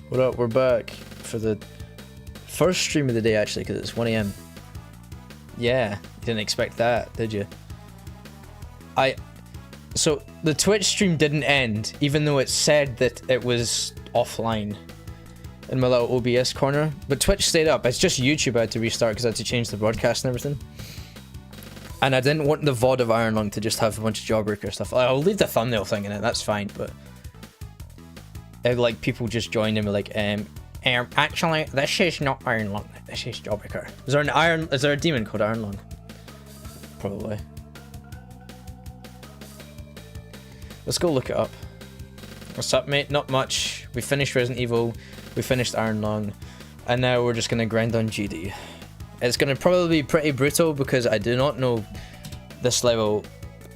What up? We're back for the first stream of the day, actually, because it's 1 AM. Yeah, you didn't expect that, did you? So the Twitch stream didn't end, even though it said that it was offline in my little OBS corner. But Twitch stayed up. It's just YouTube I had to restart because I had to change the broadcast and everything. And I didn't want the VOD of Iron Lung to just have a bunch of Jawbreaker stuff. I'll leave the thumbnail thing in it, that's fine, but... like, people just joined and were like, actually, this is not Iron Lung, this is Jawbreaker. Is there a demon called Iron Lung? Probably. Let's go look it up. What's up, mate? Not much. We finished Resident Evil, we finished Iron Lung, and now we're just gonna grind on GD. It's gonna probably be pretty brutal because I do not know this level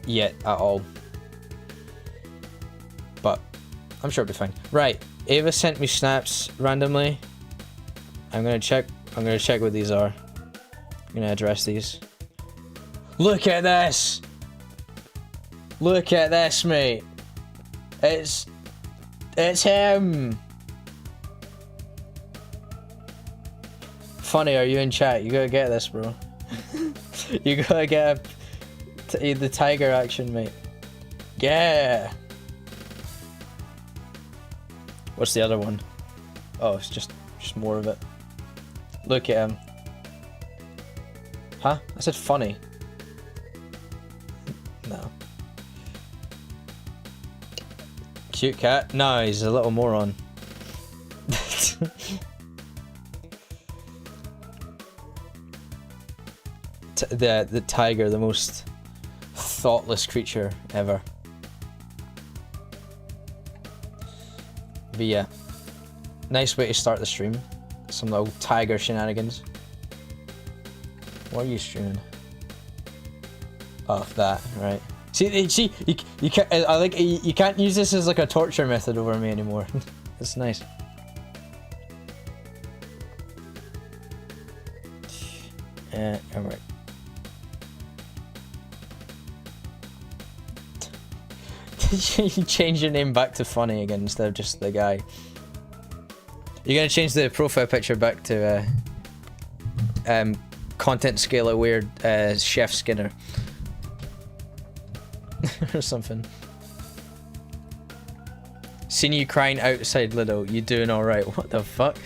yet at all. But I'm sure it'll be fine. Right, Ava sent me snaps randomly. I'm gonna check what these are. I'm gonna address these. Look at this! Look at this, mate! It's him! Funny, are you in chat? You gotta get this, bro. You gotta get the tiger action, mate. Yeah! What's the other one? Oh, it's just more of it. Look at him. Huh? I said funny. No. Cute cat? No, he's a little moron. The tiger, the most thoughtless creature ever. But yeah, nice way to start the stream. Some little tiger shenanigans. What are you streaming? Oh, that, right. See, you can't. I like you can't use this as like a torture method over me anymore. It's nice. Alright. Did you change your name back to funny again instead of just the guy? You're gonna change the profile picture back to content scale aware Chef Skinner or something. Seen you crying outside Lido. You doing all right? What the fuck?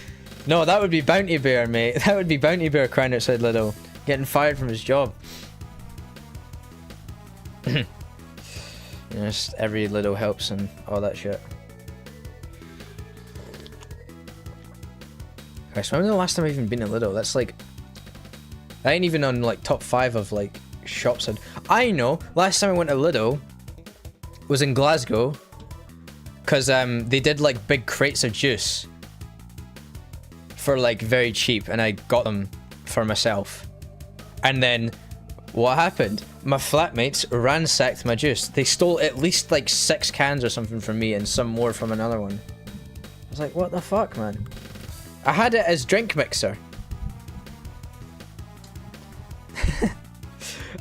No, that would be Bounty Bear, mate. That would be Bounty Bear crying outside Lido, getting fired from his job. Just every little helps and all that shit. Alright, so when was the last time I've even been in Lido? That's like... I ain't even on like top 5 of like shops. I know, last time I went to Lido was in Glasgow. Cause they did like big crates of juice. For like very cheap, and I got them for myself. And then... what happened? My flatmates ransacked my juice. They stole at least like 6 cans or something from me and some more from another one. I was like, what the fuck, man? I had it as drink mixer.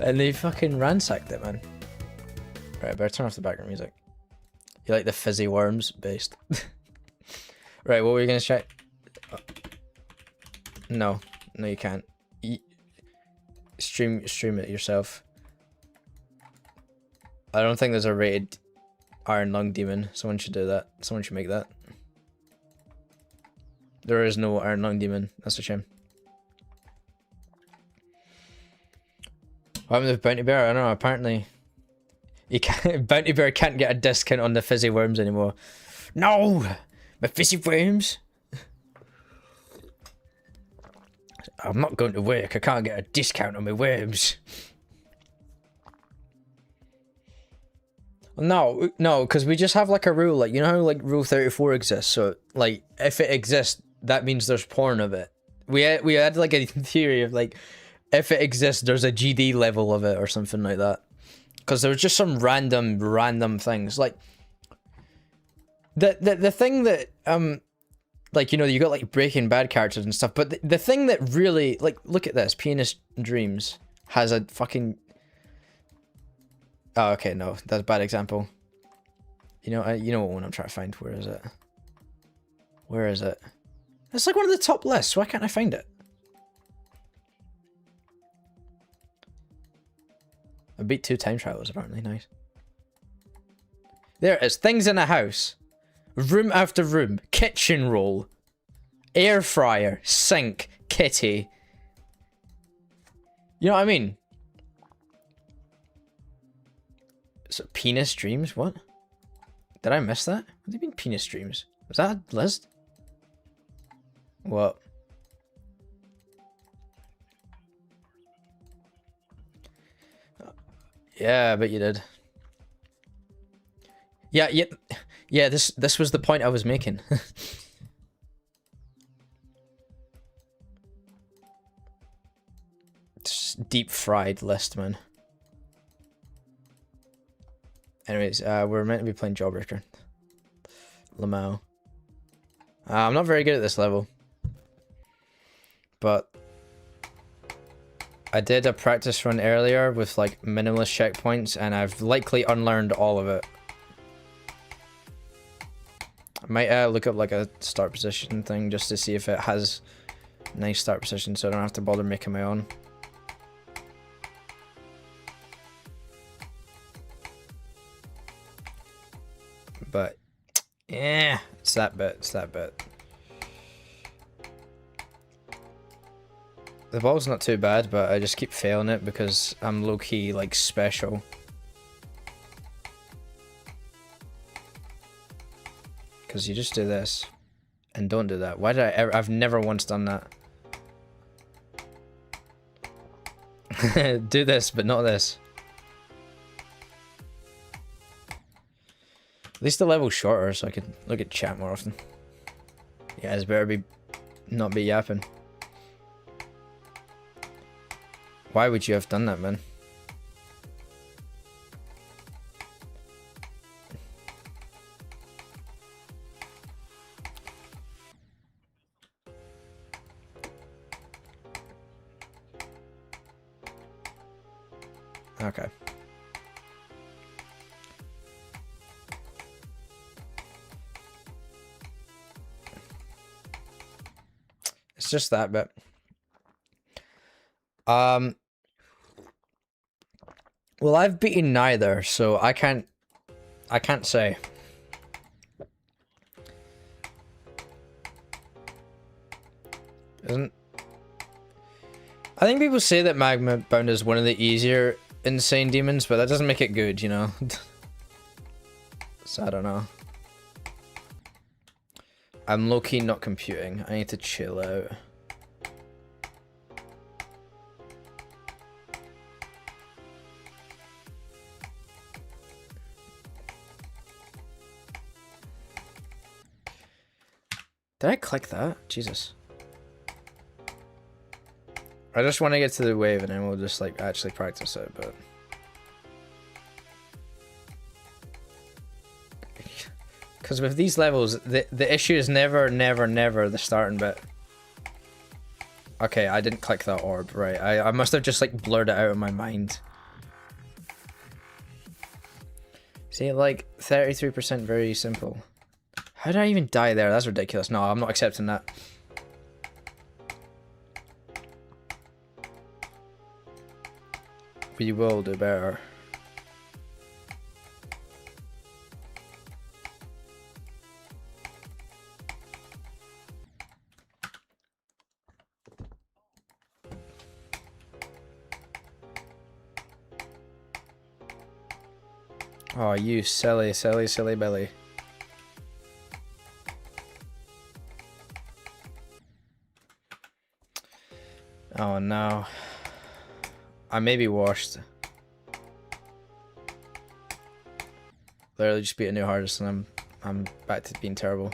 And they fucking ransacked it, man. Right, I better turn off the background music. You like the fizzy worms based? Right, what were you gonna check? No, you can't. Stream it yourself. I don't think there's a rated Iron Lung demon. Someone should do that. Someone should make that. There is no Iron Lung demon. That's a shame. What happened with Bounty Bear? I don't know. Apparently, you can't. Bounty Bear can't get a discount on the fizzy worms anymore. No, my fizzy worms. I'm not going to work. I can't get a discount on my worms. No, because we just have like a rule, like, you know how like Rule 34 exists, so like if it exists, that means there's porn of it. We had like a theory of like, if it exists, there's a GD level of it or something like that. Because there was just some random things, like the thing that like, you know, you got like Breaking Bad characters and stuff, but the thing that really, like, look at this, Pianist Dreams has a fucking... Oh, okay, no, that's a bad example. You know what one I'm trying to find, where is it? Where is it? It's like one of the top lists. Why can't I find it? I beat 2 time travelers apparently. Nice. There it is. Things in a house. Room after room. Kitchen roll. Air fryer. Sink. Kitty. You know what I mean? So penis dreams? What? Did I miss that? What do you mean penis dreams? Was that a list? What? Yeah, I bet you did. Yeah, this was the point I was making. Deep fried list, man. Anyways, we're meant to be playing Jawbreaker. Lamau. I'm not very good at this level. But I did a practice run earlier with like minimalist checkpoints and I've likely unlearned all of it. I might look up like a start position thing just to see if it has nice start position so I don't have to bother making my own. But yeah, it's that bit, it's that bit. The ball's not too bad, but I just keep failing it because I'm low-key, like, special. Because you just do this, and don't do that. Why did I ever... I've never once done that. Do this, but not this. At least the level's shorter, so I could look at chat more often. Yeah, it's better be... not be yapping. Why would you have done that, man? Okay. It's just that bit. Well, I've beaten neither, so I can't say. I think people say that Magma Bound is one of the easier insane demons, but that doesn't make it good, you know? So I don't know. I'm low-key not computing. I need to chill out. Did I click that? Jesus. I just want to get to the wave and then we'll just like actually practice it, but... Because with these levels, the issue is never the starting bit. Okay, I didn't click that orb, right. I must have just like blurred it out of my mind. See, like 33% very simple. How did I even die there? That's ridiculous. No, I'm not accepting that. We will do better. Oh, you silly Billy. Oh no. I may be washed. Literally just beat a new hardest and I'm back to being terrible.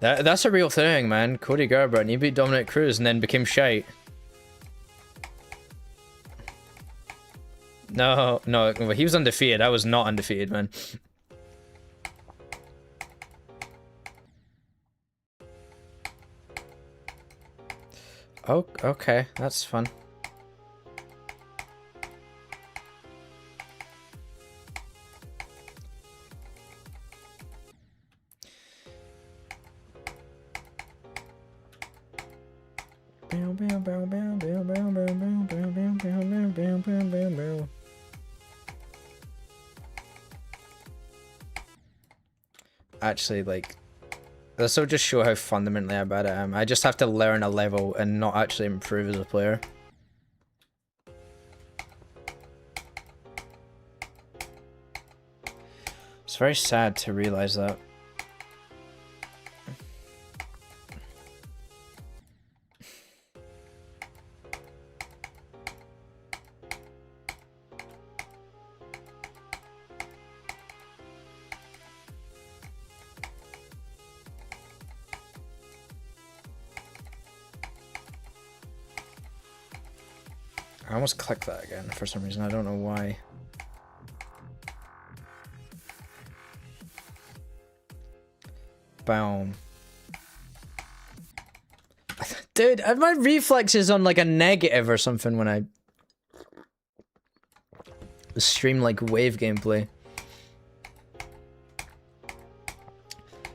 That's a real thing, man. Cody Garbrandt, he beat Dominic Cruz and then became shite. No, he was undefeated. I was not undefeated, man. Oh, okay, that's fun. Actually, like, this will just show how fundamentally bad I am. I just have to learn a level and not actually improve as a player. It's very sad to realize that. I almost clicked that again for some reason. I don't know why. Boom. Dude, my reflex is on like a negative or something when I stream like wave gameplay.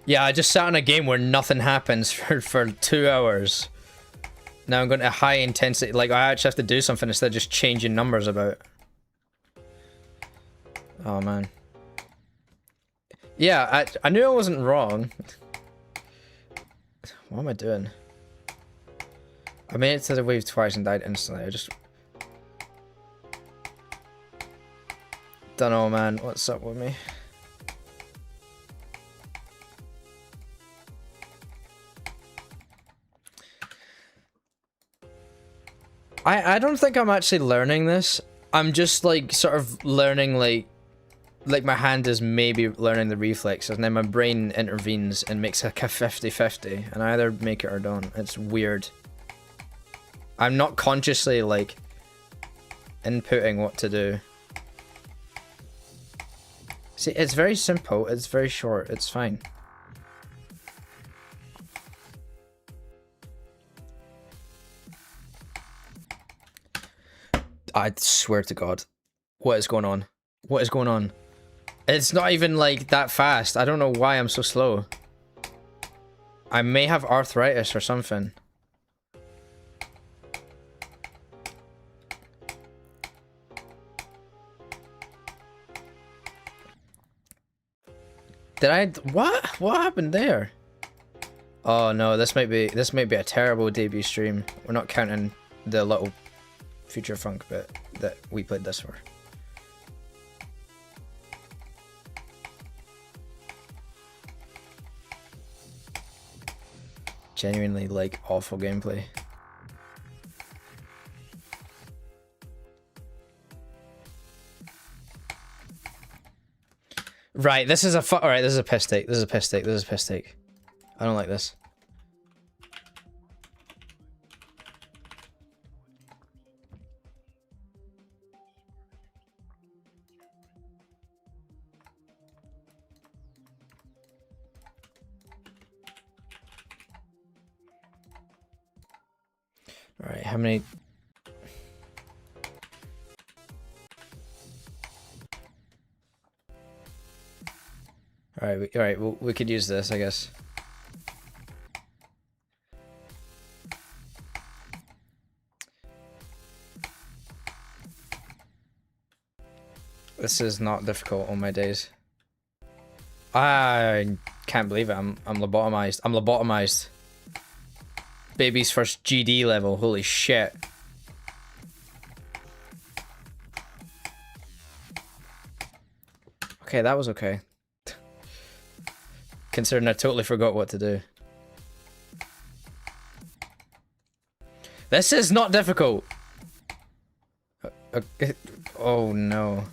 Yeah, I just sat on a game where nothing happens for 2 hours. Now I'm going to high intensity, like I actually have to do something instead of just changing numbers about. Oh man. Yeah, I knew I wasn't wrong. What am I doing? I made it to the wave twice and died instantly. I just... Don't know, man. What's up with me? I don't think I'm actually learning this. I'm just like sort of learning like my hand is maybe learning the reflexes and then my brain intervenes and makes like a 50-50 and I either make it or don't. It's weird. I'm not consciously like inputting what to do. See, it's very simple, it's very short, it's fine. I swear to God. What is going on? What is going on? It's not even like that fast. I don't know why I'm so slow. I may have arthritis or something. Did I... What? What happened there? Oh no, this might be a terrible debut stream. We're not counting the little Future Funk bit that we played this for. Genuinely like awful gameplay. Right, this is a alright, this is a piss take. This is a piss take. This is a piss take. I don't like this. Alright, how many... Alright, well, we could use this, I guess. This is not difficult on my days. I can't believe it. I'm lobotomized. I'm lobotomized. Baby's first GD level. Holy shit. Okay, that was okay. Considering I totally forgot what to do. This is not difficult. Oh no.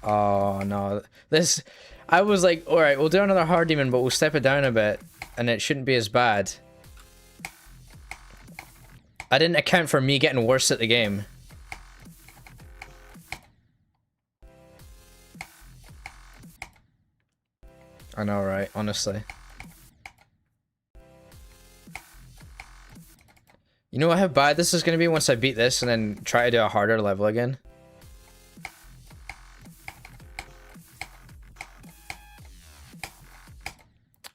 Oh no. This... I was like, alright, we'll do another hard demon, but we'll step it down a bit, and it shouldn't be as bad. I didn't account for me getting worse at the game. I know, right? Honestly. You know how bad this is going to be once I beat this and then try to do a harder level again?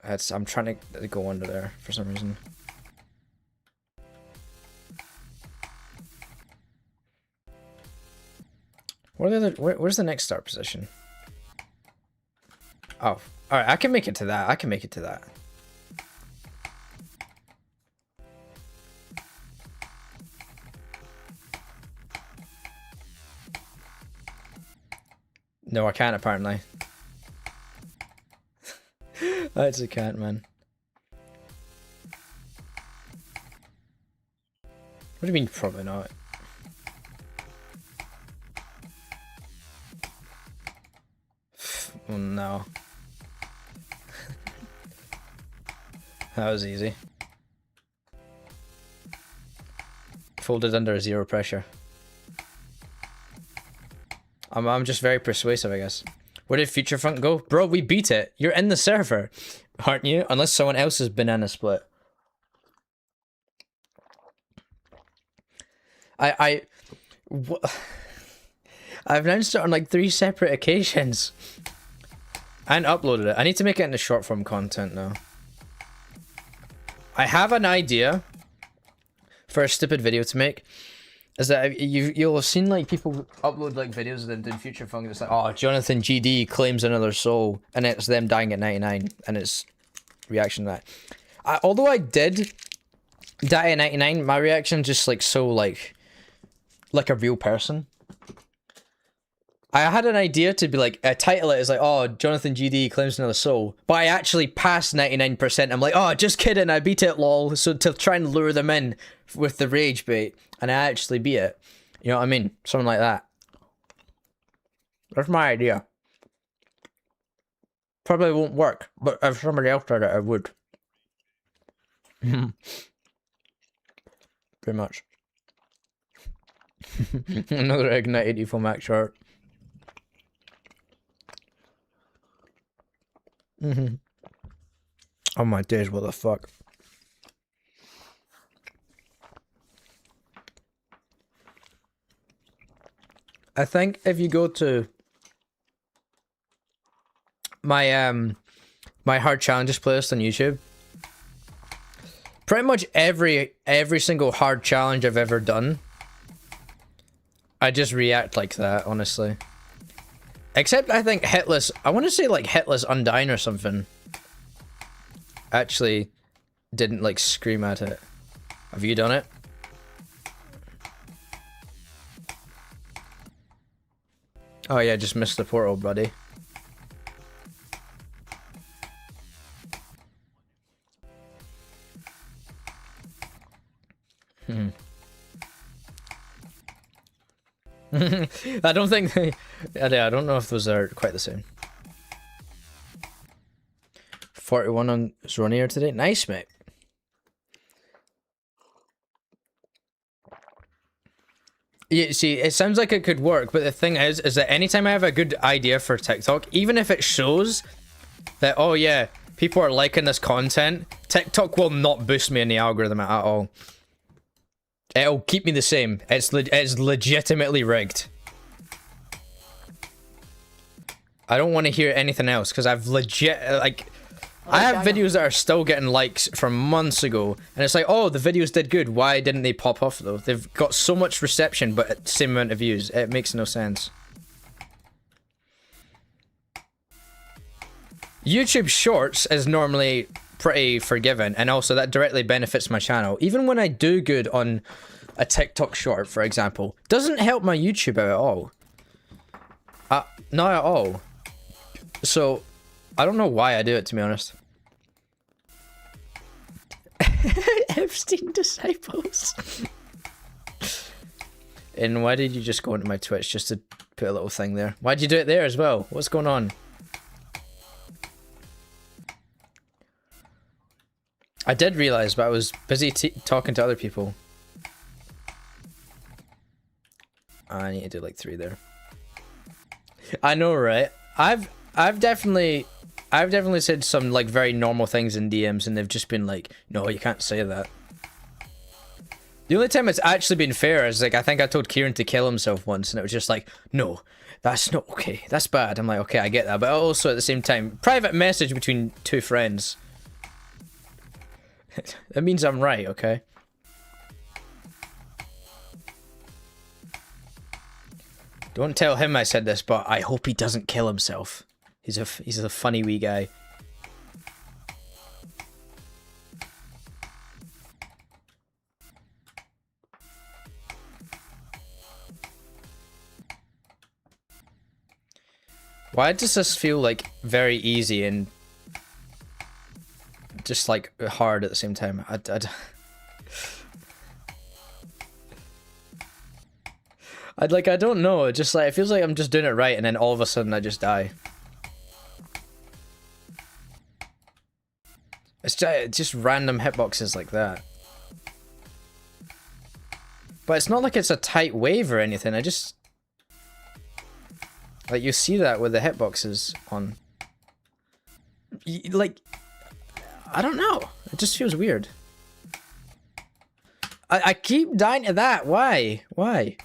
I'm trying to go under there for some reason. Where's the next start position? Oh, alright, I can make it to that. I can make it to that. No, I can't apparently. I actually can't, man. What do you mean, probably not? Oh, no. That was easy. Folded under zero pressure. I'm just very persuasive, I guess. Where did Future Funk go? Bro, we beat it. You're in the server, aren't you? Unless someone else has banana split. I've announced it on like 3 separate occasions. And uploaded it. I need to make it into short form content now. I have an idea for a stupid video to make. Is that you'll have seen like people upload like videos of them doing Future Funk. It's like, oh, Jonathan GD claims another soul, and it's them dying at 99, and it's reaction to that. Although I did die at 99, my reaction just like so like a real person. I had an idea to be like, title it as like, oh, Jonathan GD claims another soul, but I actually passed 99%. I'm like, oh, just kidding, I beat it, lol. So to try and lure them in with the rage bait, and I actually beat it. You know what I mean? Something like that. That's my idea. Probably won't work, but if somebody else did it, I would. Pretty much. Another ignited Evil Max short. Oh my days, what the fuck? I think if you go to my my hard challenges playlist on YouTube, pretty much every single hard challenge I've ever done, I just react like that, honestly. Except I think Hitless, I want to say like Hitless Undying or something, actually didn't like scream at it. Have you done it? Oh yeah, just missed the portal, buddy. I don't think I don't know if those are quite the same. 41 on Zronier today. Nice, mate. Yeah, see, it sounds like it could work, but the thing is that anytime I have a good idea for TikTok, even if it shows that, oh yeah, people are liking this content, TikTok will not boost me in the algorithm at all. It'll keep me the same. It's legitimately rigged. I don't want to hear anything else, because I've like, I have videos that are still getting likes from months ago, and it's like, oh, the videos did good. Why didn't they pop off though? They've got so much reception, but same amount of views. It makes no sense. YouTube Shorts is normally pretty forgiving, and also that directly benefits my channel. Even when I do good on a TikTok short, for example, doesn't help my YouTube out at all. Not at all. So, I don't know why I do it, to be honest. Epstein disciples. And why did you just go into my Twitch just to put a little thing there? Why'd you do it there as well? What's going on? I did realize, but I was busy talking to other people. I need to do like 3 there. I know, right? I've definitely said some like very normal things in DMs, and they've just been like, no, you can't say that. The only time it's actually been fair is like, I think I told Kieran to kill himself once, and it was just like, no, that's not okay, that's bad. I'm like, okay, I get that, but also at the same time, private message between 2 friends. That means I'm right, okay? Don't tell him I said this, but I hope he doesn't kill himself. He's a funny wee guy. Why does this feel like very easy and just like hard at the same time? I don't know. It just like it feels like I'm just doing it right, and then all of a sudden I just die. It's just random hitboxes like that. But it's not like it's a tight wave or anything. I just like you see that with the hitboxes on. Like I don't know. It just feels weird. I keep dying to that. Why? Why?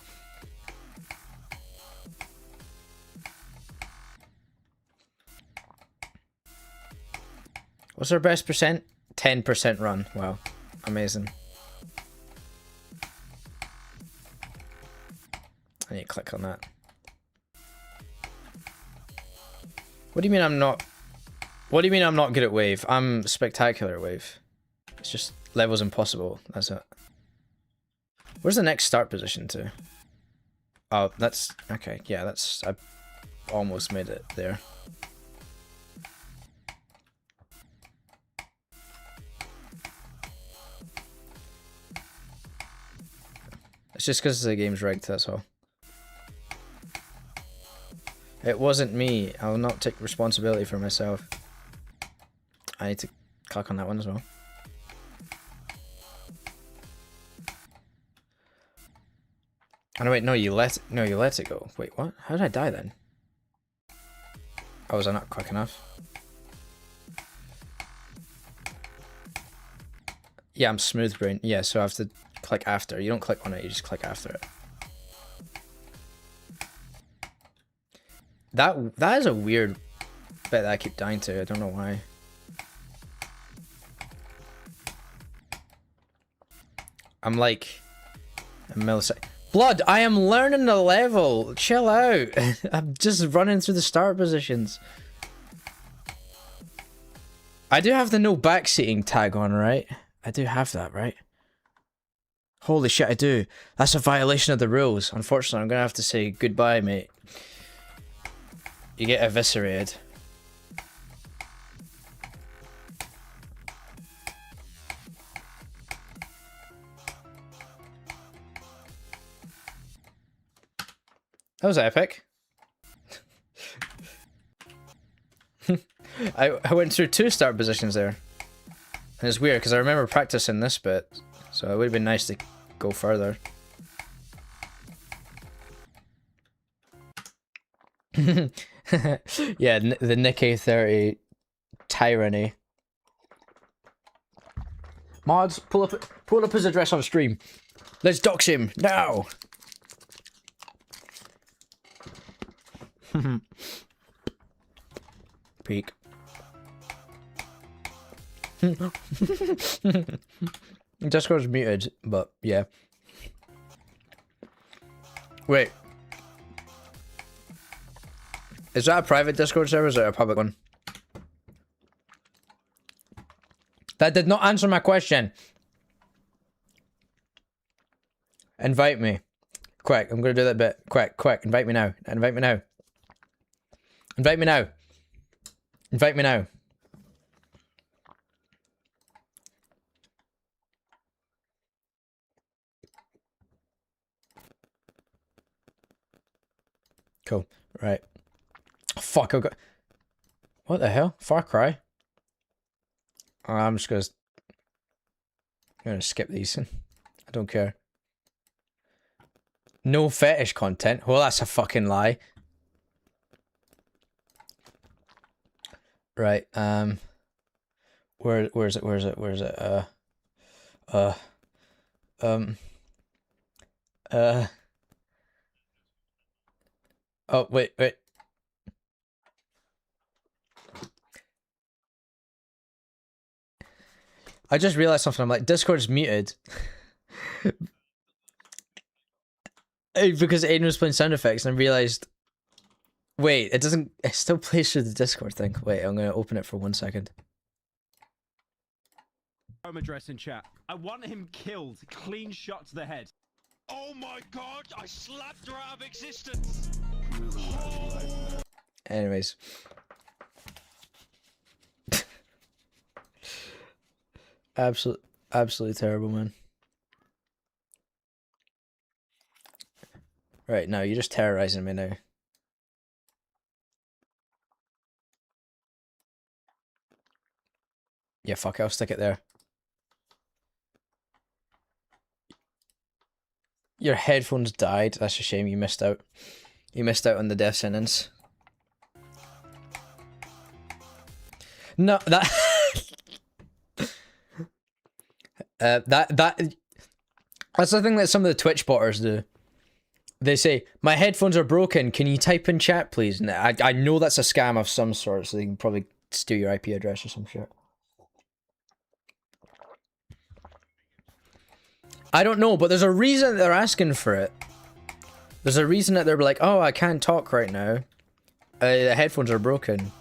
What's our best percent? 10% run. Wow. Amazing. I need to click on that. What do you mean I'm not... What do you mean I'm not good at wave? I'm spectacular at wave. It's just levels impossible. That's it. Where's the next start position to? Oh, that's... Okay, yeah, that's... I almost made it there. It's just because the game's rigged, that's all. It wasn't me. I will not take responsibility for myself. I need to click on that one as well. Oh no, wait, no, you let it go. Wait, what? How did I die then? Oh, was I not quick enough? Yeah, I'm smooth brain. Yeah, so I have to click after. You don't click on it, you just click after it. That is a weird bit that I keep dying to. I don't know why. I'm like a millisecond. Blood, I am learning the level. Chill out. I'm just running through the start positions. I do have the no backseating tag on, right? I do have that, right? Holy shit, I do. That's a violation of the rules. Unfortunately, I'm gonna have to say goodbye, mate. You get eviscerated. That was epic. I went through 2 start positions there. And it's weird because I remember practicing this bit. So it would have been nice to go further. Yeah, the Nick A30 tyranny. Mods, pull up his address on stream. Let's dox him now. Peak. Discord's muted, but yeah. Wait. Is that a private Discord server or is it a public one? That did not answer my question. Invite me. Quick, I'm gonna do that bit. Quick, invite me now. Invite me now. Invite me now. Invite me now. Cool. Right. Oh, fuck, I got... What the hell? Far Cry? Oh, I'm just gonna skip these. I don't care. No fetish content? Well, that's a fucking lie. Right, where is it? Oh, wait. I just realized something. I'm like, Discord's muted. Because Aiden was playing sound effects and I realized, wait, it doesn't, it still plays through the Discord thing. Wait, I'm going to open it for 1 second. Home address in chat. I want him killed. Clean shot to the head. Oh my god, I slapped her out of existence. Oh. Anyways. Absolutely terrible, man. Right, now you're just terrorizing me now. Yeah, fuck it, I'll stick it there. Your headphones died. That's a shame, you missed out. You missed out on the death sentence. No, that... That's the thing that some of the Twitch botters do. They say, my headphones are broken, can you type in chat please? And I know that's a scam of some sort, so they can probably steal your IP address or some shit. I don't know, but there's a reason they're asking for it. There's a reason that they're like, oh, I can't talk right now. The headphones are broken.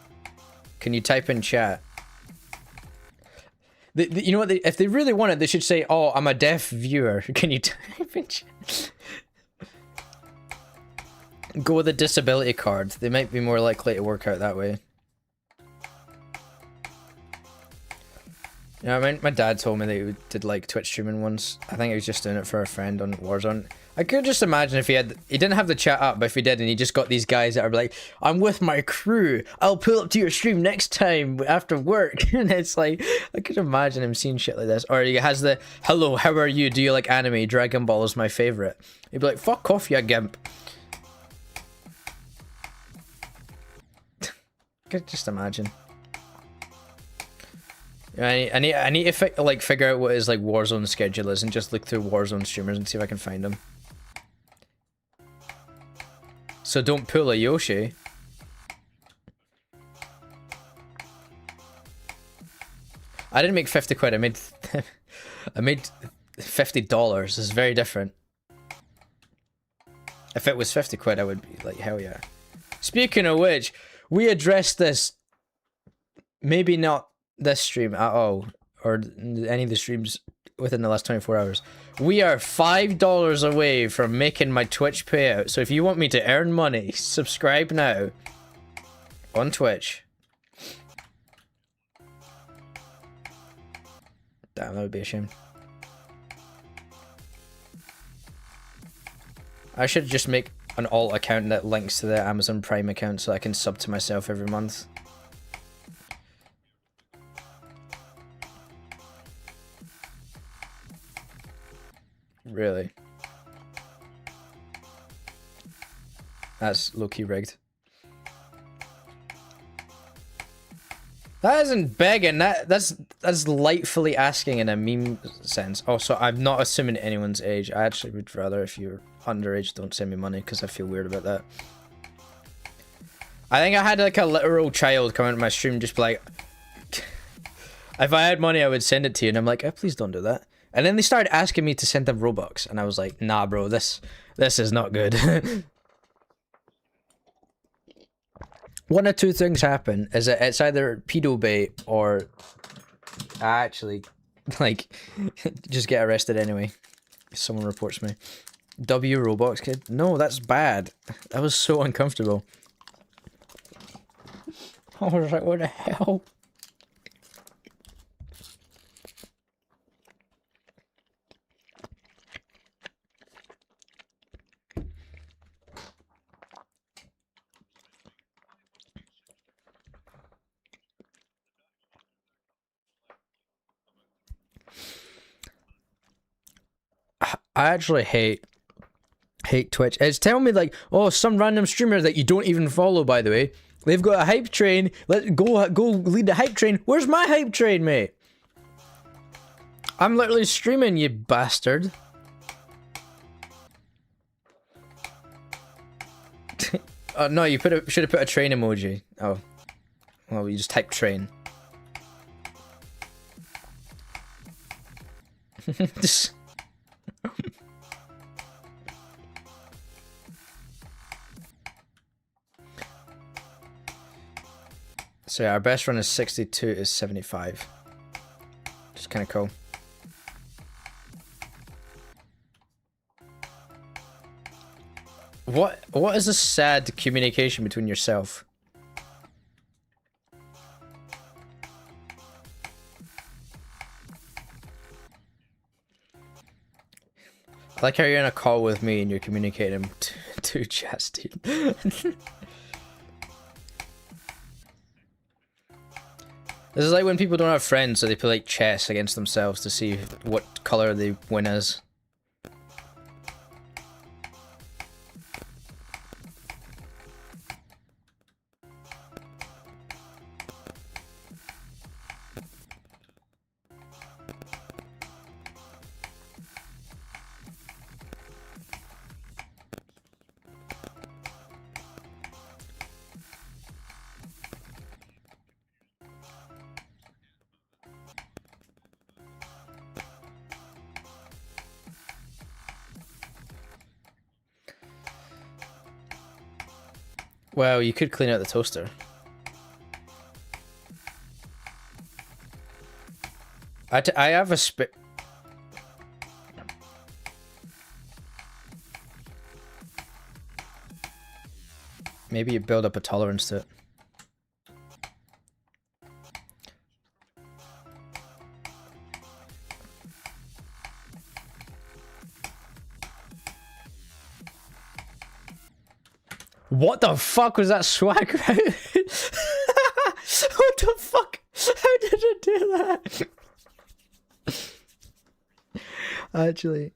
Can you type in chat? You know what? If they really want it, they should say, oh, I'm a deaf viewer. Can you type in chat? Go with a disability card. They might be more likely to work out that way. Yeah, my dad told me that he did like Twitch streaming once. I think he was just doing it for a friend on Warzone. I could just imagine if he didn't have the chat up, but if he did and he just got these guys that are like, I'm with my crew, I'll pull up to your stream next time after work. And it's like, I could imagine him seeing shit like this. Or he has the, hello, how are you? Do you like anime? Dragon Ball is my favorite. He'd be like, fuck off, you gimp. I could just imagine. I need to figure out what his like Warzone schedule is and just look through Warzone streamers and see if I can find him. So don't pull a Yoshi. I didn't make 50 quid. I made $50. It's very different. If it was 50 quid, I would be like, hell yeah. Speaking of which, we addressed this. Maybe not this stream at all, or any of the streams within the last 24 hours. We are $5 away from making my Twitch payout, so if you want me to earn money, subscribe now on Twitch. Damn, that would be a shame. I should just make an alt account that links to the Amazon Prime account so I can sub to myself every month. Really? That's low-key rigged. That isn't begging. That's lightfully asking in a meme sense. Also, I'm not assuming anyone's age. I actually would rather if you're underage, don't send me money because I feel weird about that. I think I had like a literal child come into my stream just be like, if I had money, I would send it to you. And I'm like, oh, please don't do that. And then they started asking me to send them Robux, and I was like, nah, bro, this is not good. One of two things happen, is that it's either pedo bait or I actually, like, just get arrested anyway. If someone reports me. W Roblox kid? No, that's bad. That was so uncomfortable. I was like, what the hell? I actually hate Twitch. It's telling me like, oh, some random streamer that you don't even follow, by the way. They've got a hype train. Let's go lead the hype train. Where's my hype train, mate? I'm literally streaming, you bastard. Oh no, you should have put a train emoji. Oh, well, you just type train. So yeah, our best run is 62 is 75. Just kind of cool. What is a sad communication between yourself? I like how you're in a call with me and you're communicating to chats, dude. This is like when people don't have friends, so they play like chess against themselves to see what color they win as. Well, you could clean out the toaster. I have a spare... Maybe you build up a tolerance to it. What the fuck was that swag? What the fuck? How did it do that? Actually.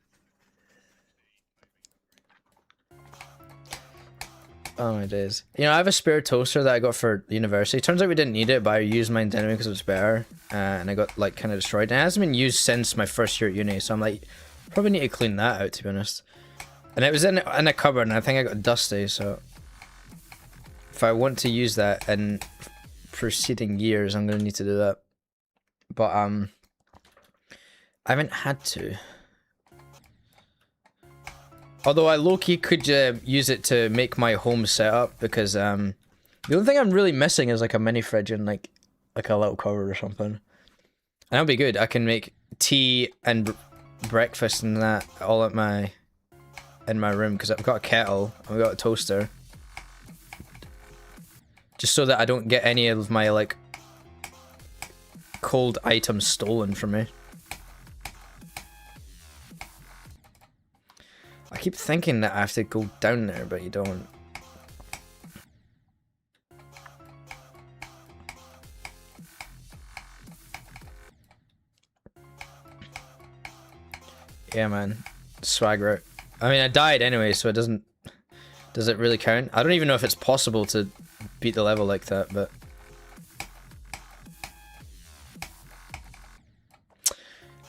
Oh my days. You know, I have a spare toaster that I got for university. Turns out we didn't need it, but I used mine anyway because it was better. And I got like kind of destroyed. And it hasn't been used since my first year at uni, so I'm like, probably need to clean that out, to be honest. And it was in a cupboard, and I think I got dusty, so if I want to use that in preceding years, I'm gonna need to do that. But I haven't had to. Although I low-key could use it to make my home setup, because the only thing I'm really missing is like a mini fridge and like a little cupboard or something. And that'll be good. I can make tea and breakfast and that all at in my room, because I've got a kettle, I've got a toaster. Just so that I don't get any of my like cold items stolen from me. I keep thinking that I have to go down there, but you don't. Yeah, man. Swag route. I mean, I died anyway, so it doesn't... Does it really count? I don't even know if it's possible to beat the level like that, but...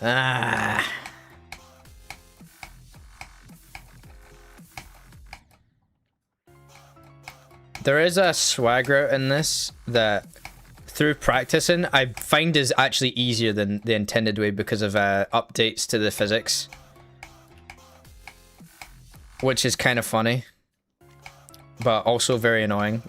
Ah... There is a swag route in this that, through practicing, I find is actually easier than the intended way because of updates to the physics. Which is kind of funny. But also very annoying.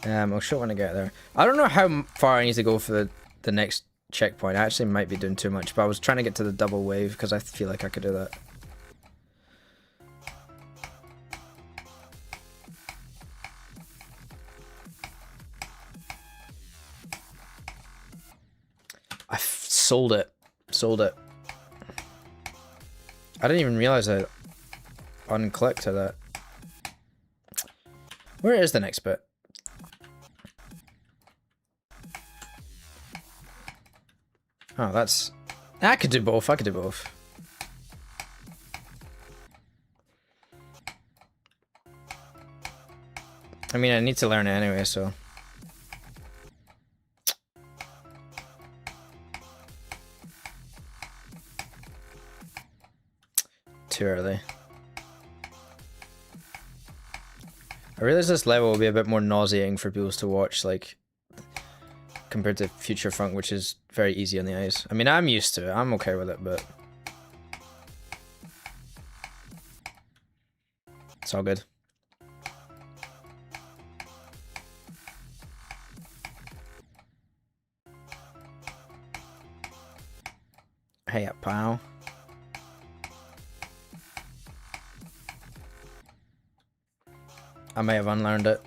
I'll show when I get there. I don't know how far I need to go for the next checkpoint. I actually might be doing too much, but I was trying to get to the double wave because I feel like I could do that. I sold it. Sold it. I didn't even realize I unclicked to that. Where is the next bit? Oh, that's... I could do both. I could do both. I mean, I need to learn it anyway, so... Too early. I realize this level will be a bit more nauseating for people to watch, like... compared to Future Funk, which is very easy on the eyes. I mean, I'm used to it. I'm okay with it, but it's all good. Hey, pal. I may have unlearned it.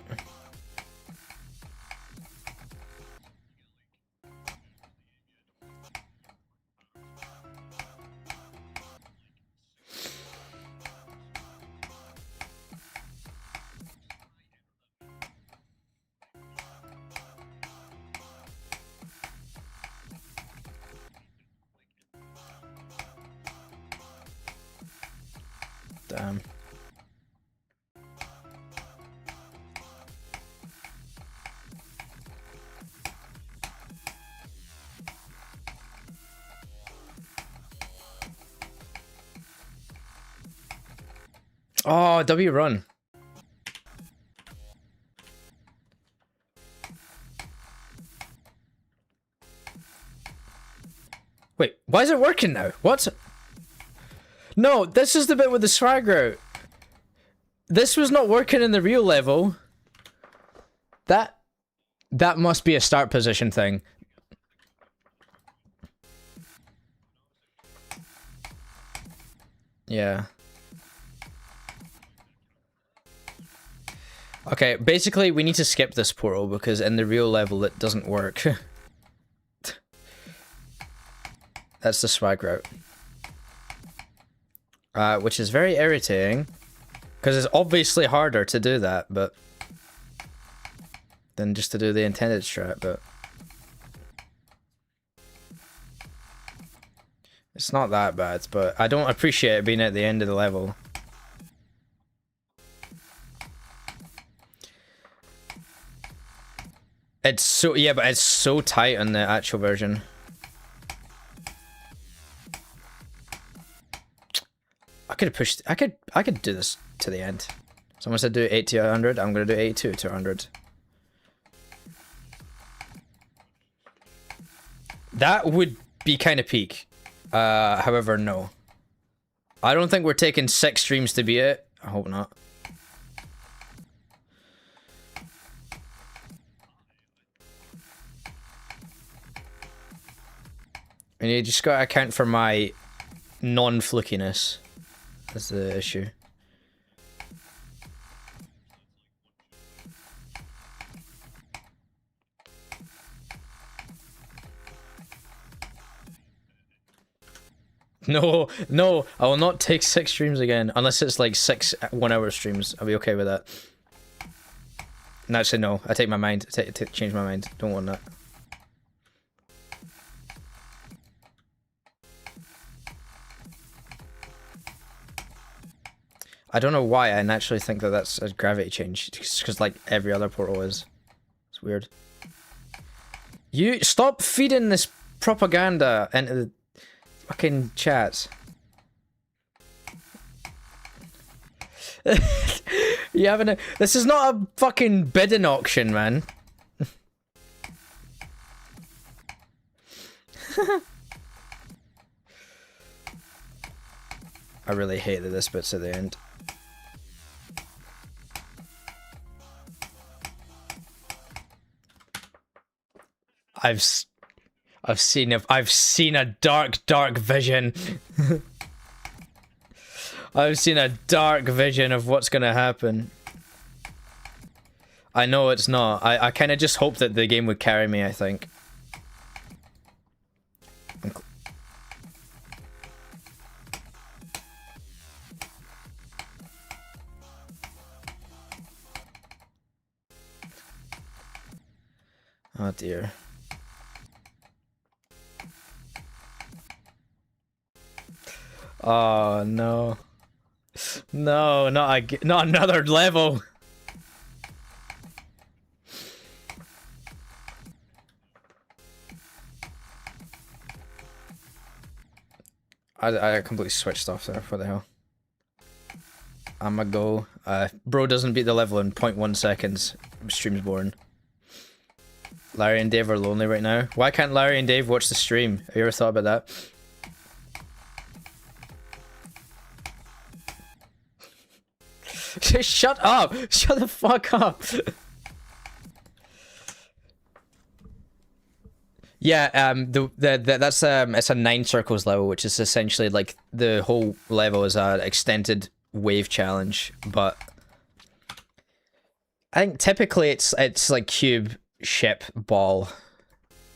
Damn. Oh, W run. Wait, why is it working now? What? No, this is the bit with the swag route. This was not working in the real level. That must be a start position thing. Yeah. Okay, basically we need to skip this portal because in the real level it doesn't work. That's the swag route. Which is very irritating because it's obviously harder to do that, but than just to do the intended strat, but it's not that bad, but I don't appreciate it being at the end of the level. It's so, yeah, but it's so tight on the actual version. I could have pushed, I could do this to the end. Someone said do 80 to 100, I'm gonna do 82 to 100. That would be kind of peak. However, no. I don't think we're taking 6 streams to beat it. I hope not. And you just gotta account for my non-flickiness. That's the issue. No, no, I will not take 6 streams again. Unless it's like 6 1-hour streams. I'll be okay with that. And actually, no. I take my mind. Change my mind. Don't want that. I don't know why I naturally think that that's a gravity change. Because like every other portal is. It's weird. You stop feeding this propaganda into the fucking chats. You having a... This is not a fucking bidding auction, man. I really hate that this bit's at the end. I've seen a dark vision. I've seen a dark vision of what's gonna happen. I know it's not. I kind of just hope that the game would carry me, I think. Oh dear. Oh no. No, not another level. I completely switched off there. What the hell? I'ma go. Bro doesn't beat the level in 0.1 seconds. Stream's boring. Larry and Dave are lonely right now. Why can't Larry and Dave watch the stream? Have you ever thought about that? Shut up! Shut the fuck up! Yeah, that's it's a 9 circles level, which is essentially like the whole level is an extended wave challenge, but I think typically it's like cube, ship, ball,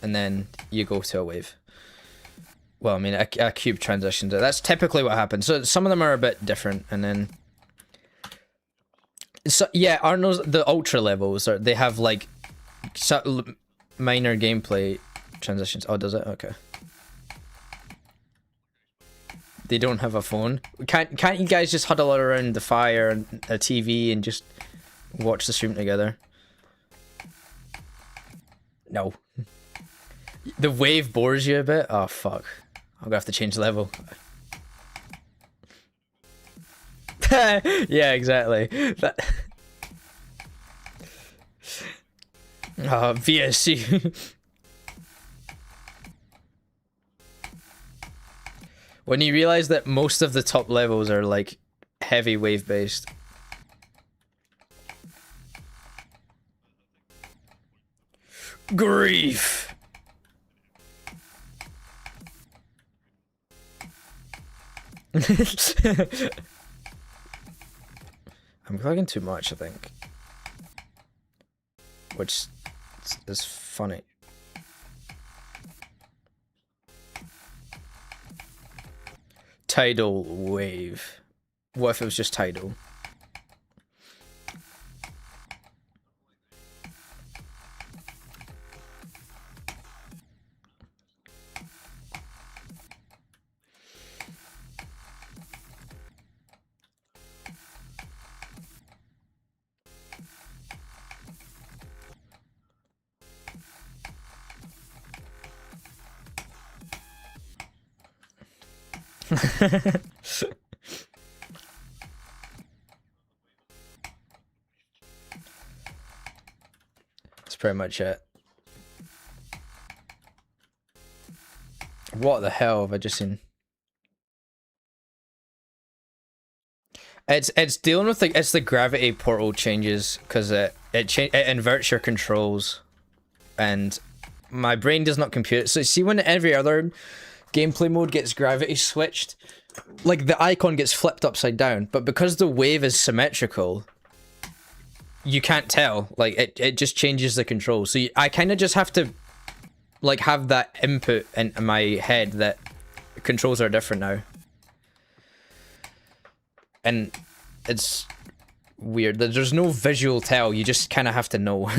and then you go to a wave. Well, I mean a cube transition. That's typically what happens. So some of them are a bit different, and then so yeah, aren't those the ultra levels? Or they have like minor gameplay transitions. Oh, does it? Okay. They don't have a phone. Can't you guys just huddle around the fire and a TV and just watch the stream together? No. The wave bores you a bit? Oh fuck. I'm gonna have to change level. Yeah, exactly. That VSC. When you realize that most of the top levels are like heavy wave based. Grief. I'm clicking too much, I think. Which is funny. Tidal wave. What if it was just tidal? That's pretty much it. What the hell have I just seen? It's dealing with it's the gravity portal changes because it inverts your controls, and my brain does not compute it. So see, when every other gameplay mode gets gravity switched, like the icon gets flipped upside down, but because the wave is symmetrical, you can't tell. Like it just changes the control. So I kind of just have to like have that input in my head that controls are different now, and it's weird. There's no visual tell. You just kind of have to know.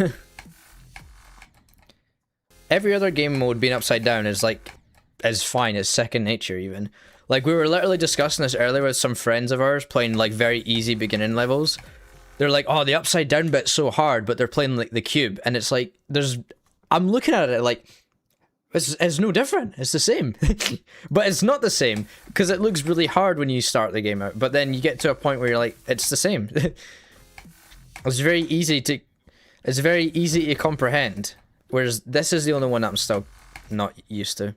Every other game mode being upside down is fine. It's second nature even. Like we were literally discussing this earlier with some friends of ours playing like very easy beginning levels. They're like, oh, the upside down bit's so hard, but they're playing like the cube, and it's like I'm looking at it like it's no different. It's the same. But it's not the same because it looks really hard when you start the game out, but then you get to a point where you're like, it's the same. It's very easy to comprehend, whereas this is the only one that I'm still not used to.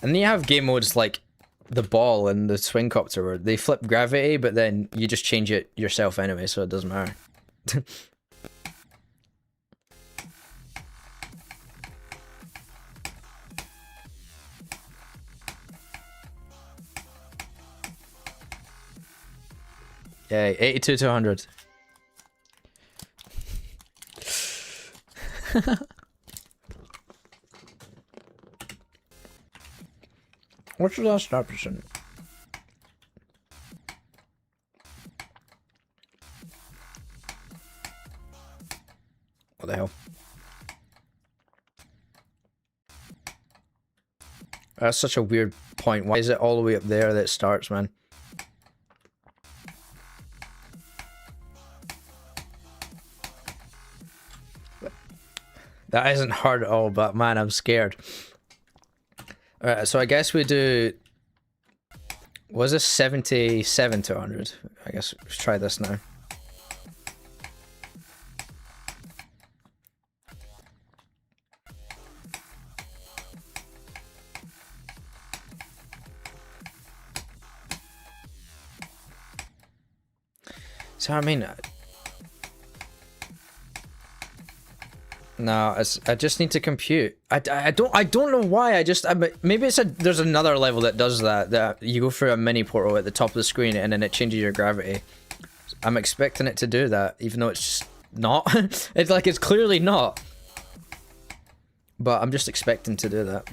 And then you have game modes like the ball and the swing copter where they flip gravity, but then you just change it yourself anyway, so it doesn't matter. Yeah, 82 to 100. What's the last episode? What the hell? That's such a weird point. Why is it all the way up there that it starts, man? That isn't hard at all, but man, I'm scared. Alright, so I guess we do... Was this 77 to 100? I guess let's try this now. So I mean, no, I just need to compute. I don't know why. Maybe there's another level that does that. That you go through a mini portal at the top of the screen and then it changes your gravity. I'm expecting it to do that, even though it's just not. It's like it's clearly not. But I'm just expecting to do that.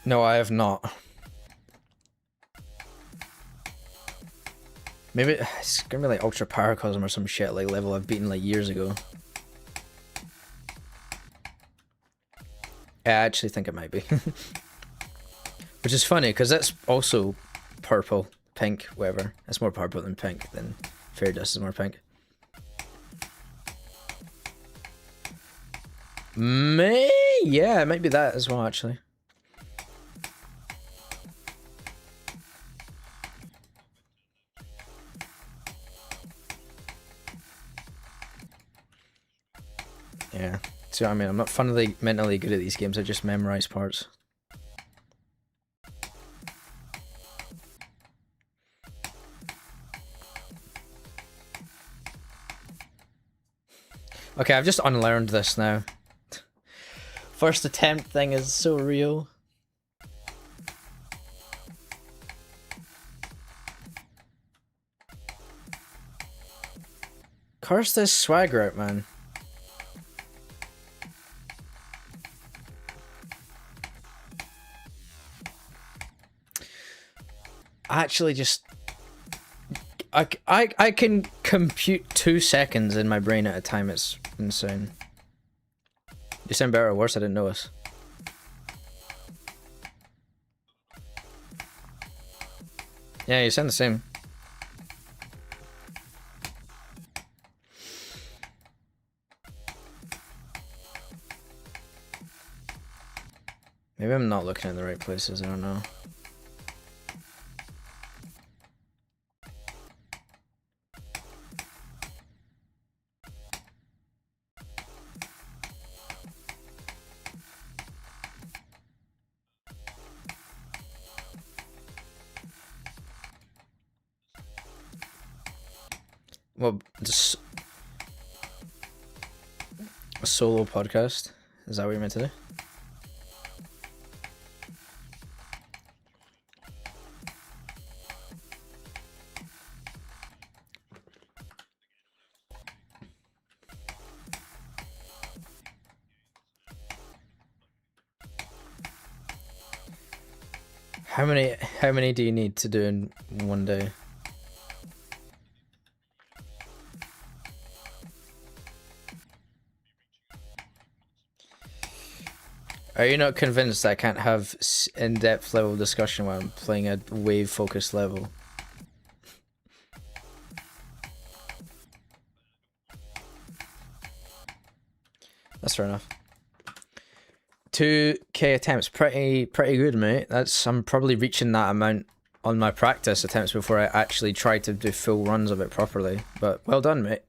No, I have not. Maybe it's gonna be like Ultra Paracosm or some shit like level I've beaten like years ago. I actually think it might be. Which is funny because that's also purple, pink, whatever. It's more purple than pink. Then Fairy Dust is more pink. Yeah, it might be that as well actually. Yeah. See what I mean? I'm not funnily mentally good at these games, I just memorize parts. Okay, I've just unlearned this now. First attempt thing is so real. Curse this swagger out, man. Actually just I can compute 2 seconds in my brain at a time. It's insane. You sound better or worse, I didn't notice. Yeah, you sound the same. Maybe I'm not looking in the right places, I don't know. Well, just a solo podcast? Is that what you're meant to do? How many do you need to do in one day? Are you not convinced I can't have in-depth level discussion while I'm playing a wave-focused level? That's fair enough. 2k attempts, pretty good, mate. I'm probably reaching that amount on my practice attempts before I actually try to do full runs of it properly. But well done, mate.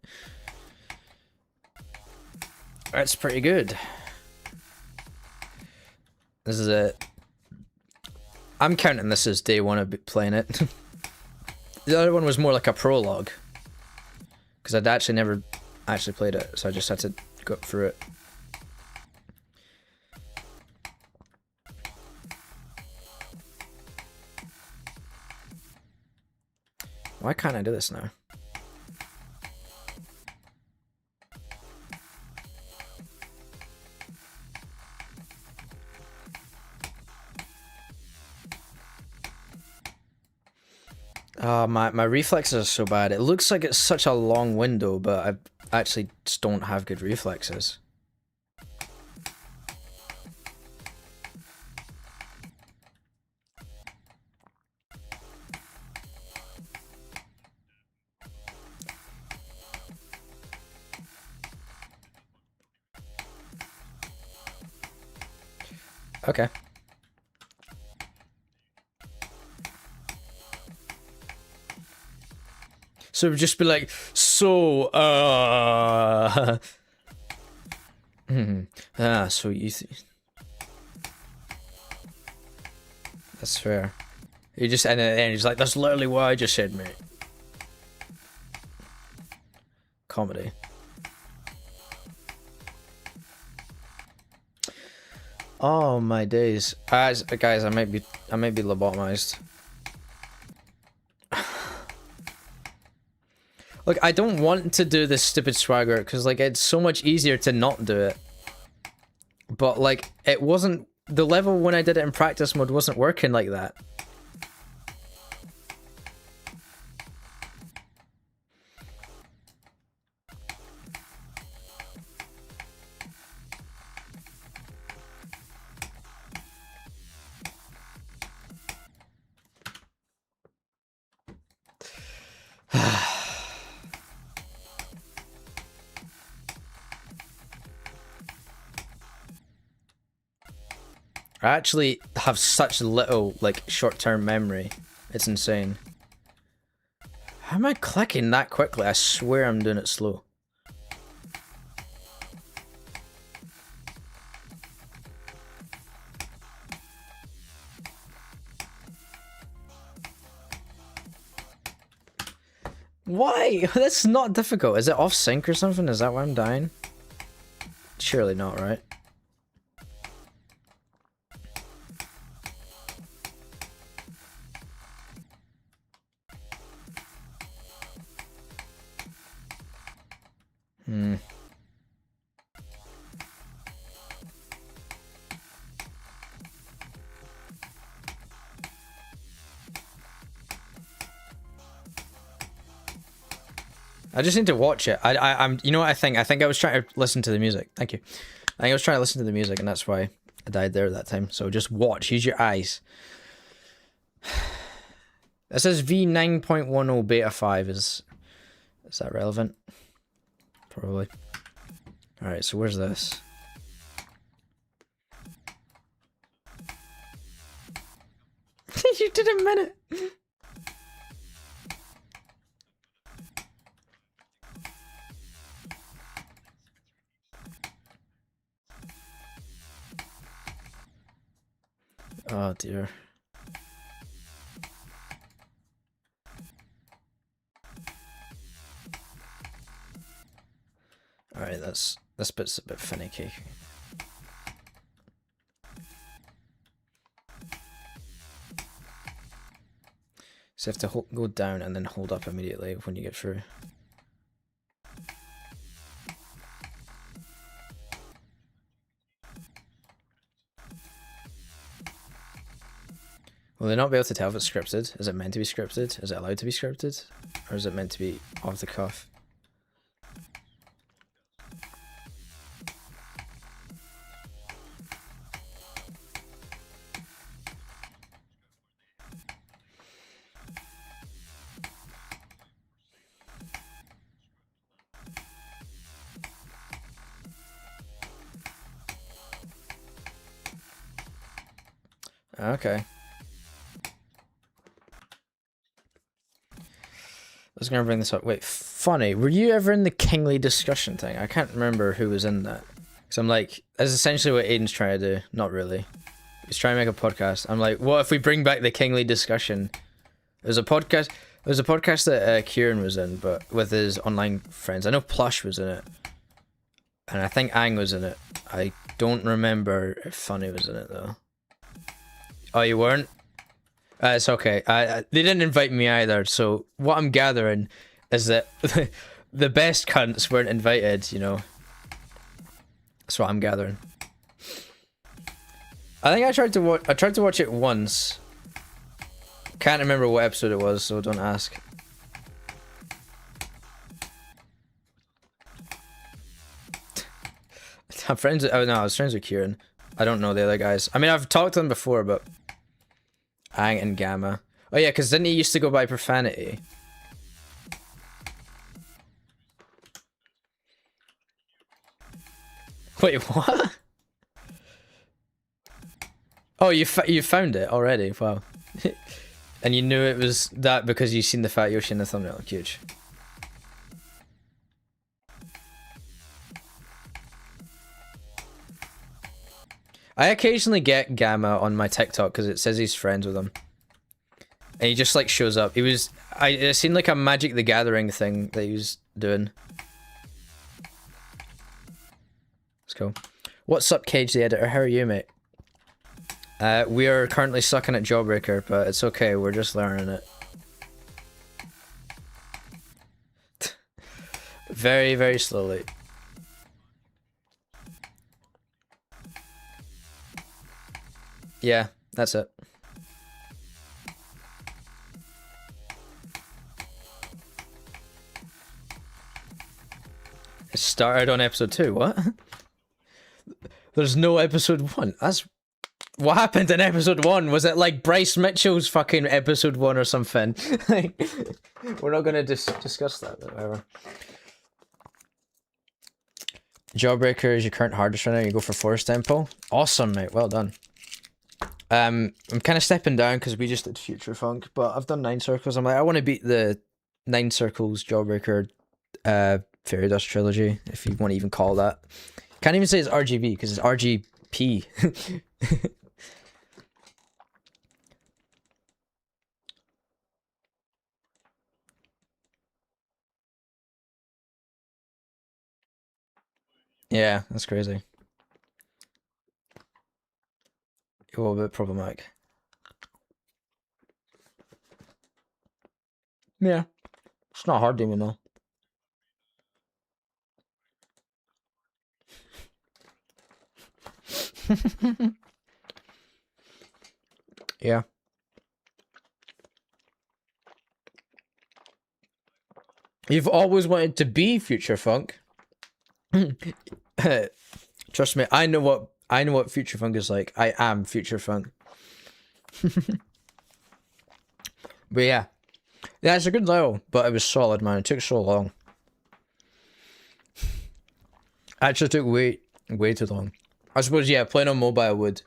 That's pretty good. This is it. I'm counting this as day one of playing it. The other one was more like a prologue. Because I'd actually never actually played it, so I just had to go through it. Why can't I do this now? Oh, my reflexes are so bad. It looks like it's such a long window, but I actually just don't have good reflexes. Okay. So it would just be like, so, Ah, so you that's fair. You just, and then he's like, that's literally what I just said, mate. Comedy. Oh my days. Guys, I might be lobotomized. Look, I don't want to do this stupid swagger because like it's so much easier to not do it. But like it wasn't, the level when I did it in practice mode wasn't working like that. I actually have such little, like, short-term memory. It's insane. How am I clicking that quickly? I swear I'm doing it slow. Why? That's not difficult. Is it off sync or something? Is that why I'm dying? Surely not, right? Hmm. I just need to watch it. I'm. You know what I think? I think I was trying to listen to the music. Thank you. I think I was trying to listen to the music, and that's why I died there that time. So just watch. Use your eyes. This is V9.10 beta 5. Is that relevant? Probably. All right. So where's this? You did a minute. Oh dear. Alright, this bit's a bit finicky. So you have to go down and then hold up immediately when you get through. Will they not be able to tell if it's scripted? Is it meant to be scripted? Is it allowed to be scripted? Or is it meant to be off the cuff? Okay. I was gonna bring this up. Wait, funny. Were you ever in the kingly discussion thing? I can't remember who was in that. Because I'm like, that's essentially what Aiden's trying to do. Not really. He's trying to make a podcast. I'm like, what if we bring back the kingly discussion? There's a podcast. There's a podcast that Kieran was in, but with his online friends. I know Plush was in it, and I think Ang was in it. I don't remember if Funny was in it though. Oh, you weren't? It's okay. They didn't invite me either. So what I'm gathering is that the best cunts weren't invited. You know. That's what I'm gathering. I think I tried to watch. I tried to watch it once. Can't remember what episode it was, so don't ask. I'm friends. Oh no, I was friends with Kieran. I don't know the other guys. I mean, I've talked to them before, but Ang and Gamma. Oh yeah, because didn't he used to go by Profanity? Wait, what? Oh, you found it already? Wow. And you knew it was that because you seen the Fat Yoshi in the thumbnail. Huge. I occasionally get Gamma on my TikTok because it says he's friends with him. And he just like shows up. It seemed like a Magic the Gathering thing that he was doing. Let's go. What's up, Cage the Editor? How are you, mate? We are currently sucking at Jawbreaker, but it's okay, we're just learning it. Very, very slowly. Yeah, that's it. It started on episode 2, what? There's no episode 1. That's... What happened in episode 1? Was it like Bryce Mitchell's fucking episode 1 or something? We're not gonna discuss that, but whatever. Jawbreaker is your current hardest right now. You go for Forest Temple. Awesome, mate. Well done. I'm kind of stepping down because we just did Future Funk, but I've done 9 circles. I'm like, I want to beat the 9 circles Jawbreaker Fairy Dust trilogy, if you want to even call that. Can't even say it's RGB because it's RGP. Yeah, that's crazy. A little bit problematic. Yeah. It's not a hard demon though. Yeah. You've always wanted to be Future Funk. Trust me, I know what Future Funk is like. I am Future Funk. But yeah. Yeah, it's a good level, but it was solid, man. It took so long. Actually took way too long. I suppose, yeah, playing on mobile would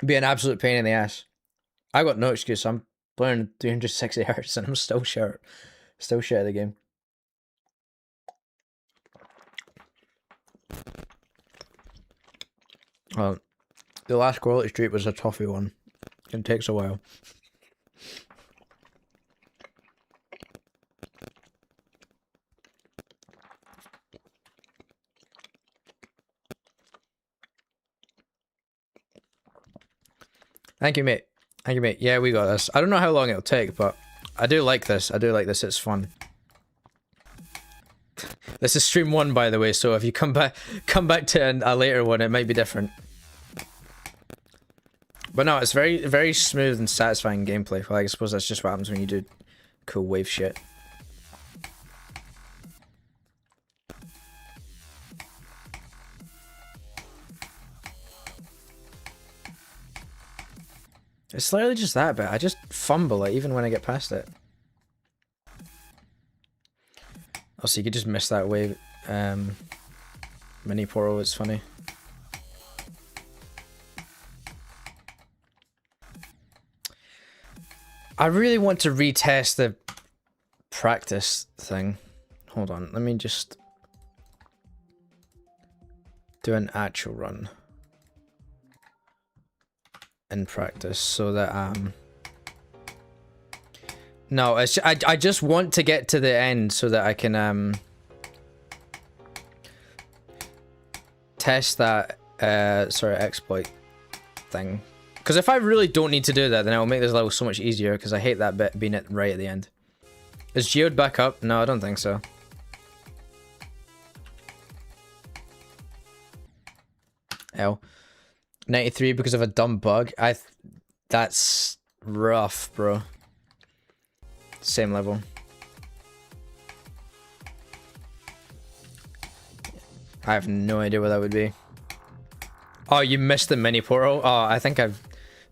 be an absolute pain in the ass. I got no excuse. I'm playing 360 Hz and I'm still shit. Still shit at the game. Well, the last quality street was a toffee one. It takes a while. Thank you, mate. Thank you, mate. Yeah, we got this. I don't know how long it'll take, but I do like this. I do like this. It's fun. This is stream 1, by the way, so if you come back to a later one, it might be different. But no, it's very, very smooth and satisfying gameplay. Well, I suppose that's just what happens when you do cool wave shit. It's literally just that bit. I just fumble it even when I get past it. Also, you could just miss that wave. Mini portal is funny. I really want to retest the practice thing. Hold on, let me just do an actual run in practice so that no, it's I just want to get to the end so that I can test that sort of exploit thing. Because if I really don't need to do that, then it will make this level so much easier, because I hate that bit being it right at the end. Is Geode back up? No, I don't think so. L. 93 because of a dumb bug. That's rough, bro. Same level. I have no idea what that would be. Oh, you missed the mini portal? Oh, I think I've...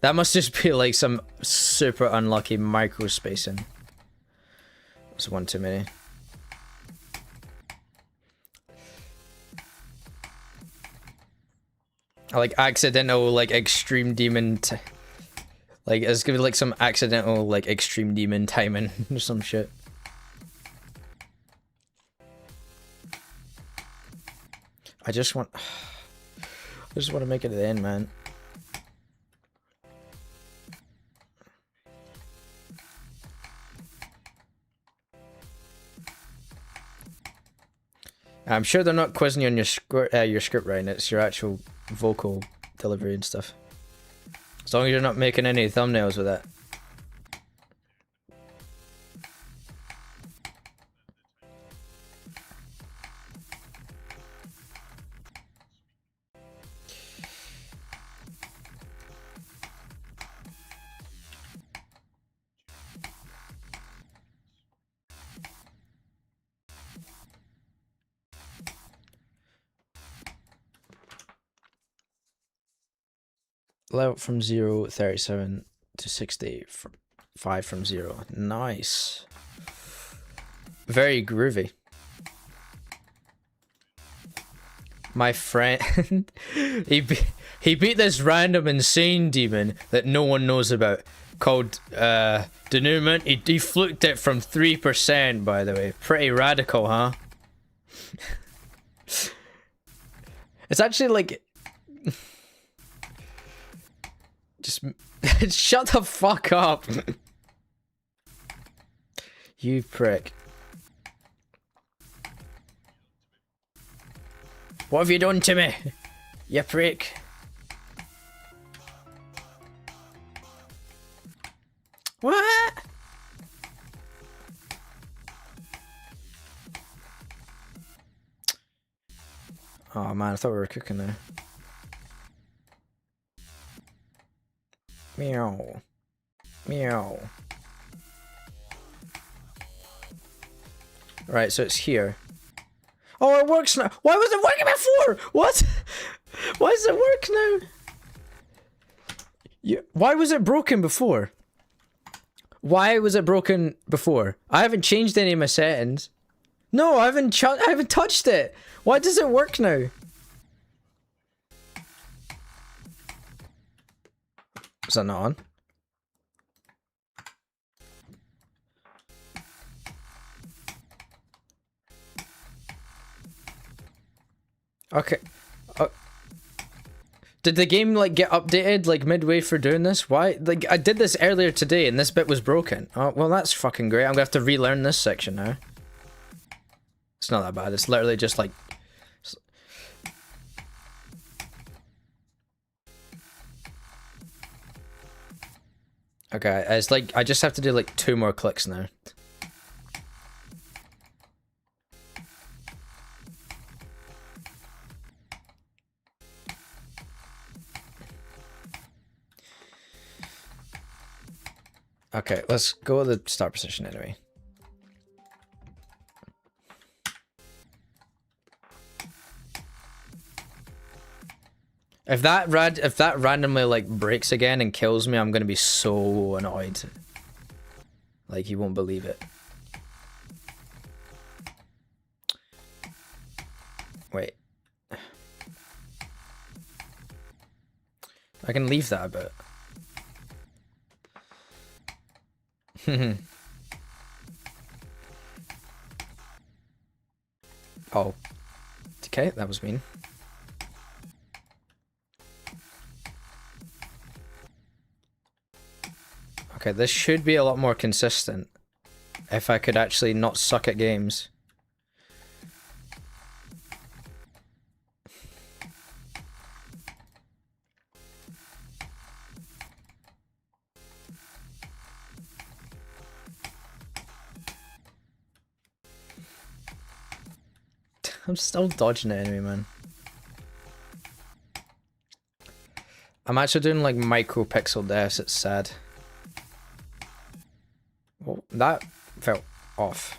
That must just be like some super unlucky micro spacing. It's one too many. Like accidental like extreme demon like it's gonna be like some accidental like extreme demon timing or some shit. I just want I just want to make it to the end, man. I'm sure they're not quizzing you on your script writing. It's your actual vocal delivery and stuff. As long as you're not making any thumbnails with it. Level from 0, 37 to 60, 5 from 0. Nice. Very groovy. My friend, he beat this random insane demon that no one knows about called Denouement. He fluked it from 3%, by the way. Pretty radical, huh? It's actually like... Just shut the fuck up. You prick. What have you done to me? You prick. What? Oh man, I thought we were cooking there. Meow. Meow. Right, so it's here. Oh, it works now. Why was it working before? What? Why does it work now? Why was it broken before? Why was it broken before? I haven't changed any of my settings. No, I haven't touched it. Why does it work now? Is that not on? Okay. Did the game like get updated like midway for doing this? Why? Like I did this earlier today and this bit was broken. Oh, well that's fucking great. I'm gonna have to relearn this section now. It's not that bad. It's literally just like... Okay, it's like, I just have to do like 2 more clicks now. Okay, let's go with the start position anyway. If that randomly like breaks again and kills me, I'm gonna be so annoyed. Like you won't believe it. Wait. I can leave that a bit. Oh. Okay, that was mean. Okay, this should be a lot more consistent. If I could actually not suck at games. I'm still dodging the enemy, man. I'm actually doing like micro pixel deaths, it's sad. Well, that felt off.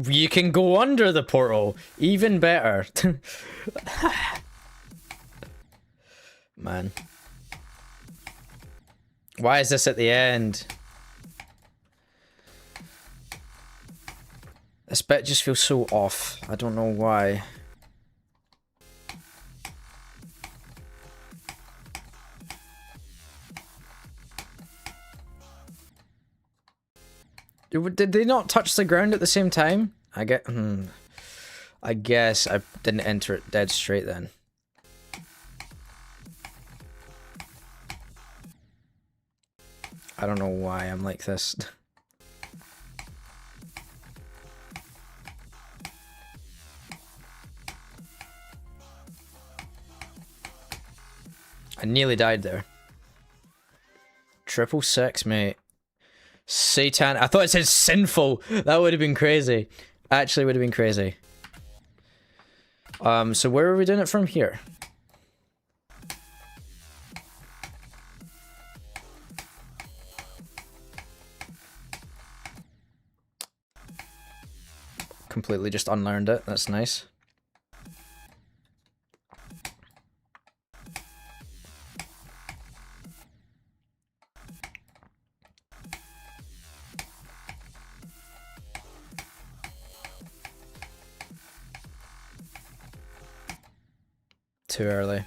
You can go under the portal, even better. Man. Why is this at the end? This bit just feels so off. I don't know why. Did they not touch the ground at the same time? I guess I didn't enter it dead straight then. I don't know why I'm like this. I nearly died there. 666, mate. Satan. I thought it said sinful. That would have been crazy. Actually would have been crazy. So where are we doing it from here? Completely just unlearned it. That's nice. Too early.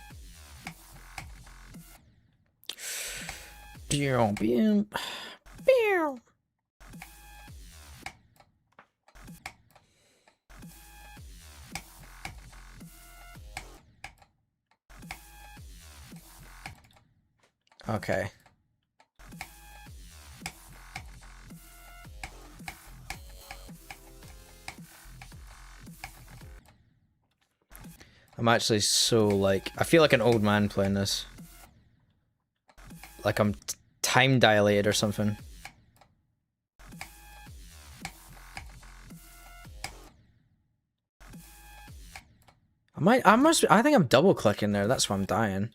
Okay. I'm actually so like, I feel like an old man playing this. Like I'm time dilated or something. I think I'm double clicking there, that's why I'm dying.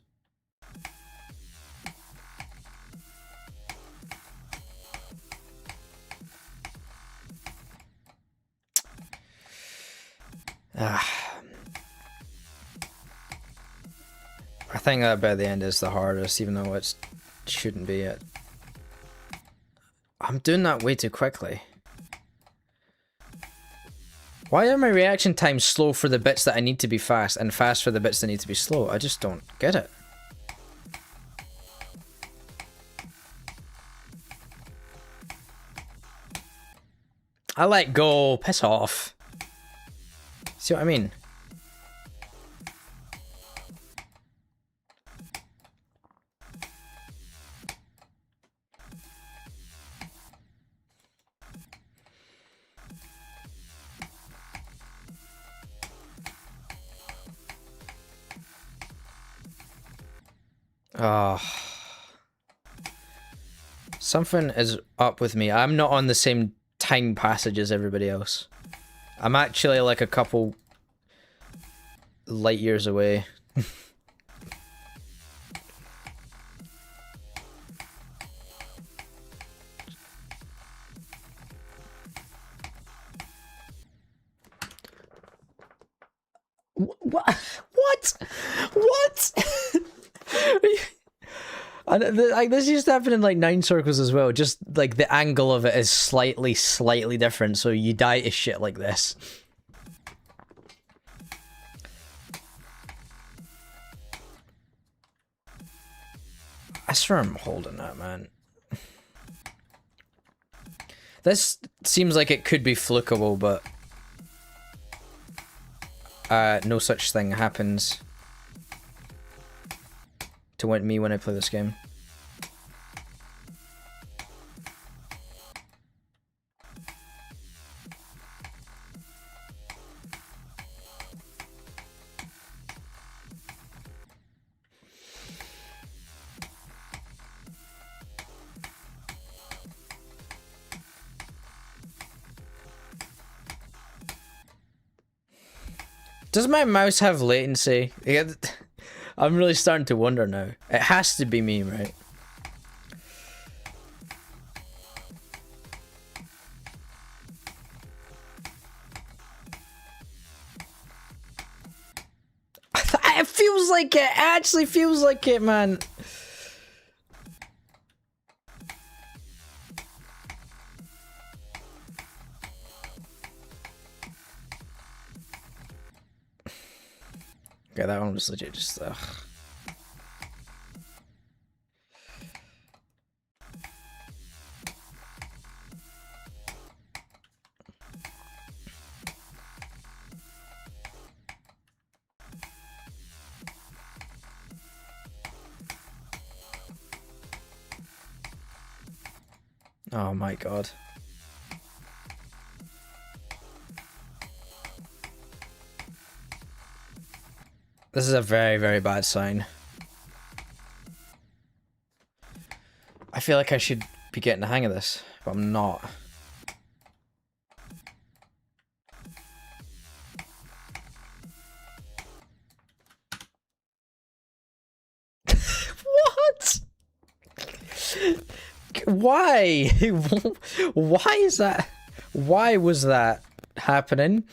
I think that by the end is the hardest, even though it shouldn't be it. I'm doing that way too quickly. Why are my reaction times slow for the bits that I need to be fast and fast for the bits that need to be slow? I just don't get it. I let go. Piss off. See what I mean? Oh. Something is up with me. I'm not on the same time passage as everybody else. I'm actually like a couple light years away. What? What? And like this used to happen in like 9 circles as well. Just like the angle of it is slightly different, so you die to shit like this. I swear I'm holding that, man. This seems like it could be flukeable, but no such thing happens to me when I play this game. Does my mouse have latency? I'm really starting to wonder now. It has to be me, right? It feels like it. It actually feels like it, man. Okay, that one was legit just ugh. Oh my god. This is a very, very bad sign. I feel like I should be getting the hang of this, but I'm not. What? Why? Why is that? Why was that happening?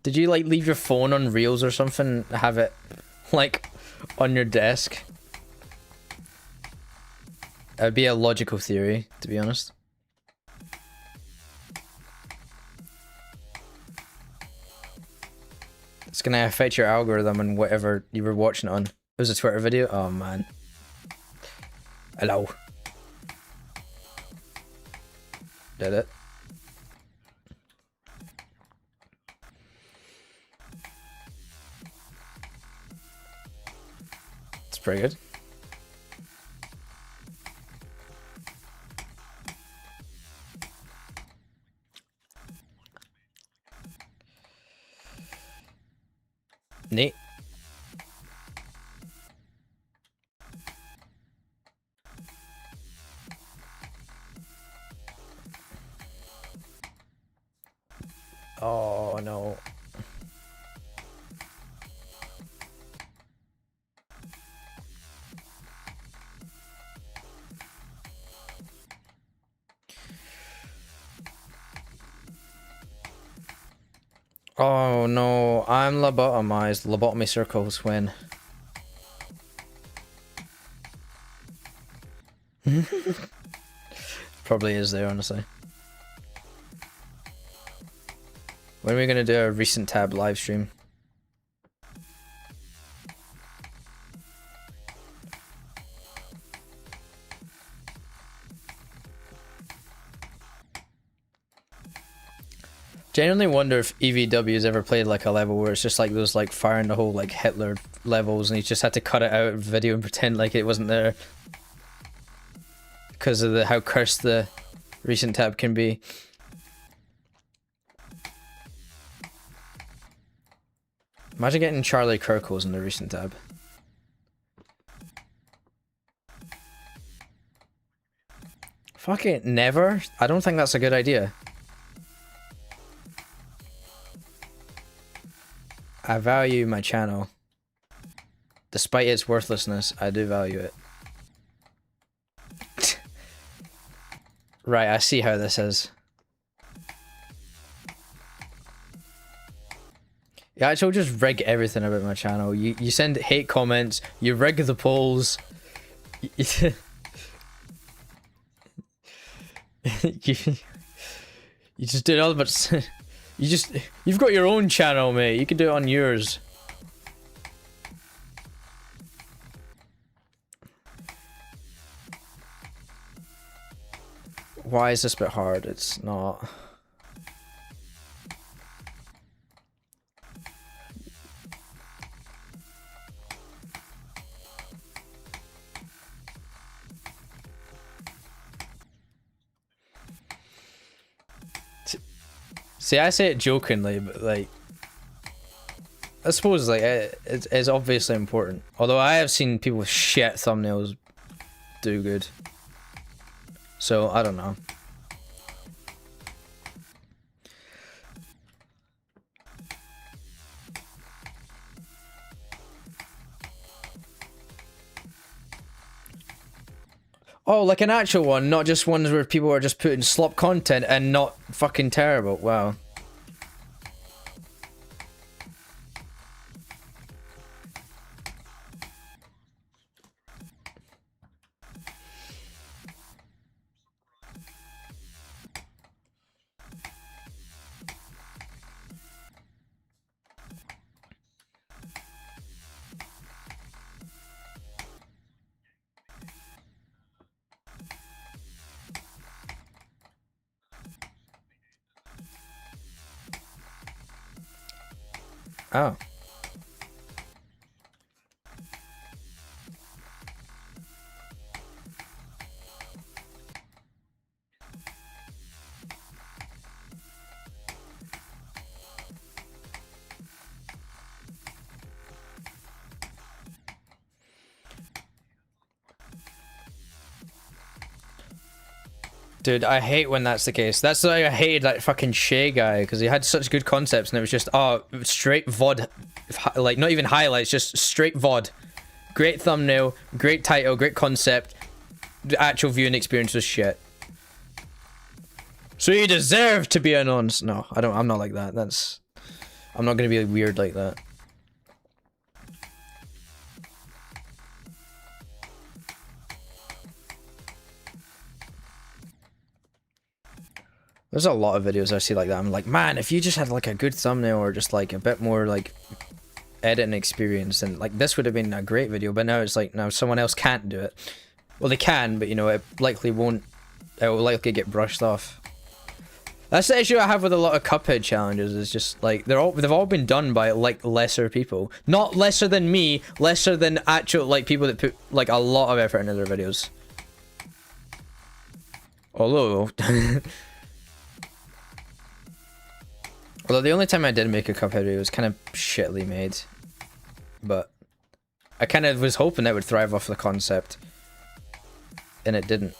Did you like leave your phone on reels or something? Have it like on your desk? That would be a logical theory, to be honest. It's gonna affect your algorithm and whatever you were watching it on. It was a Twitter video? Oh man. Hello. Did it? It's pretty good. Neat. Oh no. Oh no, I'm lobotomized. Lobotomy circles when. Probably is there, honestly. When are we gonna do a recent tab live stream? Genuinely wonder if EVW's ever played like a level where it's just like those like fire in the hole like Hitler levels and he just had to cut it out of video and pretend like it wasn't there. Because of how cursed the recent tab can be. Imagine getting Charlie Kirkles in the recent tab. Fuck it, never? I don't think that's a good idea. I value my channel. Despite its worthlessness, I do value it. Right, I see how this is. Yeah, actually just rig everything about my channel. You send hate comments, you rig the polls. you, you just do it all but you've got your own channel, mate. You can do it on yours. Why is this a bit hard? It's not. See, I say it jokingly, but like, I suppose like it's obviously important. Although I have seen people with shit thumbnails do good. So I don't know. Oh, like an actual one, not just ones where people are just putting slop content and not fucking terrible. Wow. Oh. Dude, I hate when that's the case. That's why I hated that fucking Shay guy, because he had such good concepts and it was just, oh, straight VOD. Like, not even highlights, just straight VOD. Great thumbnail, great title, great concept. The actual viewing experience was shit. So you deserve to be anonymous. No, I'm not like that. I'm not gonna be weird like that. There's a lot of videos I see like that. I'm like, man, if you just had like a good thumbnail or just like a bit more like editing experience, then like this would have been a great video. But now it's like, now someone else can't do it. Well, they can, but you know, it likely won't. It will likely get brushed off. That's the issue I have with a lot of Cuphead challenges. Is just like they've all been done by like lesser people, not lesser than me, lesser than actual like people that put like a lot of effort into their videos. Although. Although the only time I did make a Cuphead video was kind of shittily made. But I kind of was hoping it would thrive off the concept. And it didn't.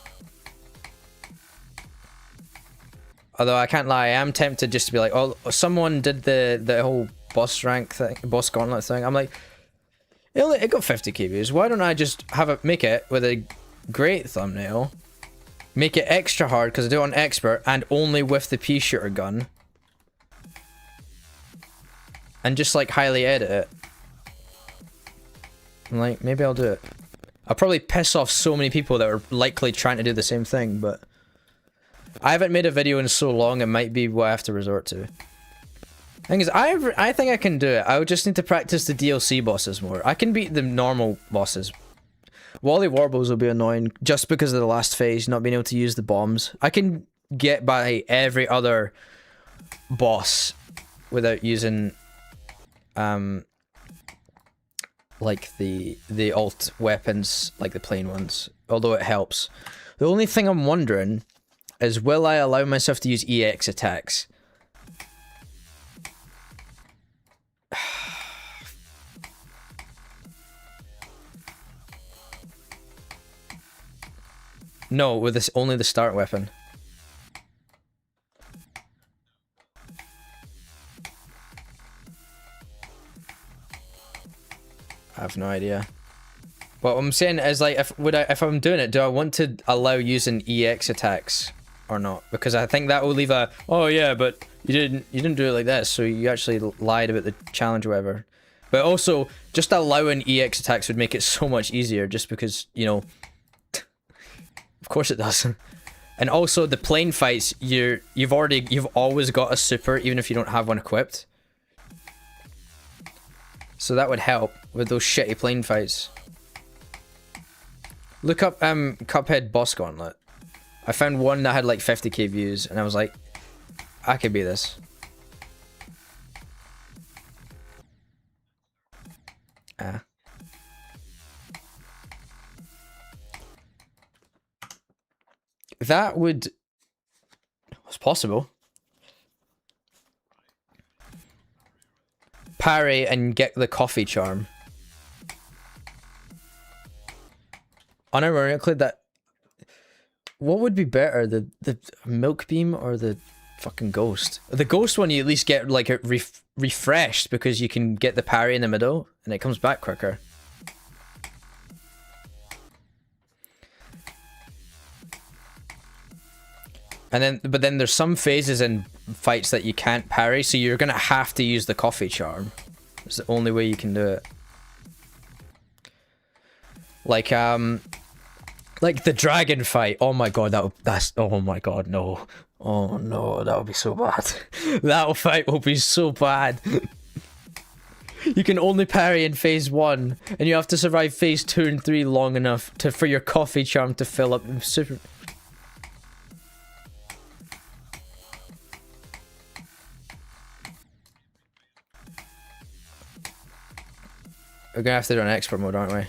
Although I can't lie, I am tempted just to be like, oh, someone did the whole boss rank thing, boss gauntlet thing. I'm like, it got 50k views. Why don't I just make it with a great thumbnail, make it extra hard because I do it on expert and only with the pea shooter gun. And just like highly edit it. I'm like, maybe I'll do it. I'll probably piss off so many people that are likely trying to do the same thing, but I haven't made a video in so long, it might be what I have to resort to. Thing is, I think I can do it. I would just need to practice the DLC bosses more. I can beat the normal bosses. Wally Warbles will be annoying just because of the last phase, not being able to use the bombs. I can get by every other boss without using like the alt weapons, like the plain ones, although it helps. The only thing I'm wondering is, will I allow myself to use EX attacks? No, with this only the start weapon. I have no idea. What I'm saying is, like, if I'm doing it, do I want to allow using EX attacks or not? Because I think that will leave a, oh yeah, but you didn't do it like this, so you actually lied about the challenge or whatever. But also, just allowing EX attacks would make it so much easier, just because, you know, of course it does. And also the plane fights, you've always got a super, even if you don't have one equipped. So that would help with those shitty plane fights. Look up Cuphead boss gauntlet. I found one that had like 50k views and I was like, I could be this. Ah. That would... It's possible. Parry and get the coffee charm. Unironically, that... What would be better, the milk beam or the fucking ghost? The ghost one you at least get like refreshed because you can get the parry in the middle and it comes back quicker. And then, but then there's some phases in fights that you can't parry, so you're gonna have to use the coffee charm. It's the only way you can do it. Like the dragon fight. Oh my god, oh my god, no. Oh no, that would be so bad. That fight will be so bad. You can only parry in phase 1, and you have to survive phase 2 and 3 long enough for your coffee charm to fill up super... We're gonna have to do an expert mode, aren't we?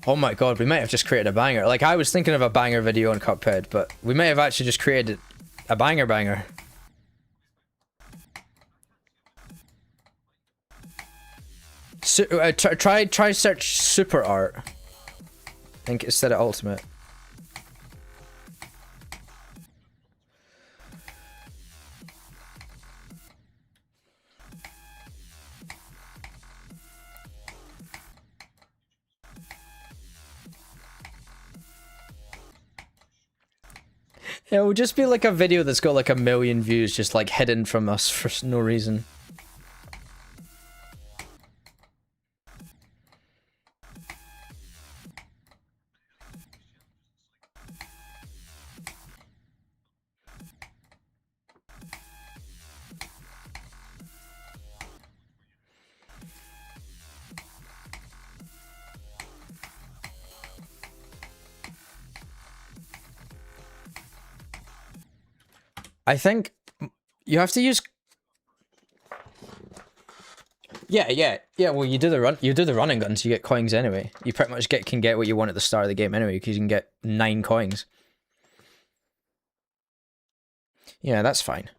Oh my god, we might have just created a banger. Like, I was thinking of a banger video on Cuphead, but we may have actually just created a banger. So, try search super art. think instead of ultimate. It will just be like a video that's got like 1 million views, just like hidden from us for no reason. I think you have to use. Yeah. Well, you do the running guns, you get coins anyway. You pretty much can get what you want at the start of the game anyway, because you can get 9 coins. Yeah, that's fine.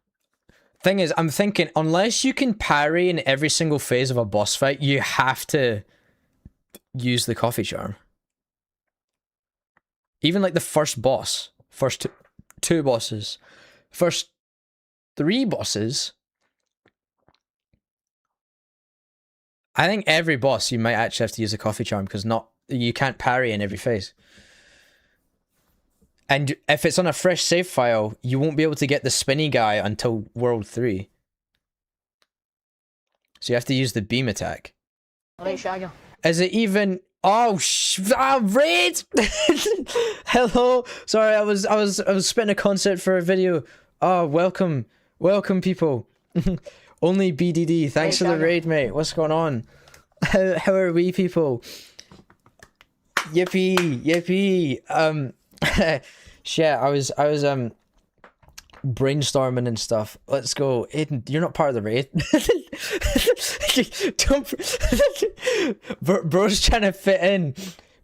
Thing is, I'm thinking unless you can parry in every single phase of a boss fight, you have to use the coffee charm. Even like the first boss, first two bosses. First 3 bosses, I think every boss you might actually have to use a coffee charm because you can't parry in every phase. And if it's on a fresh save file, you won't be able to get the spinny guy until World 3. So you have to use the beam attack. Is it even... Oh, Raid! Hello! Sorry, I was spitting a concept for a video. Oh, welcome people. Only BDD. Thanks for the raid, mate. What's going on? How are we, people? Yippee. Shit, I was brainstorming and stuff. Let's go. Aiden, you're not part of the raid. Bro's trying to fit in.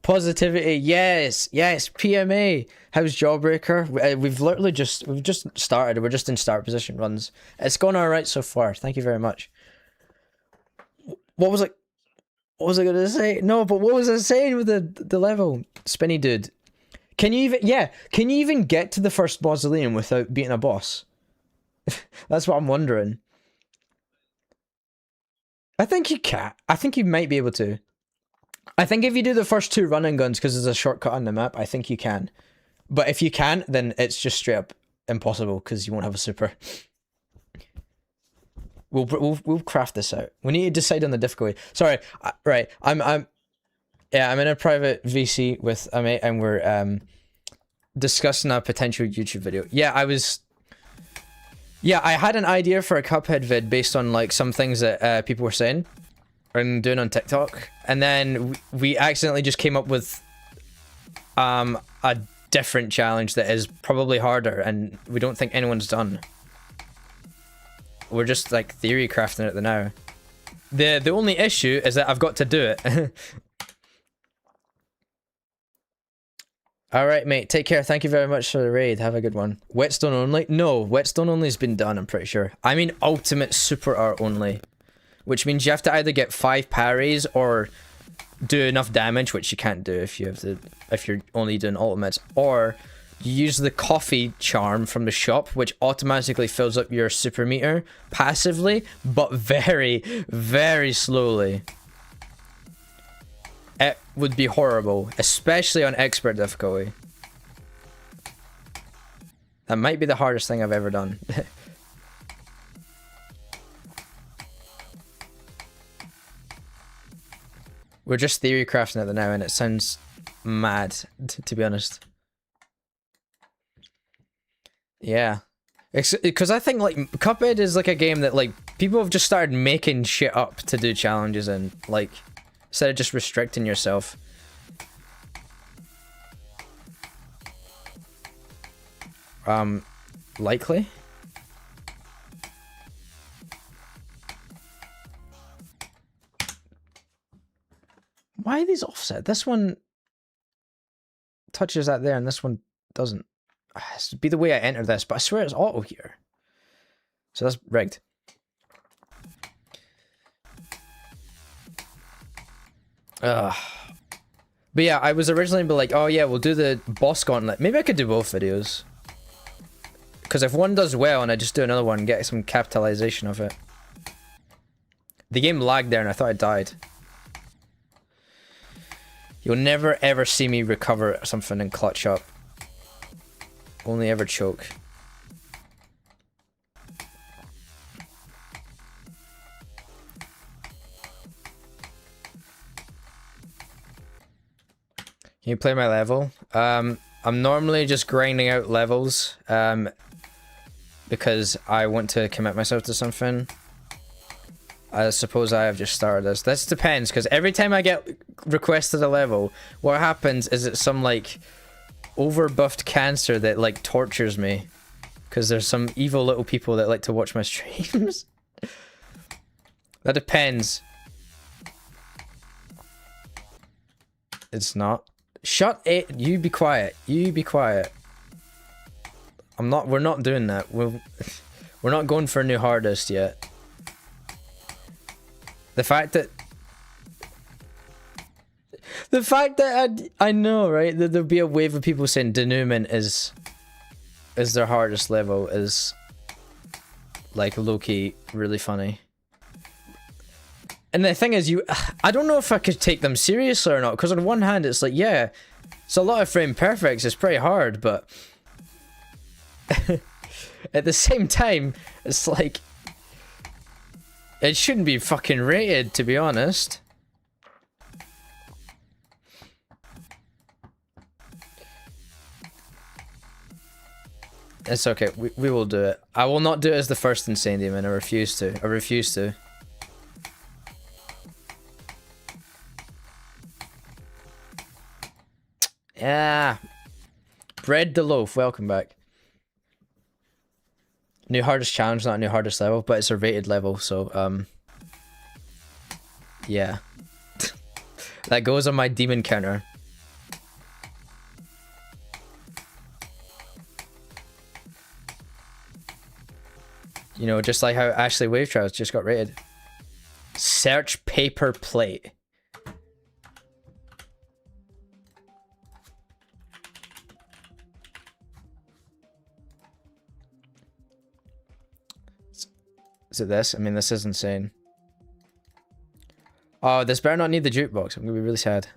Positivity, yes, PMA. How's Jawbreaker? We've just started. We're just in start position runs. It's gone all right so far. Thank you very much. What was I gonna say? No, but what was I saying with the level? Spinny dude. Can you even get to the first mausoleum without beating a boss? That's what I'm wondering. I think you can. I think you might be able to. I think if you do the first 2 running guns because there's a shortcut on the map, I think you can. But if you can't, then it's just straight up impossible because you won't have a super. We'll craft this out. We need to decide on the difficulty. Sorry, right. I'm in a private VC with a mate, and we're discussing a potential YouTube video. I had an idea for a Cuphead vid based on like some things that people were saying and doing on TikTok, and then we accidentally just came up with a different challenge that is probably harder, and we don't think anyone's done. We're just like theory crafting it now. The only issue is that I've got to do it. Alright, mate, take care. Thank you very much for the raid. Have a good one. Whetstone only? No, Whetstone only's been done, I'm pretty sure. I mean ultimate super art only. Which means you have to either get 5 parries or do enough damage, which you can't do if you're only doing ultimates, or you use the coffee charm from the shop, which automatically fills up your super meter passively, but very, very slowly. It would be horrible, especially on expert difficulty. That might be the hardest thing I've ever done. We're just theory crafting it now, and it sounds mad, to be honest. Yeah. Because I think, like, Cuphead is, like, a game that, like, people have just started making shit up to do challenges in, like, instead of just restricting yourself. Likely? Why are these offset? This one touches that there and this one doesn't. It has to be the way I enter this, but I swear it's auto here. So that's rigged. But But yeah, I was originally be like, oh yeah, we'll do the boss gauntlet. Maybe I could do both videos. Because if one does well and I just do another one and get some capitalization of it. The game lagged there and I thought I died. You'll never ever see me recover something and clutch up. Only ever choke. Can you play my level? I'm normally just grinding out levels, because I want to commit myself to something. I suppose I have just started this. This depends, because every time I get requested a level, what happens is it's some, like, overbuffed cancer that, like, tortures me. Because there's some evil little people that like to watch my streams. That depends. It's not. Shut it. You be quiet. You be quiet. We're not doing that. We're not going for a new hardest yet. The fact that I know, right? That there'll be a wave of people saying denouement is their hardest level is like low-key really funny. And the thing is, I don't know if I could take them seriously or not, because on one hand it's like, yeah, it's a lot of frame perfects, it's pretty hard, but at the same time, it's like, it shouldn't be fucking rated, to be honest. It's okay, we will do it. I will not do it as the first Insane Demon, I refuse to. I refuse to. Yeah. Bread the Loaf, welcome back. New hardest challenge, not a new hardest level, but it's a rated level, so, yeah. That goes on my demon counter. You know, just like how Ashley Wave Trials just got rated. Search paper plate. Is it this? I mean, this is insane. Oh, this better not need the jukebox. I'm gonna be really sad.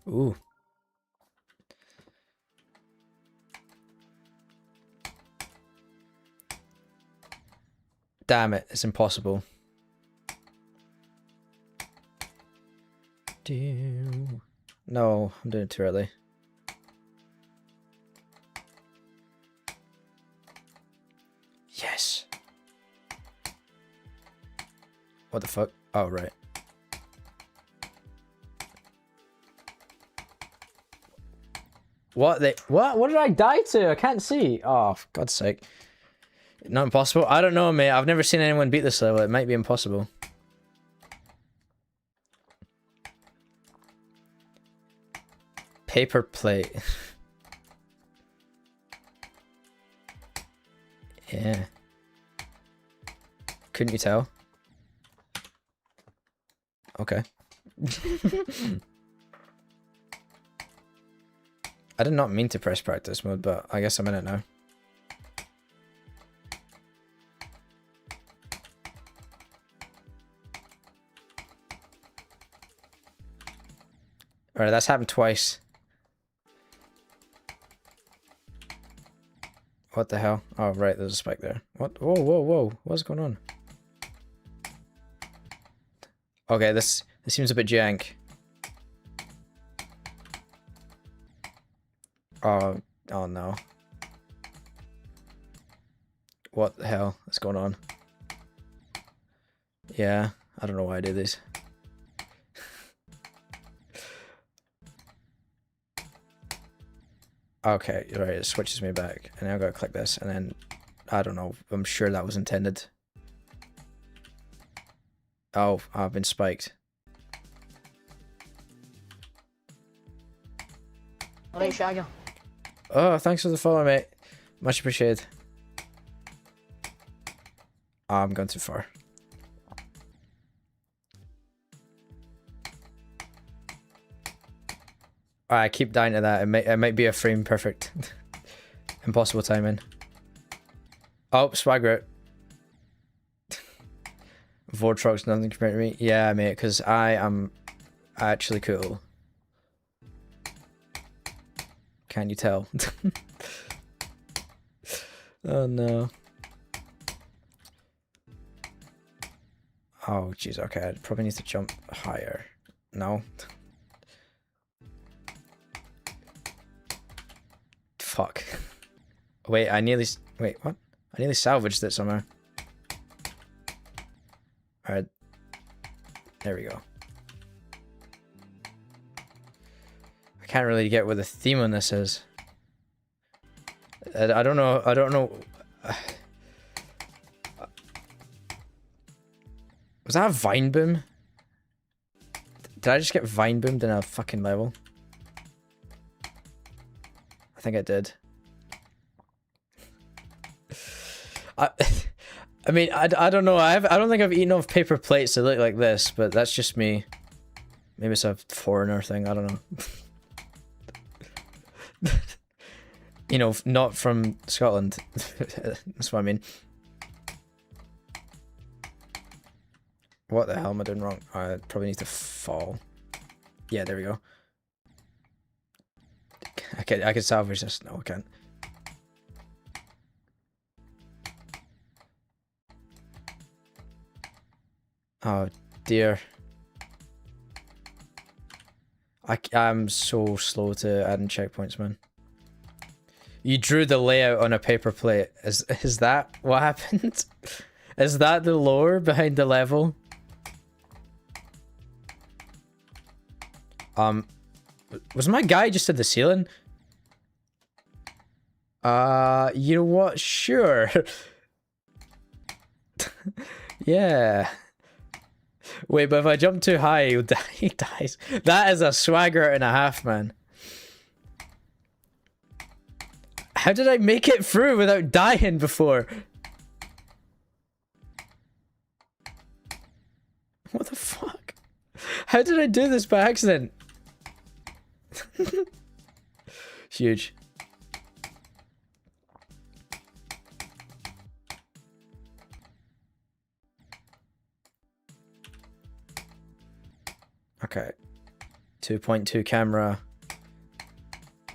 Ooh. Damn it, it's impossible. No, I'm doing it too early. Yes. What the fuck? Oh, right. What did I die to? I can't see. Oh, for God's sake. Not impossible? I don't know, mate. I've never seen anyone beat this level. It might be impossible. Paper plate. Yeah. Couldn't you tell? Okay. I did not mean to press practice mode, but I guess I'm in it now. Alright, that's happened twice. What the hell? Oh, right, there's a spike there. What? Whoa, whoa, whoa. What's going on? Okay, this seems a bit jank. Oh no. What the hell is going on? Yeah, I don't know why I do this. Okay, right, it switches me back. And now I gotta click this, and then, I don't know, I'm sure that was intended. Oh, I've been spiked. Alright, Shagger. Oh, thanks for the follow, mate. Much appreciated. Oh, I'm going too far. I keep dying to that. It might be a frame perfect. Impossible timing. Oh, swagger it. Vortrox, nothing compared to me. Yeah, mate, because I am actually cool. Can you tell? Oh no. Oh jeez, okay, I probably need to jump higher. No. Fuck. Wait, wait, what? I nearly salvaged it somehow. Alright. There we go. I can't really get what the theme on this is. I don't know. Was that a vine boom? Did I just get vine boomed in a fucking level? I think I did. I mean, I don't know. I don't think I've eaten off paper plates that look like this, but that's just me. Maybe it's a foreigner thing. I don't know. You know, not from Scotland. That's what I mean. What the hell am I doing wrong? I probably need to fall. Yeah, there we go. I can salvage this. No, I can't. Oh dear. I'm so slow to adding checkpoints, man. You drew the layout on a paper plate. Is that what happened? Is that the lore behind the level? Was my guy just at the ceiling? You know what? Sure. Yeah. Wait, but if I jump too high, he'll die. He dies. That is a swagger and a half, man. How did I make it through without dying before? What the fuck? How did I do this by accident? Huge. Okay. 2.2 camera.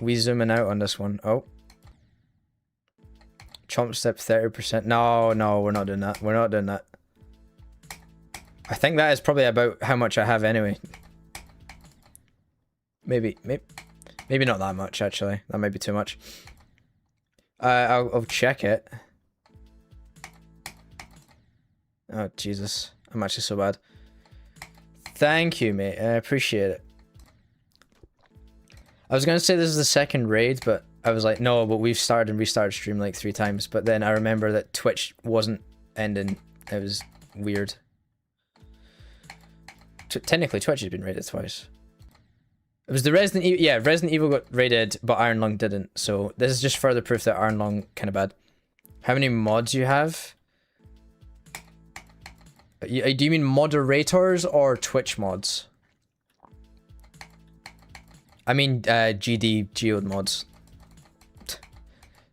We zooming out on this one. Oh. Chomp step 30%. No, no, we're not doing that. We're not doing that. I think that is probably about how much I have anyway. Maybe not that much, actually. That might be too much. I'll check it. Oh, Jesus. I'm actually so bad. Thank you, mate. I appreciate it. I was going to say this is the second raid, but I was like, no, but we've started and restarted stream like 3 times. But then I remember that Twitch wasn't ending. It was weird. Technically, Twitch has been raided twice. It was the Resident Evil. Yeah, Resident Evil got raided, but Iron Lung didn't. So this is just further proof that Iron Lung kind of bad. How many mods you have? Do you mean moderators or Twitch mods? I mean GD Geode mods.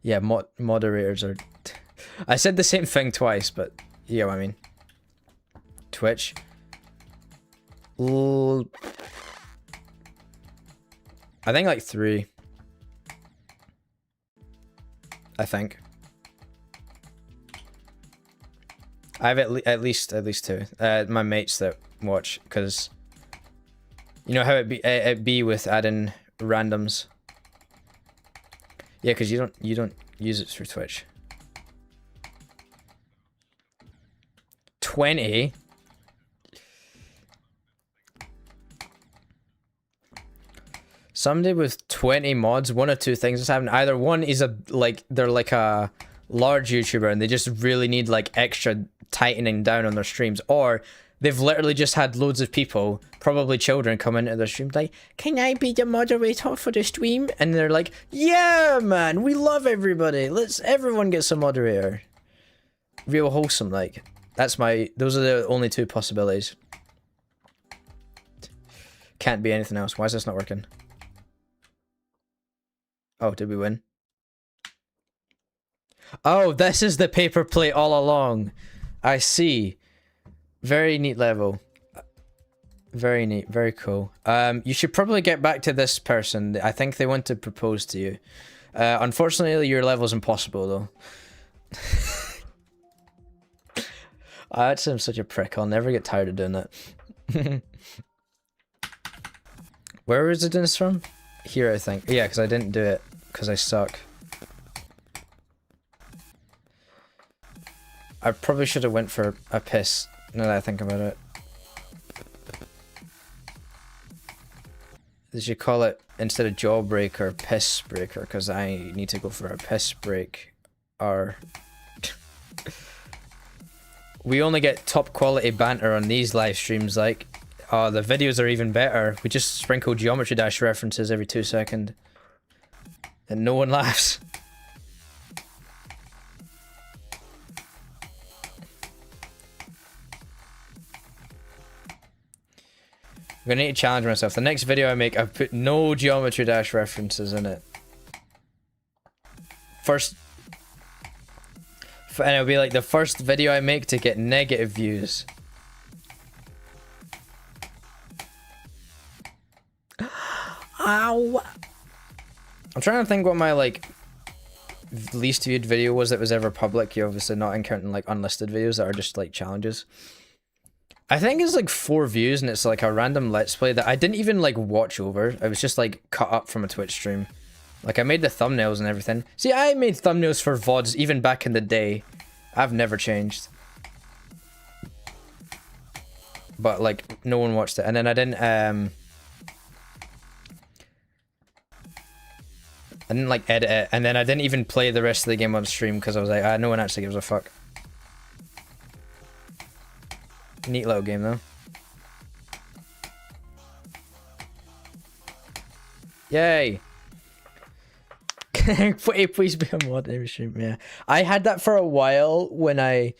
Yeah, moderators are... I said the same thing twice, but you know what I mean. Twitch. I think like 3. I think. I have at least 2. My mates that watch, because you know how it be with adding randoms. Yeah, because you don't use it through Twitch. 20. Somebody with 20 mods, one or two things has happened. Either one is they're like a large YouTuber and they just really need like extra tightening down on their streams, or they've literally just had loads of people, probably children, come into their stream like, can I be the moderator for the stream? And they're like, yeah, man, we love everybody. Everyone gets a moderator. real wholesome, like. Those are the only two possibilities. Can't be anything else. Why is this not working? Oh, did we win? Oh, this is the paper plate all along. I see. Very neat level. Very neat. Very cool. You should probably get back to this person. I think they want to propose to you. Unfortunately, your level's impossible, though. I'm such a prick. I'll never get tired of doing that. Where was it doing this from? Here, I think. Yeah, because I didn't do it. Because I suck. I probably should have went for a piss, now that I think about it. They should call it, instead of Jawbreaker, Piss Breaker, because I need to go for a piss break. Or... We only get top quality banter on these live streams, like... Oh, the videos are even better. We just sprinkle Geometry Dash references every 2 seconds. And no one laughs. I'm gonna need to challenge myself. The next video I make, I've put no Geometry Dash references in it. And it'll be like the first video I make to get negative views. Ow! I'm trying to think what my like least viewed video was that was ever public. You're obviously not counting like unlisted videos that are just like challenges. I think it's like 4 views and it's like a random let's play that I didn't even like watch over. It was just like cut up from a Twitch stream. Like I made the thumbnails and everything. See, I made thumbnails for VODs even back in the day. I've never changed. But like no one watched it. And then I didn't like edit it, and then I didn't even play the rest of the game on stream because I was like, no one actually gives a fuck. Neat little game though. Yay! Please be a mod every stream. Yeah, I had that for a while when I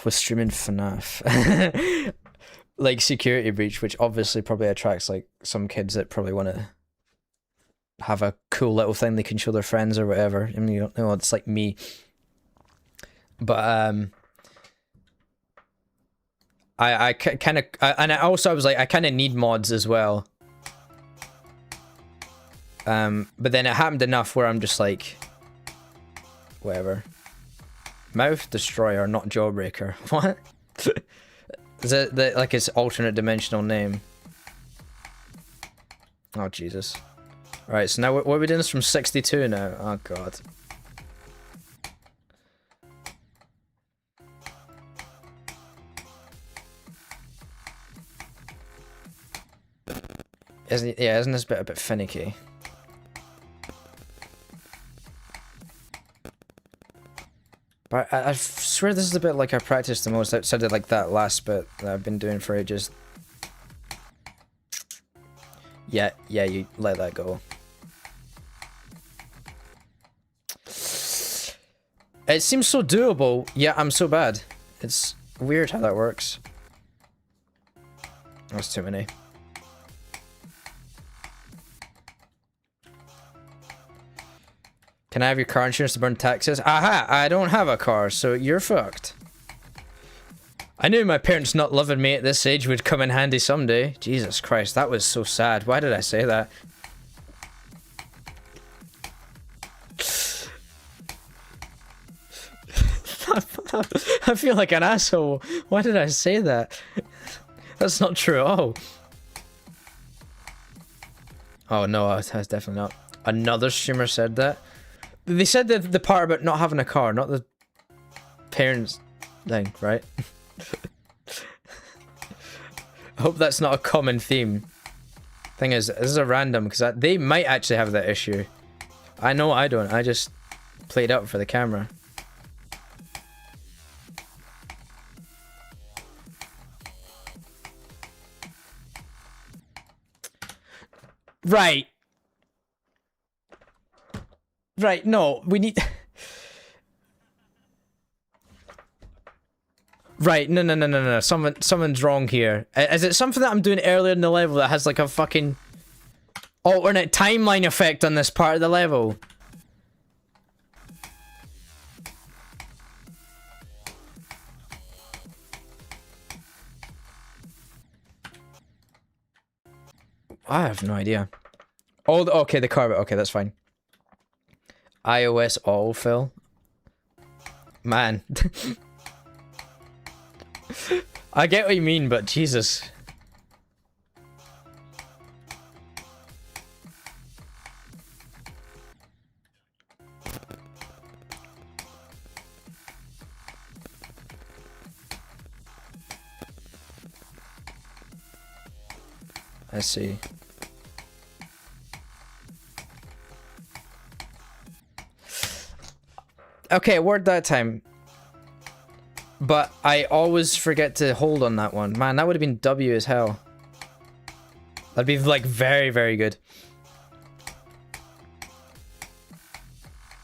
was streaming FNAF. Like Security Breach, which obviously probably attracts like some kids that probably want to have a cool little thing they can show their friends or whatever. I mean, you know, it's like me. But I kind of, and I also was like, I kind of need mods as well. But then it happened enough where I'm just like, whatever. Mouth Destroyer, not Jawbreaker. What? Is it like its alternate dimensional name? Oh Jesus! All right, so now what are we doing? This from 62 now. Oh God. Isn't this bit a bit finicky? But I swear this is the bit like I practiced the most outside of like that last bit that I've been doing for ages. Yeah, you let that go. It seems so doable, yet I'm so bad. It's weird how that works. That's too many. Can I have your car insurance to burn taxes? Aha! I don't have a car, so you're fucked. I knew my parents not loving me at this age would come in handy someday. Jesus Christ, that was so sad. Why did I say that? I feel like an asshole. Why did I say that? That's not true at all. Oh no, that's definitely not. Another streamer said that. They said the part about not having a car, not the parents thing, right? I hope that's not a common theme. Thing is, this is a random, because they might actually have that issue. I know I don't, I just played out for the camera. Right. Right, no, we need... Right, no. Someone's wrong here. Is it something that I'm doing earlier in the level that has like a fucking alternate timeline effect on this part of the level? I have no idea. Oh, okay, the carpet. Okay, that's fine. iOS autofill. Man. I get what you mean, but Jesus. I see. Okay, it worked that time. But I always forget to hold on that one. Man, that would have been W as hell. That'd be like very, very good.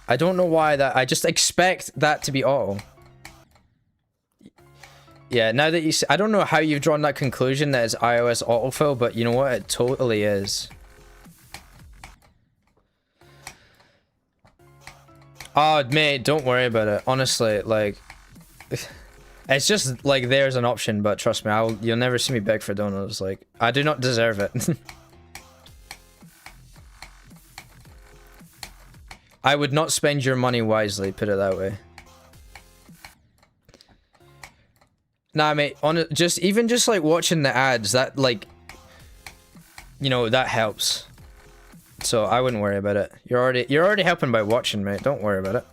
I don't know why that... I just expect that to be auto. Yeah, now that you say... I don't know how you've drawn that conclusion that it's iOS autofill, but you know what? It totally is. Oh, mate, don't worry about it. Honestly, like... It's just, like, there's an option, but trust me, you'll never see me beg for donuts. Like, I do not deserve it. I would not spend your money wisely, put it that way. Nah, mate, even just, like, watching the ads, that, like... You know, that helps. So, I wouldn't worry about it. You're already helping by watching, mate. Don't worry about it.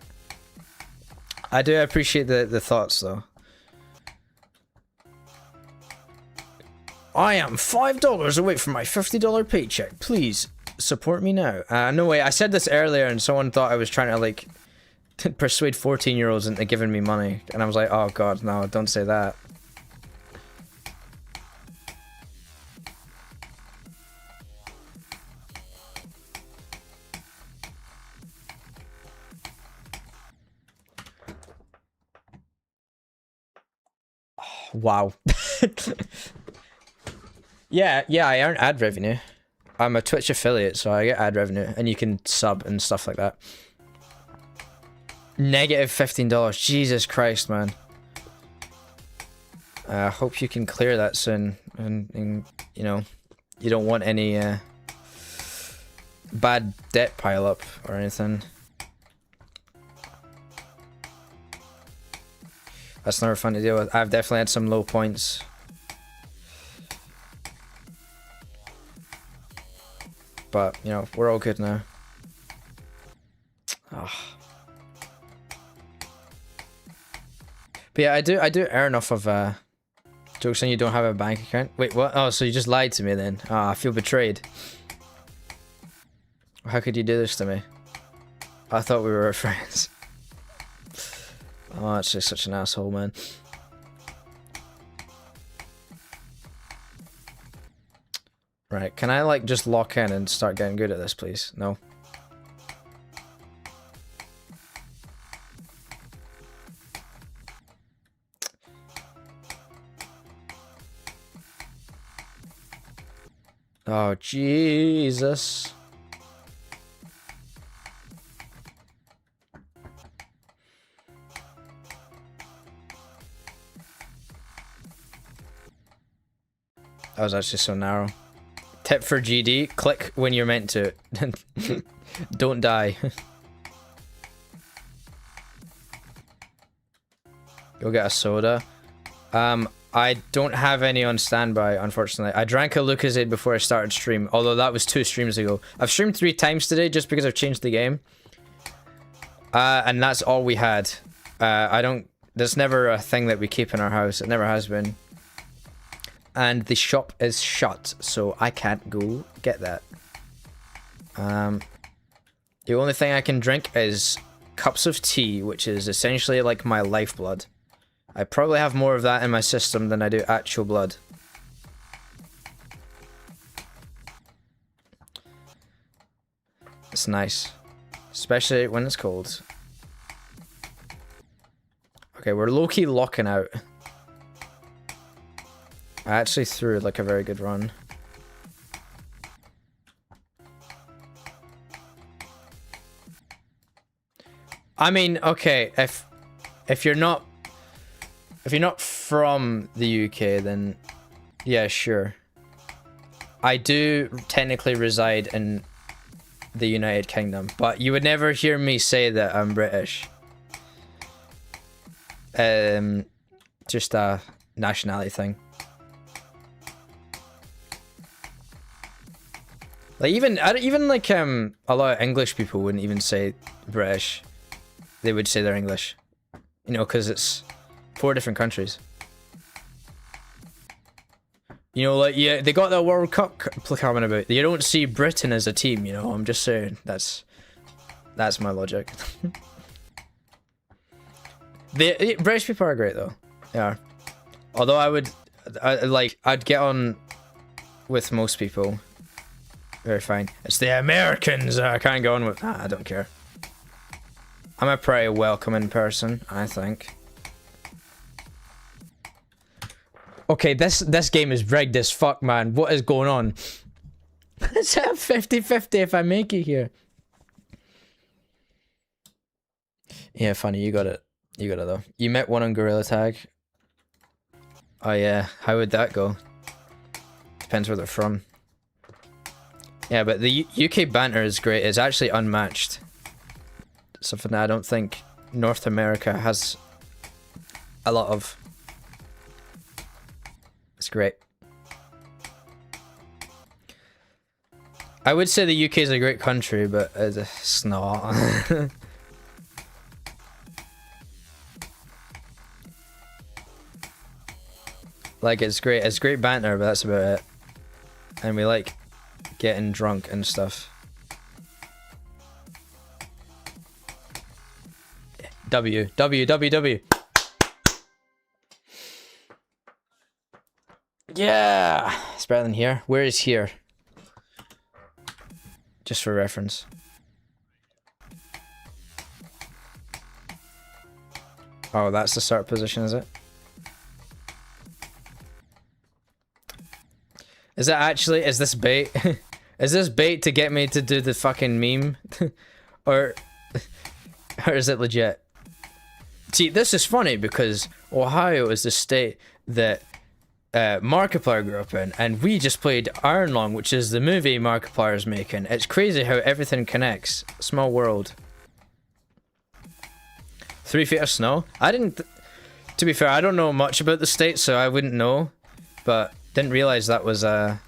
I do appreciate the thoughts, though. I am $5 away from my $50 paycheck. Please support me now. No way, I said this earlier and someone thought I was trying to like persuade 14-year-olds into giving me money. And I was like, oh god, no, don't say that. Oh, wow. Yeah, I earn ad revenue. I'm a Twitch affiliate, so I get ad revenue, and you can sub and stuff like that. Negative $15. Jesus Christ, man. I hope you can clear that soon, and you know, you don't want any bad debt pile up or anything. That's never fun to deal with. I've definitely had some low points. But, you know, we're all good now. Oh. But yeah, I do earn off of, jokes on you don't have a bank account. Wait, what? Oh, so you just lied to me then. Ah, I feel betrayed. How could you do this to me? I thought we were friends. Oh, that's just such an asshole, man. Right, can I like just lock in and start getting good at this, please? No. Oh, Jesus. That was actually so narrow. Tip for GD, click when you're meant to. Don't die. Go get a soda. I don't have any on standby, unfortunately. I drank a Lucozade before I started stream, although that was 2 streams ago. I've streamed 3 times today just because I've changed the game. And that's all we had. There's never a thing that we keep in our house. It never has been. And the shop is shut, so I can't go get that. The only thing I can drink is cups of tea, which is essentially like my lifeblood. I probably have more of that in my system than I do actual blood. It's nice. Especially when it's cold. Okay, we're low-key locking out. I actually threw like a very good run. I mean, okay, if you're not from the UK, then yeah, sure. I do technically reside in the United Kingdom, but you would never hear me say that I'm British. Just a nationality thing. Like even like a lot of English people wouldn't even say British. They would say they're English, you know, because it's 4 different countries. You know, like, yeah, they got the World Cup coming about. You don't see Britain as a team, you know. I'm just saying that's my logic. The British people are great though. They are. Although I'd get on with most people. Very fine. It's the Americans I can't go on with. I don't care. I'm a pretty welcoming person, I think. Okay, this game is rigged as fuck, man. What is going on? It's a 50-50 if I make it here. Yeah, funny, you got it. You got it though. You met one on Gorilla Tag. Oh yeah, how would that go? Depends where they're from. Yeah, but the UK banter is great. It's actually unmatched. Something that I don't think North America has a lot of. It's great. I would say the UK is a great country, but it's not. Like, it's great banter, but that's about it. And we like getting drunk and stuff. W. Yeah! It's better than here. Where is here? Just for reference. Oh, that's the start position, is it? Is it actually? Is this bait? Is this bait to get me to do the fucking meme? or is it legit? See, this is funny because Ohio is the state that Markiplier grew up in, and we just played Iron Lung, which is the movie Markiplier's making. It's crazy how everything connects. Small world. 3 feet of snow? I didn't... To be fair, I don't know much about the state, so I wouldn't know. But didn't realize that was a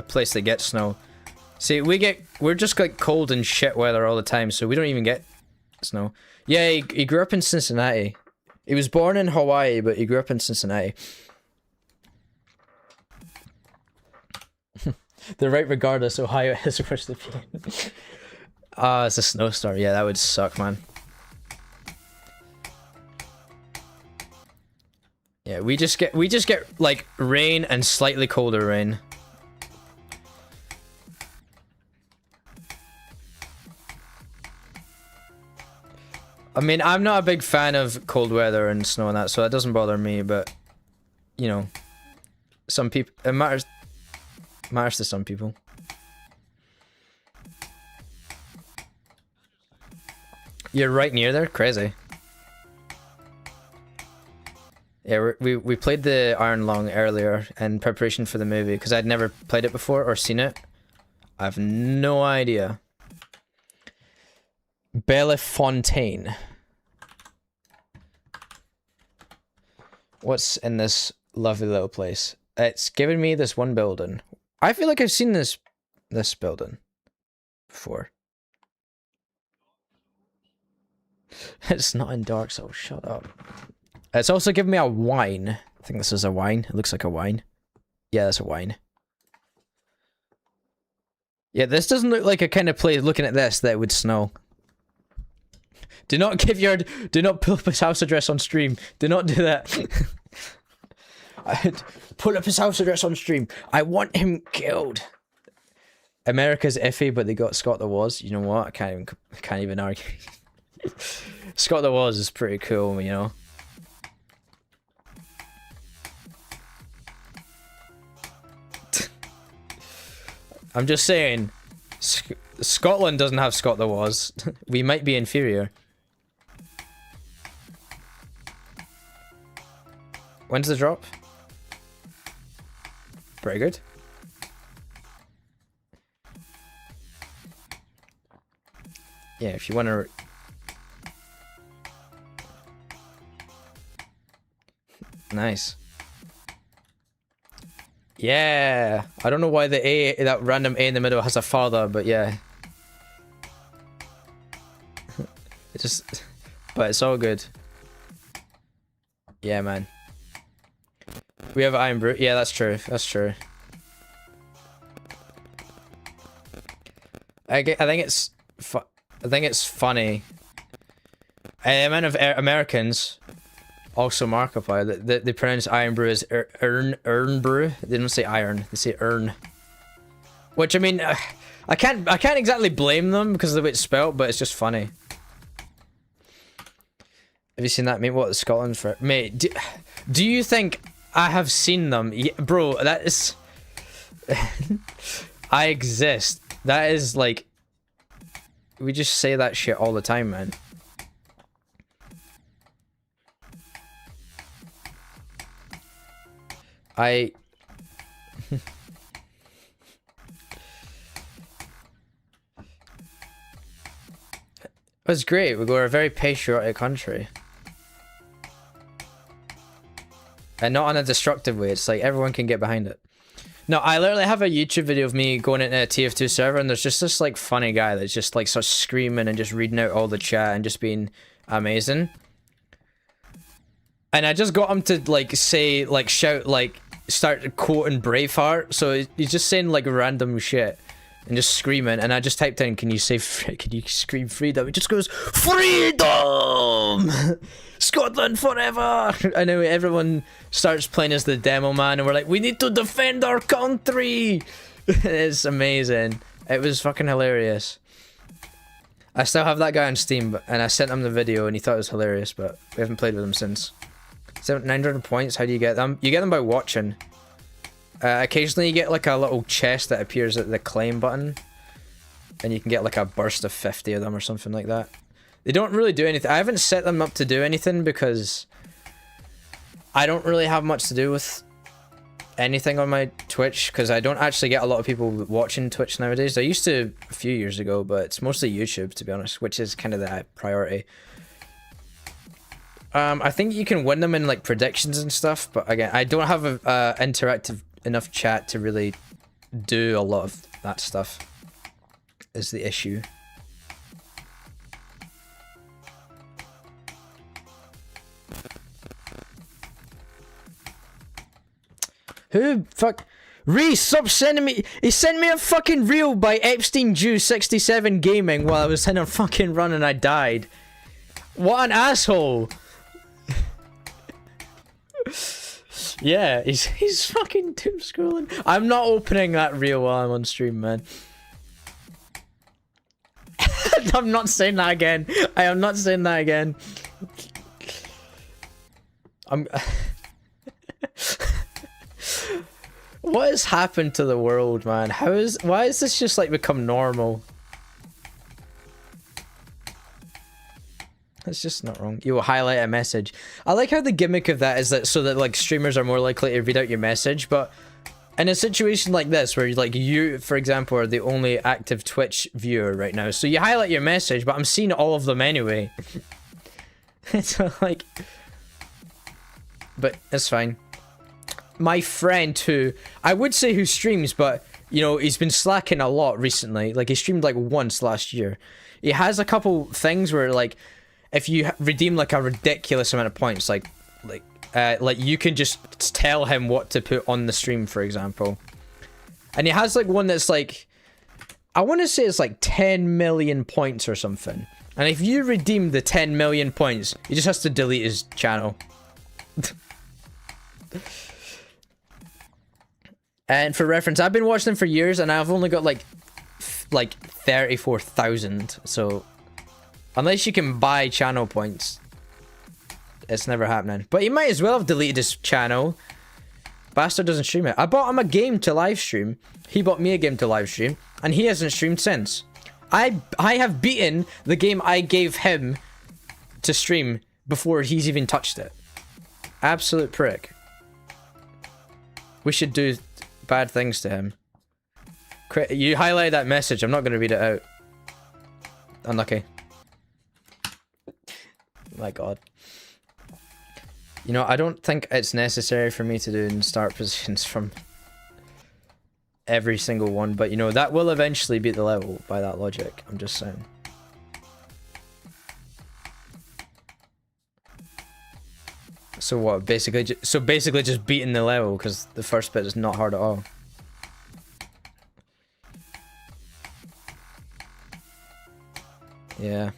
place that gets snow. See, we're just like cold and shit weather all the time, so we don't even get snow. Yeah, he grew up in Cincinnati. He was born in Hawaii, but he grew up in Cincinnati. They're right regardless, Ohio is worse than Ah, it's a snowstorm. Yeah, that would suck, man. Yeah, we just get like rain and slightly colder rain. I mean, I'm not a big fan of cold weather and snow and that, so that doesn't bother me, but you know, some people it matters to some people. You're right near there? Crazy. Yeah, we played the Iron Lung earlier in preparation for the movie because I'd never played it before or seen it. I have no idea. Bellefontaine. What's in this lovely little place? It's given me this one building. I feel like I've seen this building before. It's not in Dark Souls, shut up. It's also given me a wine. I think this is a wine. It looks like a wine. Yeah, that's a wine. Yeah, this doesn't look like a kind of place, looking at this, that would snow. Do not pull up his house address on stream. Do not do that. Pull up his house address on stream. I want him killed. America's iffy, but they got Scott the Woz. You know what? I can't even argue. Scott the Woz is pretty cool, you know. I'm just saying, Scotland doesn't have Scott the Woz. We might be inferior. When's the drop? Pretty good. Yeah, if you want to... Nice. Yeah. I don't know why the A, that random A in the middle has a father, but yeah. It just... But it's all good. Yeah, man. We have Iron Brute. Yeah, that's true. That's true. I think it's funny. The amount of Americans, also Markiplier, that they pronounce Iron Brew as Earn Brew. They don't say iron. They say Earn. Which I mean, I can't exactly blame them because of the way it's spelled, but it's just funny. Have you seen that, mate? What is Scotland for? Mate, do you think I have seen them? Yeah, bro, that is... I exist. That is like... We just say that shit all the time, man. It's great. We're a very patriotic country. And not in a destructive way. It's like everyone can get behind it. No, I literally have a YouTube video of me going into a TF2 server and there's just this like funny guy that's just like starts screaming and just reading out all the chat and just being amazing. And I just got him to like say, like shout, like start quoting Braveheart. So he's just saying like random shit and just screaming. And I just typed in, can you scream freedom? It just goes, freedom! Scotland forever! I know everyone starts playing as the demo man and we're like, we need to defend our country! It's amazing. It was fucking hilarious. I still have that guy on Steam and I sent him the video and he thought it was hilarious, but we haven't played with him since. 900 points, how do you get them? You get them by watching. Occasionally you get like a little chest that appears at the claim button and you can get like a burst of 50 of them or something like that. They don't really do anything. I haven't set them up to do anything because I don't really have much to do with anything on my Twitch because I don't actually get a lot of people watching Twitch nowadays. I used to a few years ago, but it's mostly YouTube, to be honest, which is kind of the priority. I think you can win them in like predictions and stuff, but again, I don't have a interactive enough chat to really do a lot of that stuff is the issue. Who fuck? Reese, stop sending me. He sent me a fucking reel by Epstein Jew 67 Gaming while I was in a fucking run and I died. What an asshole. Yeah, he's fucking doom scrolling. I'm not opening that reel while I'm on stream, man. I'm not saying that again. I am not saying that again. What has happened to the world, man? Why is this just like become normal? That's just not wrong. You will highlight a message. I like how the gimmick of that is that so that like streamers are more likely to read out your message, but in a situation like this where like you, for example, are the only active Twitch viewer right now, so you highlight your message, but I'm seeing all of them anyway. It's like, but it's fine. My friend who, I would say who streams, but you know, he's been slacking a lot recently. Like he streamed like once last year. He has a couple things where like, if you redeem like a ridiculous amount of points, like you can just tell him what to put on the stream, for example. And he has like one that's like, I want to say it's like 10 million points or something. And if you redeem the 10 million points, he just has to delete his channel. And for reference, I've been watching them for years and I've only got like 34,000. So unless you can buy channel points, it's never happening. But he might as well have deleted his channel. Bastard doesn't stream it. I bought him a game to live stream. He bought me a game to live stream, and he hasn't streamed since. I have beaten the game I gave him to stream before he's even touched it. Absolute prick. We should do bad things to him. You highlighted that message. I'm not going to read it out. Unlucky. My god. You know, I don't think it's necessary for me to do in start positions from every single one, but you know, that will eventually beat the level by that logic. I'm just saying. So what? Basically just beating the level, because the first bit is not hard at all. Yeah.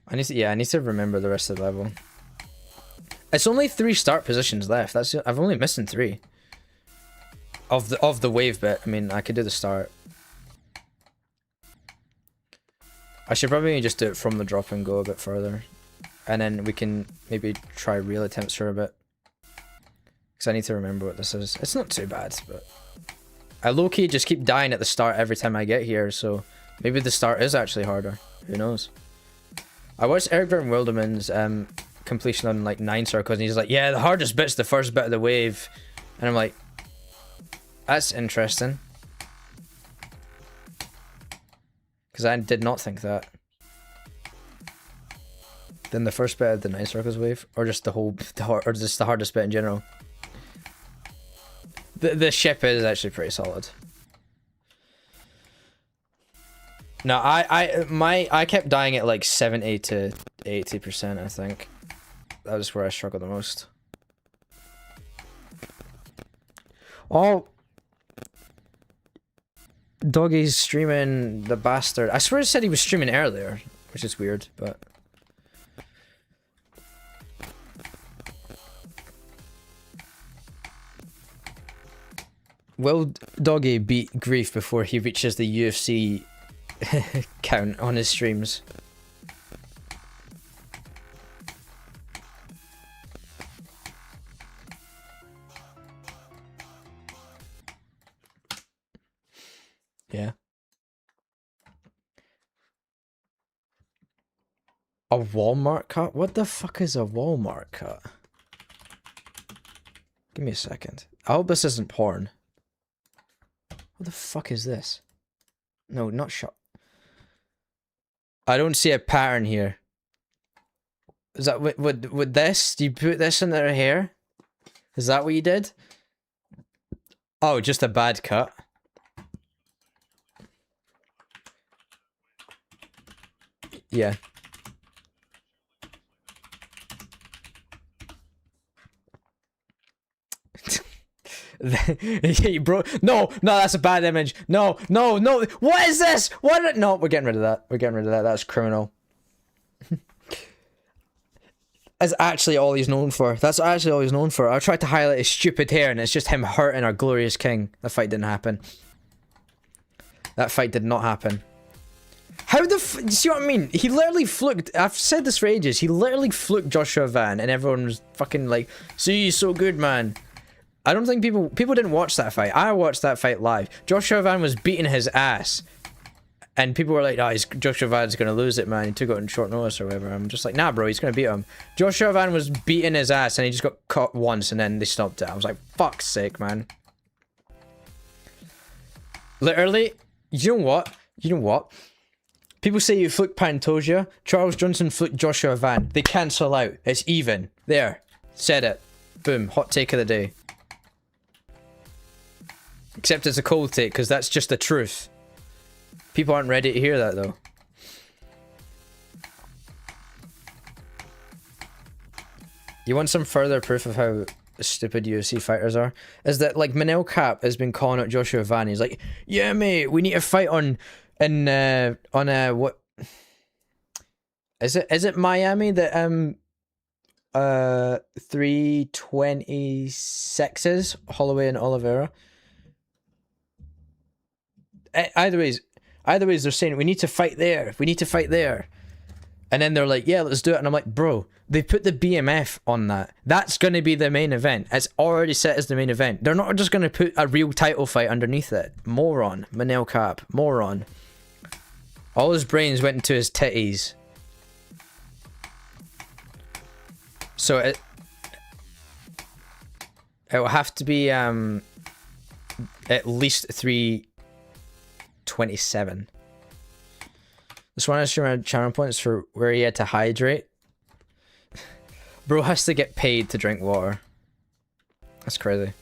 I need to remember the rest of the level. It's only 3 start positions left. I've only missing 3. Of the wave bit. I mean, I could do the start. I should probably just do it from the drop and go a bit further. And then we can maybe try real attempts for a bit. Because I need to remember what this is. It's not too bad, but I low-key just keep dying at the start every time I get here, so maybe the start is actually harder. Who knows? I watched Eric Burton Wilderman's completion on like 9 circles, and he's like, yeah, the hardest bit's the first bit of the wave. And I'm like, that's interesting. Because I did not think that. Then the first bit of the 9 circles wave, or just or just the hardest bit in general. The ship is actually pretty solid. No, I kept dying at like 70 to 80%, I think. That was where I struggled the most. Oh, Doggy's streaming, the bastard. I swear it said he was streaming earlier, which is weird, but... Will Doggy beat Grief before he reaches the UFC count on his streams? Yeah. A Walmart cut? What the fuck is a Walmart cut? Give me a second. I hope this isn't porn. What the fuck is this? No, not shot. I don't see a pattern here. Is that with this? Do you put this in their hair? Is that what you did? Oh, just a bad cut. Yeah. Bro, no, that's a bad image. No. What is this? What? No, we're getting rid of that. That's criminal. That's actually all he's known for. I tried to highlight his stupid hair, and it's just him hurting our glorious king. That fight didn't happen. That fight did not happen. How the you see what I mean? He literally fluked. I've said this for ages. He literally fluked Joshua Van, and everyone was fucking like, "See, he's so good, man." I don't think people didn't watch that fight. I watched that fight live. Joshua Van was beating his ass, and people were like, "Oh, Joshua Van's gonna lose it, man. He took it on short notice or whatever." I'm just like, "Nah, bro, he's gonna beat him." Joshua Van was beating his ass, and he just got caught once, and then they stopped it. I was like, "Fuck's sake, man!" Literally, you know what? People say you fluked Pantoja. Charles Johnson fluked Joshua Van. They cancel out. It's even. There. Said it. Boom. Hot take of the day. Except it's a cold take, because that's just the truth. People aren't ready to hear that, though. You want some further proof of how stupid UFC fighters are? Is that, like, Manel Cap has been calling out Joshua Van. He's like, "Yeah, mate, we need to fight on what... Is it Miami that, 326s, Holloway and Oliveira. Either ways, they're saying we need to fight there. We need to fight there. And then they're like, yeah, let's do it. And I'm like, bro, they put the BMF on that. That's going to be the main event. It's already set as the main event. They're not just going to put a real title fight underneath it. Moron. Manel Cap. Moron. All his brains went into his titties. So it will have to be at least 327. This one has around channel points for where he had to hydrate. Bro has to get paid to drink water. That's crazy.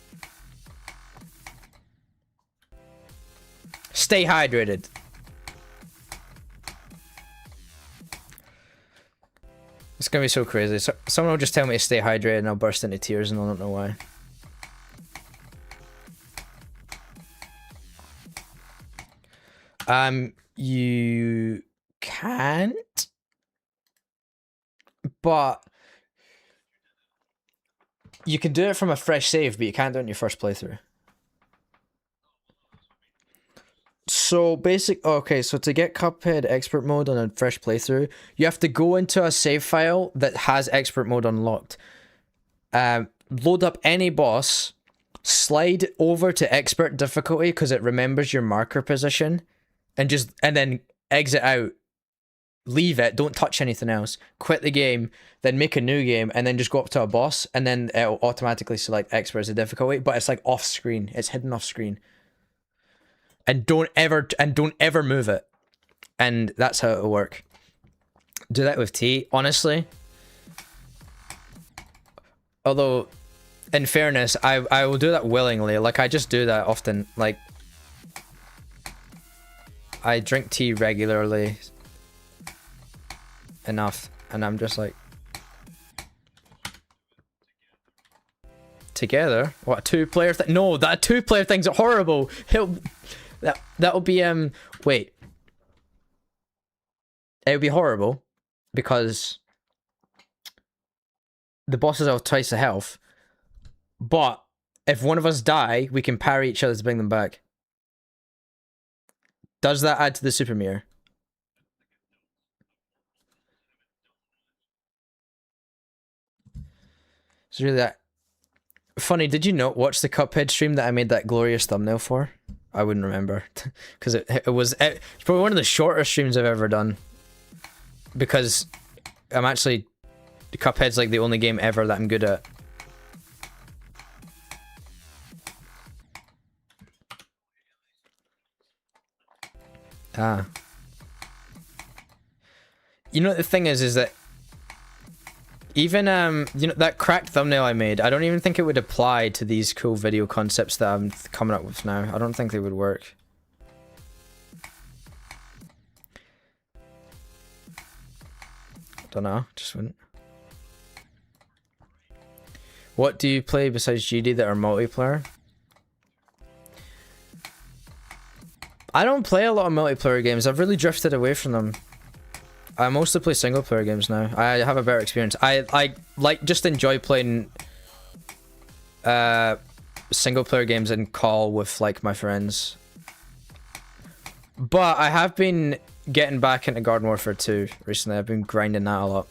Stay hydrated. It's gonna be so crazy. So, someone will just tell me to stay hydrated and I'll burst into tears and I don't know why. You can't, but you can do it from a fresh save, but you can't do it in your first playthrough. So okay, so to get Cuphead expert mode on a fresh playthrough, you have to go into a save file that has expert mode unlocked. Load up any boss, slide over to expert difficulty because it remembers your marker position, and then exit out. Leave it, don't touch anything else, quit the game, then make a new game, and then just go up to a boss, and then it'll automatically select expert as a difficulty, but it's like off screen, it's hidden off screen. And don't ever move it. And that's how it'll work. Do that with T, honestly. Although, in fairness, I will do that willingly. Like, I just do that often. Like, I drink tea regularly enough, and I'm just like, together? What, a two-player thing? No, that two-player thing's horrible. That'll be wait. It would be horrible because the bosses have twice the health, but if one of us die, we can parry each other to bring them back. Does that add to the super mirror? It's really that funny. Did you not watch the Cuphead stream that I made that glorious thumbnail for? I wouldn't remember because it's probably one of the shortest streams I've ever done, because I'm actually, Cuphead's like the only game ever that I'm good at. You know, the thing is that even you know, that cracked thumbnail I made, I don't even think it would apply to these cool video concepts that I'm coming up with now. I don't think they would work. Don't know, just wouldn't. What do you play besides GD that are multiplayer? I don't play a lot of multiplayer games. I've really drifted away from them. I mostly play single player games now. I have a better experience. I like just enjoy playing single player games in call with like my friends. But I have been getting back into Garden Warfare 2 recently. I've been grinding that a lot.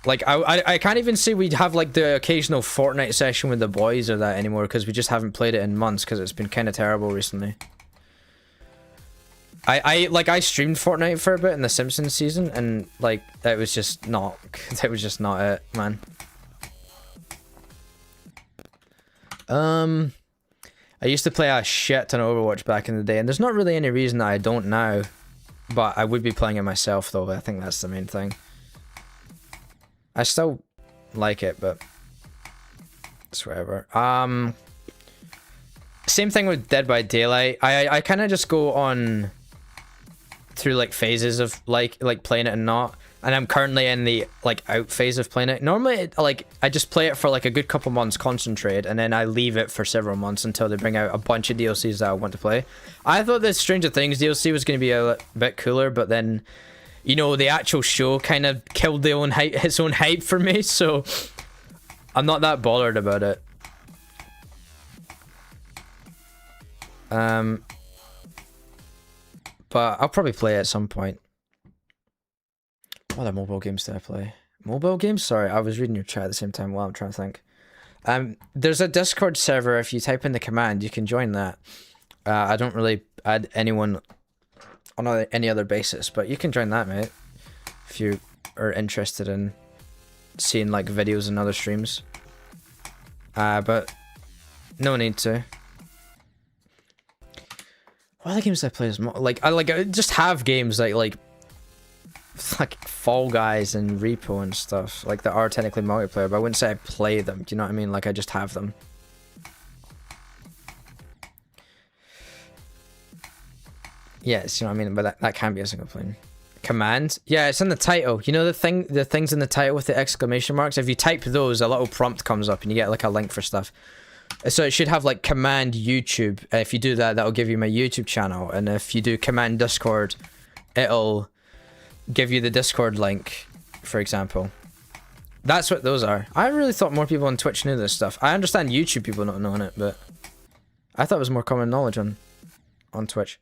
Like I can't even say we'd have like the occasional Fortnite session with the boys or that anymore, because we just haven't played it in months because it's been kind of terrible recently. I streamed Fortnite for a bit in the Simpsons season, and like it was just not it, man. I used to play a shit ton of Overwatch back in the day, and there's not really any reason that I don't now, but I would be playing it myself though. I think that's the main thing. I still like it, but it's whatever. Same thing with Dead by Daylight. I kind of just go on through like phases of like playing it and not, and I'm currently in the like out phase of playing it. Normally like I just play it for like a good couple months, concentrate, and then I leave it for several months until they bring out a bunch of DLCs that I want to play. I thought the Stranger Things DLC was going to be a bit cooler, but then you know, the actual show kind of killed the own hype, its own hype for me, so I'm not that bothered about it. But I'll probably play it at some point. What other mobile games did I play? Mobile games? Sorry, I was reading your chat at the same time while I'm trying to think. There's a Discord server. If you type in the command, you can join that. I don't really add anyone on any other basis, but you can join that, mate, if you are interested in seeing like videos and other streams. But no need to. What other games did I play as I just have games like Fall Guys and Repo and stuff like that are technically multiplayer, but I wouldn't say I play them. Do you know what I mean? Like I just have them. Yes, you know what I mean, but that can be a single player. Command? Yeah, it's in the title. You know the things in the title with the exclamation marks? If you type those, a little prompt comes up and you get like a link for stuff. So it should have like command YouTube. If you do that, that'll give you my YouTube channel. And if you do command Discord, it'll give you the Discord link, for example. That's what those are. I really thought more people on Twitch knew this stuff. I understand YouTube people not knowing it, but I thought it was more common knowledge on Twitch.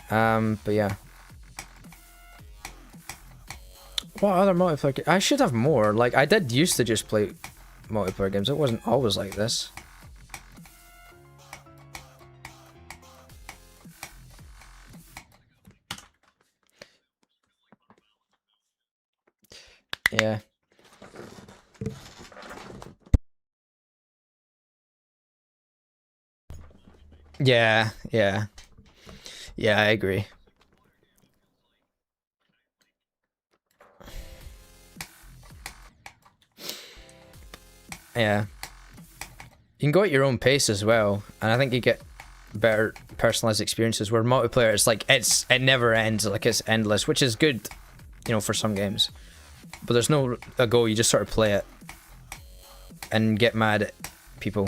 But yeah. What other multiplayer I should have more. Like, I did used to just play multiplayer games. It wasn't always like this. Yeah. Yeah, yeah. Yeah, I agree. Yeah. You can go at your own pace as well, and I think you get better personalized experiences where multiplayer is like it never ends, like it's endless, which is good, you know, for some games. But there's no a goal, you just sort of play it and get mad at people.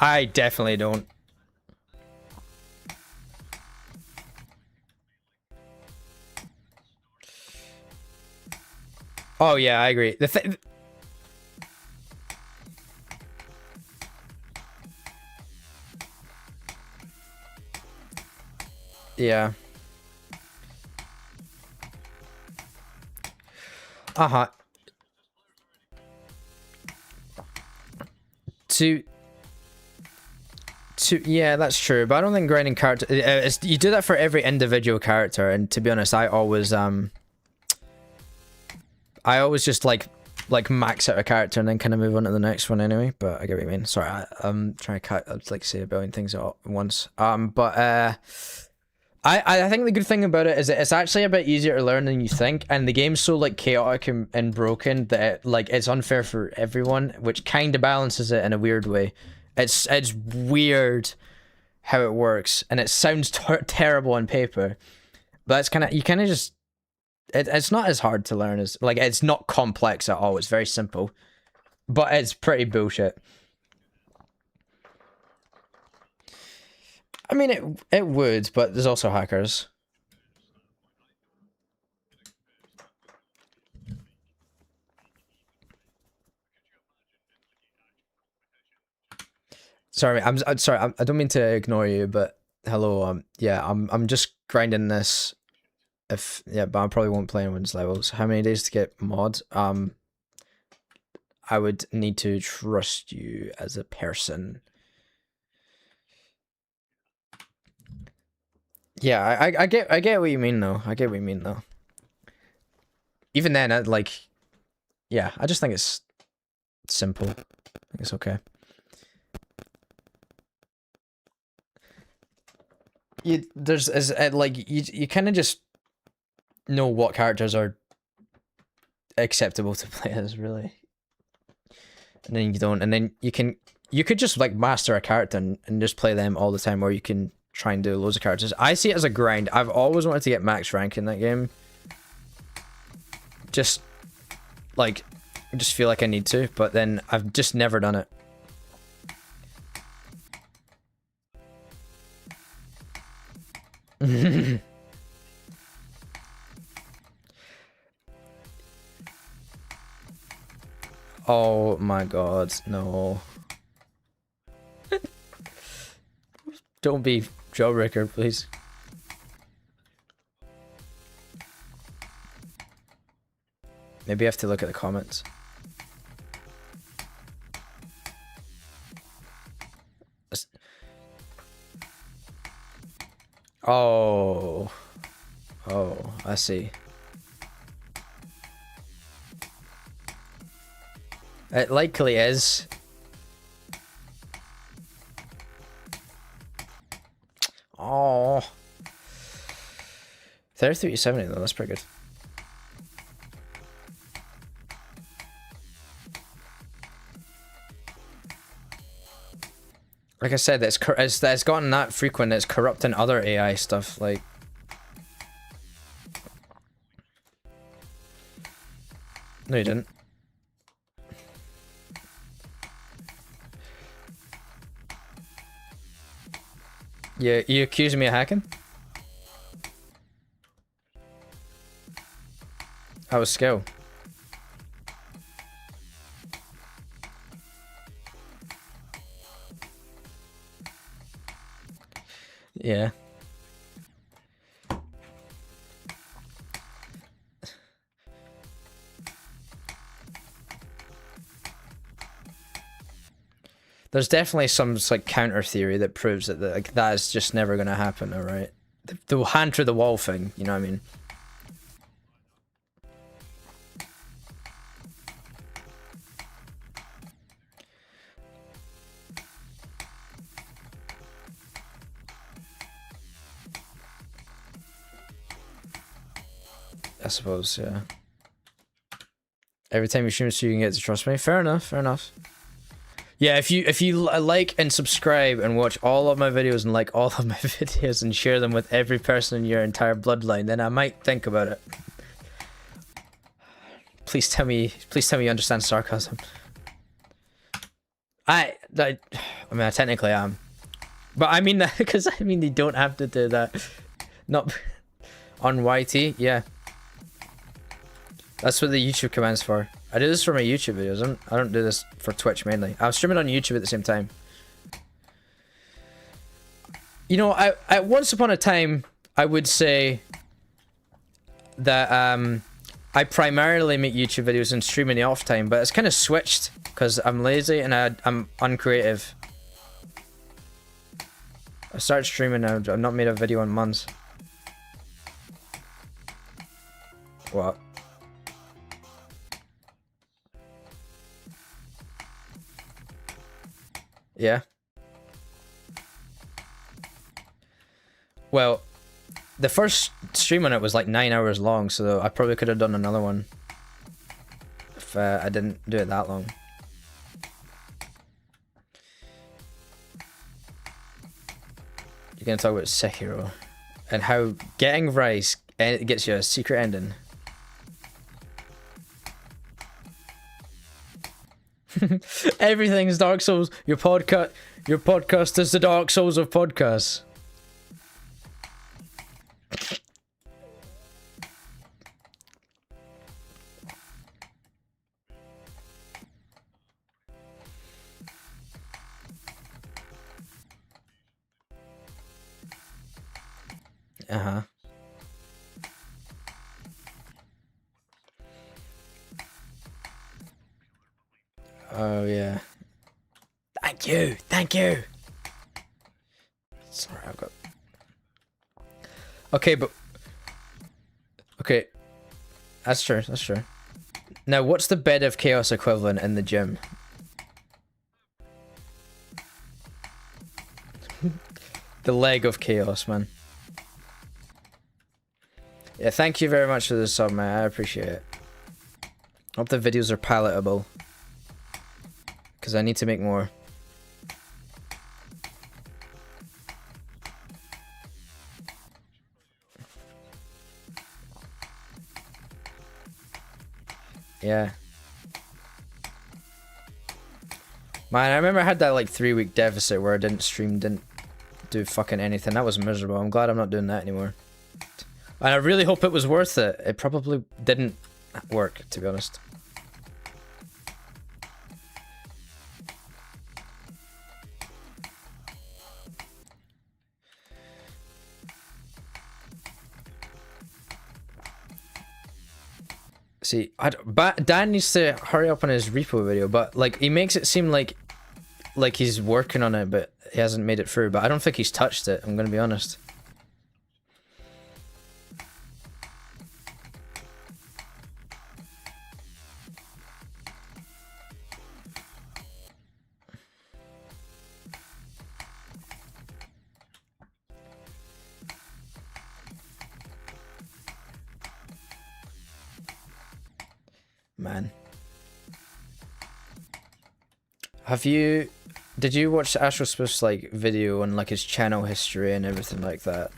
I definitely don't. Oh yeah, I agree. Yeah. Uh-huh. Yeah, that's true, but I don't think grinding character you do that for every individual character, and to be honest, I always just like max out a character and then kind of move on to the next one anyway. But I get what you mean. Sorry, I'm trying to like say a billion things at once. I think the good thing about it is that it's actually a bit easier to learn than you think, and the game's so like chaotic and broken that it's unfair for everyone, which kind of balances it in a weird way. It's weird how it works, and it sounds terrible on paper, but it's you kind of just it's not as hard to learn as like it's not complex at all. It's very simple, but it's pretty bullshit. I mean, it would, but there's also hackers. Sorry, I'm sorry. I don't mean to ignore you, but hello. Yeah, I'm just grinding this. But I probably won't play anyone's levels. How many days to get mod? I would need to trust you as a person. Yeah, I get what you mean though. I get what you mean though. Even then, yeah, I just think it's simple. I think it's okay. You kind of just know what characters are acceptable to play as, really, and then you don't, and then you could just like master a character and just play them all the time, or you can try and do loads of characters. I see it as a grind. I've always wanted to get max rank in that game. Just, like, I just feel like I need to, but then I've just never done it. Oh my god, no. Don't be Jawbreaker, please. Maybe I have to look at the comments. Oh. Oh, I see. It likely is. Oh. 33 to 70 though, that's pretty good. Like I said, it's gotten that frequent, it's corrupting other AI stuff, like... No, you didn't. You accusing me of hacking? How was skill? Yeah. There's definitely some like counter theory that proves that like that is just never gonna happen. All right, the hand through the wall thing. You know what I mean? I suppose, yeah. Every time you stream, so you can get to trust me. Fair enough. Fair enough. Yeah, if you like and subscribe and watch all of my videos and like all of my videos and share them with every person in your entire bloodline, then I might think about it. Please tell me you understand sarcasm. I mean, I technically am, but I mean that because I mean you don't have to do that. Not on YT, yeah. That's what the YouTube command's for. I do this for my YouTube videos. I don't do this for Twitch mainly. I'm streaming on YouTube at the same time. You know, I once upon a time I would say that I primarily make YouTube videos and stream in the off time, but it's kind of switched because I'm lazy and I'm uncreative. I started streaming now. I've not made a video in months. What? Yeah. Well, the first stream on it was like 9 hours long, so I probably could have done another one if I didn't do it that long. You're gonna talk about Sekiro and how getting rice gets you a secret ending. Everything's Dark Souls. Your podcast is the Dark Souls of podcasts. Uh-huh. Oh yeah. Thank you. Thank you. Sorry, I've got... Okay, but... Okay. That's true, that's true. Now, what's the Bed of Chaos equivalent in the gym? The leg of chaos, man. Yeah, thank you very much for the sub, man. I appreciate it. Hope the videos are palatable. Because I need to make more. yeah. Man, I remember I had that like 3-week deficit where I didn't stream, didn't do fucking anything. That was miserable. I'm glad I'm not doing that anymore. And I really hope it was worth it. It probably didn't work, to be honest. See, Dan needs to hurry up on his repo video, but like he makes it seem like he's working on it, but he hasn't made it through. But I don't think he's touched it. I'm gonna be honest. Man. Did you watch Astrospiff's like video on like his channel history and everything like that?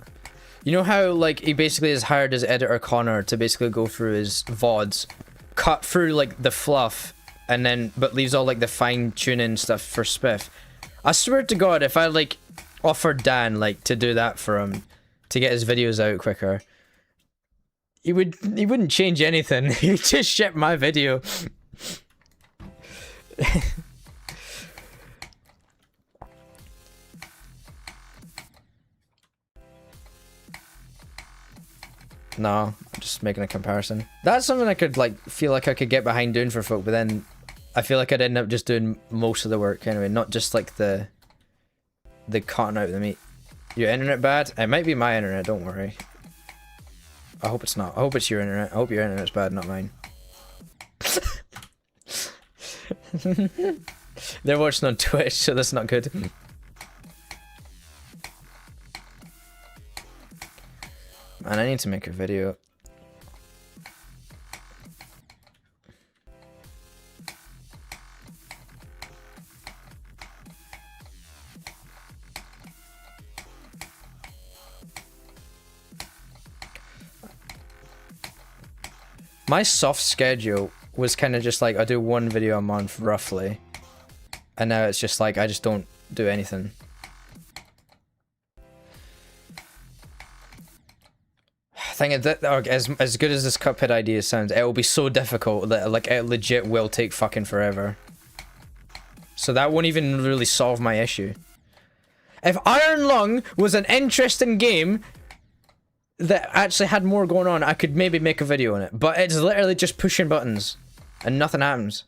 You know how like he basically has hired his editor Connor to basically go through his VODs, cut through like the fluff, and then but leaves all like the fine tuning stuff for Spiff. I swear to God, if I like offered Dan like to do that for him to get his videos out quicker, he wouldn't change anything. He'd just ship my video. No, I'm just making a comparison. That's something I could like feel like I could get behind doing for folk, but then I feel like I'd end up just doing most of the work anyway, not just like the cutting out the meat. Your internet bad? It might be my internet, don't worry. I hope it's not. I hope it's your internet. I hope your internet's bad, not mine. They're watching on Twitch, so that's not good. Man, I need to make a video. My soft schedule was kind of just like I do one video a month roughly, and now it's just like I just don't do anything. Thing is that as good as this Cuphead idea sounds, it will be so difficult that like it legit will take fucking forever. So that won't even really solve my issue. If Iron Lung was an interesting game that actually had more going on, I could maybe make a video on it. But it's literally just pushing buttons and nothing happens.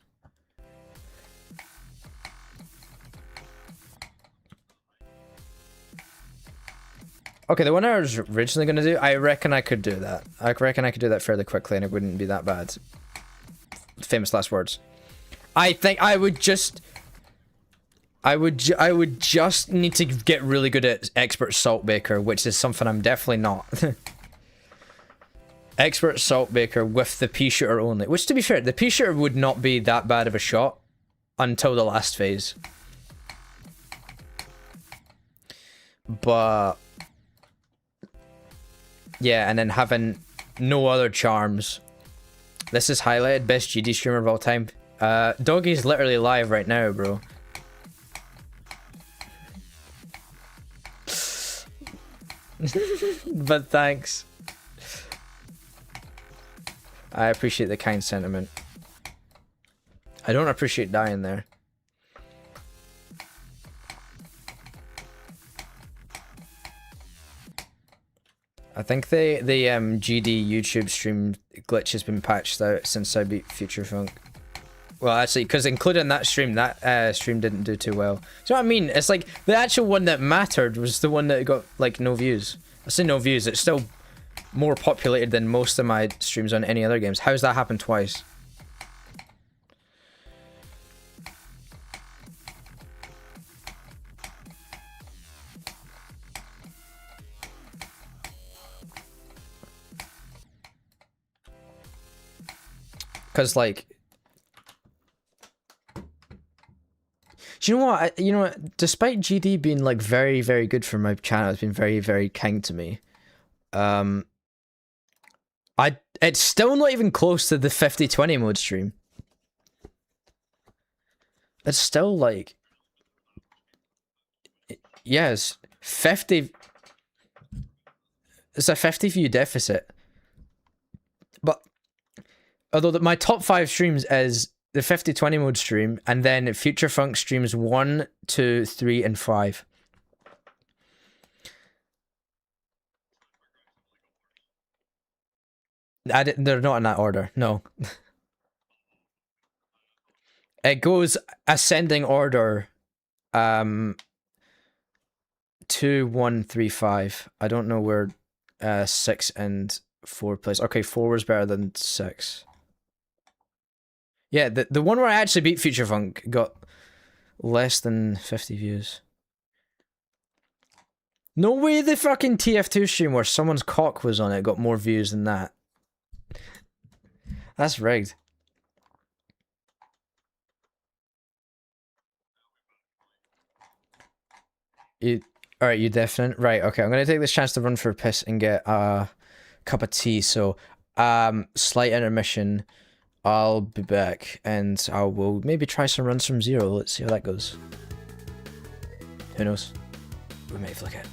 Okay, the one I was originally going to do, I reckon I could do that. I reckon I could do that fairly quickly and it wouldn't be that bad. Famous last words. I think I would just... I would just need to get really good at Expert Saltbaker, which is something I'm definitely not. Expert Saltbaker with the pea shooter only. Which, to be fair, the pea shooter would not be that bad of a shot until the last phase. But... yeah, and then having no other charms. This is highlighted, best GD streamer of all time. Doggy's literally live right now, bro. But thanks. I appreciate the kind sentiment. I don't appreciate dying there. I think the GD YouTube stream glitch has been patched out since I beat Future Funk. Well, actually, because including that stream didn't do too well. So what I mean, it's like the actual one that mattered was the one that got like no views. I say no views. It's still more populated than most of my streams on any other games. How's that happened twice? Because like, do you know what? You know what? Despite GD being like very, very good for my channel, it's been very, very kind to me. I It's still not even close to the 50-20 mode stream. It's still like... Yes, 50... It's a 50 view deficit. But... Although my top 5 streams is the 50-20 mode stream, and then Future Funk streams 1, 2, 3, and 5. They're not in that order, no. It goes ascending order. 2, 1, 3, 5. I don't know where 6 and 4 place. Okay, 4 was better than 6. Yeah, the one where I actually beat Future Funk got less than 50 views. No way the fucking TF2 stream where someone's cock was on it got more views than that. That's rigged. Alright, you definite? Right, okay, I'm gonna take this chance to run for a piss and get a cup of tea, so slight intermission. I'll be back and I will maybe try some runs from zero. Let's see how that goes. Who knows? We may flick it.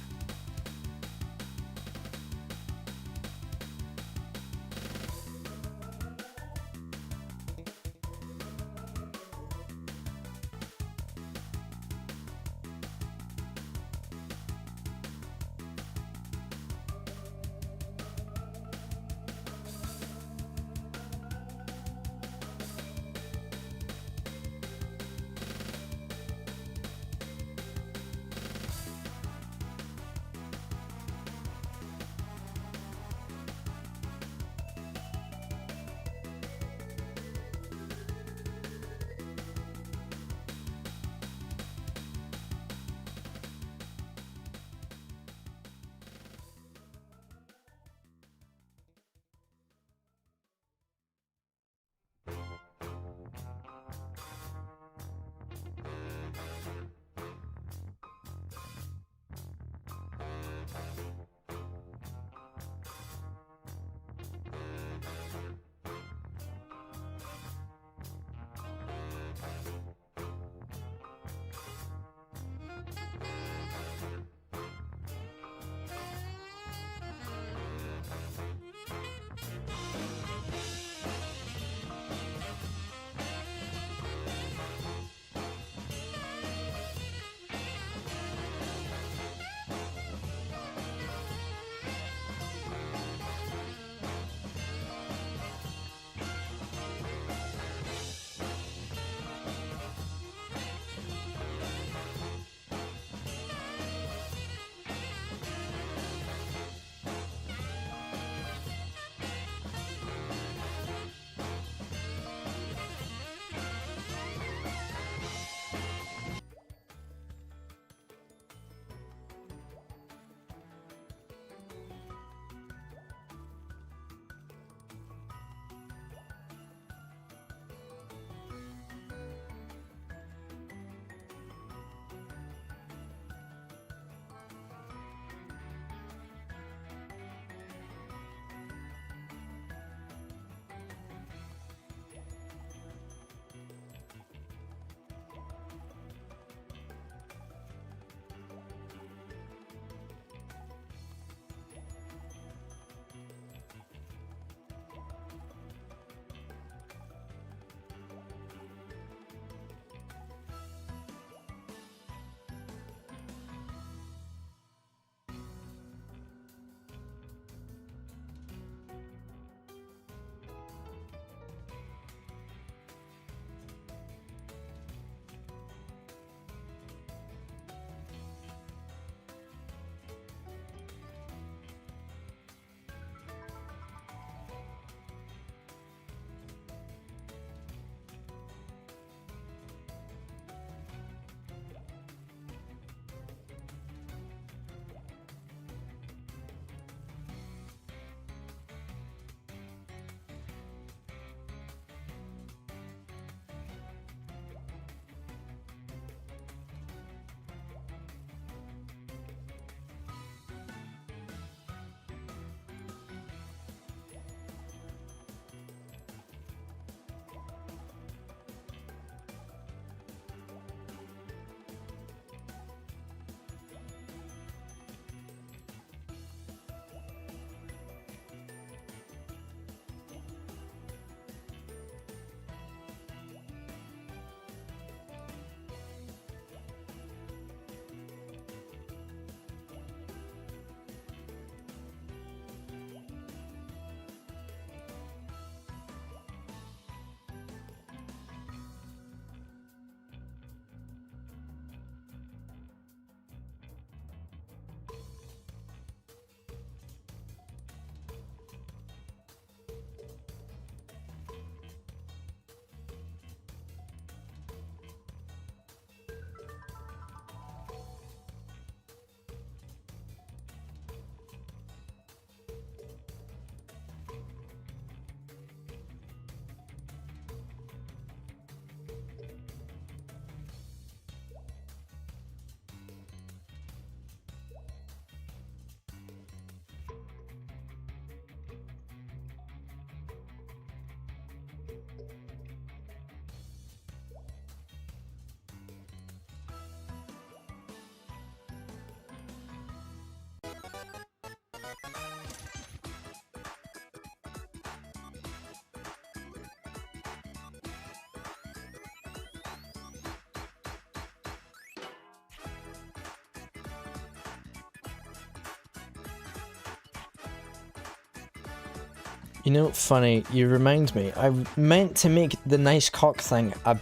You know, funny, you remind me. I meant to make the nice cock thing a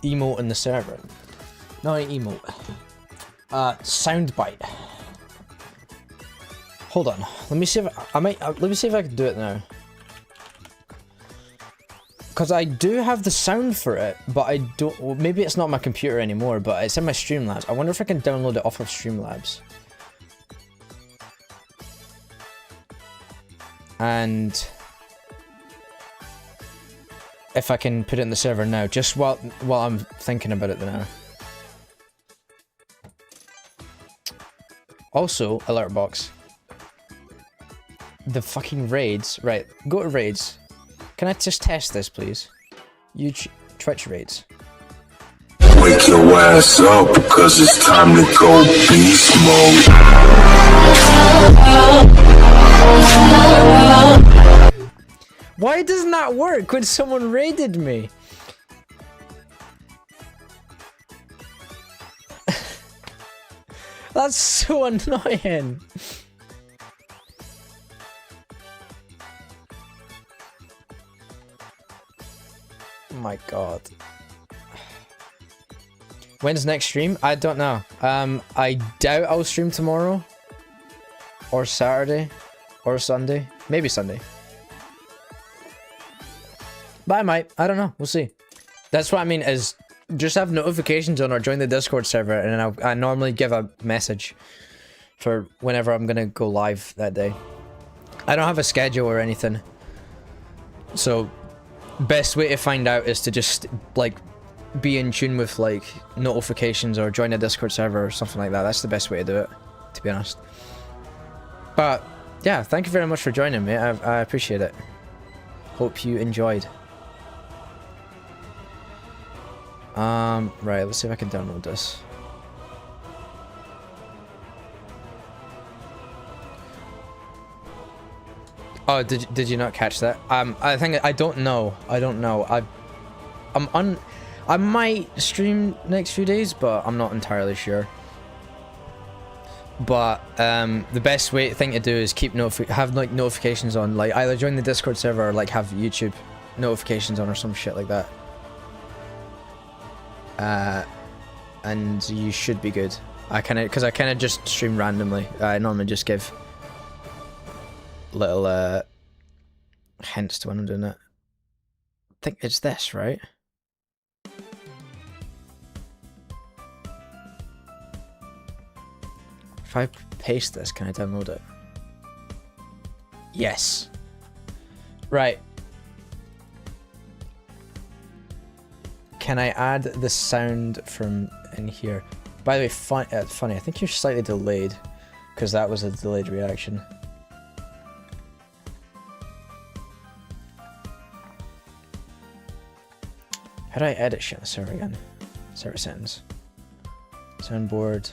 emote in the server. Not an emote. Soundbite. Hold on. Let me see if let me see if I can do it now. Because I do have the sound for it, but I don't. Well, maybe it's not my computer anymore, but it's in my Streamlabs. I wonder if I can download it off of Streamlabs. And if I can put it in the server now, just while I'm thinking about it now. Also, alert box. The fucking raids. Right, go to raids. Can I just test this, please? Twitch raids. Wake your ass up, cause it's time to go beast mode. Why doesn't that work when someone raided me? That's so annoying. Oh my god. When's next stream? I don't know. I doubt I'll stream tomorrow. Or Saturday. Or Sunday. Maybe Sunday. But I might. I don't know. We'll see. That's what I mean is just have notifications on or join the Discord server and then I normally give a message for whenever I'm gonna go live that day. I don't have a schedule or anything. So best way to find out is to just like be in tune with like notifications or join a Discord server or something like that. That's the best way to do it, to be honest. But yeah, thank you very much for joining me. I appreciate it. Hope you enjoyed. Right, let's see if I can download this. Oh, did you not catch that? I think I don't know. I might stream next few days, but I'm not entirely sure. But the best thing to do is keep have like notifications on, like either join the Discord server or like have YouTube notifications on or some shit like that. And you should be good. Because I kind of just stream randomly. I normally just give little hints to when I'm doing it. I think it's this, right? If I paste this, can I download it? Yes. Right. Can I add the sound from in here? By the way, funny, I think you're slightly delayed, because that was a delayed reaction. How do I edit shit on the server again? Server settings. Soundboard.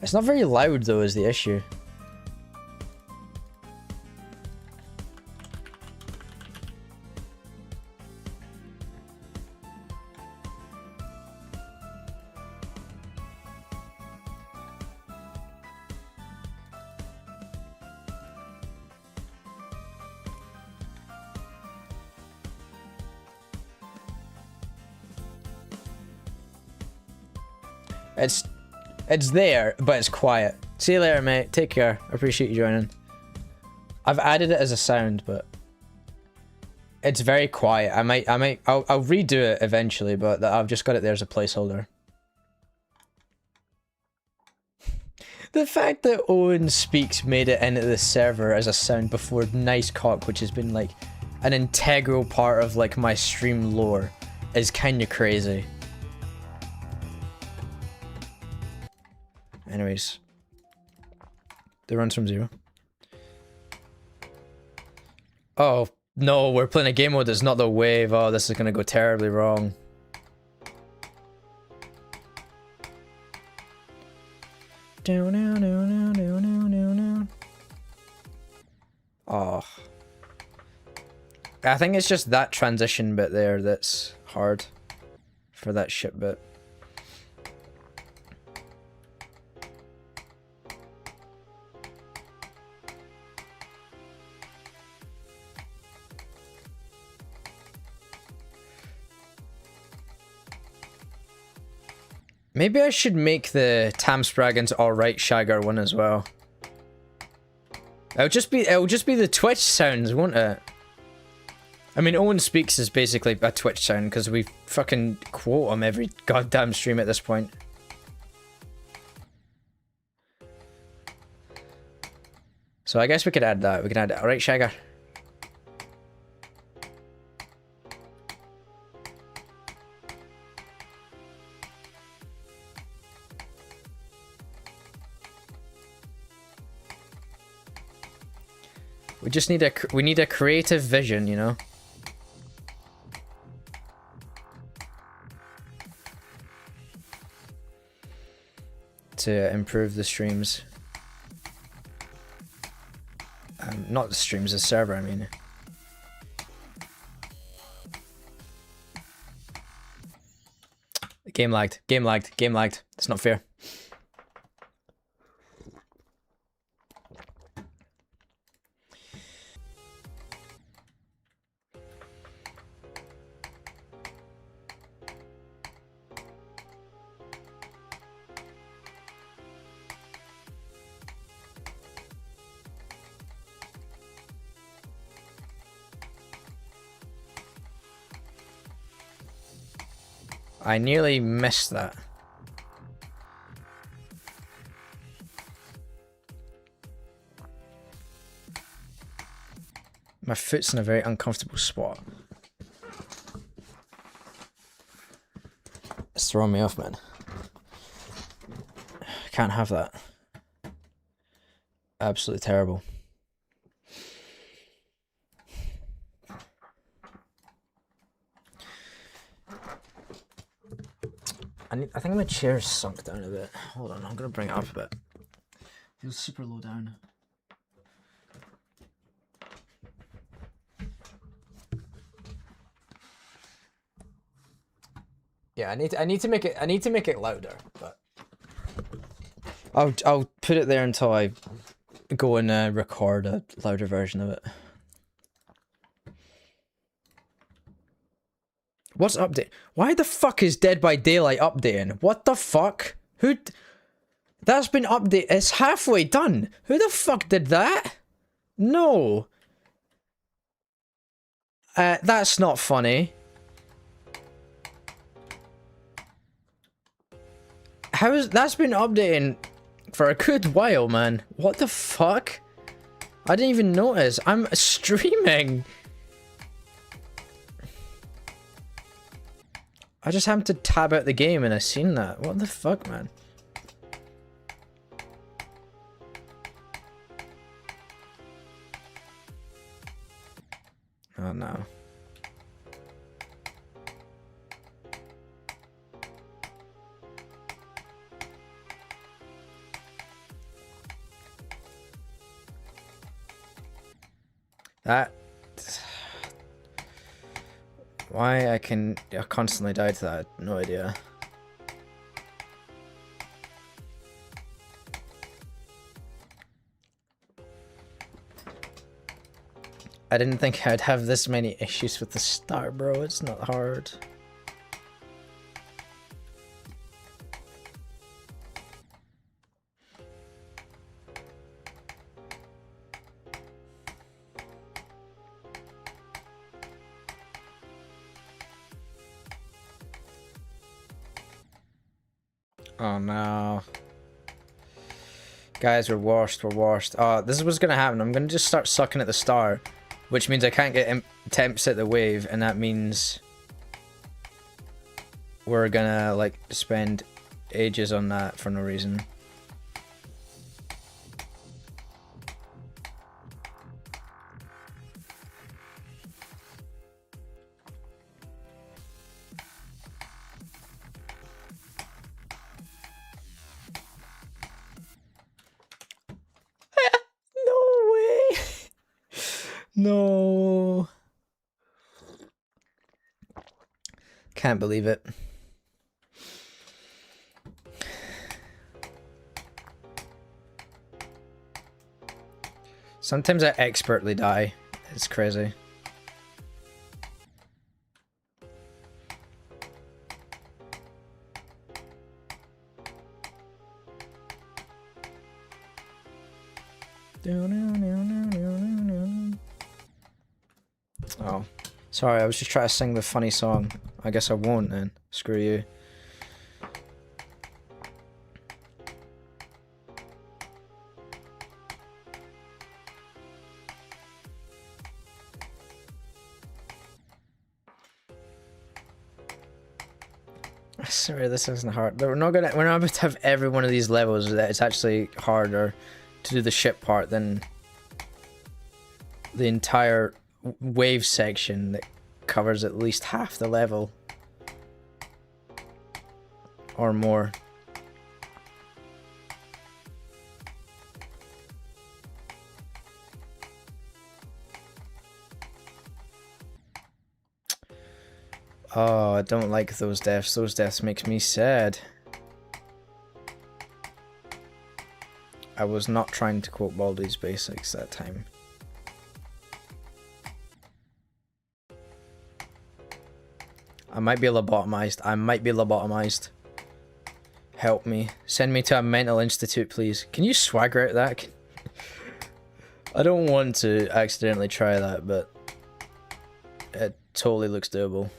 It's not very loud though, is the issue. It's there, but it's quiet. See you later, mate. Take care. I appreciate you joining. I've added it as a sound, but it's very quiet. I'll redo it eventually, but I've just got it there as a placeholder. The fact that Owen Speaks made it into the server as a sound before Nice Cock, which has been like an integral part of like my stream lore, is kind of crazy. Anyways, the runs from 0. Oh no, we're playing a game mode that's not the wave. Oh, this is gonna go terribly wrong. Oh, I think it's just that transition bit there that's hard for that shit bit. Maybe I should make the Tamspraggins alright Shagger one as well. It'll just be the Twitch sounds, won't it? I mean, Owen Speaks is basically a Twitch sound because we fucking quote him every goddamn stream at this point. So I guess we could add that. We can add it. Alright, Shagger. We just need a creative vision, you know? To improve the streams. Not the streams, the server, I mean. Game lagged. Game lagged. Game lagged. It's not fair. I nearly missed that. My foot's in a very uncomfortable spot. It's throwing me off, man. I can't have that. Absolutely terrible. I think my chair's sunk down a bit. Hold on, I'm gonna bring it up a bit. Feels super low down. Yeah, I need to make it louder, but I'll put it there until I go and record a louder version of it. What's update? Why the fuck is Dead by Daylight updating? What the fuck? Who? That's been updated. It's halfway done. Who the fuck did that? No. That's not funny. That's been updating for a good while, man. What the fuck? I didn't even notice. I'm streaming. I just happened to tab out the game and I seen that. What the fuck, man? Oh no. That... Why I constantly die to that, I have no idea. I didn't think I'd have this many issues with the start, bro. It's not hard. Oh no. Guys, we're washed, we're washed. Oh, this is what's gonna happen. I'm gonna just start sucking at the star, which means I can't get temps at the wave, and that means we're gonna, like, spend ages on that for no reason. No. Can't believe it. Sometimes I expertly die. It's crazy. Oh, sorry, I was just trying to sing the funny song. I guess I won't then. Screw you. Sorry, this isn't hard. We're not about to have every one of these levels that it's actually harder to do the ship part than the entire wave section that covers at least half the level or more. Oh, I don't like those deaths. Those deaths makes me sad. I was not trying to quote Baldi's Basics that time. I might be lobotomized. I might be lobotomized. Help me. Send me to a mental institute, please. Can you swagger out that? I don't want to accidentally try that, but it totally looks doable.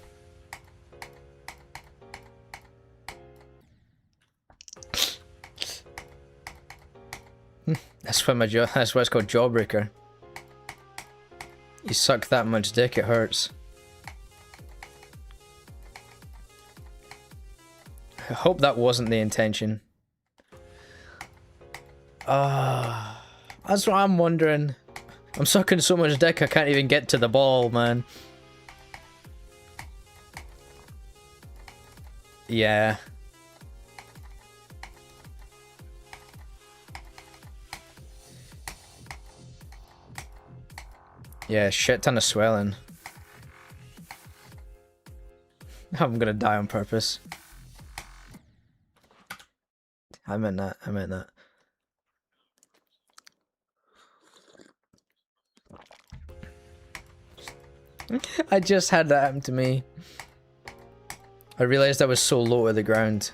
That's why that's why it's called Jawbreaker. You suck that much dick, it hurts. I hope that wasn't the intention. That's what I'm wondering. I'm sucking so much dick I can't even get to the ball, man. Yeah. Yeah, shit ton of swelling. I'm gonna die on purpose. I meant that, I meant that. I just had that happen to me. I realized I was so low to the ground.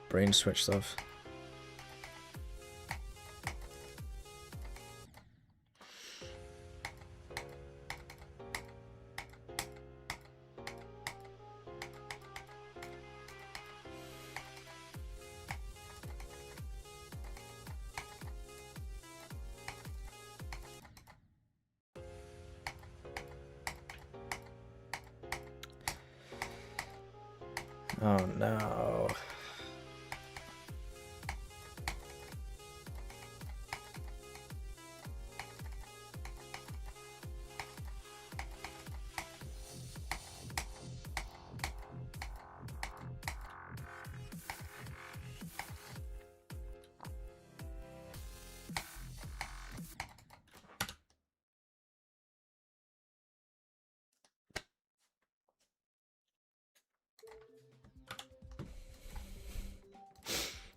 Brain switch stuff. Oh no.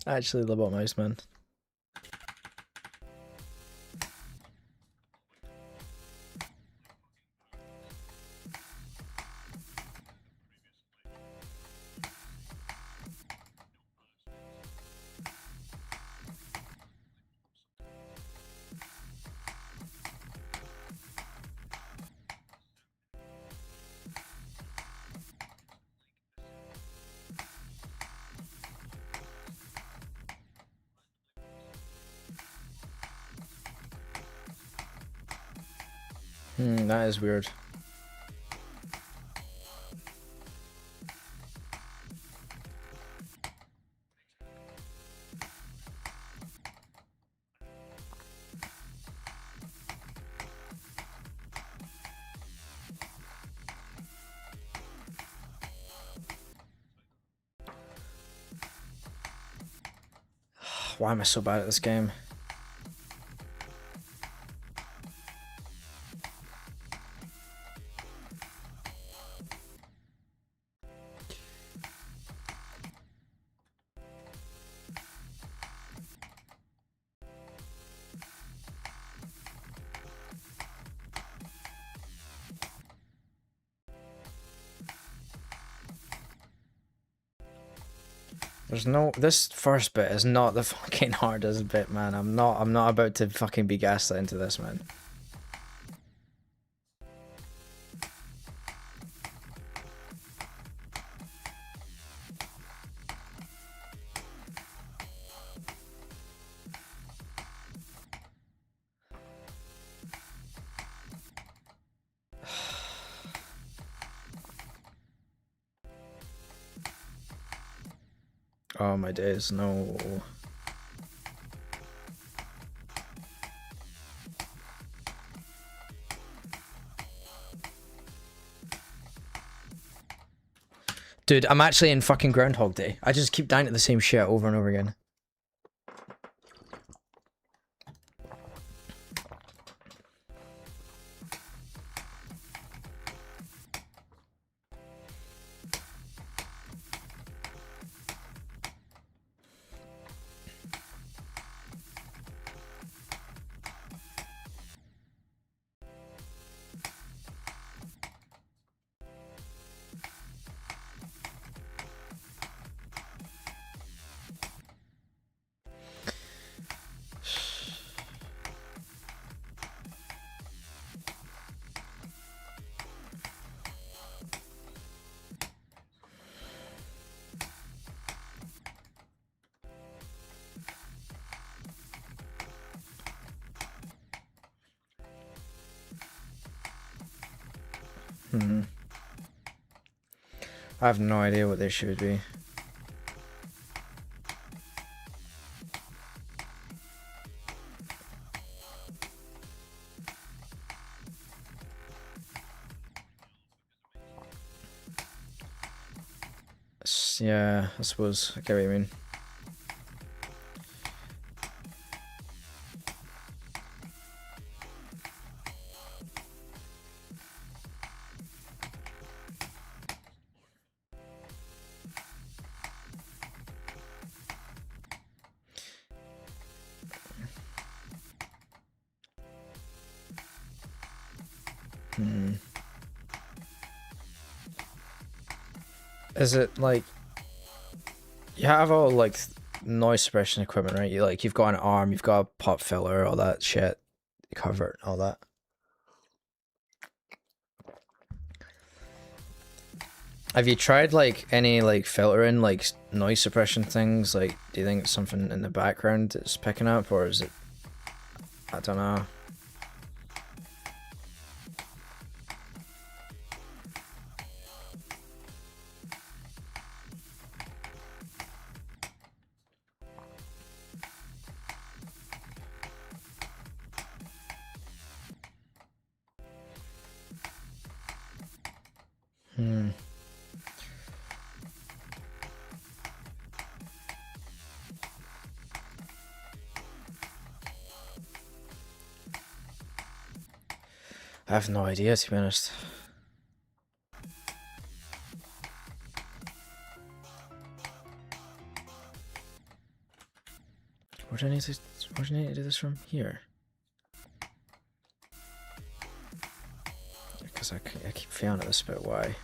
I actually love about mouse, man. That is weird. Why am I so bad at this game? There's no. This first bit is not the fucking hardest bit, man. I'm not about to fucking be gaslit into this, man. Oh my days, no. Dude, I'm actually in fucking Groundhog Day. I just keep dying to the same shit over and over again. I have no idea what this should be. Yeah, I suppose. I get what you mean. Is it like you have all like noise suppression equipment, right? You've got an arm, you've got a pop filler, all that shit, cover, all that. Have you tried like any like filtering, like noise suppression things? Like, do you think it's something in the background that's picking up, or is it? I don't know. I have no idea, to be honest. Where do I need to do this from? Here. Because I keep failing at this bit. Why?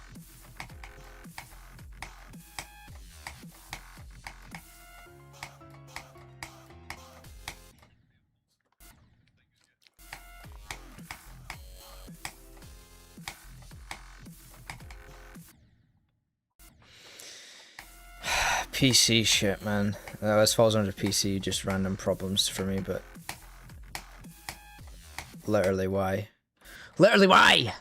PC shit, man. This falls under PC, just random problems for me, but literally why? Literally why?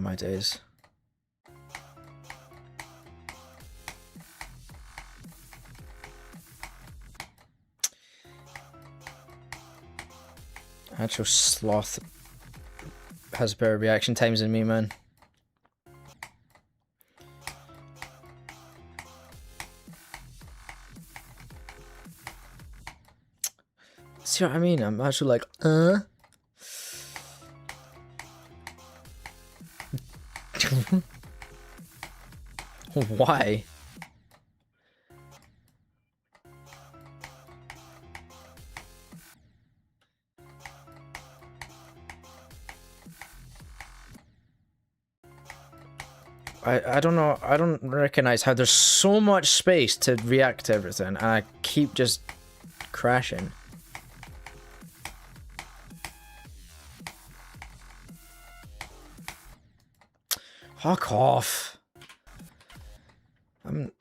my days. Actual sloth has better reaction times than me, man. See what I mean? I'm actually like, Why? I don't know, I don't recognize how there's so much space to react to everything and I keep just crashing. Fuck off. I'm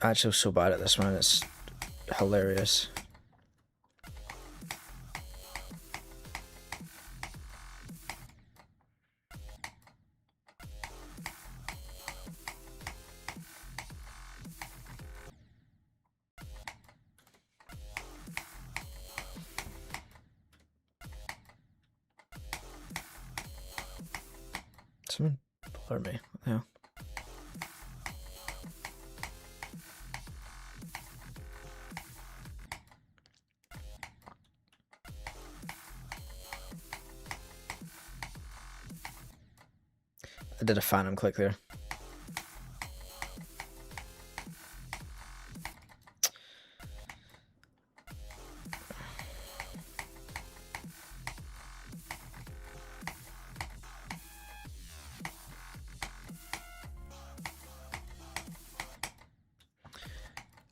actually so bad at this, man. It's hilarious. Someone blur me. Yeah. I did a phantom click there.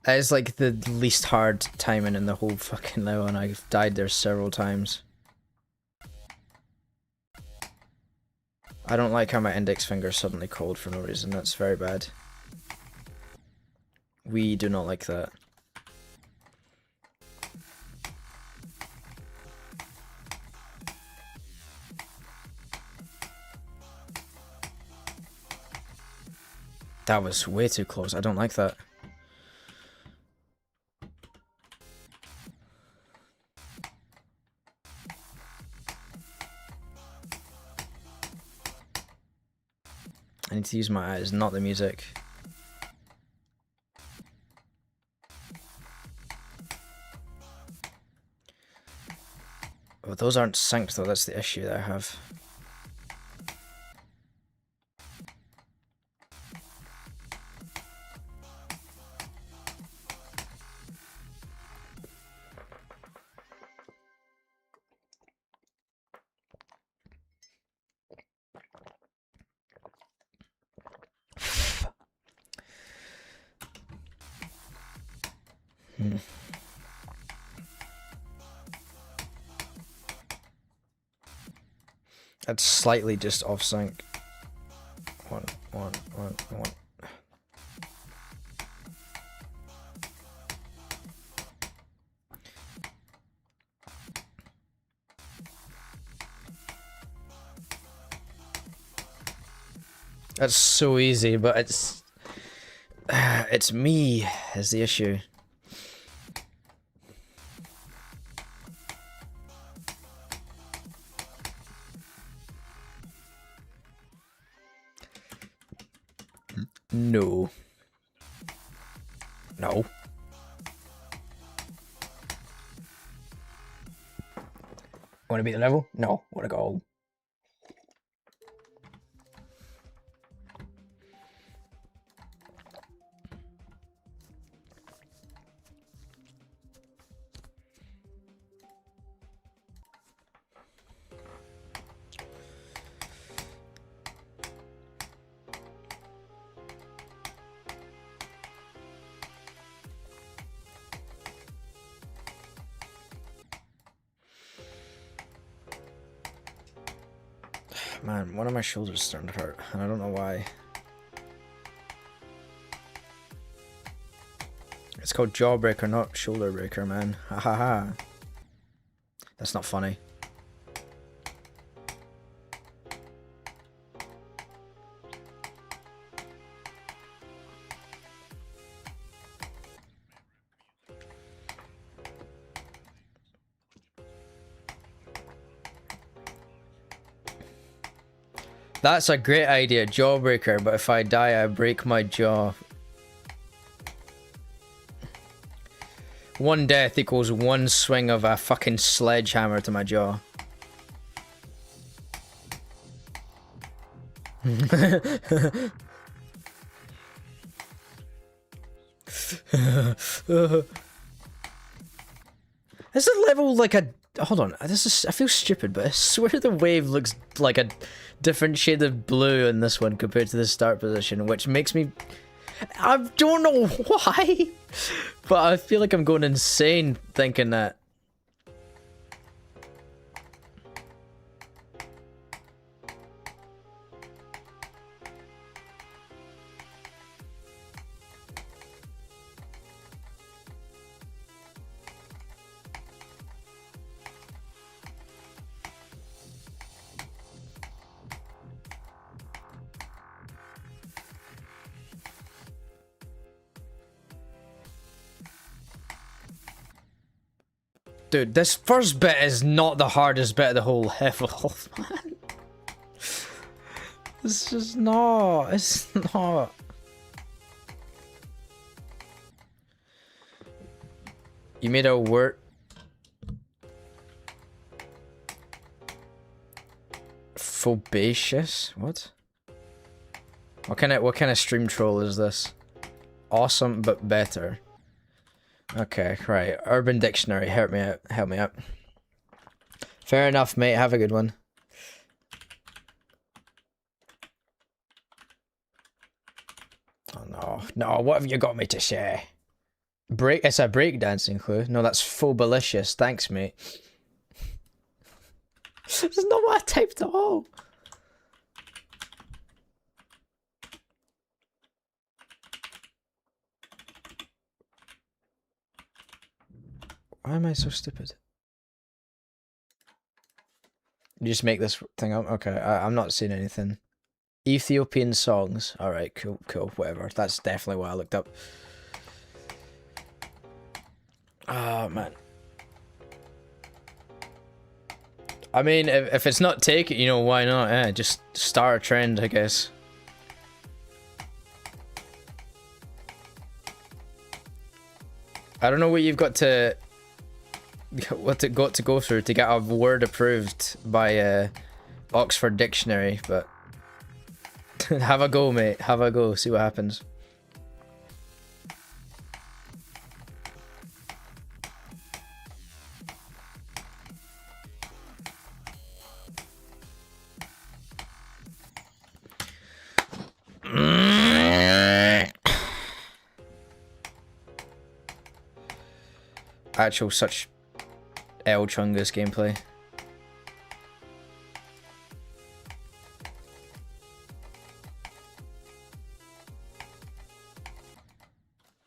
That is like the least hard timing in the whole fucking level, and I've died there several times. I don't like how my index finger is suddenly cold for no reason. That's very bad. We do not like that. That was way too close. I don't like that. I need to use my eyes, not the music. Oh, those aren't synced though, that's the issue that I have. That's slightly just off sync. One. That's so easy, but it's me is the issue. No. No. Want to beat the level? No. Want to go home? Man, one of my shoulders is starting to hurt, and I don't know why. It's called Jawbreaker, not Shoulder Breaker, man. Ha ha ha. That's not funny. That's a great idea, Jawbreaker, but if I die, I break my jaw. One death equals one swing of a fucking sledgehammer to my jaw. Is the level like a... Hold on, this is... I feel stupid, but I swear the wave looks like a different shade of blue in this one compared to the start position, which makes me... I don't know why, but I feel like I'm going insane thinking that. Dude, this first bit is not the hardest bit of the whole level, man. It's just not. It's not. You made a word. Phobacious? What? What kind of stream troll is this? Awesome but better. Okay, right. Urban Dictionary, help me out. Help me out. Fair enough, mate. Have a good one. Oh no. No, what have you got me to say? It's a breakdancing clue. No, that's phobalicious. Thanks, mate. This is not what I typed at all. Why am I so stupid? You just make this thing up? Okay, I'm not seeing anything. Ethiopian songs. Alright, cool, cool, whatever. That's definitely what I looked up. Oh, man. I mean, if it's not taken, you know, why not? Yeah, just start a trend, I guess. I don't know what you've got to... What it got to go through to get a word approved by Oxford Dictionary, but have a go, mate. Have a go. See what happens. Actual such L Chungus gameplay.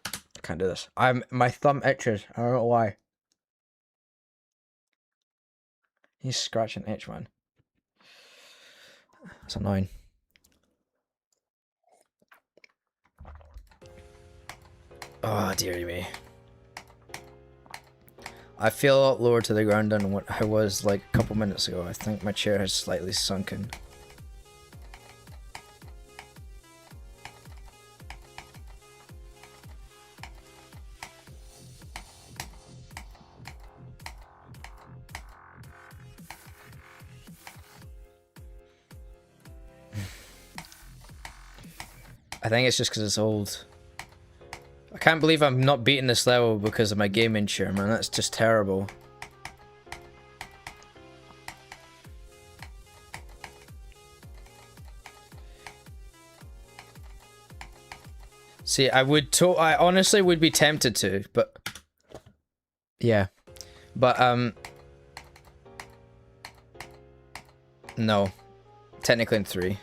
I can't do this. My thumb itches. I don't know why. He's scratching itch, man. That's annoying. Oh dearie me. I feel a lot lower to the ground than what I was like a couple minutes ago. I think my chair has slightly sunken. I think it's just because it's old. I can't believe I'm not beating this level because of my gaming chair, man. That's just terrible. See, I honestly would be tempted to, but yeah. But no. Technically in 3.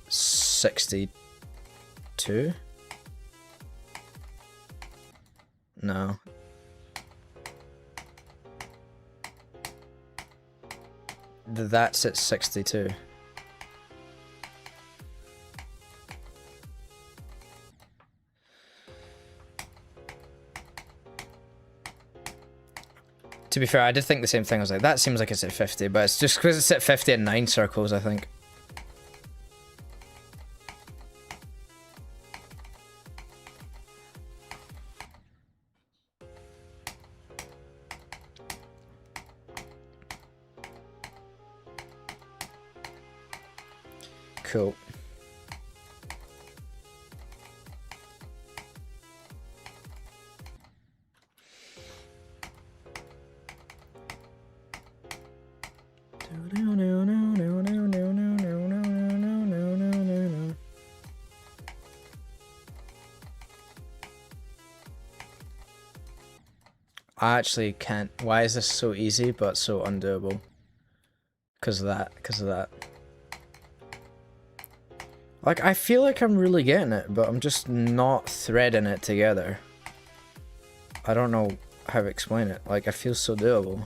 62? No. That's at 62. To be fair, I did think the same thing. I was like, that seems like it's at 50, but it's just because it's at 50 in 9 circles, I think. Cool. I actually can't. Why is this so easy but so undoable? Because of that. Because of that. Like, I feel like I'm really getting it, but I'm just not threading it together. I don't know how to explain it. Like, I feel so doable.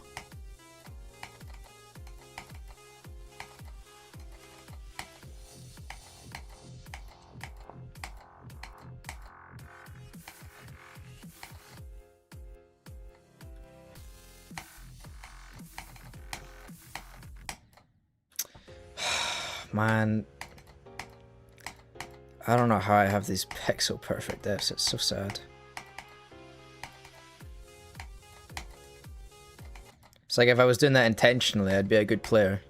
Man, I don't know how I have these pixel perfect deaths. It's so sad. It's like if I was doing that intentionally, I'd be a good player.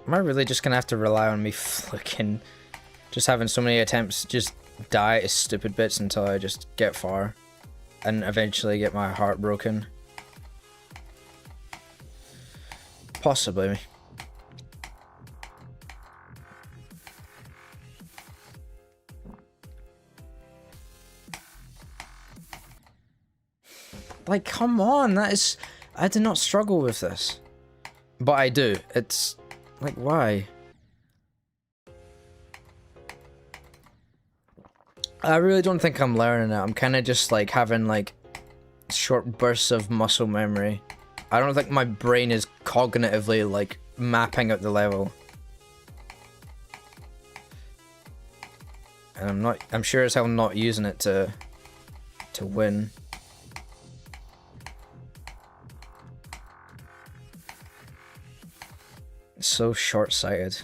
Am I really just gonna have to rely on me flicking, just having so many attempts just die to stupid bits until I just get far and eventually get my heart broken? Possibly. Like, come on, that is... I did not struggle with this. But I do. It's... like, why? I really don't think I'm learning it. I'm kind of just, like, having, like, short bursts of muscle memory. I don't think my brain is cognitively, like, mapping out the level. And I'm sure as hell not using it to win. So short-sighted.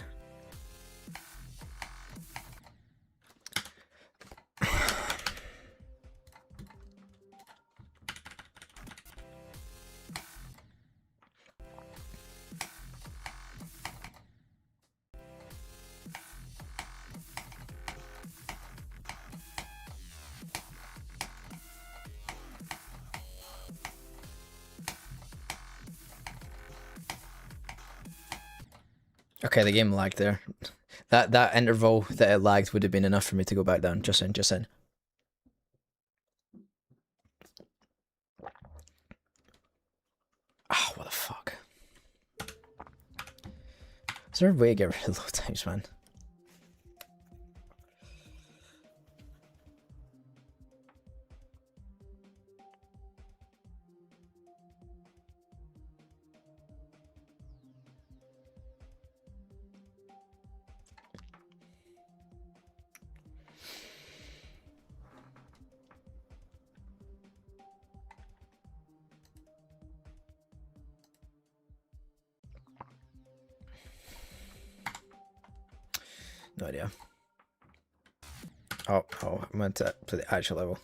Okay, the game lagged there. That interval that it lagged would have been enough for me to go back down. Just in. Ah, what the fuck? Is there a way to get rid of load times, man? No idea. Oh, I meant to play the actual level.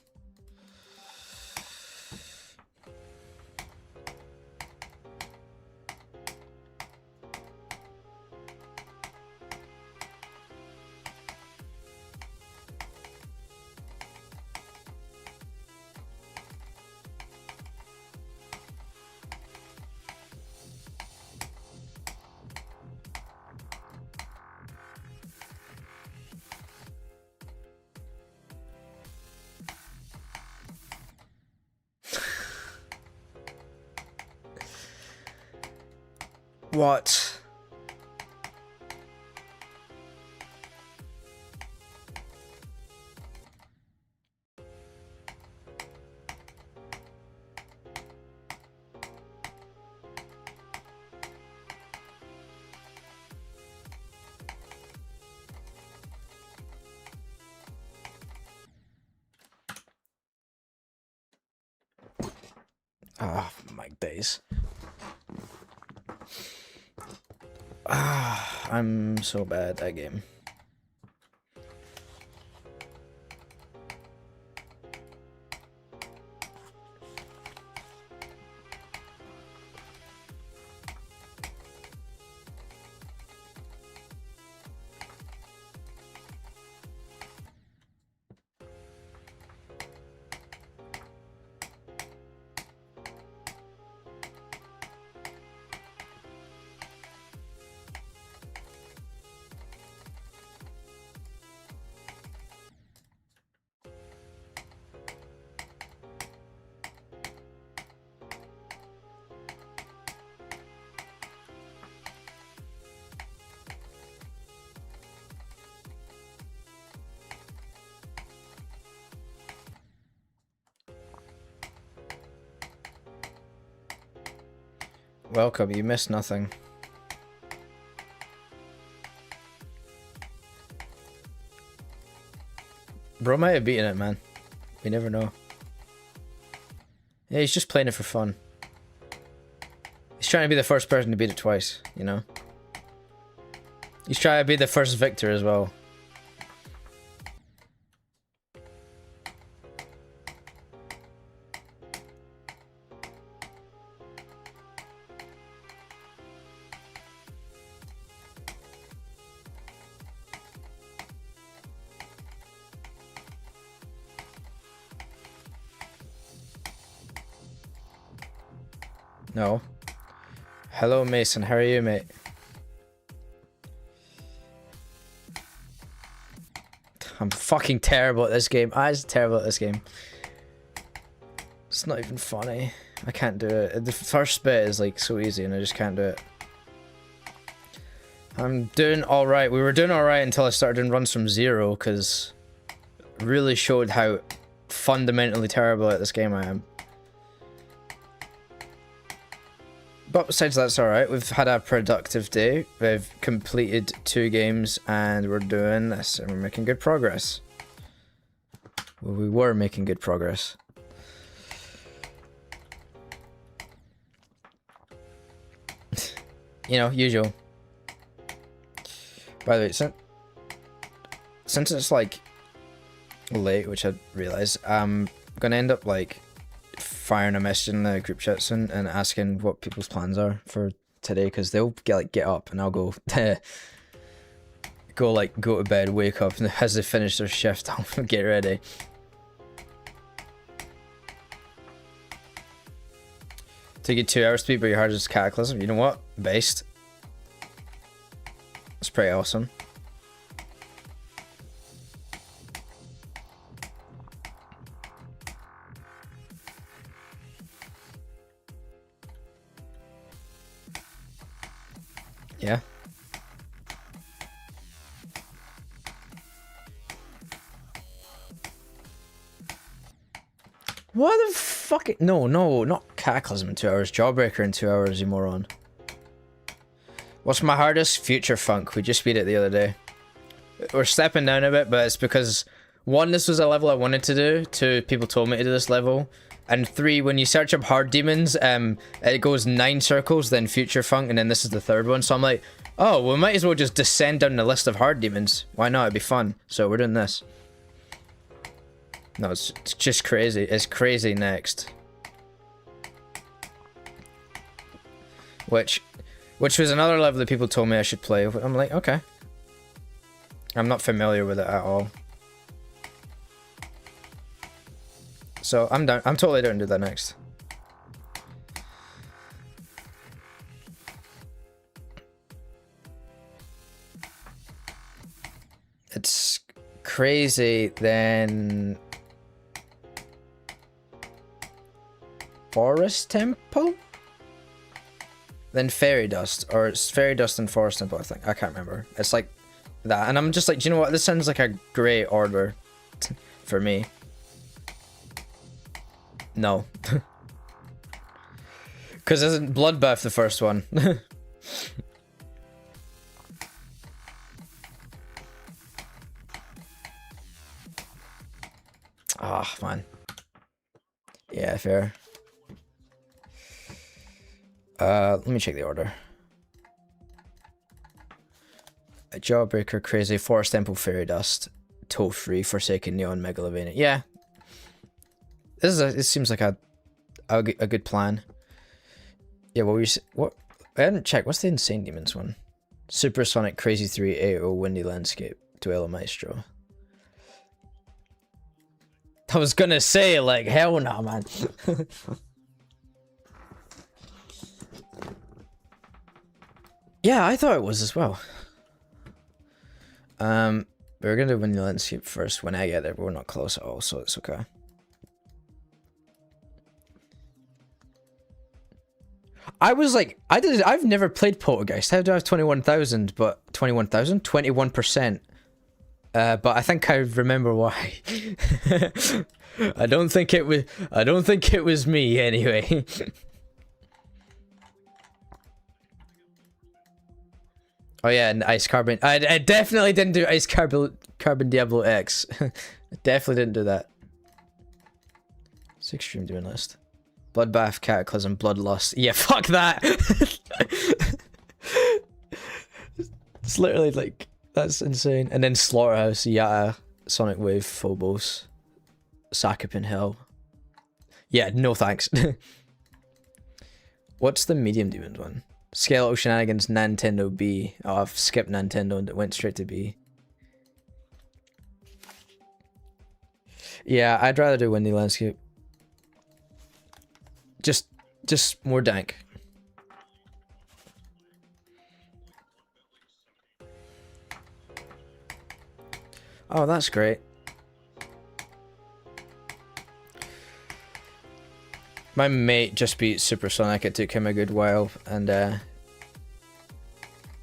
What? Oh, my days. Ah, I'm so bad at that game. Welcome, you missed nothing. Bro might have beaten it, man. We never know. Yeah, he's just playing it for fun. He's trying to be the first person to beat it twice, you know? He's trying to be the first victor as well. No. Hello, Mason. How are you, mate? I'm fucking terrible at this game. I'm terrible at this game. It's not even funny. I can't do it. The first bit is like so easy and I just can't do it. I'm doing alright. We were doing alright until I started doing runs from zero because it really showed how fundamentally terrible at this game I am. But besides that's alright, we've had a productive day, we've completed 2 games and we're doing this and we're making good progress. Well, we were making good progress. You know, usual. By the way, since it's like late, which I realise, I'm gonna end up like firing a message in the group chat soon and asking what people's plans are for today because they'll get up and I'll go go to bed, wake up, and as they finish their shift I'll get ready. Take you 2 hours to beat but your hardest cataclysm. You know what? Based. It's pretty awesome. Yeah. What the fuck? No, not Cataclysm in 2 hours. Jawbreaker in 2 hours, you moron. What's my hardest? Future Funk. We just beat it the other day. We're stepping down a bit, but it's because 1, this was a level I wanted to do. 2, people told me to do this level. And 3, when you search up hard demons, it goes 9 circles, then Future Funk, and then this is the 3rd one. So I'm like, oh, we might as well just descend down the list of hard demons. Why not? It'd be fun. So we're doing this. No, it's just crazy. It's crazy next. Which was another level that people told me I should play. I'm like, okay. I'm not familiar with it at all. So I'm down. I'm totally down to do that next. It's crazy then. Forest Temple? then fairy dust, or it's fairy dust and forest temple, I think. I can't remember. It's like that, and I'm just like, do you know what? This sounds like a great order for me. No. Because isn't Bloodbath the first one? Ah, oh, man. Yeah, fair. Let me check the order. Jawbreaker, Crazy, Forest Temple, Fairy Dust, Toe Free, Forsaken, Neon, Megalovania. Yeah. This seems like a good plan. Yeah, what? I hadn't checked. What's the Insane Demons one? Supersonic, Crazy 3, AO, Windy Landscape, Duelo Maestro. I was gonna say, like, hell no, man. Yeah, I thought it was as well. We're gonna win the landscape first. When I get there, we're not close at all, so it's okay. I was like, I've never played Poltergeist. How do I have 21,000? But 21,000, 21%. But I think I remember why. I don't think it was me anyway. Oh yeah, and Ice Carbon. I definitely didn't do Ice Carbon Diablo X. I definitely didn't do that. 6 stream doing list. Bloodbath, Cataclysm, Bloodlust. Yeah, fuck that. It's literally like, that's insane. And then Slaughterhouse, Yata, Sonic Wave, Phobos, Sakip in Hell. Yeah, no thanks. What's the medium demon one? Skeletal Shenanigans, Nintendo B. Oh, I've skipped Nintendo and it went straight to B. Yeah, I'd rather do Windy Landscape. Just more dank. Oh, that's great. My mate just beat Supersonic. It took him a good while, and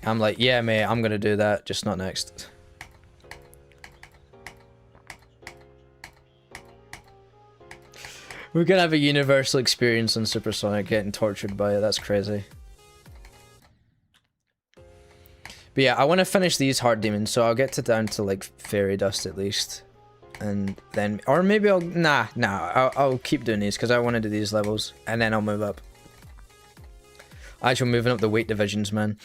I'm like, yeah, mate, I'm gonna do that, just not next. We're gonna have a universal experience on Supersonic, getting tortured by it. That's crazy. But yeah, I want to finish these hard demons, so I'll get down to like Fairy Dust at least. And then, or maybe I'll keep doing these because I want to do these levels, and then I'll move up. Actually, moving up the weight divisions, man.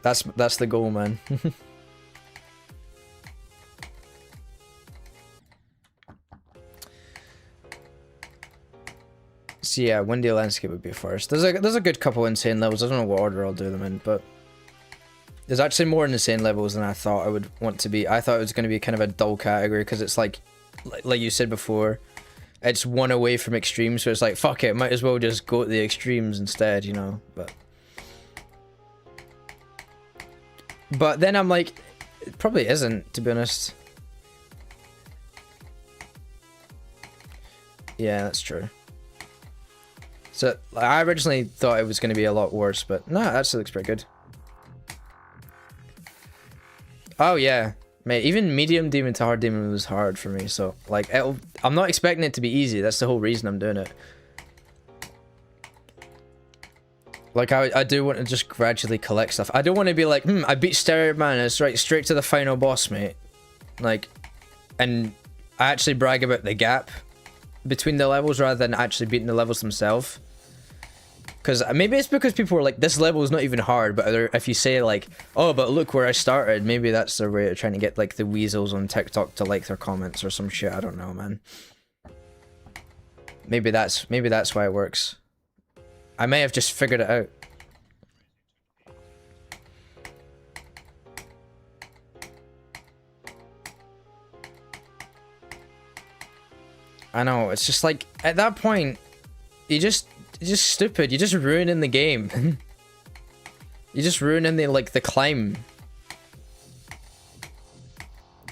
That's the goal, man. So yeah, Windy Landscape would be first. There's a good couple insane levels. I don't know what order I'll do them in, but there's actually more insane levels than I thought I would want to be. I thought it was going to be kind of a dull category because it's like you said before, it's one away from extreme, so it's like, fuck it, might as well just go to the extremes instead, you know. But then I'm like, it probably isn't, to be honest. Yeah, that's true. So I originally thought it was going to be a lot worse, but no, that actually looks pretty good. Oh yeah, mate, even medium demon to hard demon was hard for me, so like I'm not expecting it to be easy. That's the whole reason I'm doing it. Like I do want to just gradually collect stuff. I don't want to be like, I beat Stereo Manus, right, straight to the final boss, mate. Like, and I actually brag about the gap between the levels rather than actually beating the levels themselves. Because maybe it's because people were like, this level is not even hard, but if you say like, oh, but look where I started, maybe that's their way of trying to get like the weasels on TikTok to like their comments or some shit. I don't know, man. Maybe that's why it works. I may have just figured it out. I know, it's just like, at that point, you're just stupid. You're just ruining the game. You're just ruining the climb.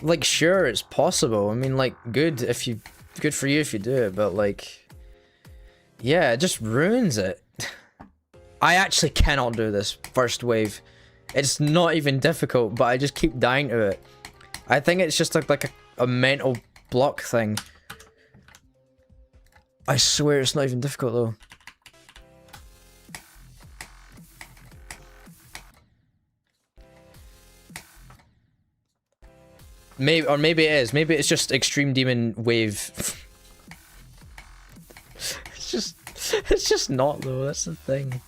Like, sure, it's possible. I mean, like, good if you good for you if you do it, but like, yeah, it just ruins it. I actually cannot do this first wave. It's not even difficult, but I just keep dying to it. I think it's just like a mental block thing. I swear it's not even difficult though. Maybe it is. Maybe it's just Extreme Demon Wave. It's just not though. That's the thing.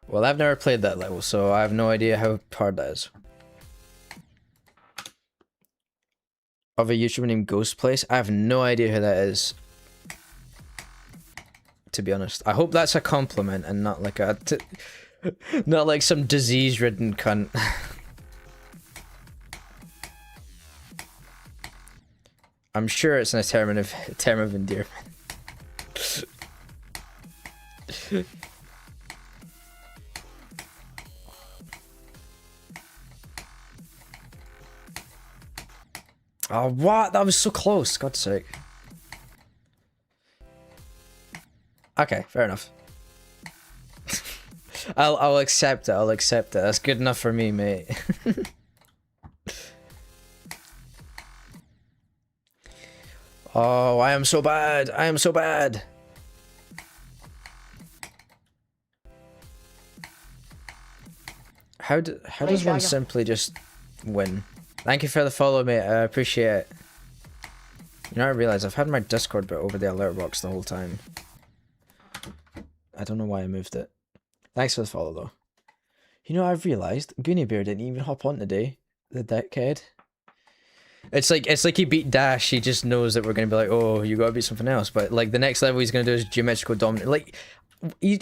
Well, I've never played that level, so I have no idea how hard that is. Of a YouTuber named Ghostplace, I have no idea who that is. To be honest, I hope that's a compliment and not like not like some disease-ridden cunt. I'm sure it's a term of endearment. Oh, what? That was so close. God's sake. Okay, fair enough. I'll accept it. I'll accept it. That's good enough for me, mate. Oh, I am so bad. I am so bad. How does one simply just win? Thank you for the follow, mate. I appreciate it. You know, I realize I've had my Discord bit over the alert box the whole time. I don't know why I moved it. Thanks for the follow, though. You know, I've realized Goonie Bear didn't even hop on today. The dickhead. It's like he beat Dash. He just knows that we're gonna be like, oh, you gotta beat something else. But like the next level he's gonna do is geometrical dominant. Like, he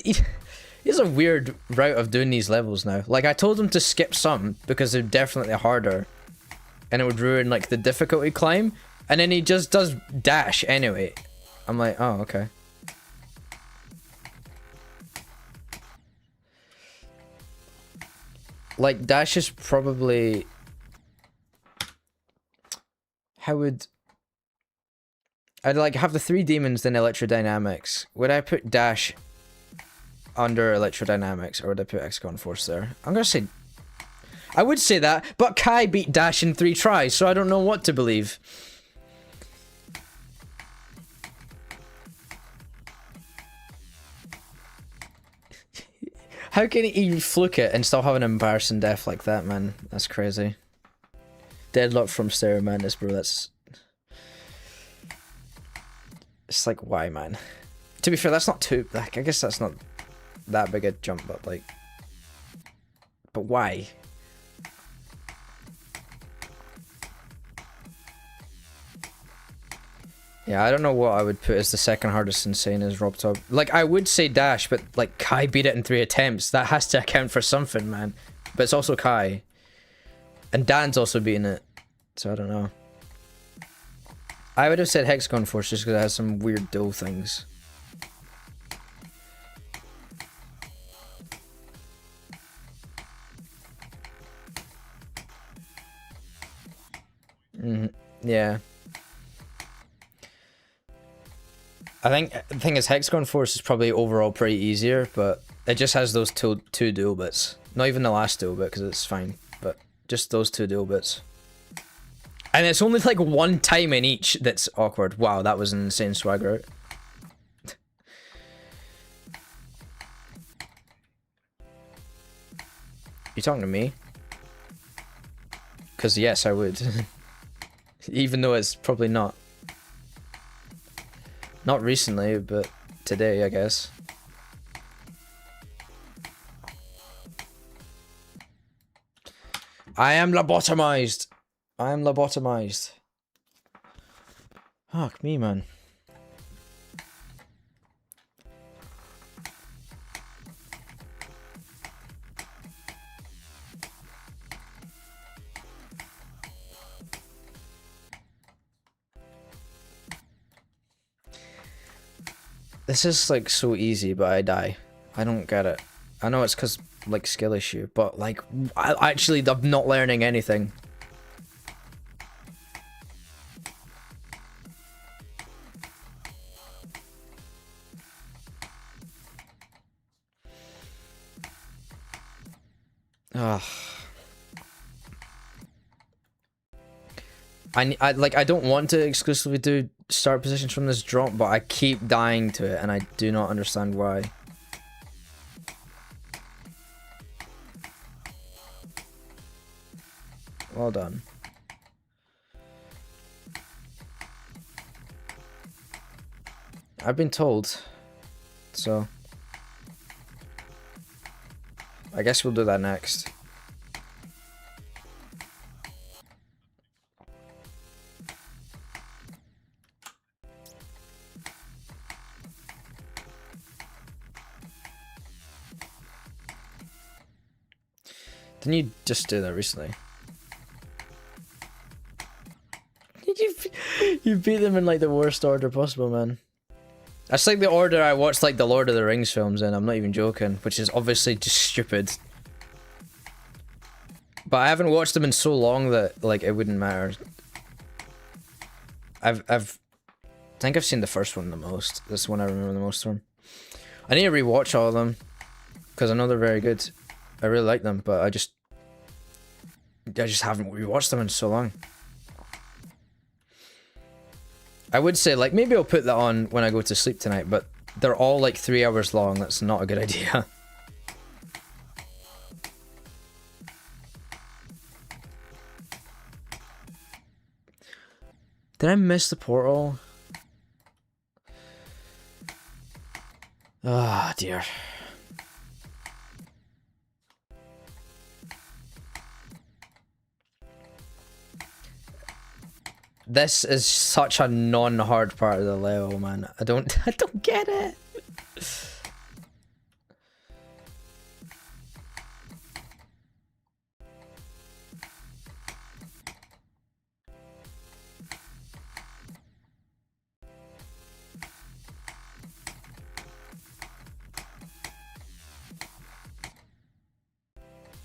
has a weird route of doing these levels now. Like I told him to skip some because they're definitely harder, and it would ruin like the difficulty climb. And then he just does Dash anyway. I'm like, oh, okay. Like Dash is probably... How would... I'd like have the 3 demons then electrodynamics. Would I put Dash under electrodynamics or would I put Hexagon Force there? I'm gonna say... I would say that, but Kai beat Dash in 3 tries, so I don't know what to believe. How can he fluke it and still have an embarrassing death like that, man? That's crazy. Deadlock from Stereo Madness, bro. That's... It's like, why, man? To be fair, that's not too... Like, I guess that's not that big a jump, but like... But why? Yeah, I don't know what I would put as the second hardest insane as Rob Top. Like, I would say Dash, but like Kai beat it in 3 attempts. That has to account for something, man. But it's also Kai. And Dan's also beating it. So I don't know. I would have said Hexagon Force just because it has some weird dual things. Yeah. I think the thing is Hexagon Force is probably overall pretty easier, but it just has those two dual bits. Not even the last dual bit because it's fine, but just those 2 dual bits. And it's only like 1 time in each that's awkward. Wow, that was an insane swag route. You talking to me? Because yes, I would. Even though it's probably not. Not recently, but today, I guess. I am lobotomized. I am lobotomized. Fuck me, man. This is like so easy, but I die. I don't get it. I know it's because like skill issue, but like actually I'm not learning anything. Ugh. I don't want to exclusively do start positions from this drop, but I keep dying to it and I do not understand why. Well done. I've been told, so I guess we'll do that next. Didn't you just do that recently? You beat them in like the worst order possible, man. That's like the order I watched like the Lord of the Rings films in, I'm not even joking, which is obviously just stupid. But I haven't watched them in so long that like it wouldn't matter. I think I've seen the first one the most. That's the one I remember the most from. I need to rewatch all of them because I know they're very good. I really like them, but I just haven't rewatched them in so long. I would say, like, maybe I'll put that on when I go to sleep tonight, but they're all like 3 hours long. That's not a good idea. Did I miss the portal? Ah, dear. This is such a non-hard part of the level, man. I don't get it.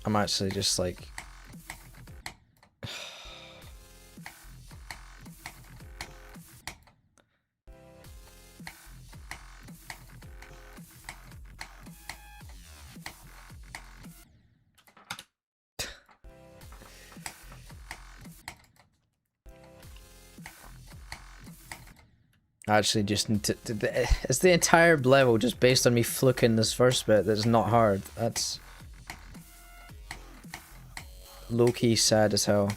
I'm actually just like... I actually just need to... It's the entire level just based on me fluking this first bit that's not hard. That's... low-key sad as hell.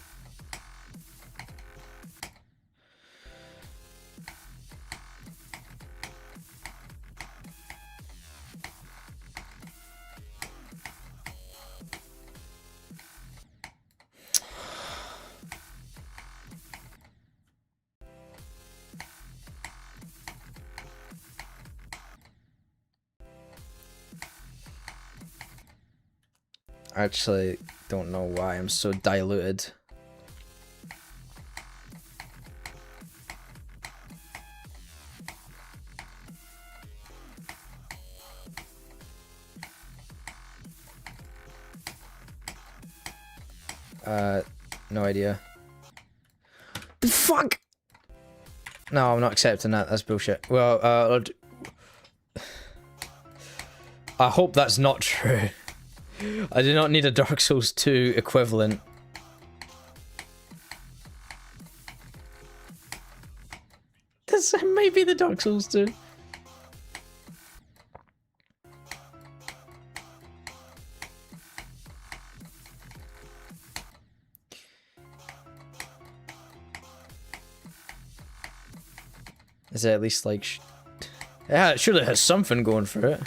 I actually don't know why I'm so diluted. No idea. The fuck? No, I'm not accepting that. That's bullshit. Well, I hope that's not true. I do not need a Dark Souls 2 equivalent. This may be the Dark Souls 2. Is it at least like... yeah, it surely has something going for it.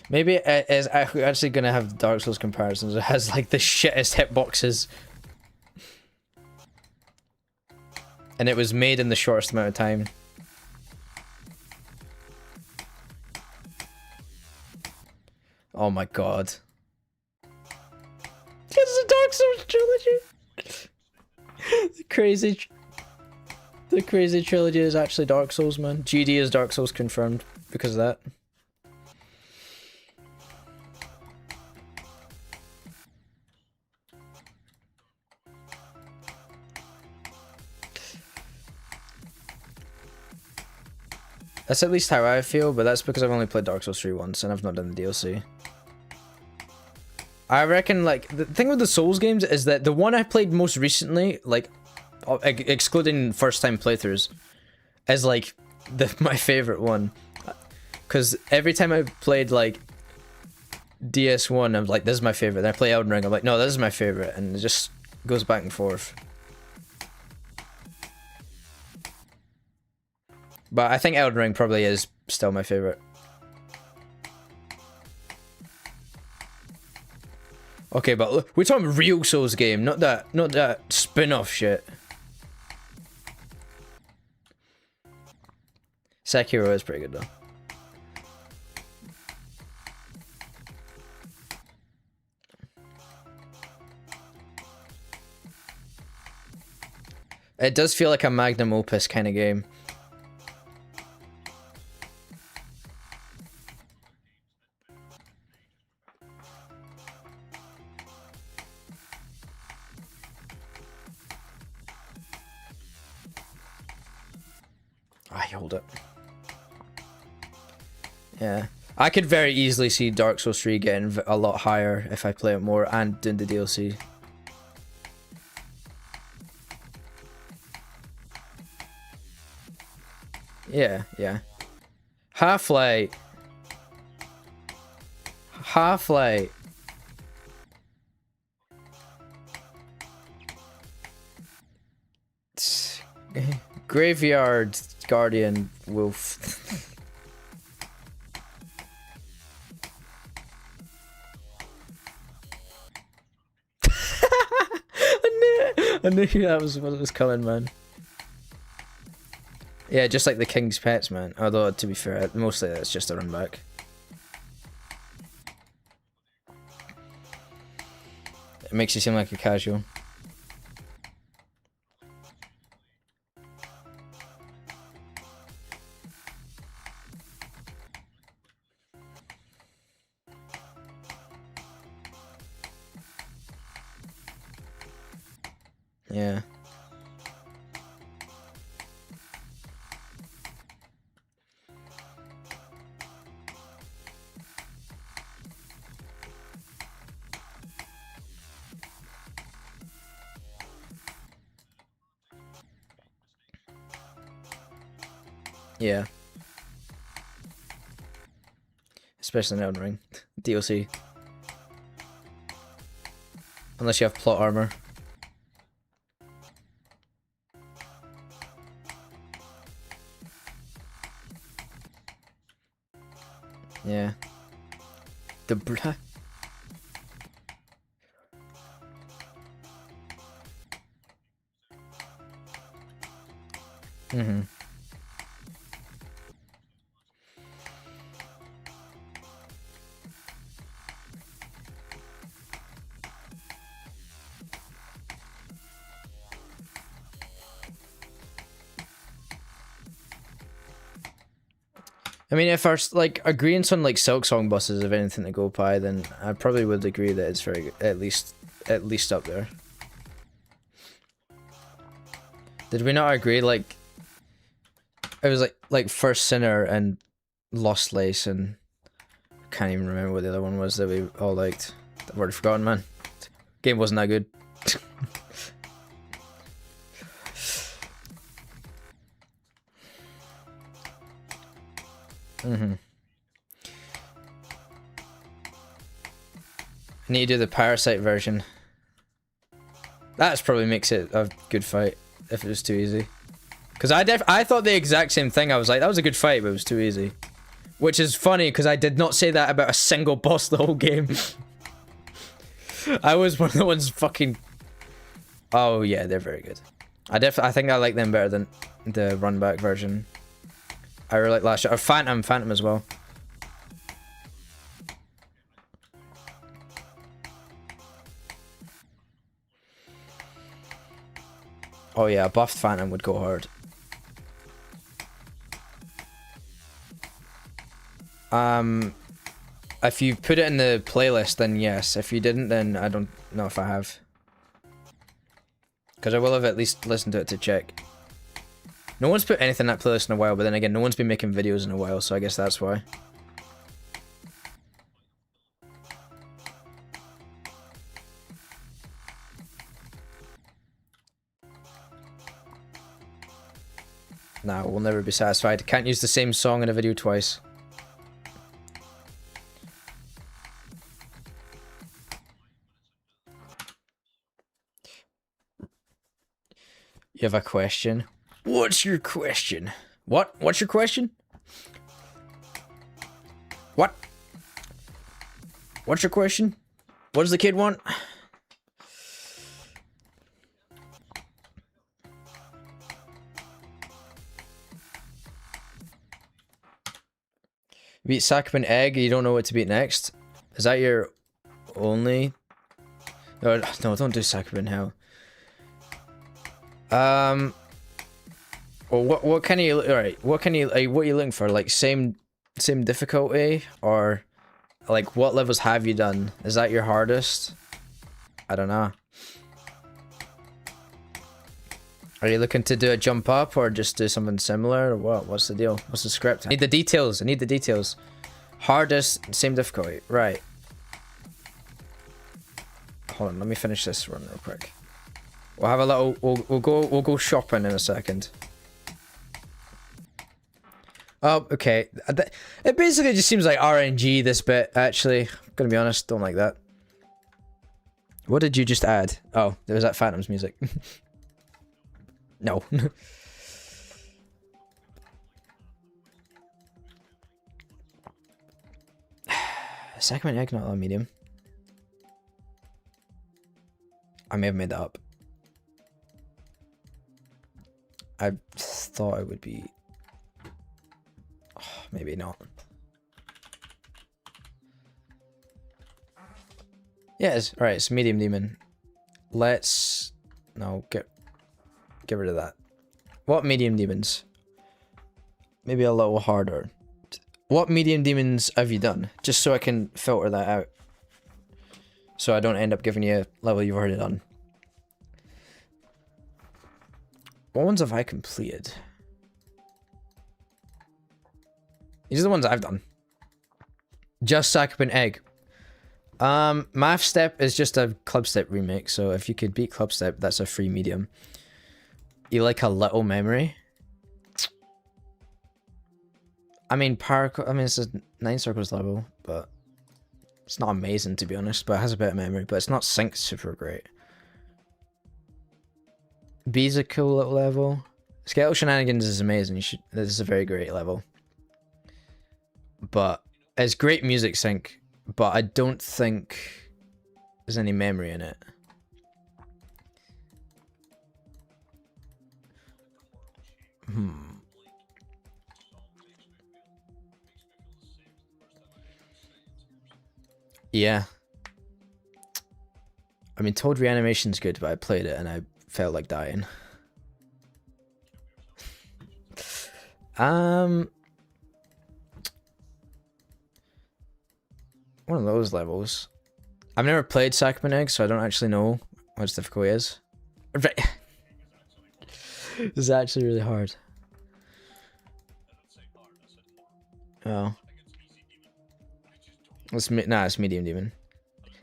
Maybe it is actually gonna have Dark Souls comparisons. It has like the shittest hitboxes. And it was made in the shortest amount of time. Oh my god. It's a Dark Souls trilogy! The crazy trilogy is actually Dark Souls, man. GD is Dark Souls confirmed because of that. That's at least how I feel, but that's because I've only played Dark Souls 3 once and I've not done the DLC. I reckon, like, the thing with the Souls games is that the one I played most recently, like, excluding first-time playthroughs, is, like, my favorite one. Because every time I played, like, DS1, I'm like, this is my favorite. Then I play Elden Ring, I'm like, no, this is my favorite. And it just goes back and forth. But I think Elden Ring probably is still my favorite. Okay, but look, we're talking real Souls game, not that spin-off shit. Sekiro is pretty good though. It does feel like a magnum opus kind of game. I hold it. Yeah. I could very easily see Dark Souls 3 getting a lot higher if I play it more and doing the DLC. Yeah, yeah. Half-Light. Half-Light. Graveyard Guardian Wolf. I knew that was what was coming, man. Yeah, just like the King's Pets, man. Although, to be fair, mostly that's just a run back. It makes you seem like a casual. Yeah. Yeah. Especially in Elden Ring. DLC. Unless you have plot armor. Yeah. The mm-hmm. I mean, if our like agreeing on like Silk Song buses of anything to go by, then I probably would agree that it's very good, at least up there. Did we not agree? Like, it was like First Sinner and Lost Lace, and I can't even remember what the other one was that we all liked. I've already forgotten, man. Game wasn't that good. Mm-hmm. I need to do the Parasite version. That's probably makes it a good fight if it was too easy. Because I thought the exact same thing. I was like, that was a good fight, but it was too easy. Which is funny because I did not say that about a single boss the whole game. I was one of the ones fucking. Oh yeah, they're very good. I think I like them better than the run back version. I really like last year. Or Phantom as well. Oh yeah, buffed Phantom would go hard. If you put it in the playlist, then yes. If you didn't, then I don't know if I have. Because I will have at least listened to it to check. No one's put anything in that playlist in a while, but then again, no one's been making videos in a while, so I guess that's why. Nah, we'll never be satisfied. Can't use the same song in a video twice. You have a question? What's your question? What? What's your question? What? What's your question? What does the kid want? Beat Saccharin Egg, you don't know what to beat next? Is that your only? No, don't do Saccharin Hell. Well, what can you? All right, what can you? Like, what are you looking for? Like same difficulty, or like what levels have you done? Is that your hardest? I don't know. Are you looking to do a jump up or just do something similar? Or what? What's the deal? What's the script? I need the details. I need the details. Hardest, same difficulty. Right. Hold on. Let me finish this run real quick. We'll have a little. We'll go shopping in a second. Oh, okay. It basically just seems like RNG. This bit, actually. I'm gonna be honest. Don't like that. What did you just add? Oh, there was that Phantoms music. No. Saccharin Egg, not on medium. I may have made that up. I thought it would be... Oh, maybe not. Yes, alright, it's medium demon. Let's... No, get rid of that. What medium demons? Maybe a little harder. What medium demons have you done? Just so I can filter that out. So I don't end up giving you a level you've already done. What ones have I completed? These are the ones I've done. Just Saccharin Egg. Math Step is just a Club Step remake, so if you could beat Club Step, that's a free medium. You like a little memory? I mean, it's a 9 circles level, but it's not amazing to be honest, but it has a bit of memory, but it's not synced super great. B's a cool little level. Skeletal Shenanigans is amazing. This is a very great level. But it's great music sync, but I don't think there's any memory in it. Yeah. I mean, Toad Reanimation's good, but I played it and I felt like dying. One of those levels. I've never played Saccharin Egg, so I don't actually know what its difficulty is. Right. It's actually really hard. Oh. It's medium demon.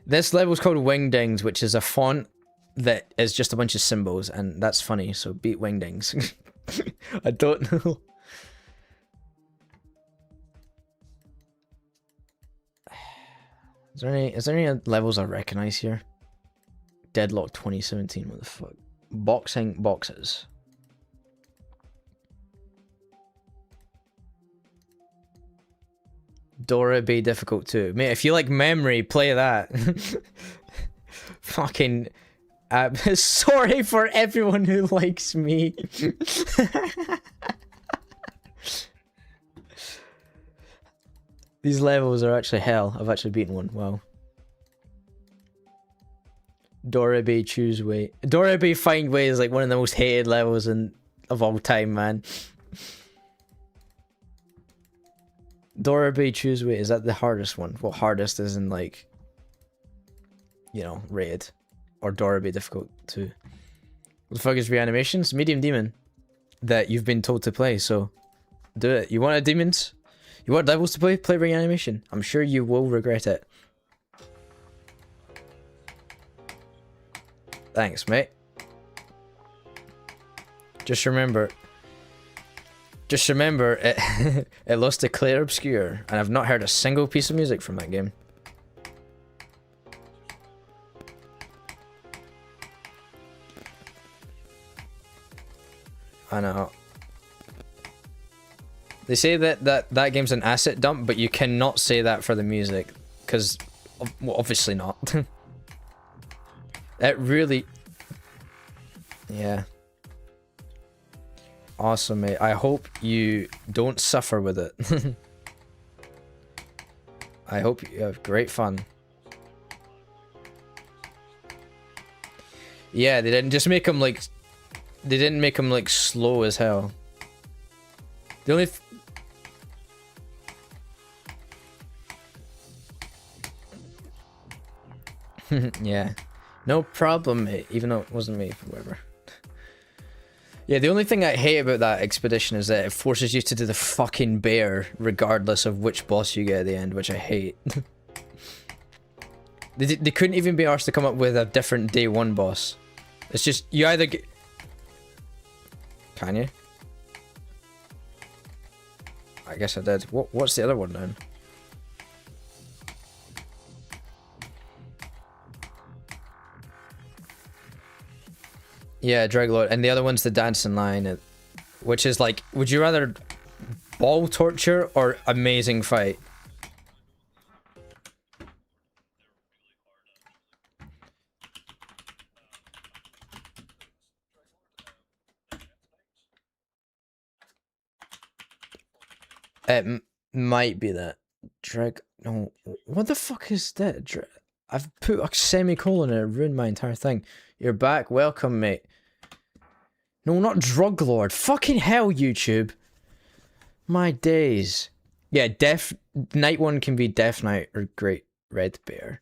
This level's called Wingdings, which is a font that is just a bunch of symbols, and that's funny, so beat Wingdings. I don't know. Is there any levels I recognize here? Deadlock 2017, what the fuck? Boxing boxes. Dora be difficult too. Mate, if you like memory, play that. Fucking... sorry for everyone who likes me. These levels are actually hell. I've actually beaten one. Wow. Dorabee choose way. Dorabee find way is like one of the most hated levels of all time, man. Dorabay choose way, is that the hardest one? Well, hardest is in like, you know, raid. Or Dorabay difficult too. What the fuck is reanimations? Medium demon. That you've been told to play, so do it. You want a demons? You want devils to play? Play reanimation. I'm sure you will regret it. Thanks, mate. Just remember it, it lost to Claire Obscure, and I've not heard a single piece of music from that game. I know. They say that game's an asset dump, but you cannot say that for the music, because, well, obviously not. It really... Yeah. Awesome, mate. I hope you don't suffer with it. I hope you have great fun. Yeah, they didn't just make them like... They didn't make them like slow as hell. The only... Yeah. No problem, mate. Even though it wasn't me, whatever. Yeah, the only thing I hate about that expedition is that it forces you to do the fucking bear, regardless of which boss you get at the end, which I hate. They couldn't even be asked to come up with a different day one boss. It's just, you either get... Can you? I guess I did. What's the other one then? Yeah, Draglord, and the other one's the dancing line, which is like, would you rather ball torture or amazing fight? It might be that. No, what the fuck is that? I've put a semicolon and it ruined my entire thing. You're back, welcome, mate. No, not Drug Lord. Fucking hell, YouTube. My days. Yeah, Night 1 can be Death Knight or Great Red Bear.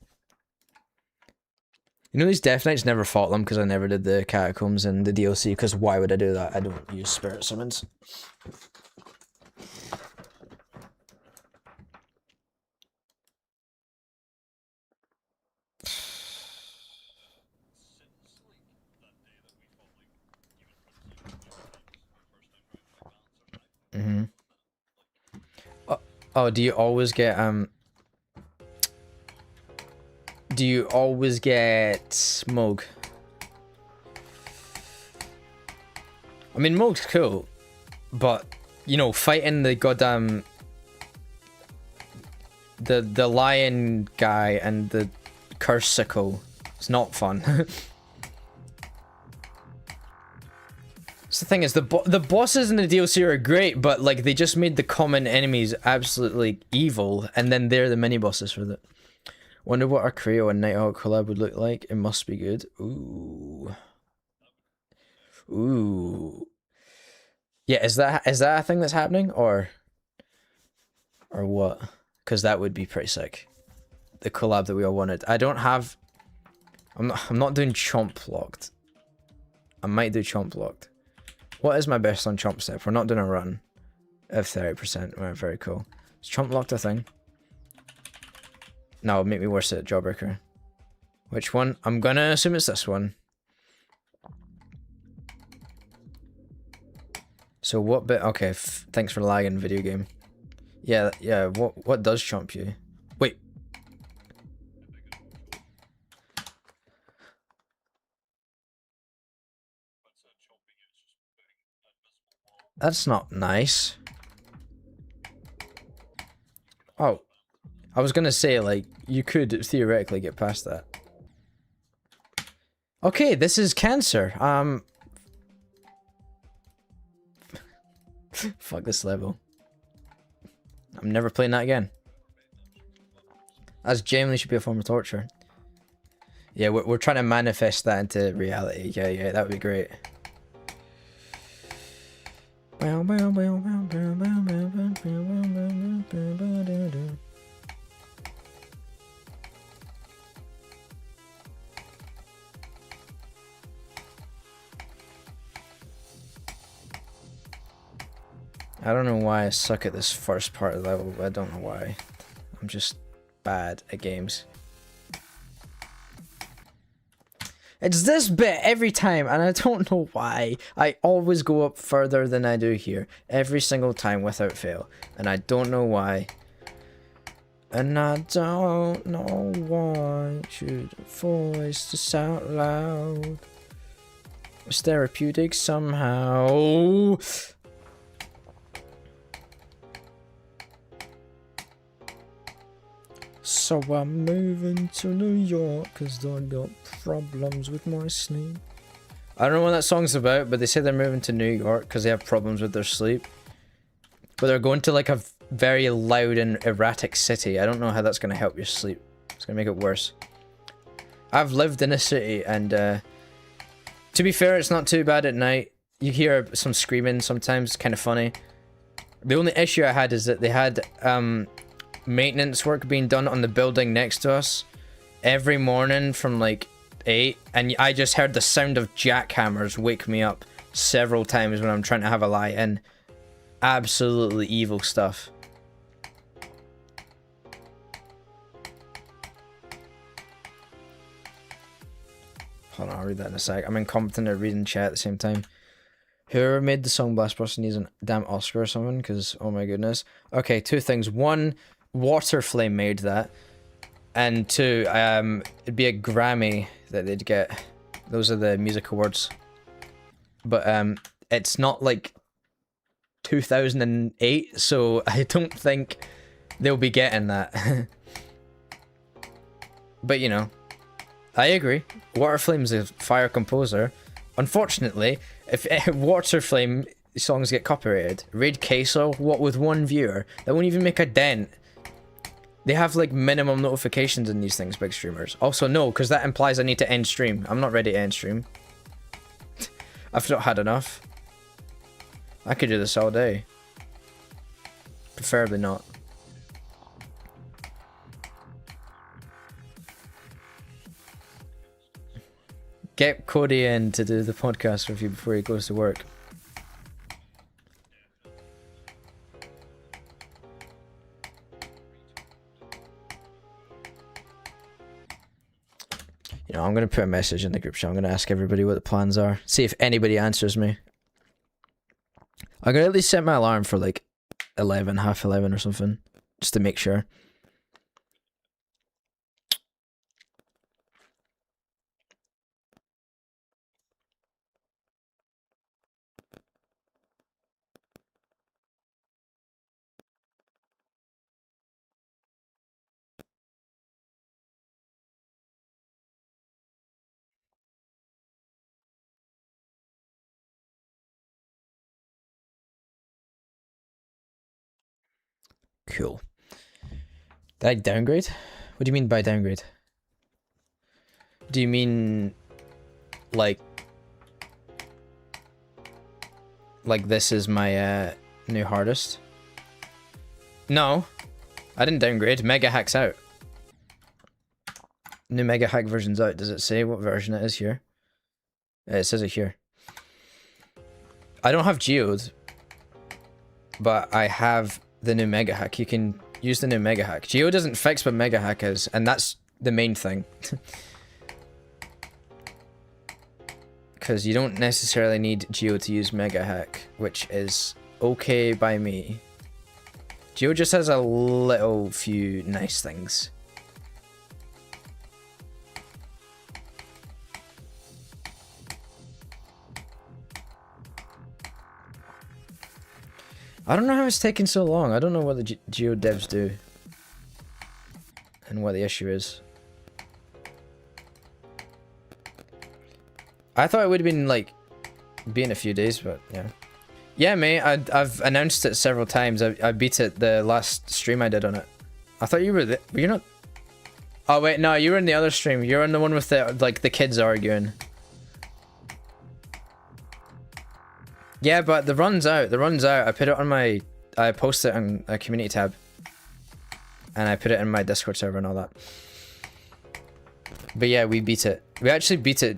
You know, these Death Knights never fought them because I never did the Catacombs and the DLC, because why would I do that? I don't use Spirit Summons. Mm-hmm. Oh, do you always get Moog? I mean, Moog's cool, but you know, fighting the goddamn the lion guy and the cursicle, it's not fun. So the thing is, the bosses in the DLC are great, but like they just made the common enemies absolutely evil, and then they're the mini bosses for that. Wonder what our Creo and Nighthawk collab would look like. It must be good. Ooh. Ooh. Yeah, is that a thing that's happening, or what? Because that would be pretty sick. The collab that we all wanted. I don't have. I'm not doing Chomp Locked. I might do Chomp Locked. What is my best on Chomp Step? We're not doing a run of 30%. Right, very cool. Is Chomp Locked a thing? No, make me worse at Jawbreaker. Which one? I'm gonna assume it's this one. So what bit? Okay, thanks for lagging, video game. Yeah. What does chomp you? Wait. That's not nice. Oh, I was gonna say, like, you could theoretically get past that. Okay, this is cancer. Fuck this level. I'm never playing that again. That genuinely should be a form of torture. Yeah, we're trying to manifest that into reality. Yeah, that would be great. I don't know why I suck at this first part of the level, but I don't know why. I'm just bad at games. It's this bit every time, and I don't know why. I always go up further than I do here, every single time without fail, and I don't know why. And I don't know why. Should voice this out loud. It's therapeutic somehow. So I'm moving to New York cause I got problems with my sleep. I don't know what that song's about, but they say they're moving to New York because they have problems with their sleep. But they're going to like a very loud and erratic city. I don't know how that's going to help your sleep. It's going to make it worse. I've lived in a city and to be fair, it's not too bad at night. You hear some screaming sometimes, kind of funny. The only issue I had is that they had maintenance work being done on the building next to us every morning from like 8, and I just heard the sound of jackhammers wake me up several times when I'm trying to have a lie in. Absolutely evil stuff. Hold on, I'll read that in a sec. I'm incompetent at reading chat at the same time. Whoever made the song Blast Person needs a damn Oscar or something, because oh my goodness. Okay, two things. One, Waterflame made that, and two, it'd be a Grammy that they'd get. Those are the music awards, but it's not like 2008, so I don't think they'll be getting that. But you know, I agree. Waterflame's a fire composer. Unfortunately, if Waterflame songs get copyrighted, Raid Queso, what with one viewer, that won't even make a dent. They have like minimum notifications in these things, big streamers. Also no, because that implies I need to end stream. I'm not ready to end stream. I've not had enough. I could do this all day. Preferably not. Get Cody in to do the podcast review before he goes to work. You know, I'm going to put a message in the group chat. I'm going to ask everybody what the plans are. See if anybody answers me. I'm going to at least set my alarm for like 11, half 11 or something. Just to make sure. Cool. Did I downgrade? What do you mean by downgrade? Do you mean like this is my new hardest? No, I didn't downgrade. Mega Hack's out. New Mega Hack version's out. Does it say what version it is here? It says it here. I don't have Geode, but I have the new Mega Hack. You can use the new Mega Hack. Geo doesn't fix what Mega Hack is, and that's the main thing. Because you don't necessarily need Geo to use Mega Hack, which is okay by me. Geo just has a little few nice things. I don't know how it's taking so long. I don't know what the Geo devs do. And what the issue is. I thought it would have been like, been a few days, but yeah. Yeah, mate, I've announced it several times. I beat it the last stream I did on it. I thought you were were you not? Oh wait, no, you were in the other stream. You're in the one with the, like, the kids arguing. Yeah, but the run's out. The run's out. I put it on my... I posted it on a community tab. And I put it in my Discord server and all that. But yeah, we beat it. We actually beat it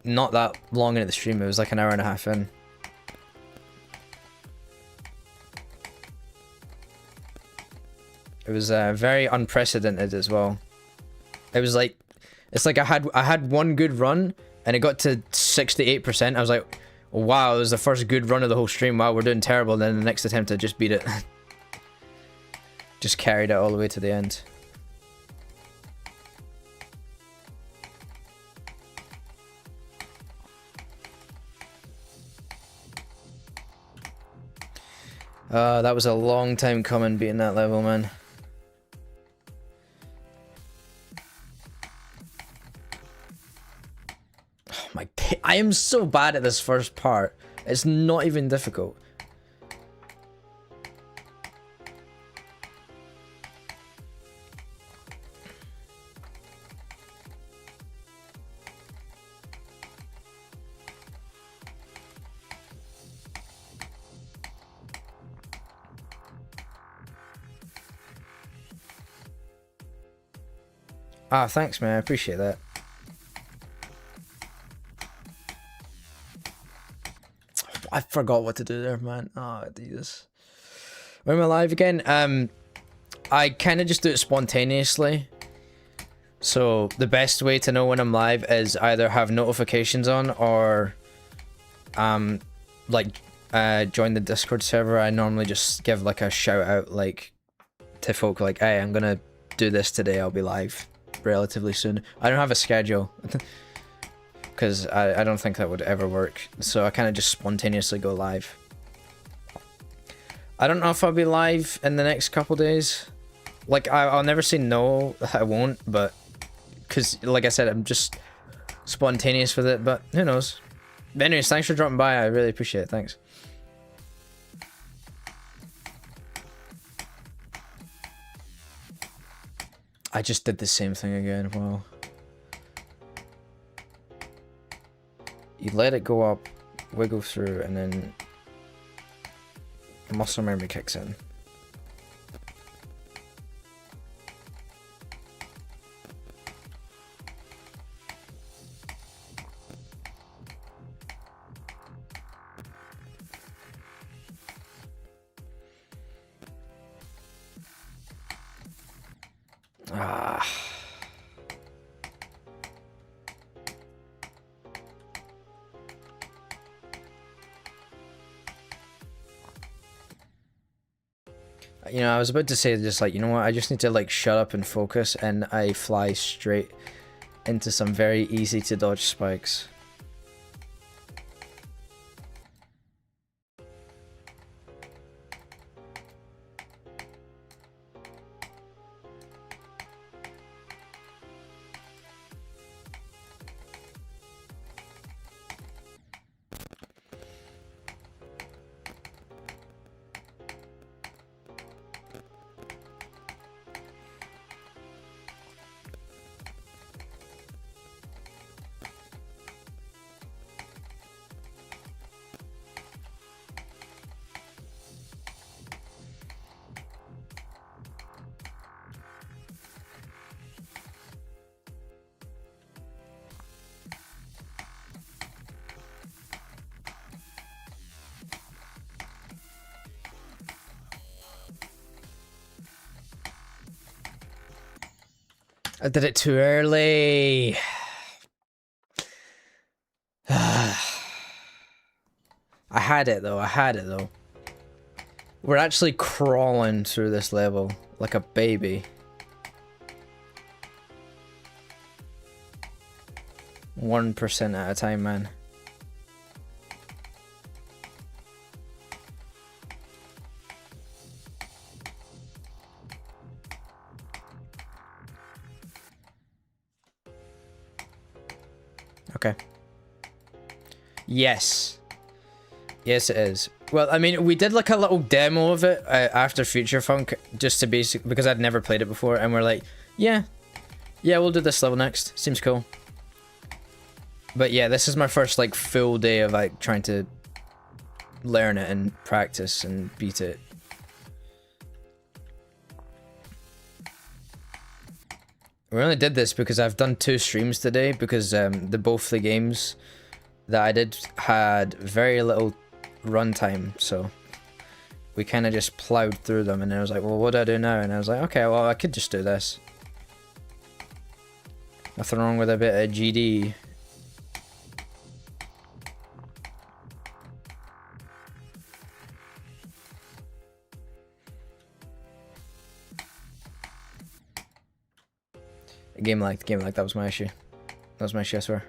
not that long into the stream. It was like an hour and a half in. It was very unprecedented as well. It was like... It's like I had one good run and it got to 68%. I was like... Wow, it was the first good run of the whole stream. Wow, we're doing terrible. And then the next attempt I just beat it. Just carried it all the way to the end. That was a long time coming beating that level, man. Oh my... I am so bad at this first part. It's not even difficult. Ah, thanks, man. I appreciate that. I forgot what to do there, man. Oh, Jesus. When am I live again? I kind of just do it spontaneously. So the best way to know when I'm live is either have notifications on or like join the Discord server. I normally just give like a shout out like to folk like, hey, I'm gonna do this today. I'll be live relatively soon. I don't have a schedule because I don't think that would ever work, so I kind of just spontaneously go live. I don't know if I'll be live in the next couple days. Like I'll never say no, I won't, but because like I said, I'm just spontaneous with it, but who knows. But anyways, thanks for dropping by. I really appreciate it. Thanks. I just did the same thing again. Wow. You let it go up, wiggle through, and then muscle memory kicks in. Ah. You know, I was about to say just like, you know what, I just need to like shut up and focus, and I fly straight into some very easy to dodge spikes. I did it too early. I had it though, I had it though. We're actually crawling through this level like a baby. 1% at a time, man. Okay. Yes. Yes, it is. Well, I mean, we did like a little demo of it after Future Funk, just to because I'd never played it before, and we're like, yeah, we'll do this level next. Seems cool. But yeah, this is my first like full day of like trying to learn it and practice and beat it. We only did this because I've done 2 streams today because both the games that I did had very little runtime, so we kind of just plowed through them, and I was like, well, what do I do now? And I was like, okay, well, I could just do this. Nothing wrong with a bit of GD. Game like, that was my issue. That was my issue, I swear.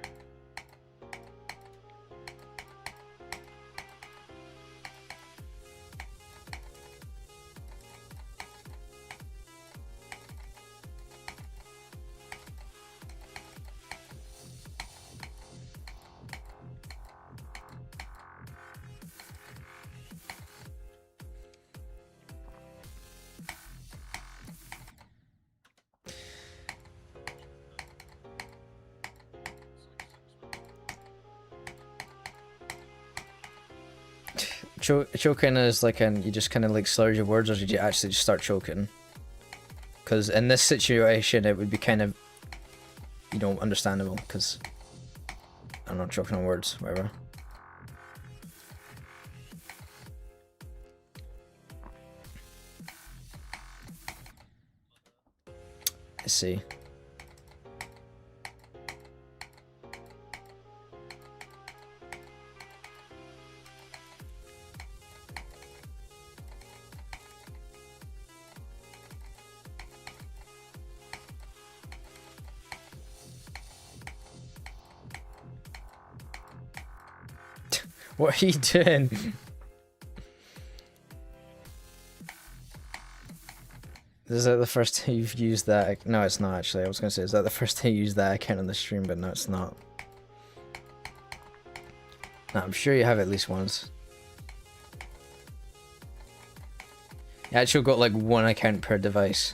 Choking is like you just kind of like slur your words, or did you actually just start choking? Because in this situation it would be kind of, you know, understandable, because I'm not choking on words, whatever. Let's see. What are you doing? Is that the first time you've used that? No, it's not actually. I was gonna say, is that the first time you used that account on the stream? But no, it's not. No, I'm sure you have at least once. You actually got like 1 account per device.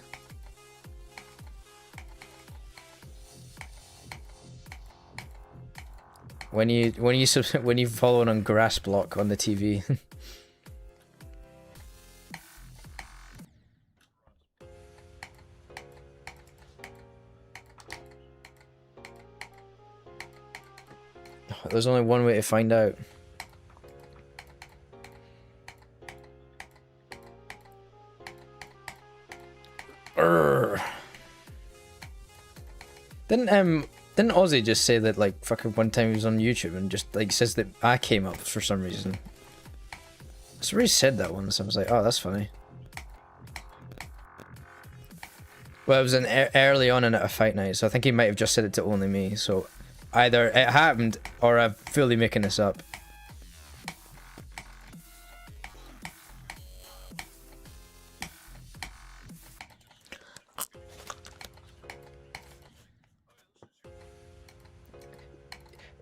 When you follow on grass block on the TV. There's only one way to find out. Urgh. Didn't Ozzy just say that, like, fucking one time he was on YouTube and just, like, says that I came up for some reason? Somebody said that once. I was like, oh, that's funny. Well, it was early on in a fight night, so I think he might have just said it to only me. So either it happened or I'm fully making this up.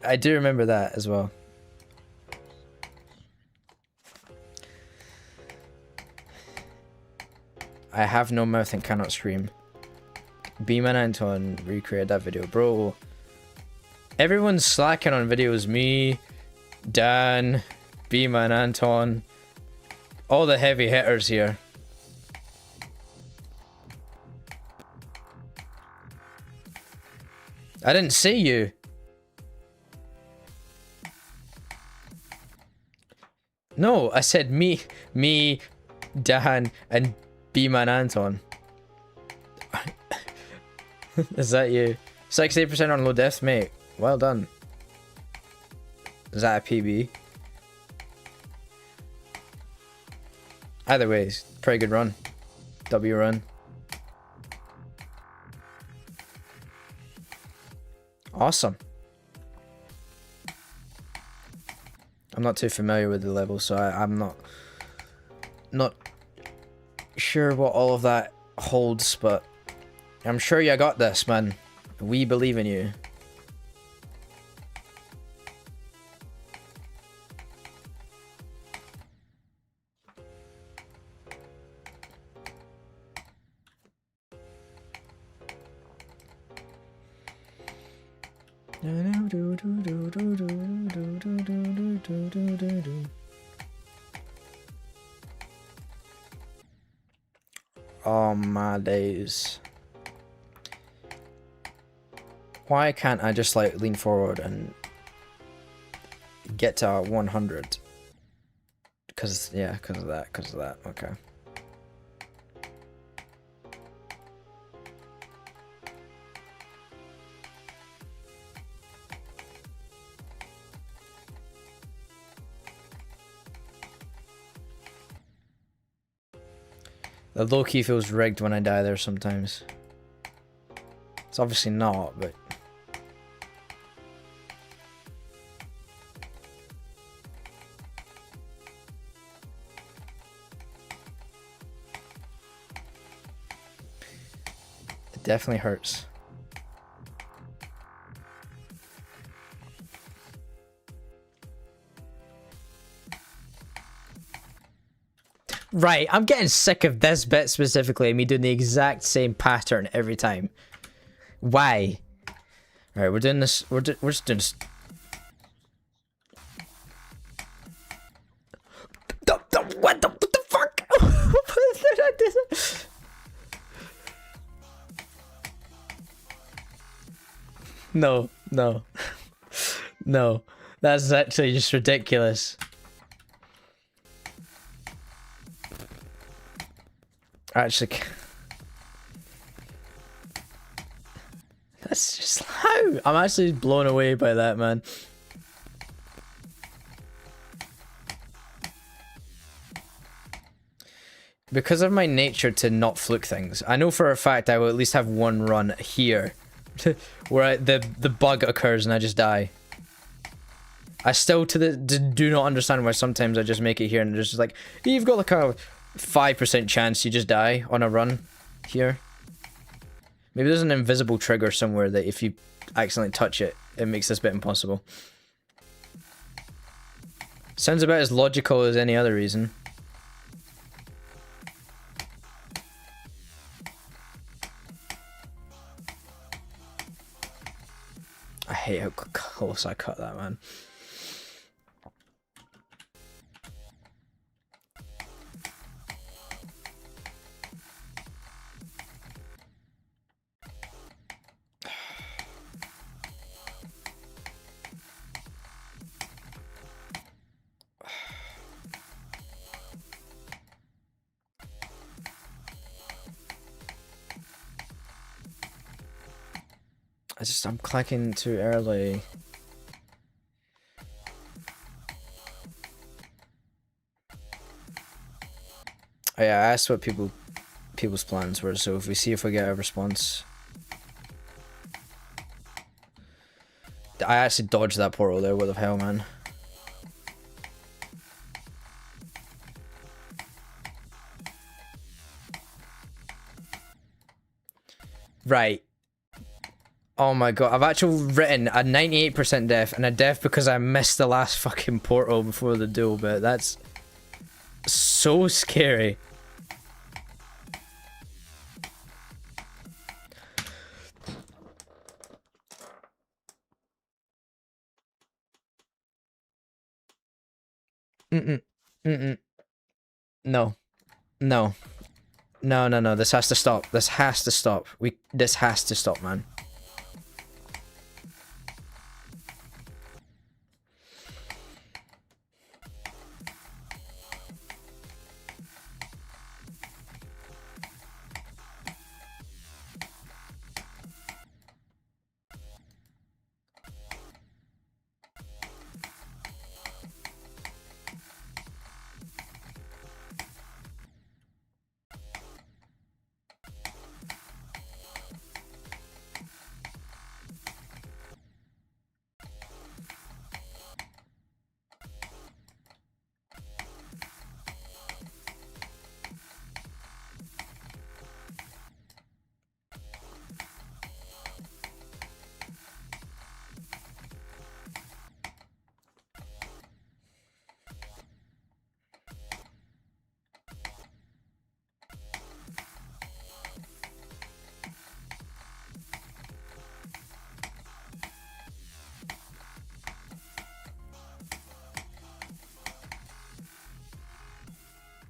I do remember that as well. I have no mouth and cannot scream. Beeman Anton recreated that video. Bro, everyone's slacking on videos. Me, Dan, Beeman Anton, all the heavy hitters here. I didn't say you. No, I said me, Dan, and B-Man Anton. Is that you? 68% on low deaths, mate. Well done. Is that a PB? Either way, it's a pretty good run. W run. Awesome. I'm not too familiar with the level, so I'm not sure what all of that holds, but I'm sure you got this, man. We believe in you. Oh my days. Why can't I just like lean forward and get to 100? Because, yeah, because of that, okay. The low key feels rigged when I die there sometimes. It's obviously not, but... It definitely hurts. Right, I'm getting sick of this bit specifically, me doing the exact same pattern every time. Why? Alright, we're doing this, we're just doing this. What the fuck? No, no. No. That's actually just ridiculous. Actually, that's just how I'm actually blown away by that, man. Because of my nature to not fluke things, I know for a fact I will at least have one run here where the bug occurs and I just die. I still do not understand why sometimes I just make it here and it's just like, you've got like a 5% chance you just die on a run here. Maybe there's an invisible trigger somewhere that if you accidentally touch it, it makes this bit impossible. Sounds about as logical as any other reason. I hate how close I cut that, man. I'm clicking too early. Oh yeah, I asked what people's plans were, so if we see if we get a response. I actually dodged that portal there, what the hell, man. Right. Oh my god, I've actually written a 98% death and a death because I missed the last fucking portal before the duel bit. That's so scary. No. No. No. This has to stop. This has to stop. This has to stop, man.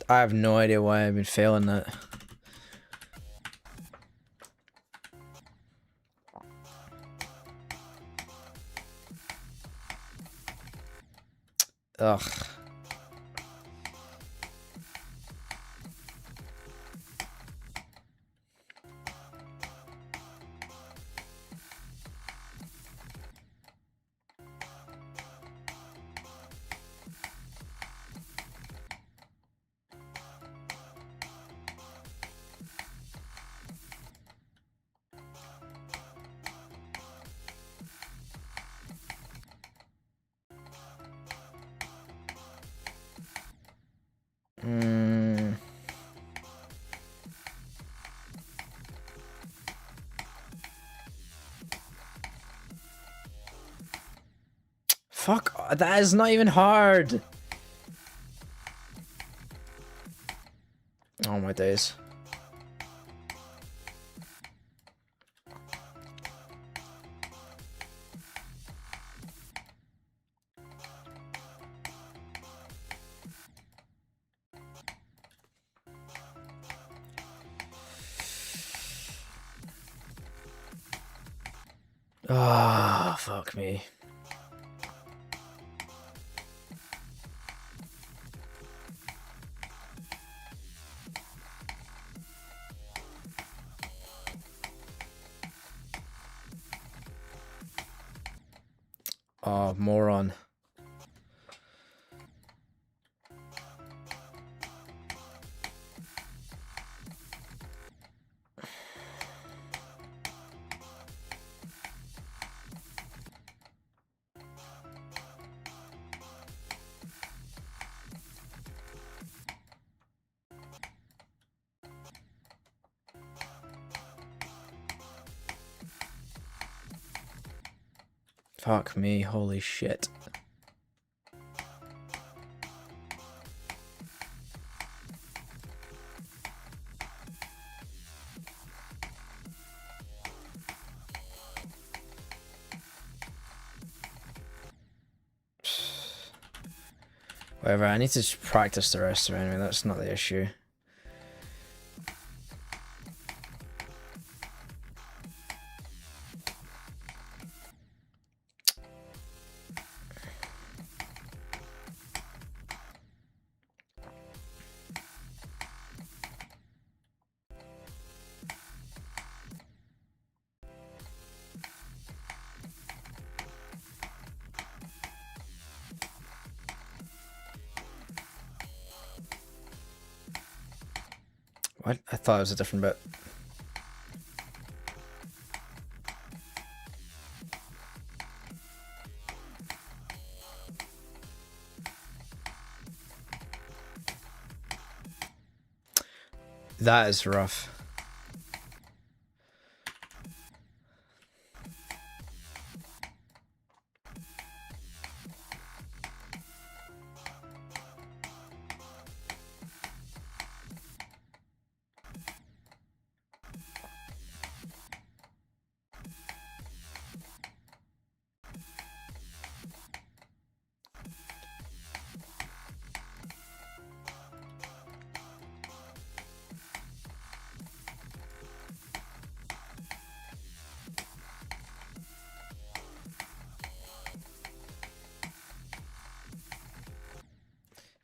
I have no idea why I've been failing that. Ugh. Fuck, that is not even hard. Oh my days. Ah, fuck me. Oh, moron. Fuck me, holy shit. Whatever, I need to just practice the rest of it anyway, that's not the issue. What? I thought it was a different bit. That is rough.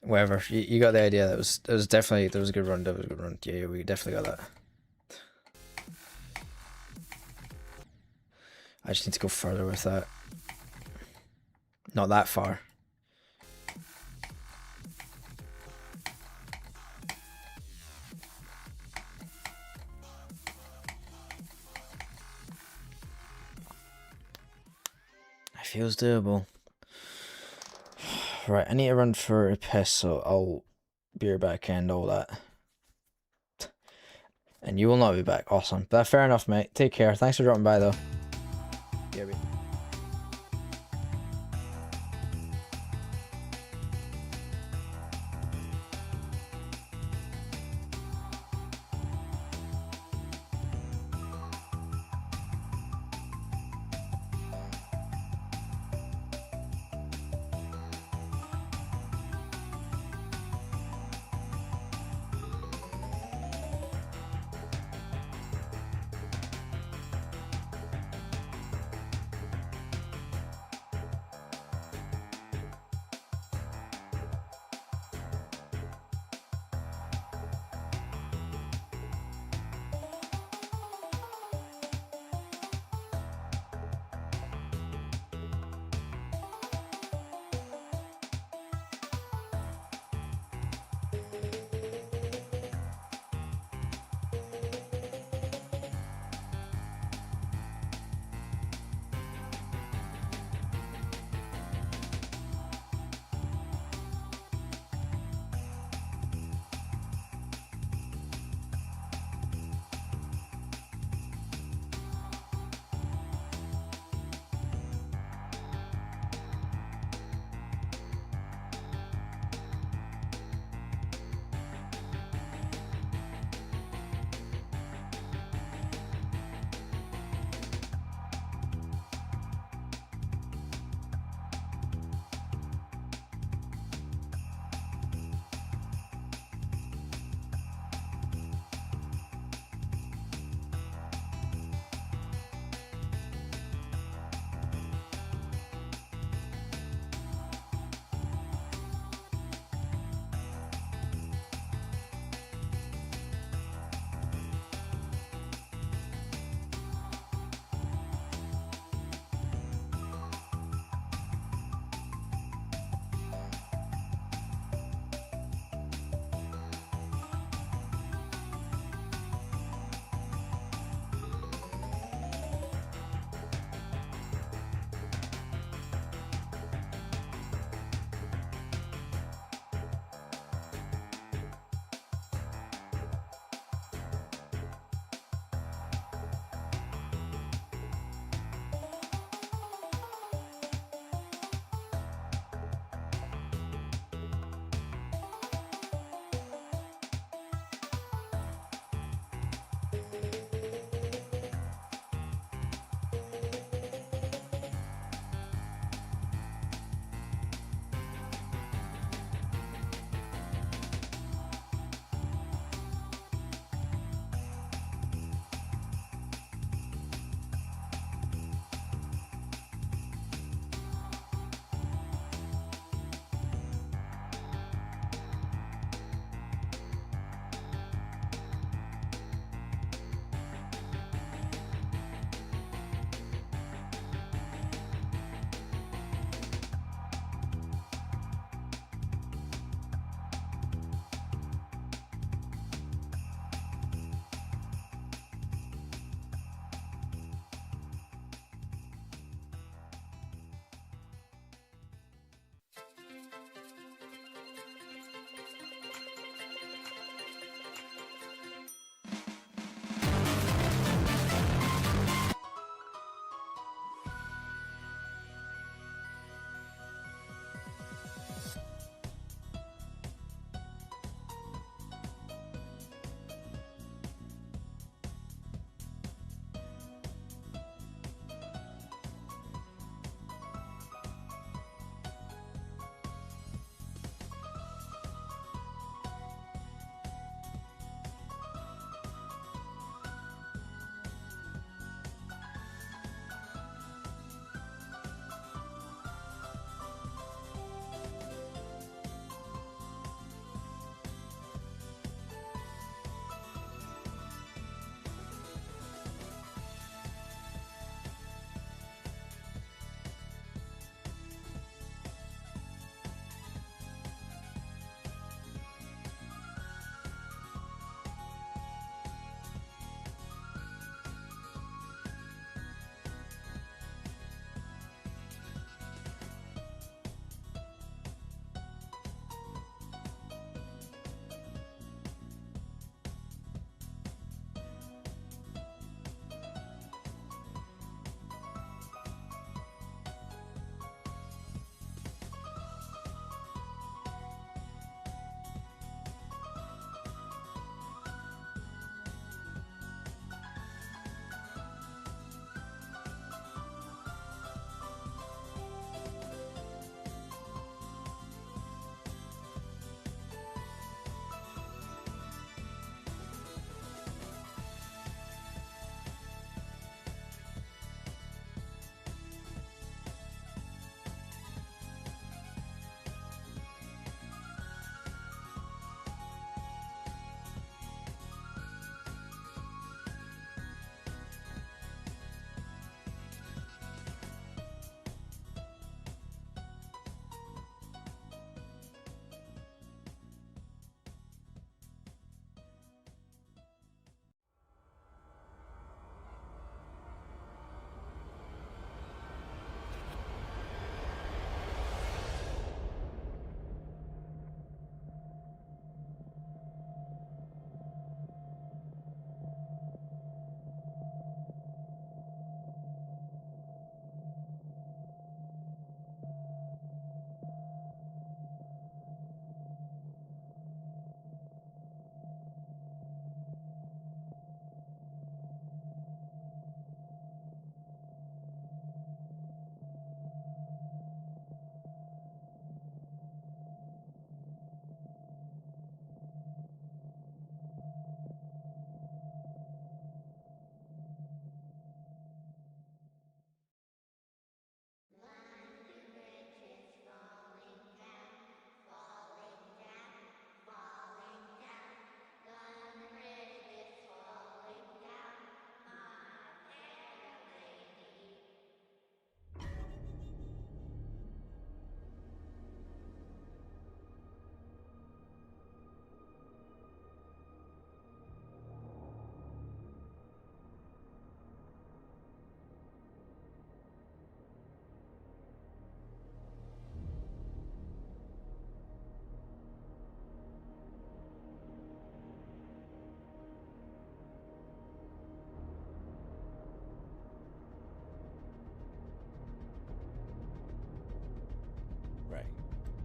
Whatever, you got the idea. That was definitely, that was a good run. That was a good run. Yeah, we definitely got that. I just need to go further with that. Not that far. It feels doable. Right, I need to run for a piss, so I'll be right back and all that. And you will not be back. Awesome. But fair enough, mate. Take care. Thanks for dropping by, though. Yeah,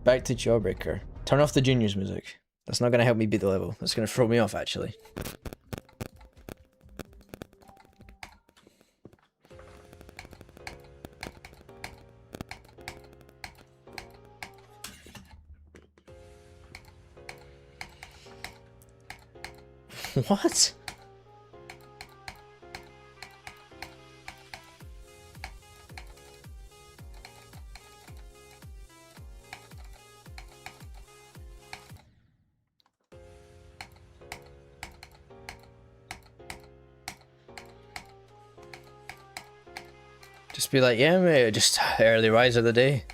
Back to Jawbreaker. Turn off the juniors music. That's not going to help me beat the level. That's going to throw me off, actually. What? Just be like, yeah, mate, just early rise of the day.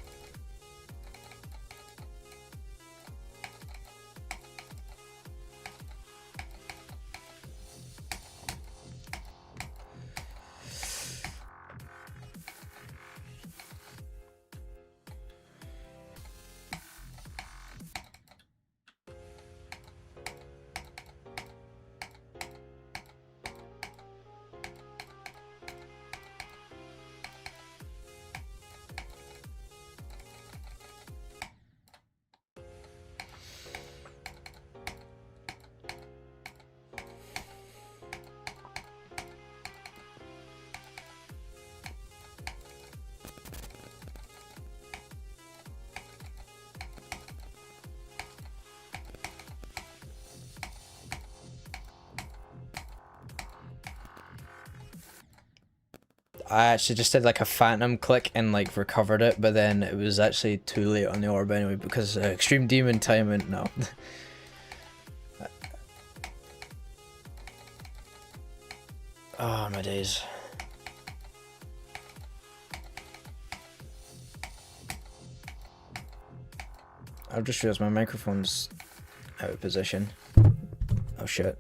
I actually just did like a phantom click and like recovered it, but then it was actually too late on the orb anyway because extreme demon time and no. Oh my days. I've just realized my microphone's out of position. Oh shit.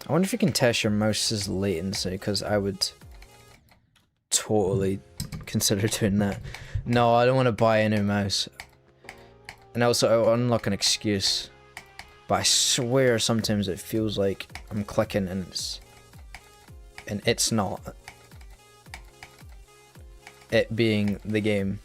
I wonder if you can test your mouse's latency, because I would totally consider doing that. No, I don't want to buy a new mouse. And also, I'll unlock an excuse. But I swear sometimes it feels like I'm clicking and it's not. It being the game.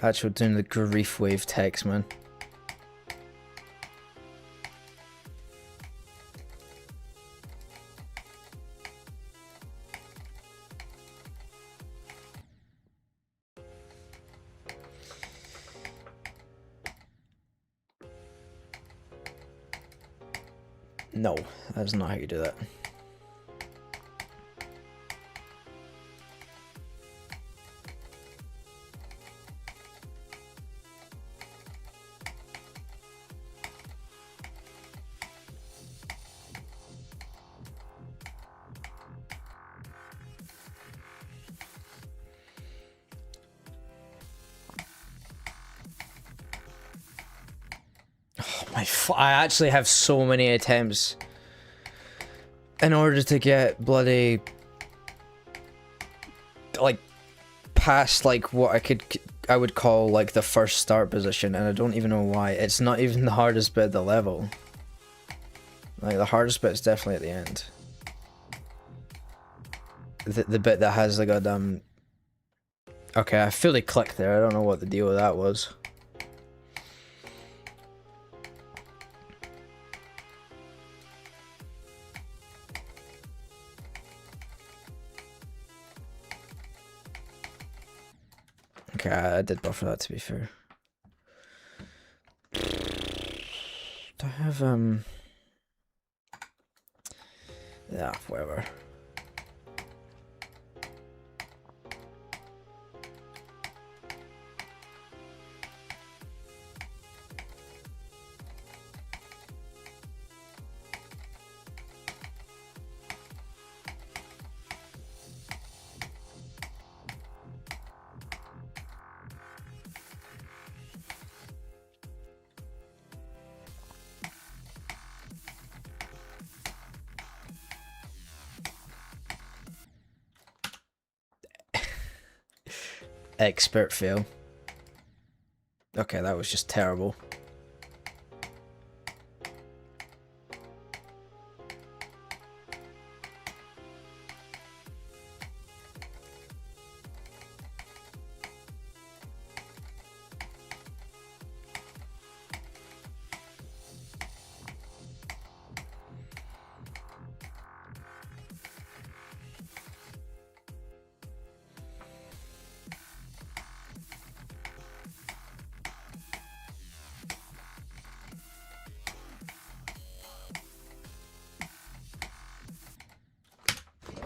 Actually doing the grief wave text, man. No, that's not how you do that. I actually have so many attempts in order to get bloody like past like what I would call like the first start position, and I don't even know why. It's not even the hardest bit of the level. Like the hardest bit is definitely at the end. The bit that has like a okay, I fully clicked there. I don't know what the deal with that was. Okay, I did buffer that to be fair. Do I have yeah, whatever. Expert fail. Okay, that was just terrible.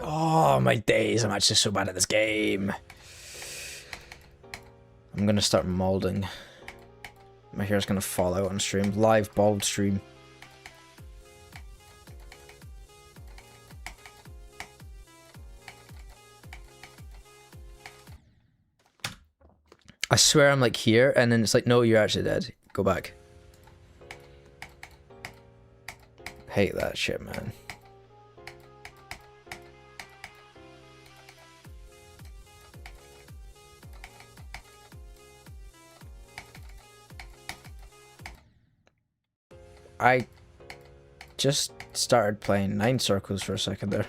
Oh my days, I'm actually so bad at this game. I'm gonna start molding. My hair's gonna fall out on stream. Live bald stream. I swear I'm like here, and then it's like, no, you're actually dead. Go back. Hate that shit, man. I just started playing 9 circles for a second there.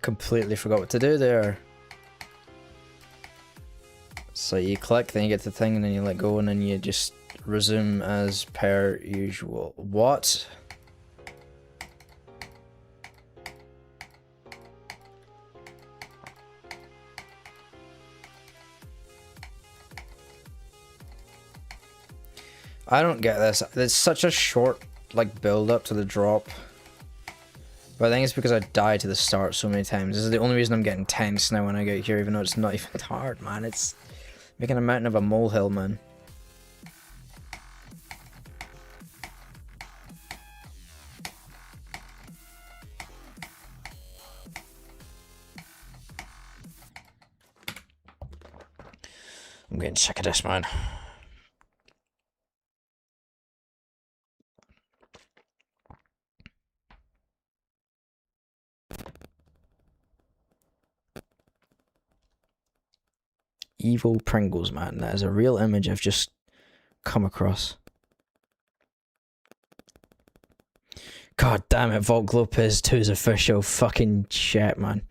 Completely forgot what to do there. So you click, then you get the thing, and then you let go, and then you just resume as per usual. What? I don't get this. There's such a short like build up to the drop. But I think it's because I died to the start so many times. This is the only reason I'm getting tense now when I get here, even though it's not even hard, man. It's making a mountain of a molehill, man. I'm getting sick of this, man. Evil Pringles, man. That is a real image I've just come across. God damn it, Volk Lopez 2 is official. Fucking shit, man.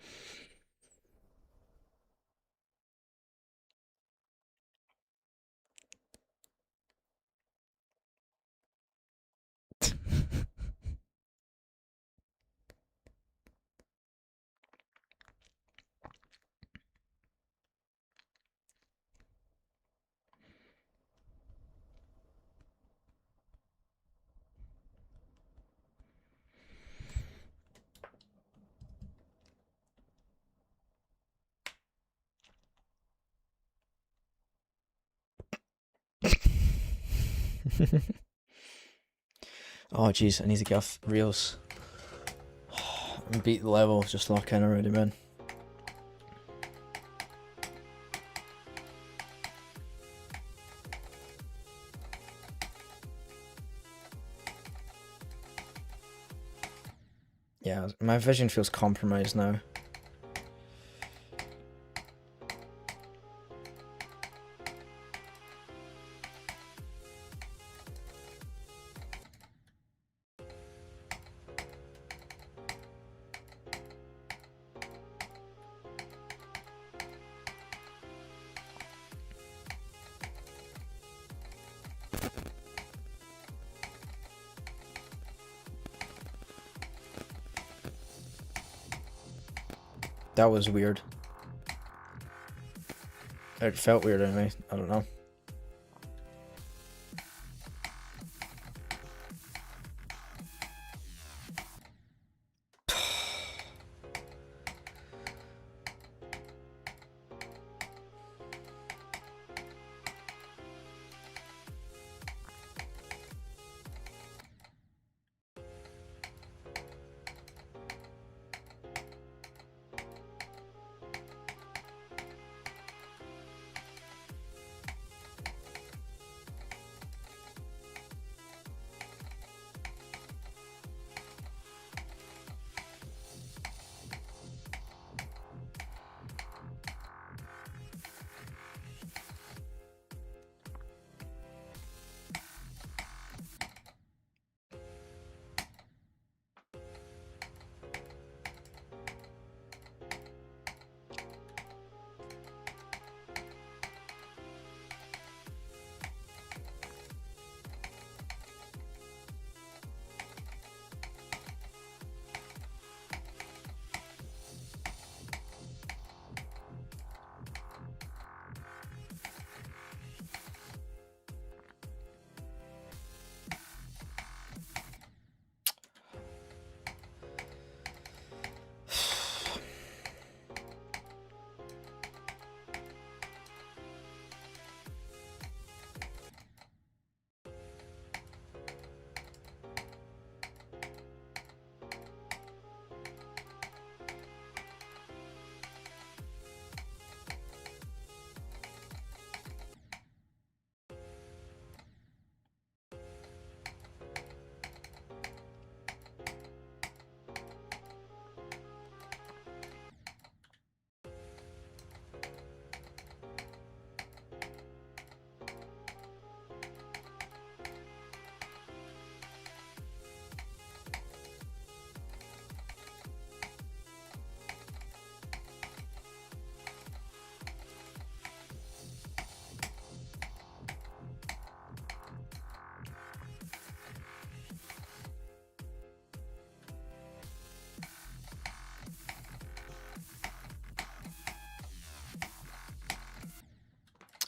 Oh jeez, I need to get off reels. Beat the level, just lock in already, man. Yeah, my vision feels compromised now. That was weird. It felt weird anyway. I don't know.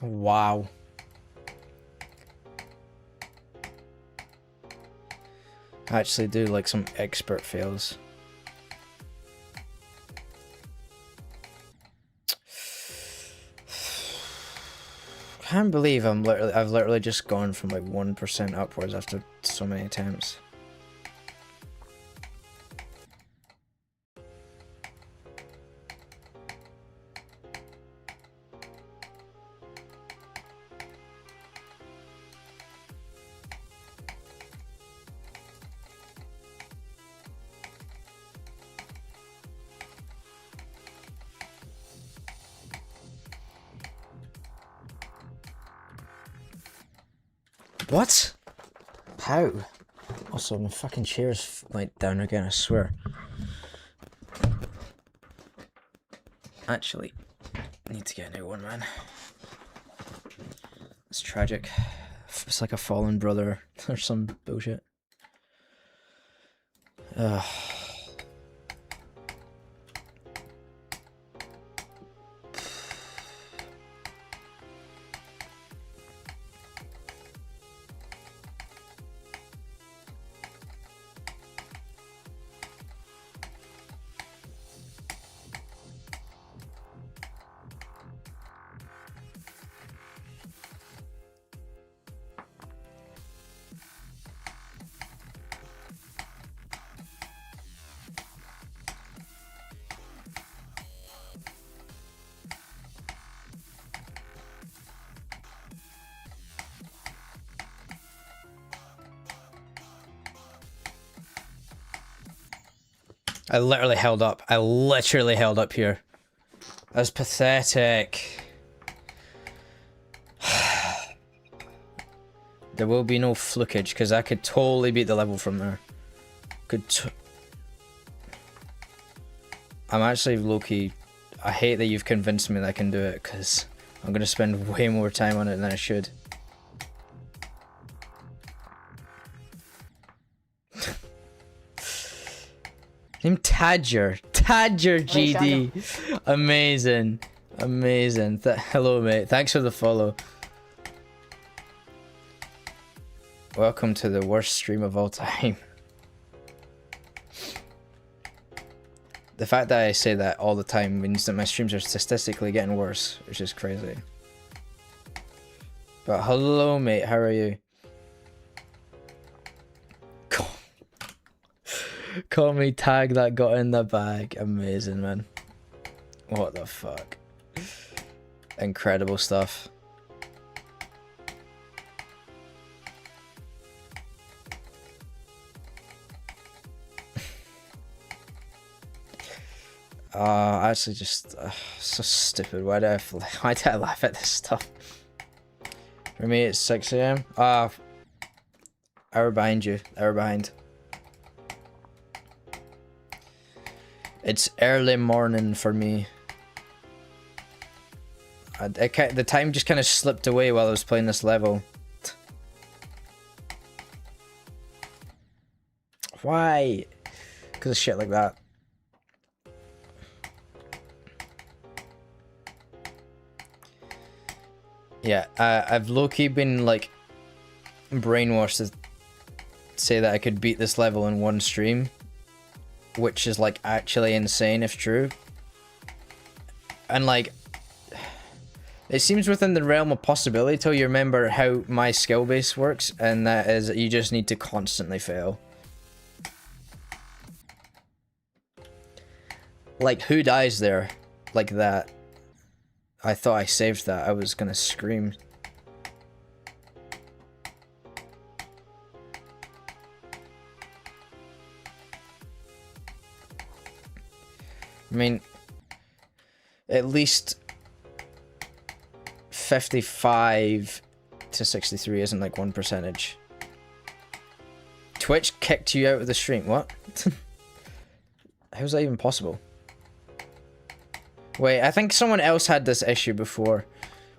Wow. I actually do like some expert fails. Can't believe I've literally just gone from like 1% upwards after so many attempts. What? How? Also, my fucking chair's went down again, I swear. Actually, I need to get a new one, man. It's tragic. It's like a fallen brother or some bullshit. Ugh. I literally held up. I literally held up here. That's pathetic. There will be no flukage, because I could totally beat the level from there. I'm actually low-key... I hate that you've convinced me that I can do it, because I'm going to spend way more time on it than I should. Name Tadger. Tadger GD. Amazing. Amazing. Hello, mate. Thanks for the follow. Welcome to the worst stream of all time. The fact that I say that all the time means that my streams are statistically getting worse, which is crazy. But hello, mate. How are you? Call me Tag that got in the bag. Amazing, man. What the fuck? Incredible stuff. Actually just so stupid. Why did I laugh at this stuff? For me it's 6 AM. Hour behind you. Hour behind. It's early morning for me. The time just kind of slipped away while I was playing this level. Why? Because of shit like that. Yeah, I've low-key been like brainwashed to say that I could beat this level in one stream, which is like actually insane if true. And like, it seems within the realm of possibility till you remember how my skill base works, and that is you just need to constantly fail. Like, who dies there like that? I thought I saved that. I was gonna scream. I mean, at least 55 to 63 isn't like 1%. Twitch kicked you out of the stream. What? How's that even possible? Wait, I think someone else had this issue before,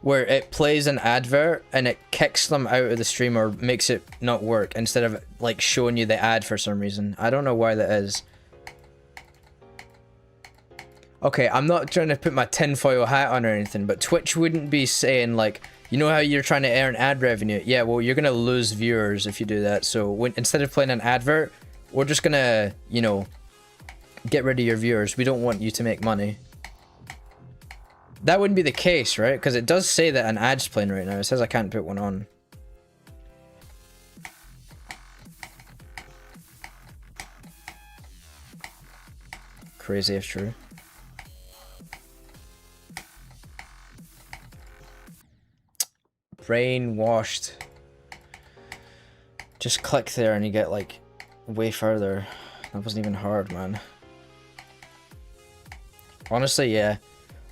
where it plays an advert and it kicks them out of the stream or makes it not work instead of like showing you the ad for some reason. I don't know why that is. Okay, I'm not trying to put my tinfoil hat on or anything, but Twitch wouldn't be saying like, you know how you're trying to earn ad revenue? Yeah, well, you're gonna lose viewers if you do that. So instead of playing an advert, we're just gonna, you know, get rid of your viewers. We don't want you to make money. That wouldn't be the case, right? Because it does say that an ad's playing right now. It says I can't put one on. Crazy if true. Brainwashed. Just click there and you get like way further. That wasn't even hard, man. Honestly, yeah.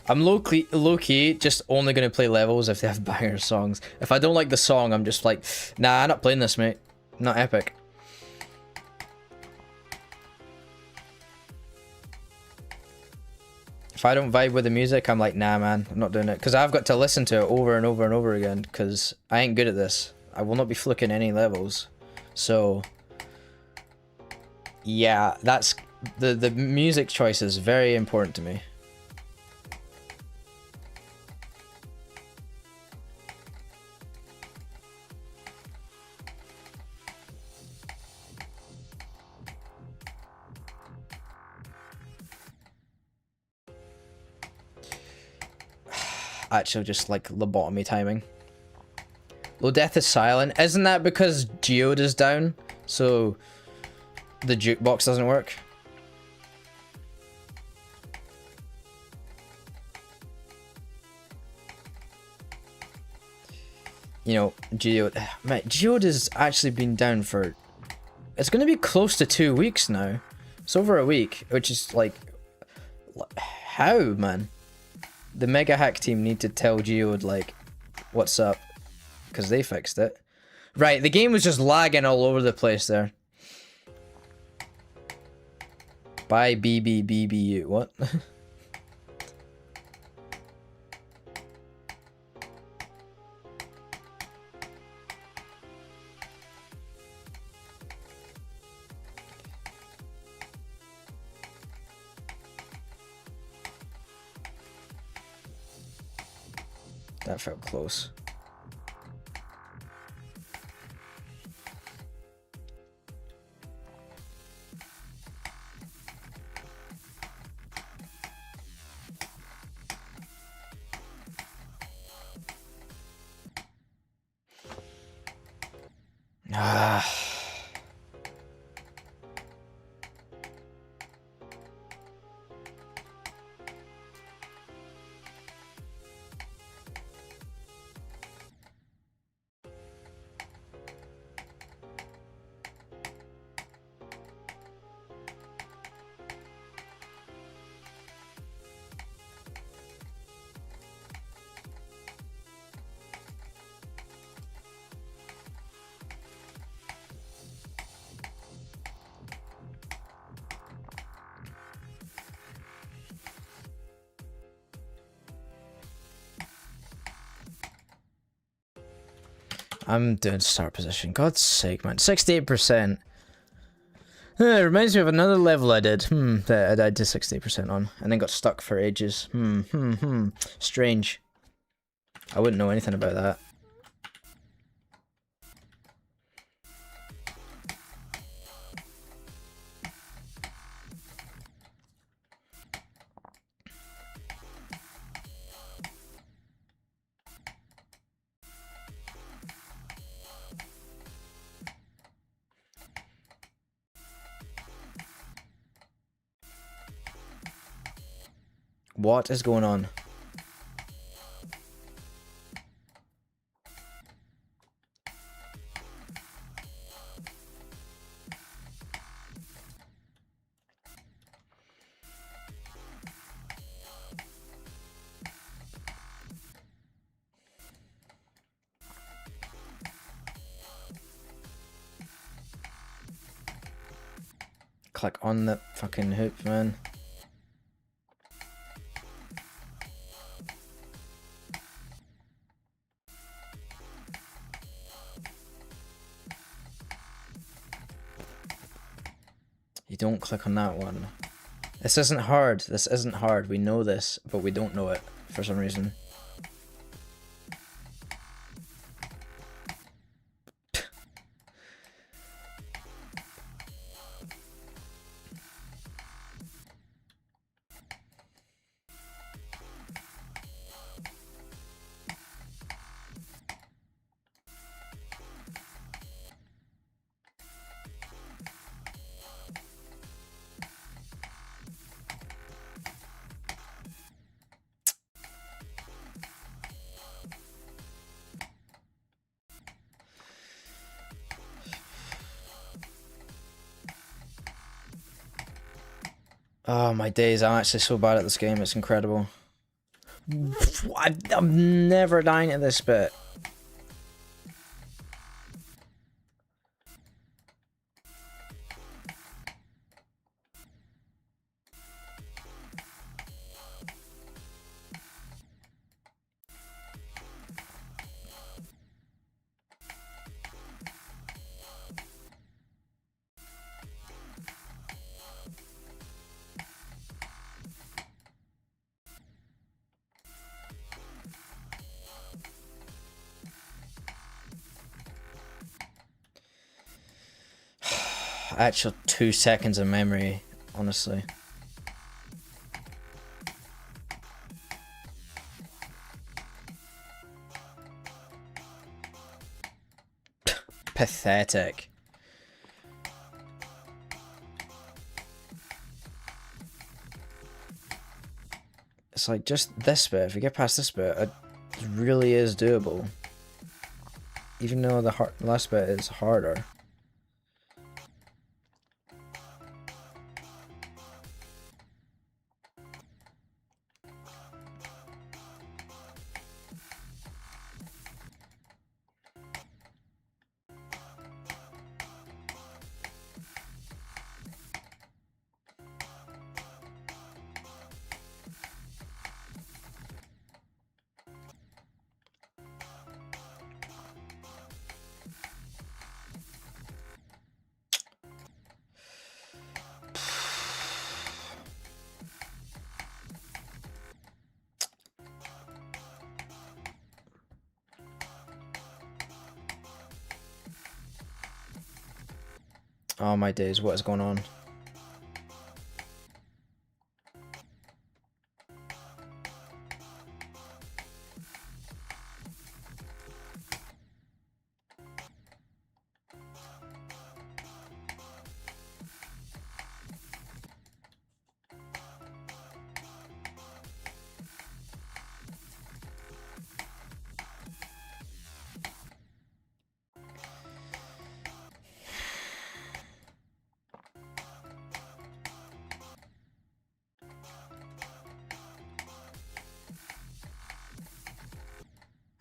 I'm low-key just only gonna play levels if they have banger songs. If I don't like the song, I'm just like, nah, I'm not playing this, mate. Not epic. If I don't vibe with the music, I'm like, nah, man, I'm not doing it. Because I've got to listen to it over and over and over again, because I ain't good at this. I will not be flicking any levels. So, yeah, that's... The music choice is very important to me. Actually, just like lobotomy timing. Low death is silent. Isn't that because Geode is down? So the jukebox doesn't work? You know, Geode... Mate, Geode has actually been down for... It's going to be close to 2 weeks now. It's over a week, which is like, how, man? The Mega Hack team need to tell Geode, like, what's up, because they fixed it. Right, the game was just lagging all over the place there. Bye BBBBU, what? That felt close. Ah. I'm doing start position. God's sake, man. 68%. It reminds me of another level I did. That I died to 68% on. And then got stuck for ages. Strange. I wouldn't know anything about that. What is going on? Click on the fucking hoop, man. You don't click on that one. This isn't hard. This isn't hard. We know this, but we don't know it for some reason. Oh my days, I'm actually so bad at this game, it's incredible. I'm never dying at this bit. Actual 2 seconds of memory, honestly. Pathetic. It's like just this bit, if we get past this bit, it really is doable. Even though the last bit is harder. Oh my days, what is going on?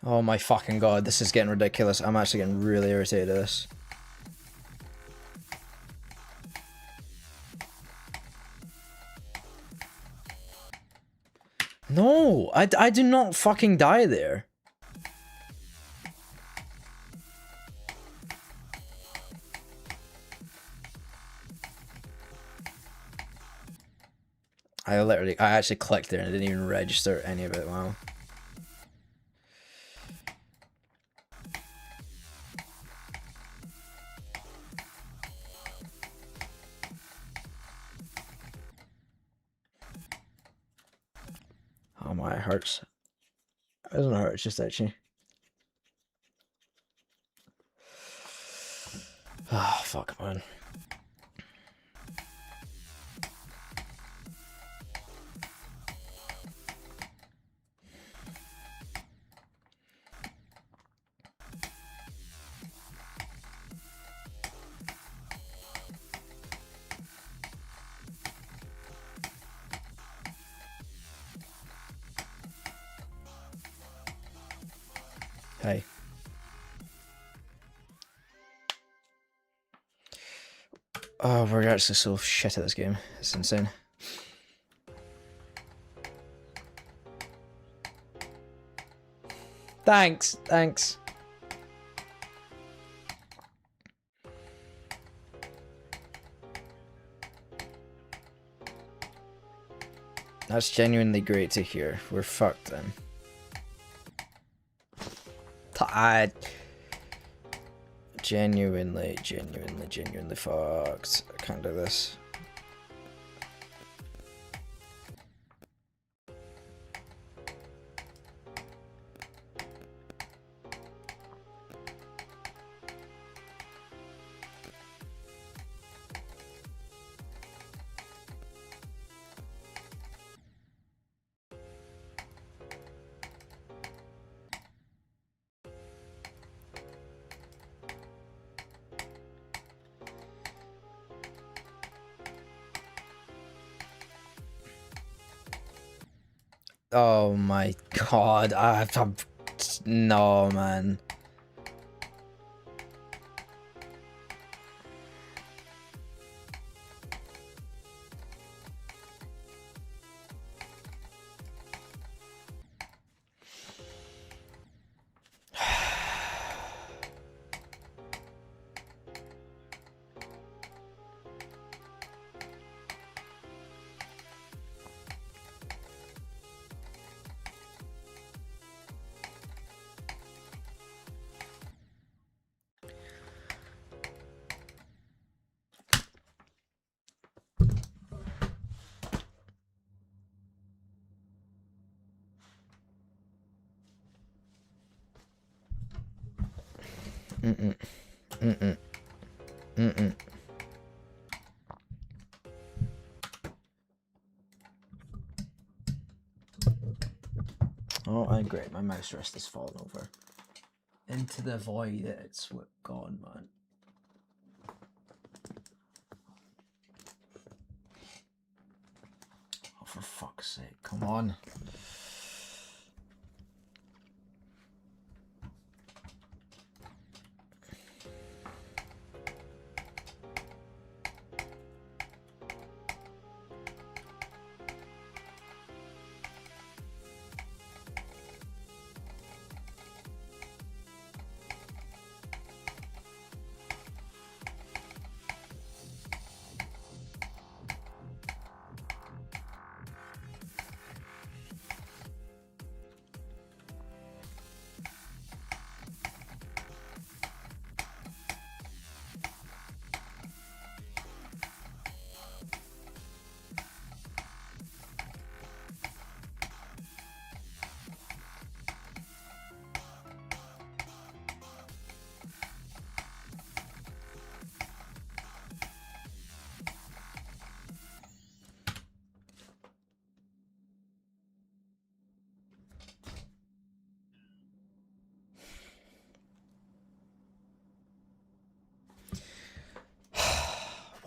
Oh my fucking god, this is getting ridiculous. I'm actually getting really irritated at this. No, I do not fucking die there. I actually clicked there and I didn't even register any of it, wow. Oh my, it hurts. It doesn't hurt, it's just itchy. Oh, fuck, man. Hey. Oh, we're actually so shit at this game. It's insane. Thanks, thanks. That's genuinely great to hear. We're fucked then. I genuinely fucked. I can't do this. Oh my god, I'm no, man. Oh, I agree. My mouse rest has fallen over into the void. It's gone, man. Oh, for fuck's sake! Come on.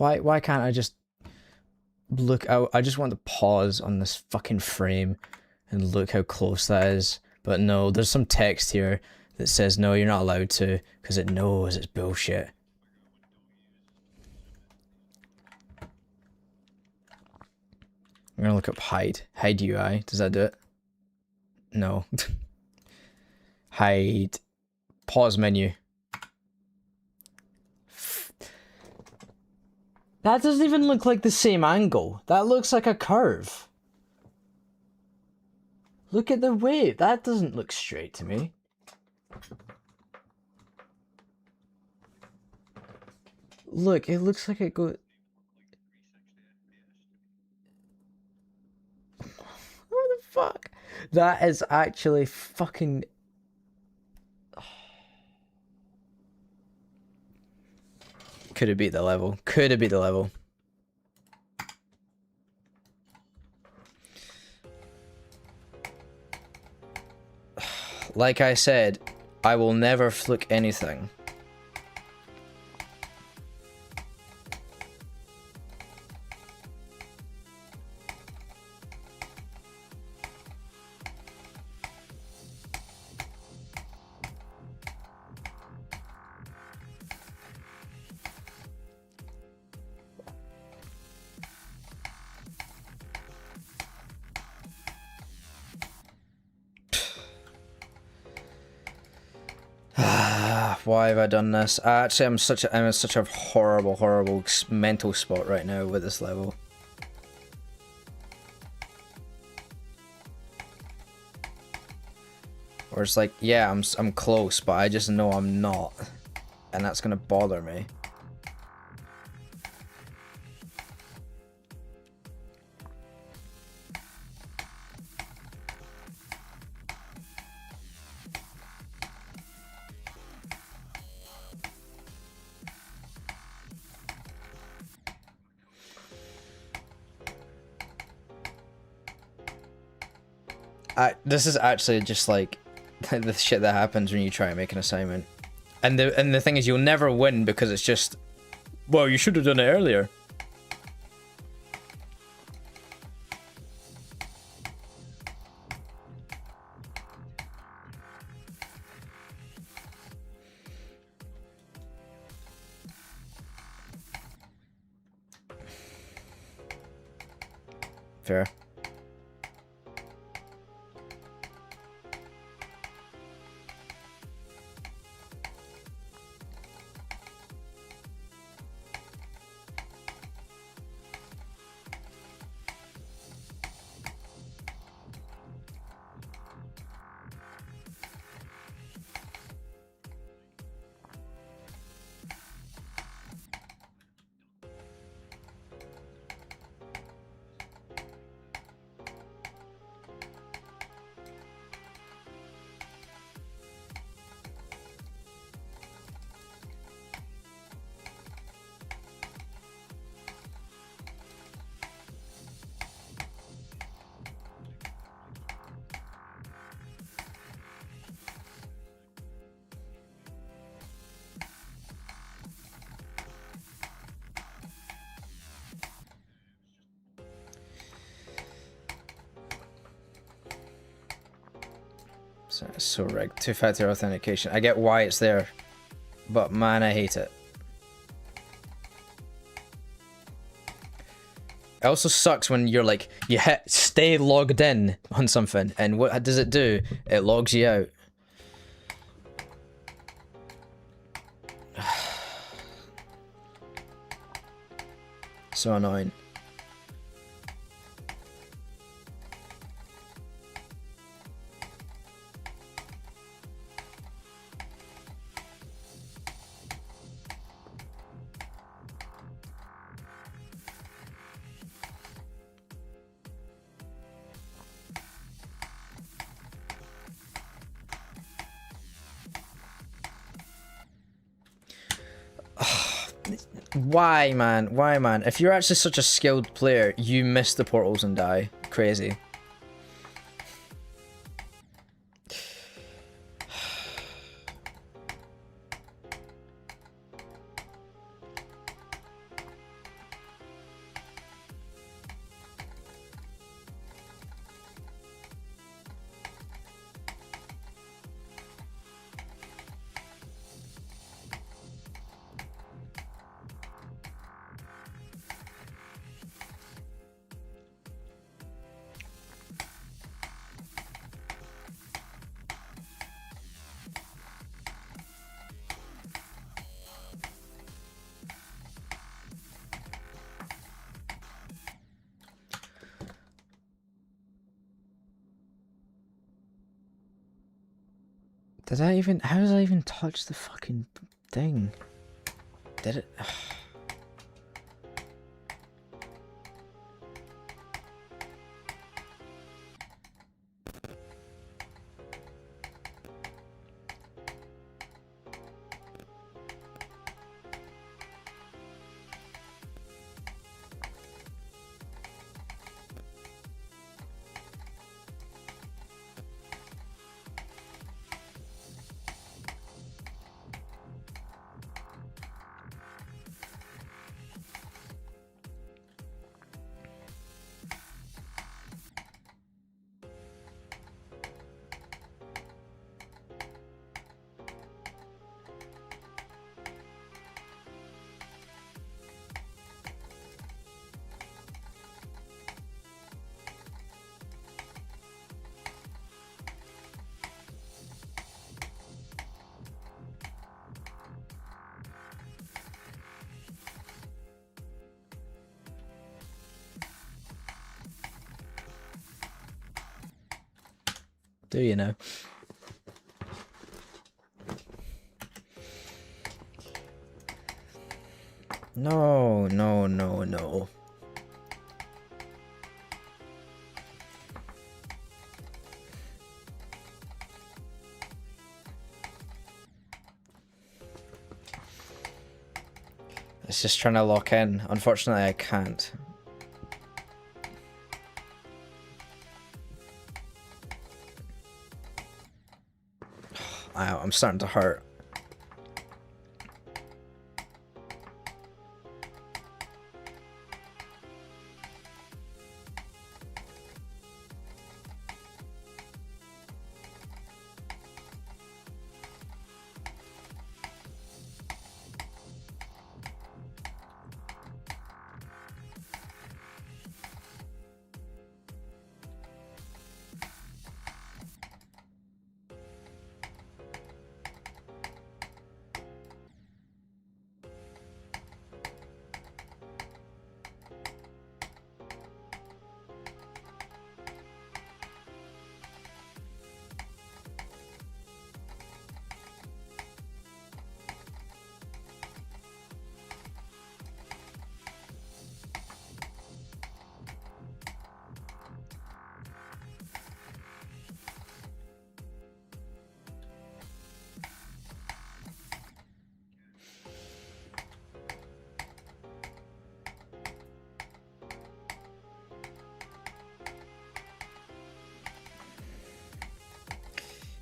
Why can't I just look out? I just want to pause on this fucking frame and look how close that is. But no, there's some text here that says no, you're not allowed to, because it knows it's bullshit. I'm gonna look up hide. Hide UI. Does that do it? No. Hide. Pause menu. That doesn't even look like the same angle. That looks like a curve. Look at the wave. That doesn't look straight to me. Look, it looks like it goes... What the fuck? That is actually fucking... Could have beat the level. Could have beat the level. Like I said, I will never fluke anything. Why have I done this? Actually, I'm in such a horrible mental spot right now with this level. Where it's like, yeah, I'm close, but I just know I'm not, and that's gonna bother me. This is actually just like the shit that happens when you try and make an assignment, and the thing is, you'll never win because it's just, well, you should have done it earlier. Fair. So rigged. Two-factor authentication. I get why it's there, but man, I hate it. It also sucks when you're like, you hit stay logged in on something, and what does it do? It logs you out. So annoying. Why, man? Why, man? If you're actually such a skilled player, you miss the portals and die. Crazy. Did I even... How did I even touch the fucking thing? Did it... Do you know? No, no, no, no. It's just trying to lock in. Unfortunately, I can't. Ow, I'm starting to hurt.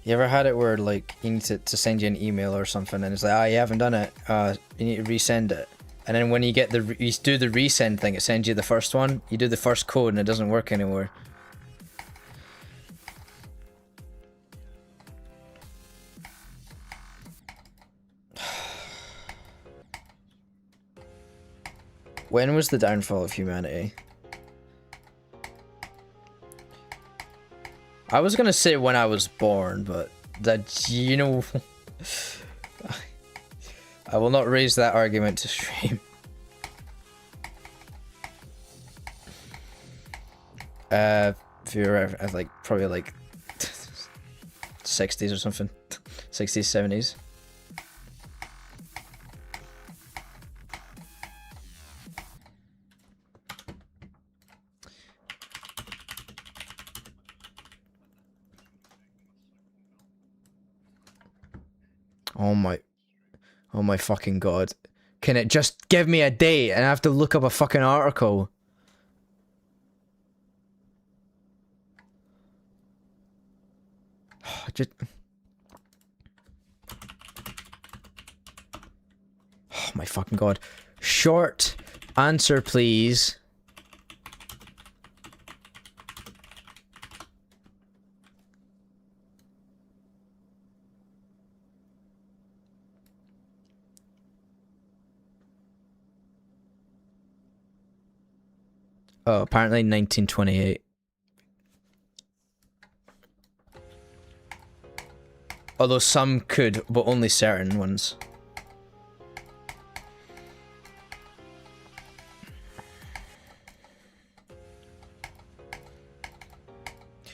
You ever had it where like you need to send you an email or something and it's like, ah, you haven't done it, you need to resend it, and then when you get you do the resend thing, it sends you the first one, you do the first code and it doesn't work anymore. When was the downfall of humanity? I was gonna say when I was born, but that, you know, I will not raise that argument to stream. If you're at like probably like 60s or something, 60s, 70s. Oh my fucking god. Can it just give me a date and I have to look up a fucking article? Just... Oh my fucking god. Short answer, please. Oh, apparently 1928. Although some could, but only certain ones.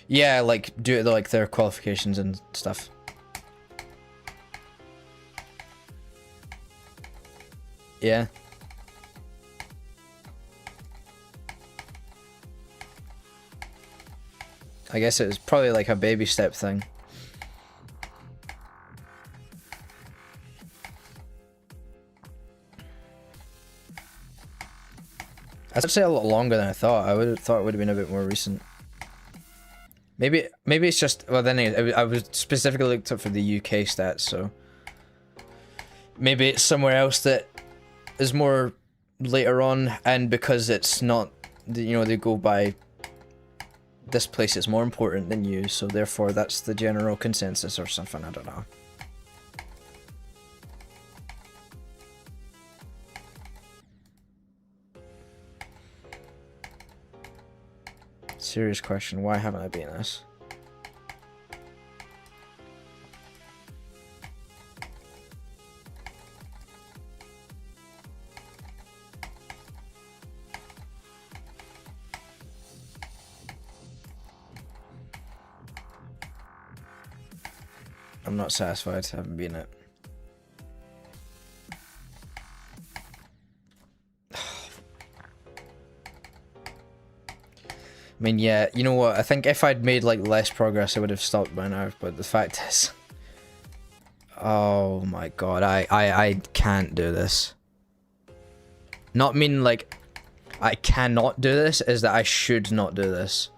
Yeah, like do it like their qualifications and stuff. Yeah. I guess it was probably like a baby step thing. I'd say a lot longer than I thought. I would have thought it would have been a bit more recent. Maybe it's just, well then I was specifically looked up for the UK stats, so maybe it's somewhere else that is more later on, and because it's not, you know, they go by this place is more important than you, so therefore that's the general consensus or something, I don't know. Serious question, why haven't I been this? I'm not satisfied, I haven't been it. I mean, yeah, you know what, I think if I'd made like less progress I would have stopped by now, but the fact is... Oh my god, I can't do this. Not mean like I cannot do this, is that I should not do this.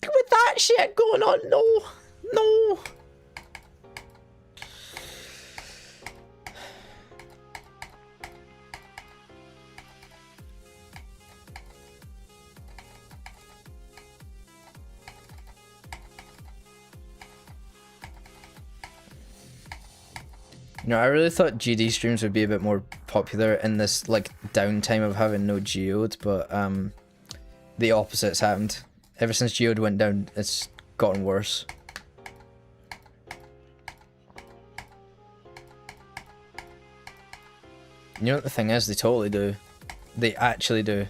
With that shit going on, no, no. You know, I really thought GD streams would be a bit more popular in this like downtime of having no Geode, but the opposite's happened. Ever since Geode went down, it's gotten worse. You know what the thing is? They totally do. They actually do.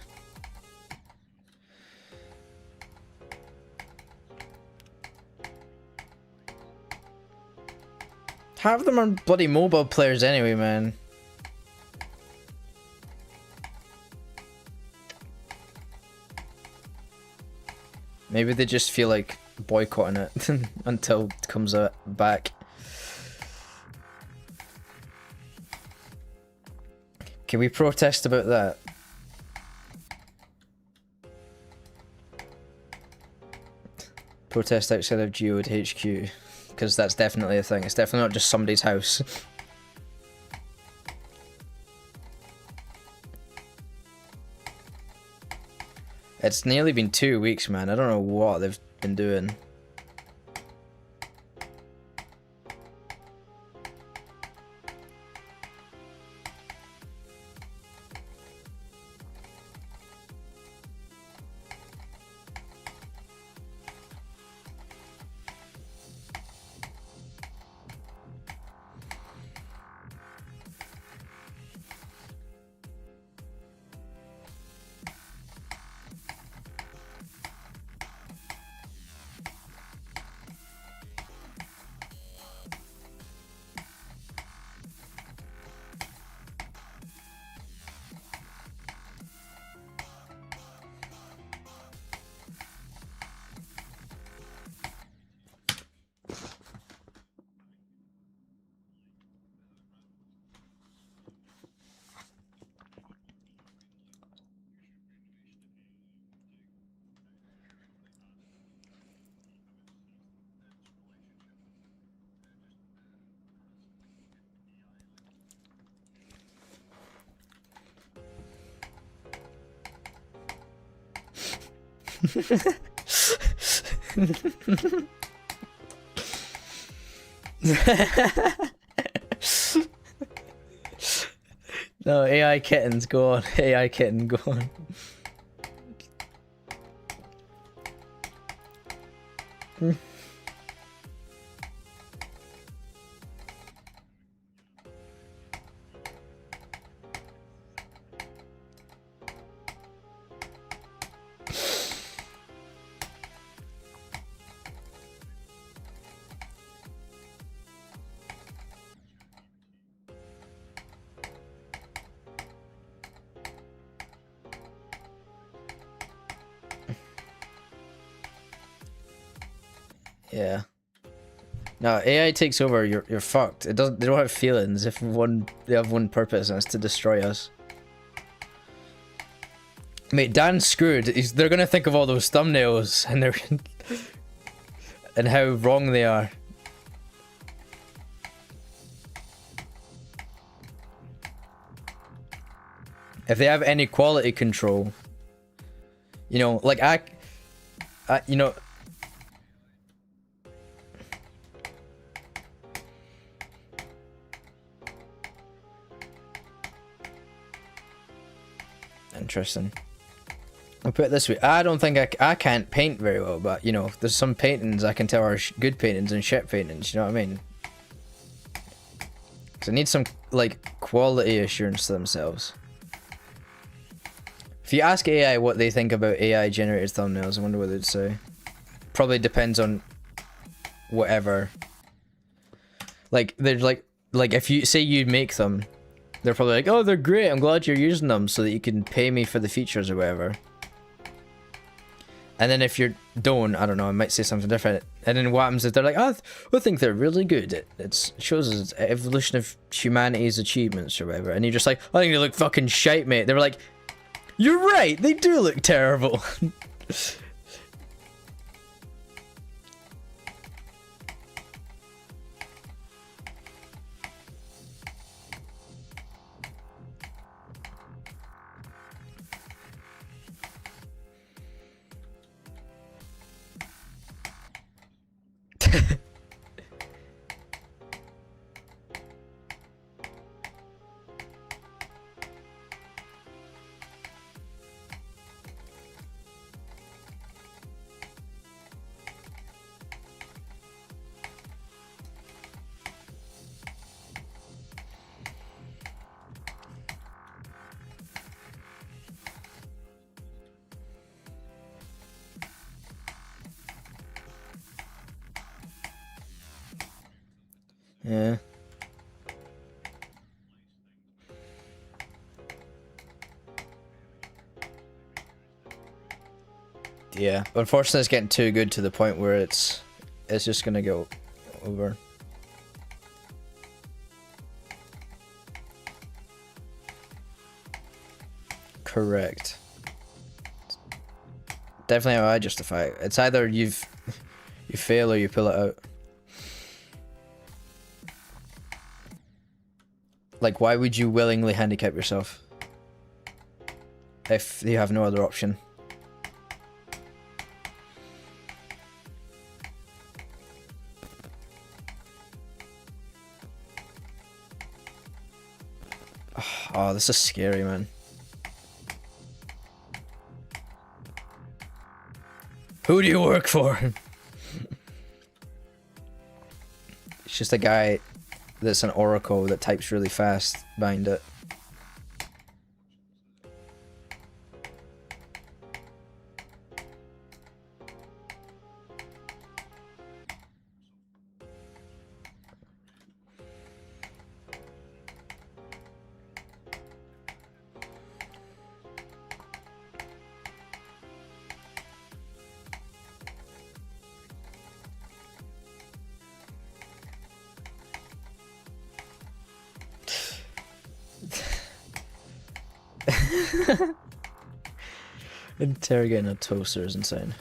Half of them are bloody mobile players anyway, man. Maybe they just feel like boycotting it until it comes back. Can we protest about that? Protest outside of Geode HQ. Because that's definitely a thing. It's definitely not just somebody's house. It's nearly been 2 weeks, man. I don't know what they've been doing. No, AI kittens, go on. AI kitten, go on. Yeah. No, AI takes over, you're fucked. They don't have feelings if they have one purpose, and it's to destroy us. Mate, Dan's screwed. They're gonna think of all those thumbnails and they're and how wrong they are. If they have any quality control, you know, like I you know. Interesting. I'll put it this way. I don't think I can't paint very well, but you know, there's some paintings I can tell are good paintings and shit paintings, you know what I mean? So I need some, like, quality assurance to themselves. If you ask AI what they think about AI generated thumbnails, I wonder what they'd say. Probably depends on whatever. Like, they're like if you say you make them, they're probably like, oh, they're great, I'm glad you're using them so that you can pay me for the features or whatever. And then if you don't, I don't know, I might say something different. And then what happens is they're like, oh, I think they're really good. It shows us evolution of humanity's achievements or whatever. And you're just like, I think they look fucking shite, mate. They were like, you're right, they do look terrible. Yeah. Yeah, but unfortunately it's getting too good to the point where it's just gonna go over. Correct. Definitely how I justify it. It's either you fail or you pull it out. Like, why would you willingly handicap yourself if you have no other option? Oh, this is scary, man. Who do you work for? It's just a guy that's an oracle that types really fast behind it. Interrogating a toaster is insane.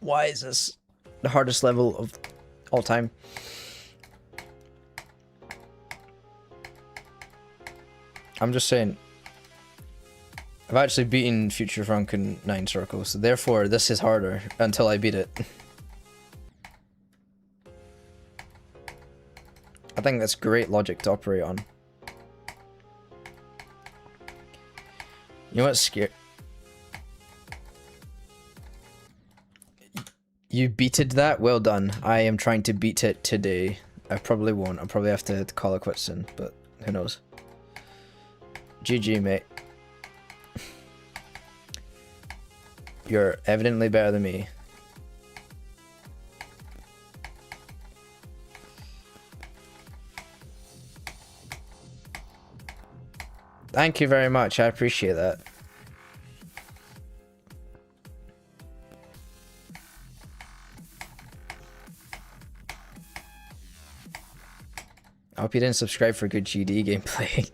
Why is this the hardest level of all time? I'm just saying, I've actually beaten Future Funk in 9 circles, so therefore this is harder until I beat it. I think that's great logic to operate on. You know what's scary? You beated that? Well done. I am trying to beat it today. I probably won't. I'll probably have to call it quits soon, but who knows. GG, mate. You're evidently better than me. Thank you very much. I appreciate that. I hope you didn't subscribe for good GD gameplay.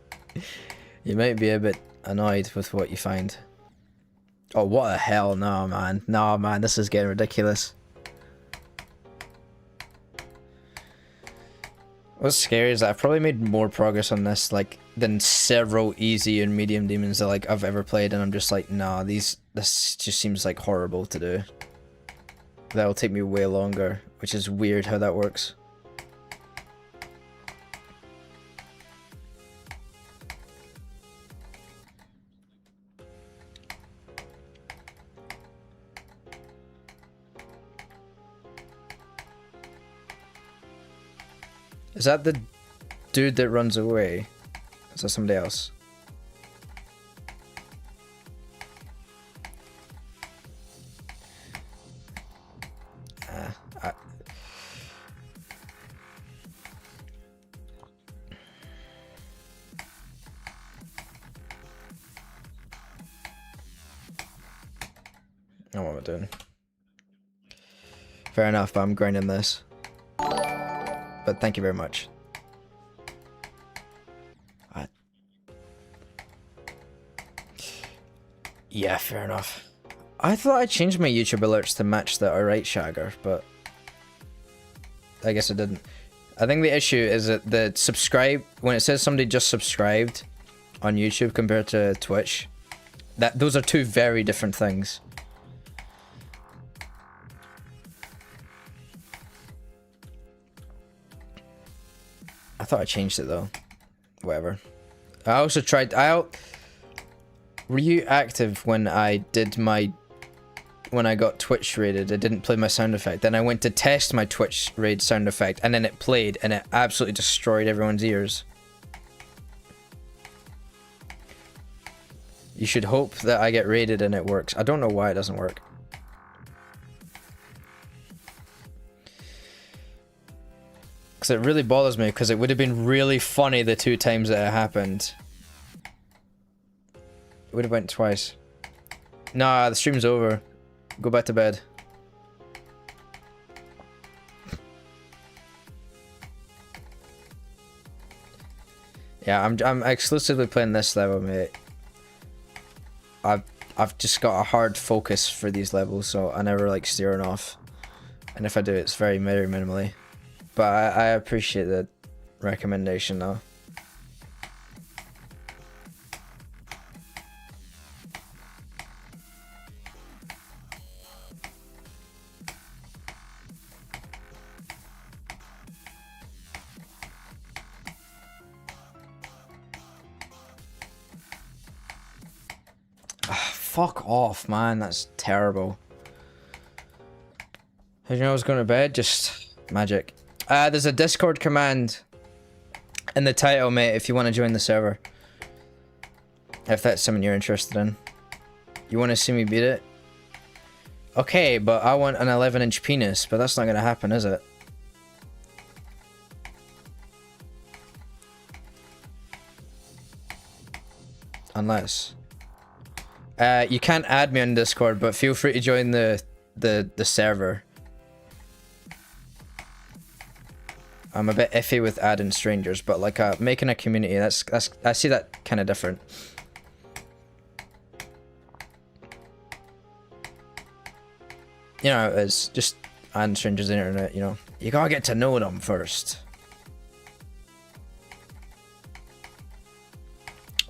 You might be a bit annoyed with what you find. Oh, what the hell? No, man. No, man. This is getting ridiculous. What's scary is that I've probably made more progress on this, like, than several easy and medium demons that, like, I've ever played, and I'm just like, nah, this just seems, like, horrible to do. That'll take me way longer, which is weird how that works. Is that the dude that runs away? Is that somebody else? Oh, what am I doing? Fair enough, but I'm grinding this. But thank you very much. Yeah, fair enough. I thought I changed my YouTube alerts to match the alright shagger, but I guess it didn't. I think the issue is that the subscribe, when it says somebody just subscribed on YouTube compared to Twitch, those are two very different things. I thought I changed it though. Whatever. I also tried. Were you active when I did my... When I got Twitch raided? It didn't play my sound effect. Then I went to test my Twitch raid sound effect, and then it played, and it absolutely destroyed everyone's ears. You should hope that I get raided and it works. I don't know why it doesn't work. Because it really bothers me, because it would have been really funny the 2 times that it happened. It would have went twice. Nah, the stream's over. Go back to bed. Yeah, I'm exclusively playing this level, mate. I've just got a hard focus for these levels, so I never like steering off. And if I do, it's very, very minimally. But I appreciate the recommendation though. Fuck off, man. That's terrible. How do you know I was going to bed? Just magic. There's a Discord command in the title, mate, if you want to join the server. If that's something you're interested in. You want to see me beat it? Okay, but I want an 11-inch penis, but that's not going to happen, is it? Unless... you can't add me on Discord, but feel free to join the server. I'm a bit iffy with adding strangers, but like making a community, that's I see that kind of different. You know, it's just adding strangers on the internet, you know. You gotta get to know them first.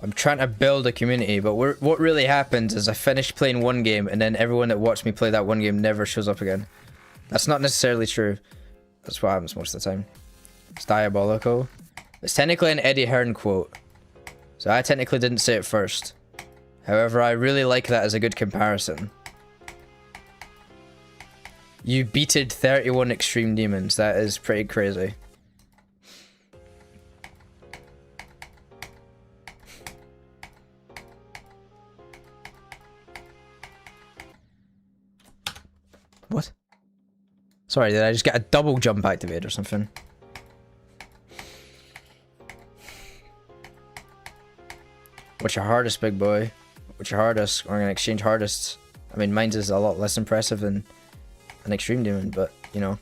I'm trying to build a community, but what really happens is I finish playing one game and then everyone that watched me play that one game never shows up again. That's not necessarily true. That's what happens most of the time. It's diabolical. It's technically an Eddie Hearn quote, so I technically didn't say it first. However, I really like that as a good comparison. You beated 31 extreme demons. That is pretty crazy. What? Sorry, did I just get a double jump activated or something? What's your hardest, big boy? What's your hardest? We're gonna exchange hardests. I mean, mine's is a lot less impressive than an extreme demon, but you know.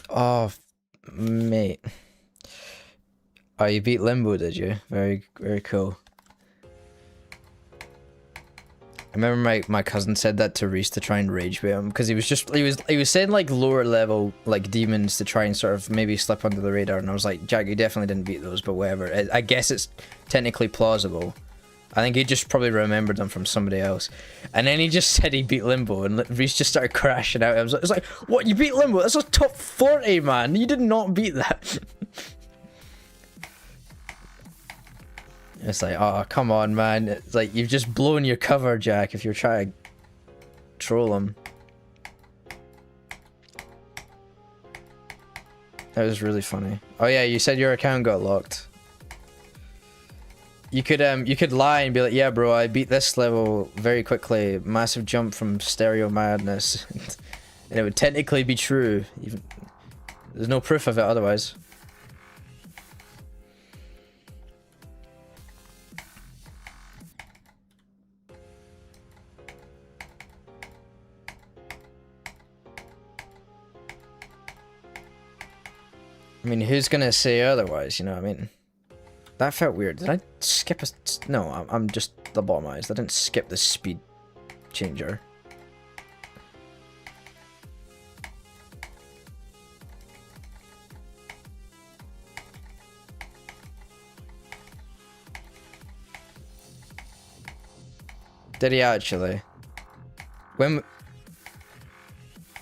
Oh, mate. Oh, you beat Limbo, did you? Very, very cool. I remember my cousin said that to Reese to try and rage bait him because he was saying like lower level like demons to try and sort of maybe slip under the radar, and I was like, Jack, you definitely didn't beat those, but whatever. I guess it's technically plausible. I think he just probably remembered them from somebody else, and then he just said he beat Limbo, and Reese just started crashing out. I was like, what? You beat Limbo? That's a top 40, man. You did not beat that. It's like, oh, come on, man. It's like, you've just blown your cover, Jack, if you're trying to troll him. That was really funny. Oh yeah, you said your account got locked. You could lie and be like, yeah, bro, I beat this level very quickly. Massive jump from stereo madness. And it would technically be true. Even there's no proof of it otherwise. I mean, who's gonna say otherwise, you know what I mean? That felt weird. Did I skip a... No, I'm just lobotomized. I didn't skip the speed changer. Did he actually? When...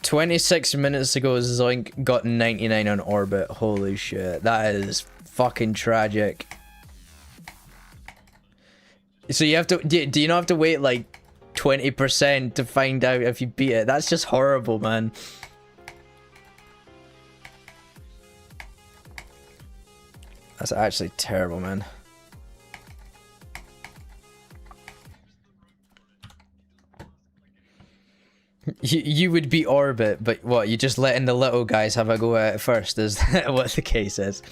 26 minutes ago, Zoink got 99 on Orbit. Holy shit. That is fucking tragic. So you have to... Do you not have to wait like 20% to find out if you beat it? That's just horrible, man. That's actually terrible, man. You would beat Orbit, but what, you just letting the little guys have a go at it first, is that what the case is?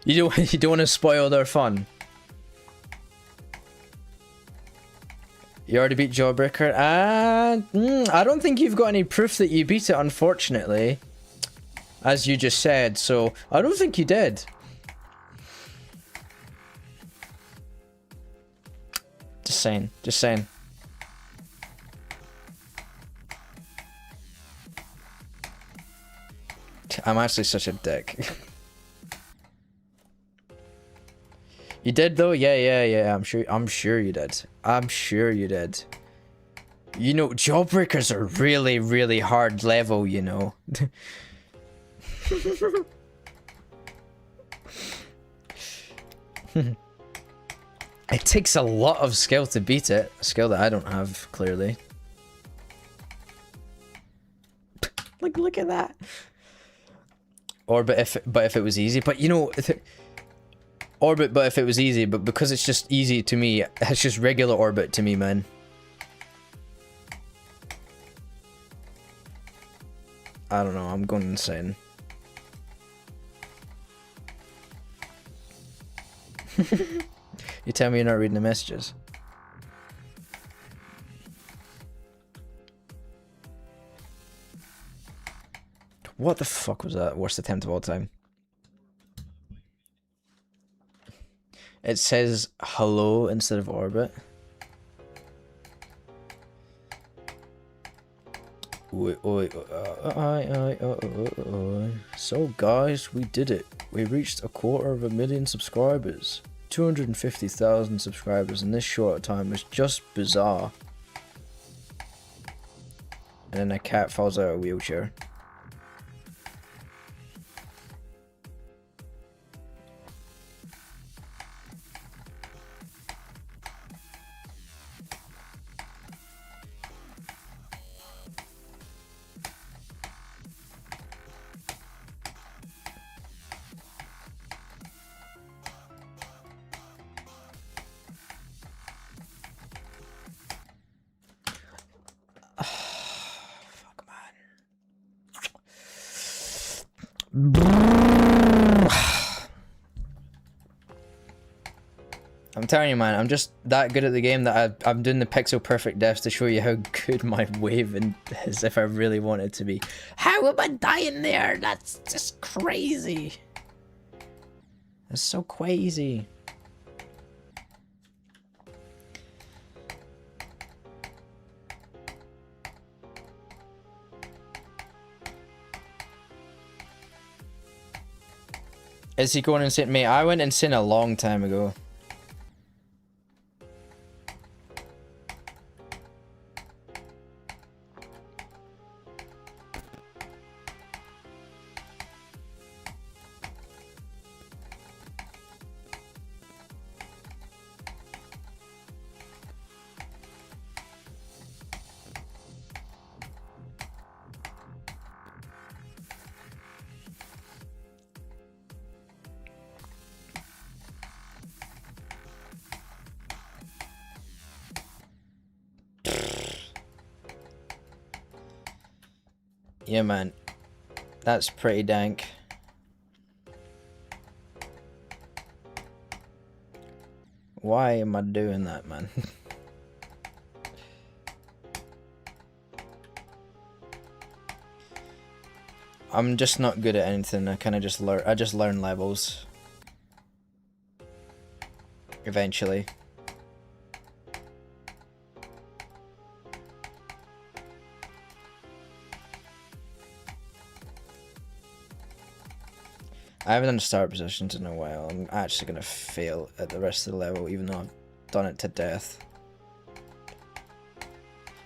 You don't want to spoil their fun. You already beat Jawbreaker? I don't think you've got any proof that you beat it, unfortunately. As you just said, so I don't think you did. Just saying, just saying. I'm actually such a dick. You did though? Yeah. I'm sure you did. I'm sure you did. You know, Jawbreakers are really, really hard level, you know. It takes a lot of skill to beat it. A skill that I don't have, clearly. Like, look at that. Orbit if it was easy, but you know, Orbit but if it was easy, but because it's just easy to me, it's just regular Orbit to me, man. I don't know, I'm going insane. You tell me you're not reading the messages. What the fuck was that? Worst attempt of all time. It says hello instead of Orbit. So guys, we did it. We reached 250,000 subscribers. 250,000 subscribers in this short time is just bizarre. And then a cat falls out of a wheelchair. I'm telling you, man, I'm just that good at the game that I'm doing the pixel perfect deaths to show you how good my wave is if I really want it to be. How am I dying there? That's just crazy. That's so crazy. Is he going insane? Mate, I went insane a long time ago. Yeah, man. That's pretty dank. Why am I doing that, man? I'm just not good at anything. I kind of just learn. I just learn levels. Eventually. I haven't done start positions in a while. I'm actually gonna fail at the rest of the level, even though I've done it to death.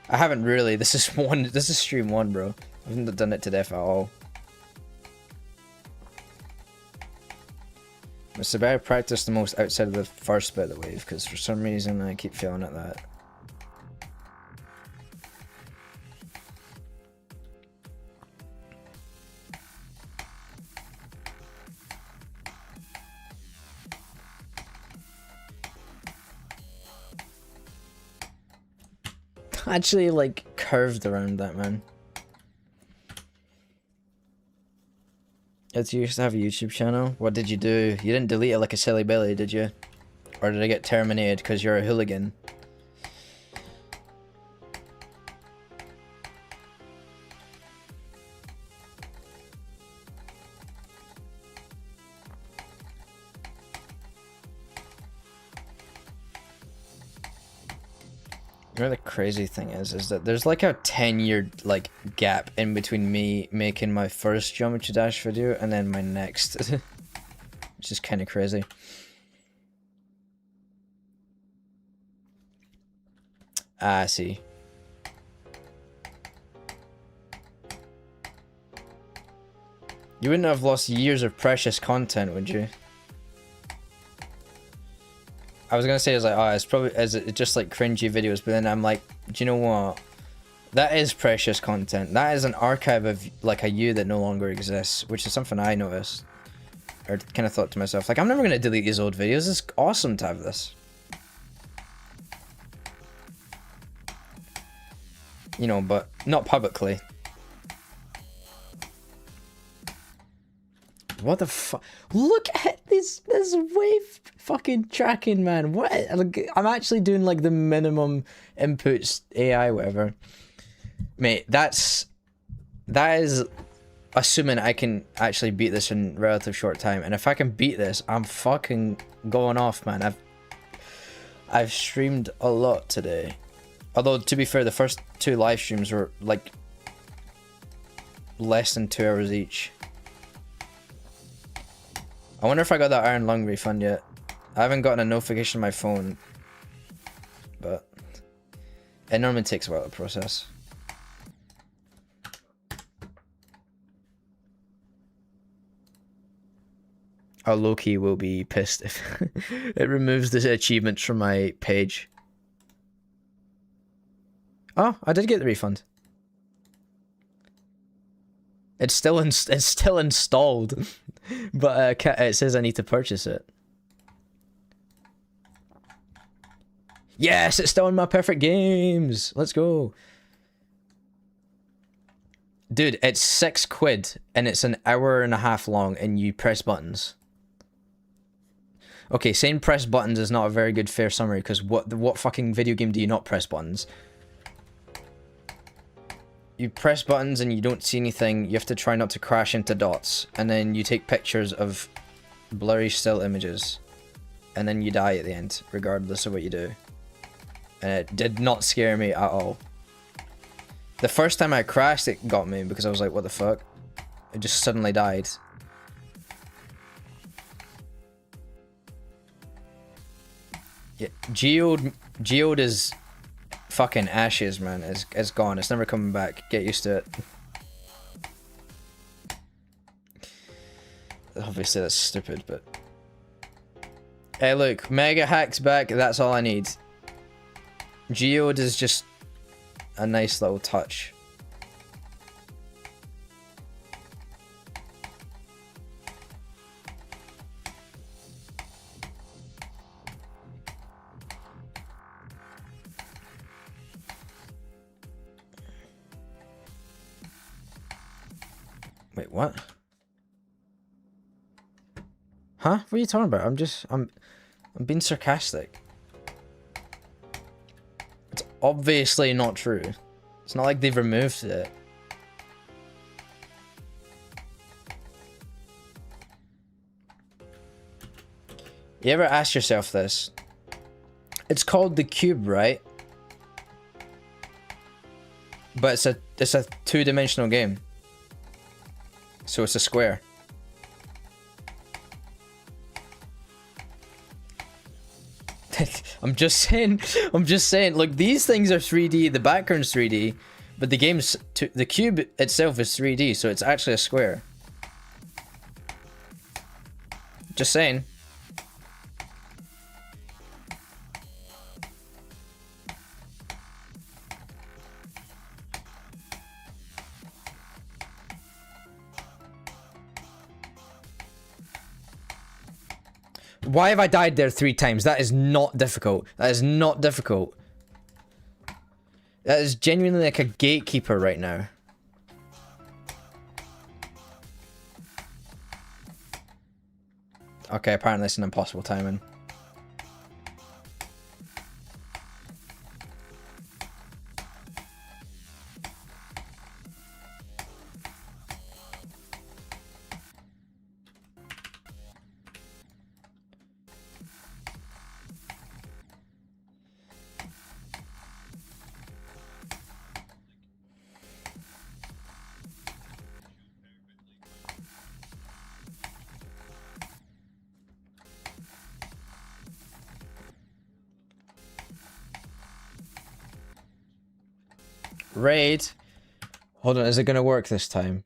I haven't really. This is stream 1, bro. I haven't done it to death at all. It's the better practice the most outside of the first bit of the wave, because for some reason I keep failing at that. Actually, like, curved around that, man. You used to have a YouTube channel? What did you do? You didn't delete it like a silly Billy, did you? Or did I get terminated because you're a hooligan? You know the crazy thing is that there's like a 10-year like gap in between me making my first Geometry Dash video and then my next, which is kind of crazy. Ah, I see. You wouldn't have lost years of precious content, would you? I was gonna say, like, oh, it's probably just like cringy videos, but then I'm like, do you know what? That is precious content. That is an archive of like a you that no longer exists, which is something I noticed, or kind of thought to myself, like, I'm never gonna delete these old videos. It's awesome to have this. You know, but not publicly. What the fuck? Look at this wave fucking tracking, man. What? I'm actually doing like the minimum inputs AI, whatever. Mate, that is assuming I can actually beat this in relative short time. And if I can beat this, I'm fucking going off, man. I've streamed a lot today. Although, to be fair, the first 2 live streams were like less than 2 hours each. I wonder if I got that Iron Lung refund yet. I haven't gotten a notification on my phone, but it normally takes a while to process. Oh, Loki will be pissed if it removes the achievements from my page. Oh, I did get the refund. It's still installed, but it says I need to purchase it. Yes, it's still in my perfect games. Let's go. Dude, it's £6 and it's an hour and a half long and you press buttons. Okay, saying press buttons is not a very good fair summary because what fucking video game do you not press buttons? You press buttons and you don't see anything. You have to try not to crash into dots. And then you take pictures of blurry still images. And then you die at the end, regardless of what you do. And it did not scare me at all. The first time I crashed, it got me because I was like, what the fuck? It just suddenly died. Yeah, Geode is fucking ashes, man. It's gone. It's never coming back. Get used to it. Obviously that's stupid, but... Hey look, Mega Hack's back. That's all I need. Geode is just a nice little touch. Wait, what? Huh? What are you talking about? I'm being sarcastic. It's obviously not true. It's not like they've removed it. You ever ask yourself this? It's called the cube, right? But it's a two-dimensional game. So it's a square. I'm just saying, look, these things are 3D, the background's 3D, but the game's, the cube itself is 3D, so it's actually a square. Just saying. Why have I died there 3 times? That is not difficult. That is not difficult. That is genuinely like a gatekeeper right now. Okay, apparently it's an impossible timing. Raid. Hold on, is it gonna work this time?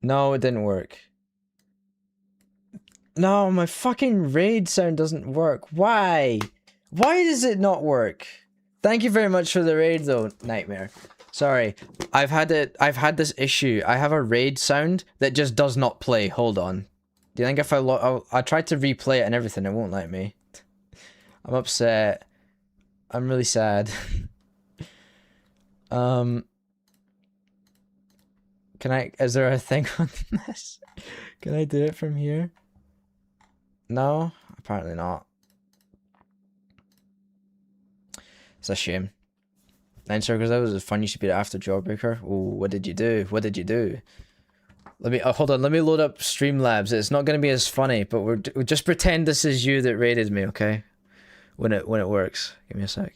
No, it didn't work. No, my fucking raid sound doesn't work. Why? Why does it not work? Thank you very much for the raid though, Nightmare. Sorry. I've had this issue. I have a raid sound that just does not play. Hold on. Do you think if I tried to replay it and everything, it won't let me? I'm upset. I'm really sad. Is there a thing on this? Can I do it from here? No? Apparently not. It's a shame. 9 circles, that was fun. You should be after Jawbreaker. Oh, what did you do? What did you do? Let me, hold on, let me load up Streamlabs. It's not going to be as funny, but we'll just pretend this is you that raided me, okay? When it works. Give me a sec.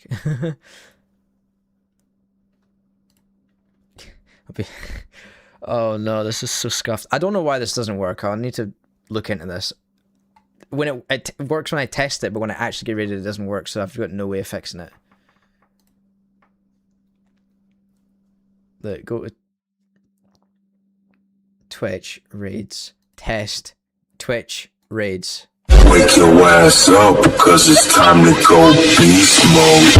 Oh no, this is so scuffed. I don't know why this doesn't work. I'll need to look into this. When it works when I test it, but when I actually get raided, it doesn't work, so I've got no way of fixing it. Look, go to Twitch raids. Test Twitch raids. Wake your ass up, cause it's time to go beast mode.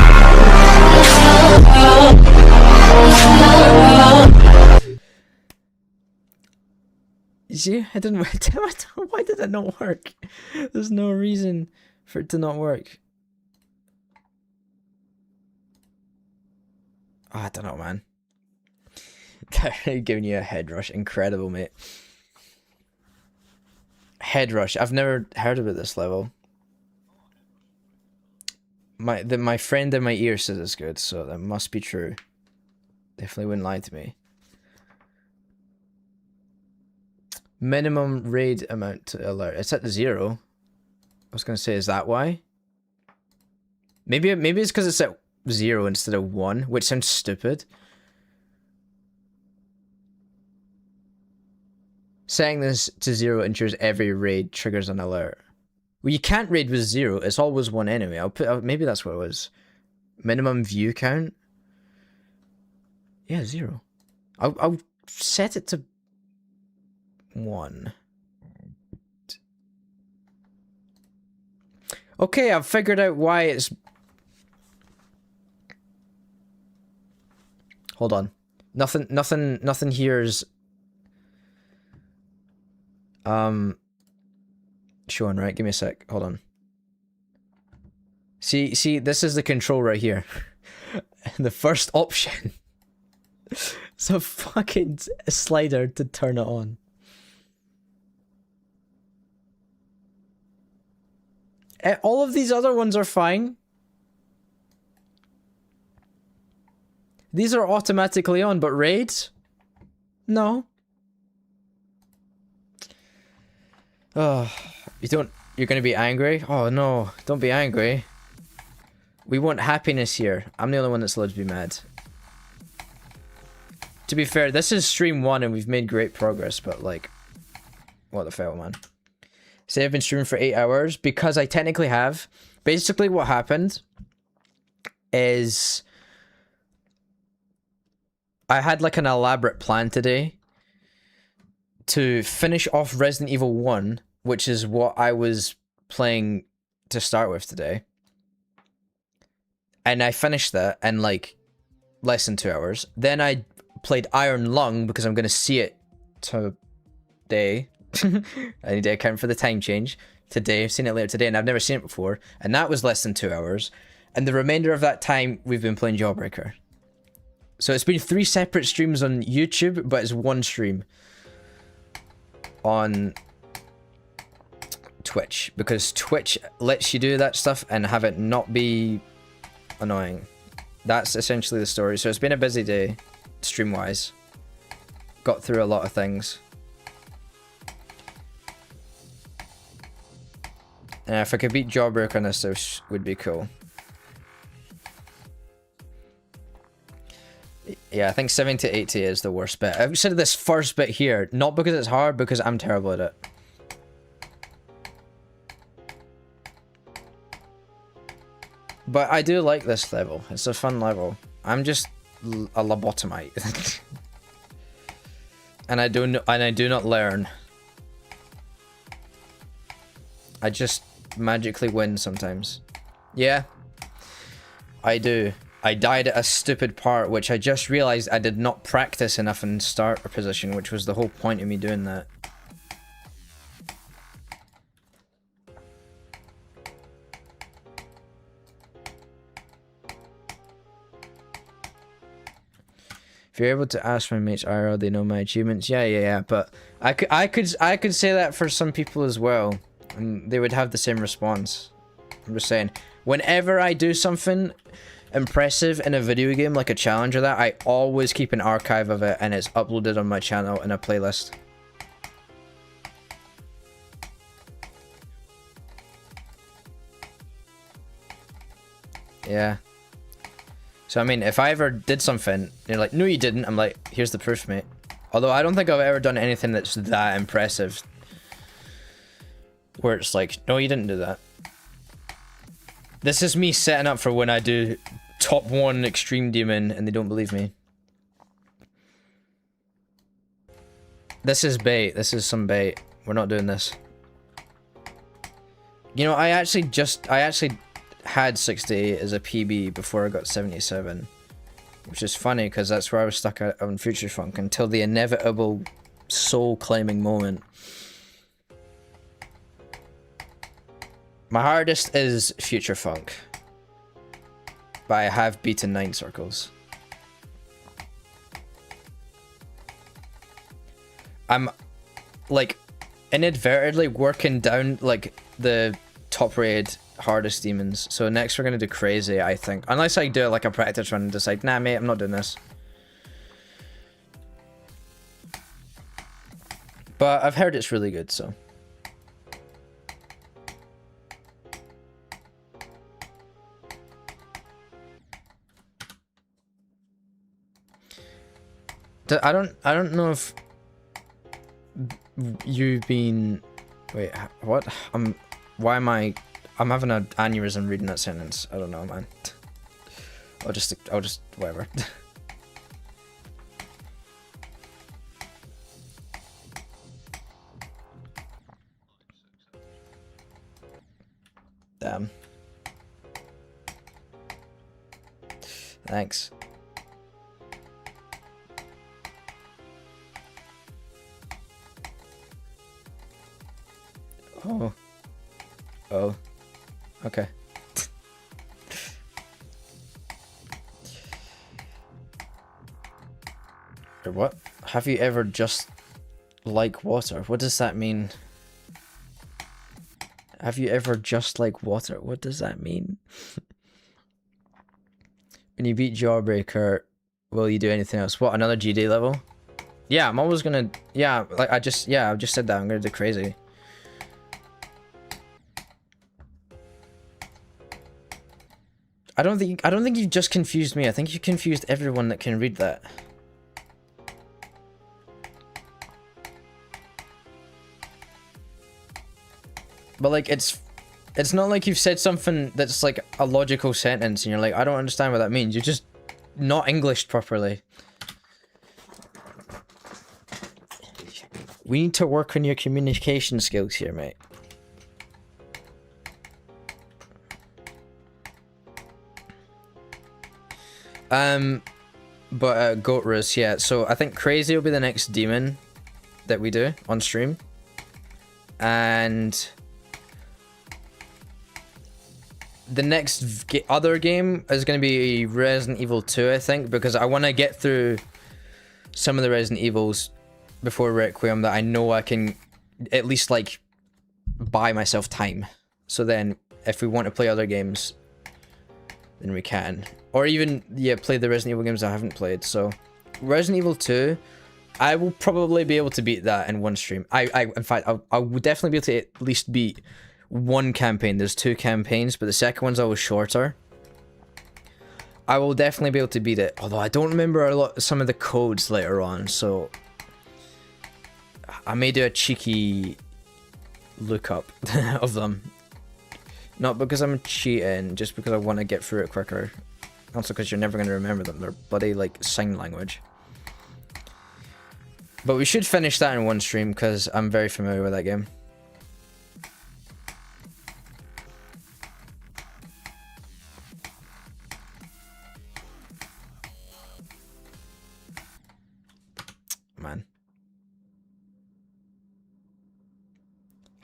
You see, it didn't work. Why did it not work? There's no reason for it to not work. Oh, I don't know, man. Giving you a head rush. Incredible, mate. Head rush. I've never heard about this level. My friend in my ear says it's good, so that must be true. Definitely wouldn't lie to me. Minimum raid amount to alert. It's at the 0. I was gonna say, is that why? Maybe it's because it's at 0 instead of 1, which sounds stupid. Setting this to 0 ensures every raid triggers an alert. Well, you can't raid with 0. It's always 1 anyway. Maybe that's what it was. Minimum view count. Yeah, 0. I'll set it to 1. Okay, I've figured out why it's... Hold on. Nothing here is... Showing, right? Give me a sec. Hold on. See, this is the control right here. The first option. It's a fucking slider to turn it on. All of these other ones are fine. These are automatically on, but raids? No. Oh, you're gonna be angry? Oh no, don't be angry. We want happiness here. I'm the only one that's allowed to be mad. To be fair, this is stream 1 and we've made great progress, but like, what the hell, man. Say I've been streaming for 8 hours because I technically have. Basically what happened is I had like an elaborate plan today to finish off Resident Evil 1, which is what I was playing to start with today. And I finished that in like less than 2 hours. Then I played Iron Lung because I'm going to see it today. I need to account for the time change. Today, I've seen it later today and I've never seen it before. And that was less than 2 hours. And the remainder of that time, we've been playing Jawbreaker. So it's been 3 separate streams on YouTube, but it's 1 stream on Twitch. Because Twitch lets you do that stuff and have it not be annoying. That's essentially the story. So it's been a busy day, stream-wise. Got through a lot of things. And if I could beat Jawbreaker on this, this would be cool. Yeah, I think 70 to 80 is the worst bit. I've said this first bit here, not because it's hard, because I'm terrible at it. But I do like this level. It's a fun level. I'm just a lobotomite. and I do not learn. I just magically win sometimes. Yeah, I do. I died at a stupid part, which I just realized I did not practice enough in starter position, which was the whole point of me doing that. If you're able to ask my mates IRL, they know my achievements. Yeah. But I could say that for some people as well, and they would have the same response. I'm just saying, whenever I do something impressive in a video game, like a challenge or that, I always keep an archive of it, and it's uploaded on my channel in a playlist. Yeah. So I mean, if I ever did something, and you're like, no you didn't, I'm like, here's the proof, mate. Although I don't think I've ever done anything that's that impressive, where it's like, no you didn't do that. This is me setting up for when I do top 1 extreme demon and they don't believe me. This is bait. This is some bait. We're not doing this. You know, I actually had 68 as a PB before I got 77. Which is funny because that's where I was stuck on Future Funk until the inevitable soul-claiming moment. My hardest is Future Funk, but I have beaten 9 circles. I'm like inadvertently working down like the top rated hardest demons. So next we're gonna do crazy, I think. Unless I do like a practice run and decide, nah mate, I'm not doing this. But I've heard it's really good, so. I don't know if you've been, wait, what? Why am I'm having an aneurysm reading that sentence. I don't know, man. I'll just, whatever. Damn. Thanks. Oh. Oh. Okay. Or what? Have you ever just like water? What does that mean? Have you ever just like water? What does that mean? When you beat Jawbreaker, will you do anything else? What, another GD level? Yeah, I'm always gonna, yeah, like I've just said that, I'm gonna do crazy. I don't think you've just confused me. I think you confused everyone that can read that. But like it's not like you've said something that's like a logical sentence and you're like, I don't understand what that means. You're just not Englished properly. We need to work on your communication skills here, mate. But Goat Roast, yeah. So I think Crazy will be the next demon that we do on stream. And the next other game is going to be Resident Evil 2, I think, because I want to get through some of the Resident Evils before Requiem that I know I can at least like buy myself time. So then if we want to play other games, then we can. Or even, yeah, play the Resident Evil games I haven't played. So Resident Evil 2, I will probably be able to beat that in one stream. In fact, I would definitely be able to at least beat one campaign. There's 2 campaigns, but the second one's always shorter. I will definitely be able to beat it. Although I don't remember some of the codes later on, so I may do a cheeky lookup of them. Not because I'm cheating, just because I want to get through it quicker. Also because you're never going to remember them. They're bloody like sign language. But we should finish that in one stream because I'm very familiar with that game. Man.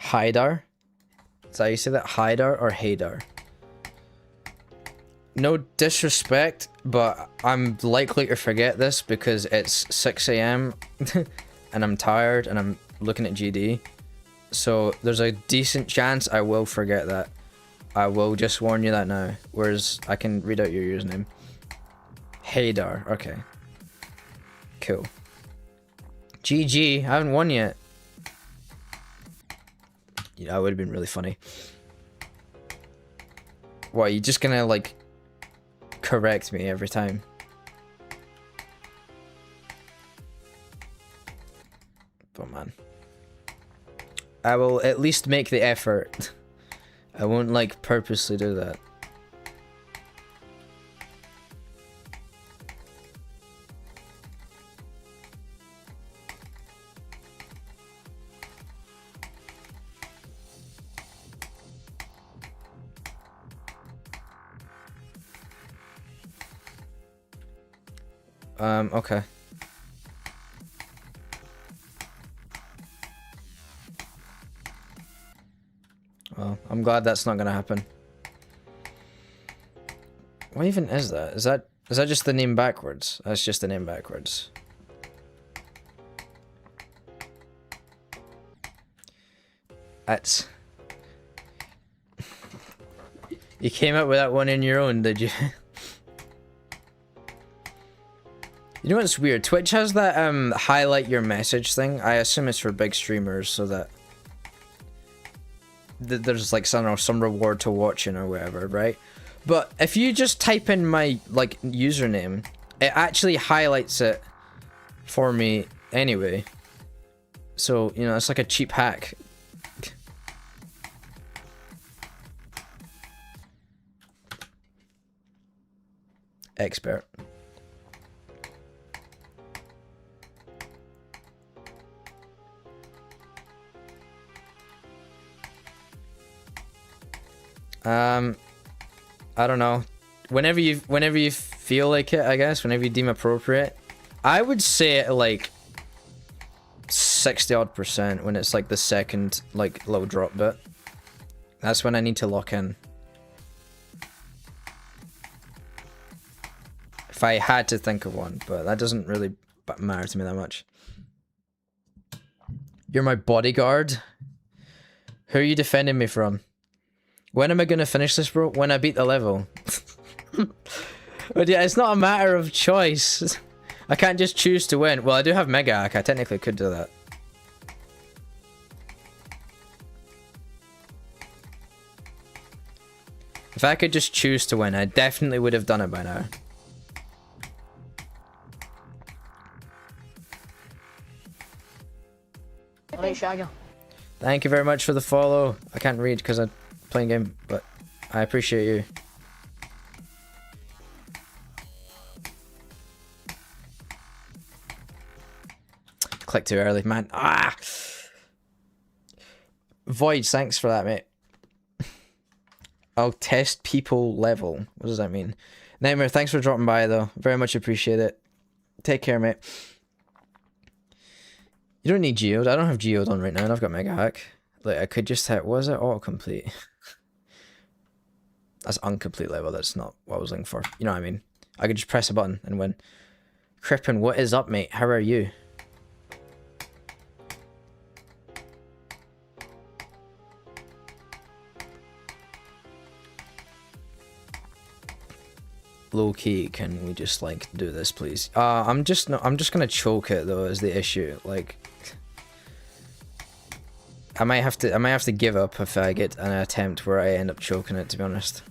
Haidar? Is that how you say that? Haidar or Haidar? No disrespect, but I'm likely to forget this because it's 6 AM and I'm tired and I'm looking at GD. So there's a decent chance I will forget that. I will just warn you that now. Whereas I can read out your username. Haidar, okay. Cool. GG, I haven't won yet. Yeah, that would have been really funny. What, you just gonna like correct me every time? But man, I will at least make the effort. I won't like purposely do that. Okay. Well, I'm glad that's not gonna happen. What even is that? Is that just the name backwards? That's just the name backwards. That's... You came up with that one in your own, did you? You know what's weird? Twitch has that highlight your message thing. I assume it's for big streamers so that there's like some reward to watching or whatever, right? But if you just type in my like username, it actually highlights it for me anyway. So, you know, it's like a cheap hack. Expert. I don't know. Whenever you feel like it, I guess, whenever you deem appropriate. I would say it like 60% when it's like the second like low drop bit. That's when I need to lock in. If I had to think of one, but that doesn't really matter to me that much. You're my bodyguard? Who are you defending me from? When am I gonna finish this, bro? When I beat the level. But yeah, it's not a matter of choice. I can't just choose to win. Well, I do have Mega Hack. I technically could do that. If I could just choose to win, I definitely would have done it by now. Alright, Shagger. Thank you very much for the follow. I can't read because I'm playing game, but I appreciate you. Click too early, man. Ah! Void, thanks for that, mate. I'll test people level. What does that mean? Nightmare, thanks for dropping by, though. Very much appreciate it. Take care, mate. You don't need Geode. I don't have Geode on right now, and I've got Mega Hack. Like, I could just hit... Was it autocomplete? That's incomplete level. That's not what I was looking for. You know what I mean? I could just press a button and win. Crippen, what is up, mate? How are you? Low key, can we just like do this, please? I'm just gonna choke it though. Is the issue? Like, I might have to give up if I get an attempt where I end up choking it. To be honest,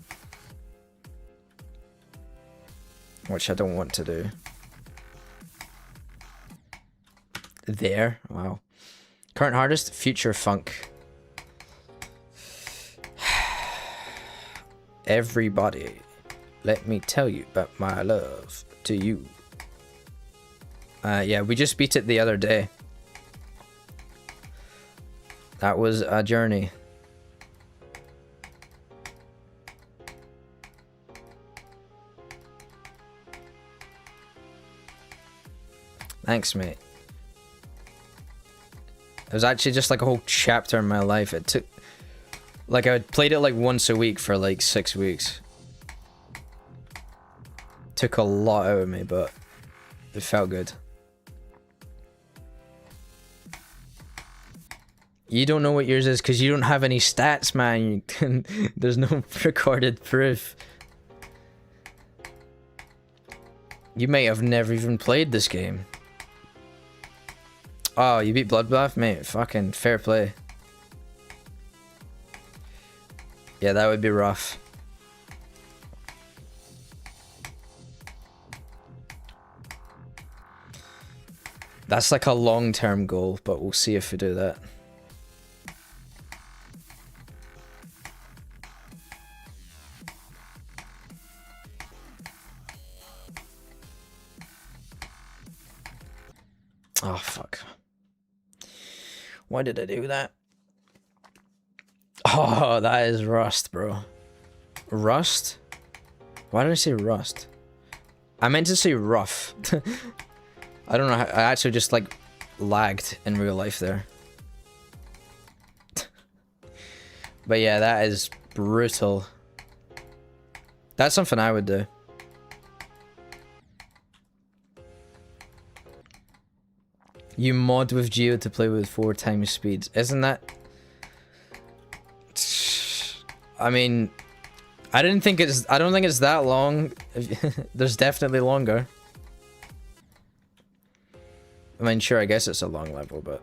which I don't want to do. There, wow. Current hardest, Future Funk. Everybody. Let me tell you about my love to you. Yeah, we just beat it the other day. That was a journey. Thanks, mate. It was actually just like a whole chapter in my life. It took... Like, I played it like once a week for like 6 weeks. Took a lot out of me, but it felt good. You don't know what yours is because you don't have any stats, man. There's no recorded proof. You may have never even played this game. Oh, you beat Bloodbath? Mate, fucking fair play. Yeah, that would be rough. That's like a long-term goal, but we'll see if we do that. Oh, fuck. Why did I do that? Oh, that is rust, bro. Rust? Why did I say rust? I meant to say rough. I don't know how, I actually just like lagged in real life there. But yeah, that is brutal. That's something I would do. You mod with Geo to play with 4 times speeds. Isn't that... I mean, I don't think it's that long. There's definitely longer. I mean, sure, I guess it's a long level, but...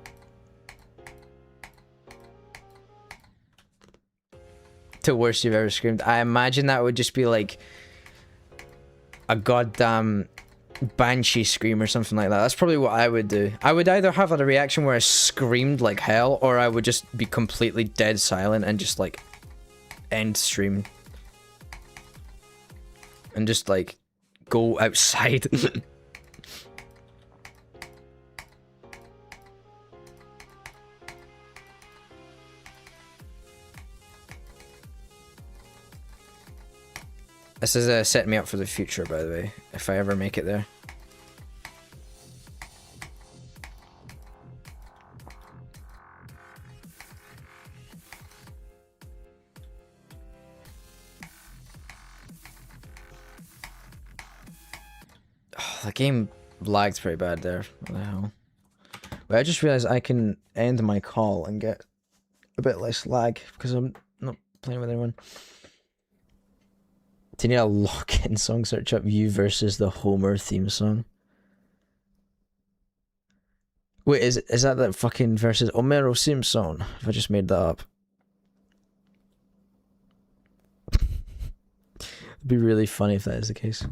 The worst you've ever screamed. I imagine that would just be like a goddamn banshee scream or something like that. That's probably what I would do. I would either have a reaction where I screamed like hell, or I would just be completely dead silent and just like end stream. And just like go outside. This is setting me up for the future, by the way, if I ever make it there. Oh, the game lagged pretty bad there. What the hell? Wait, I just realized I can end my call and get a bit less lag because I'm not playing with anyone. Do you need a lock-in song? Search up You versus the Homer theme song. Wait, is that the fucking versus Homero Simpson? If I just made that up. It'd be really funny if that is the case.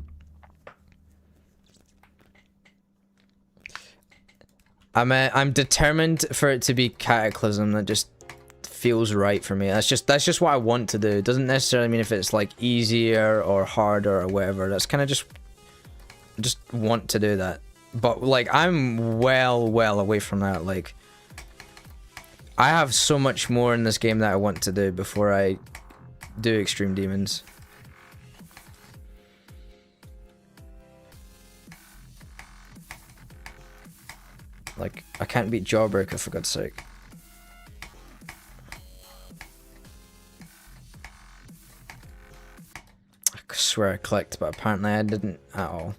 I'm determined for it to be Cataclysm. That just feels right for me. That's just what I want to do. It doesn't necessarily mean if it's like easier or harder or whatever. That's kind of just want to do that. But like I'm well away from that. Like I have so much more in this game that I want to do before I do Extreme Demons. Like I can't beat Jawbreaker for God's sake. I swear I clicked, but apparently I didn't at all.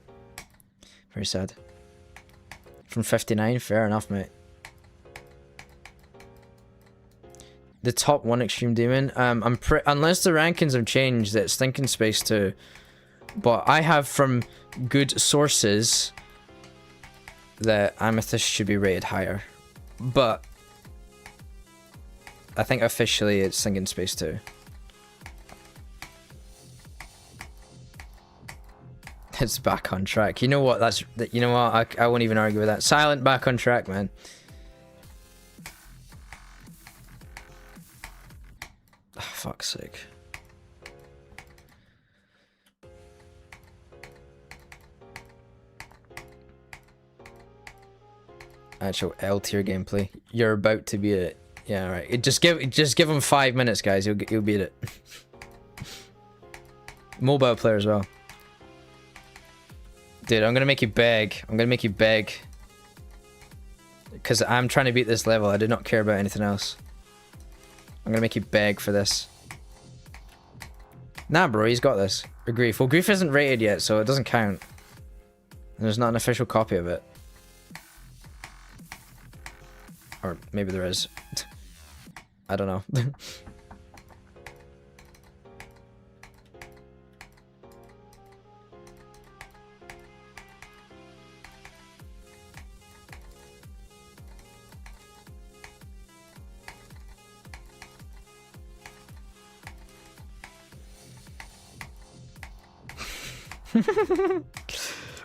Very sad. From 59, fair enough, mate. The top one Extreme Demon. Unless the rankings have changed, it's Thinking Space 2. But I have from good sources that Amethyst should be rated higher. But I think officially it's Thinking Space 2. It's back on track. You know what? You know what? I won't even argue with that. Silent back on track, man. Oh, fuck's sake. Actual L tier gameplay. You're about to beat it. Yeah, right. Just give him 5 minutes, guys. He'll beat it. Mobile player as well. Dude, I'm gonna make you beg. I'm gonna make you beg. Because I'm trying to beat this level. I do not care about anything else. I'm gonna make you beg for this. Nah, bro, he's got this. Or Grief. Well, Grief isn't rated yet, so it doesn't count. And there's not an official copy of it. Or maybe there is. I don't know.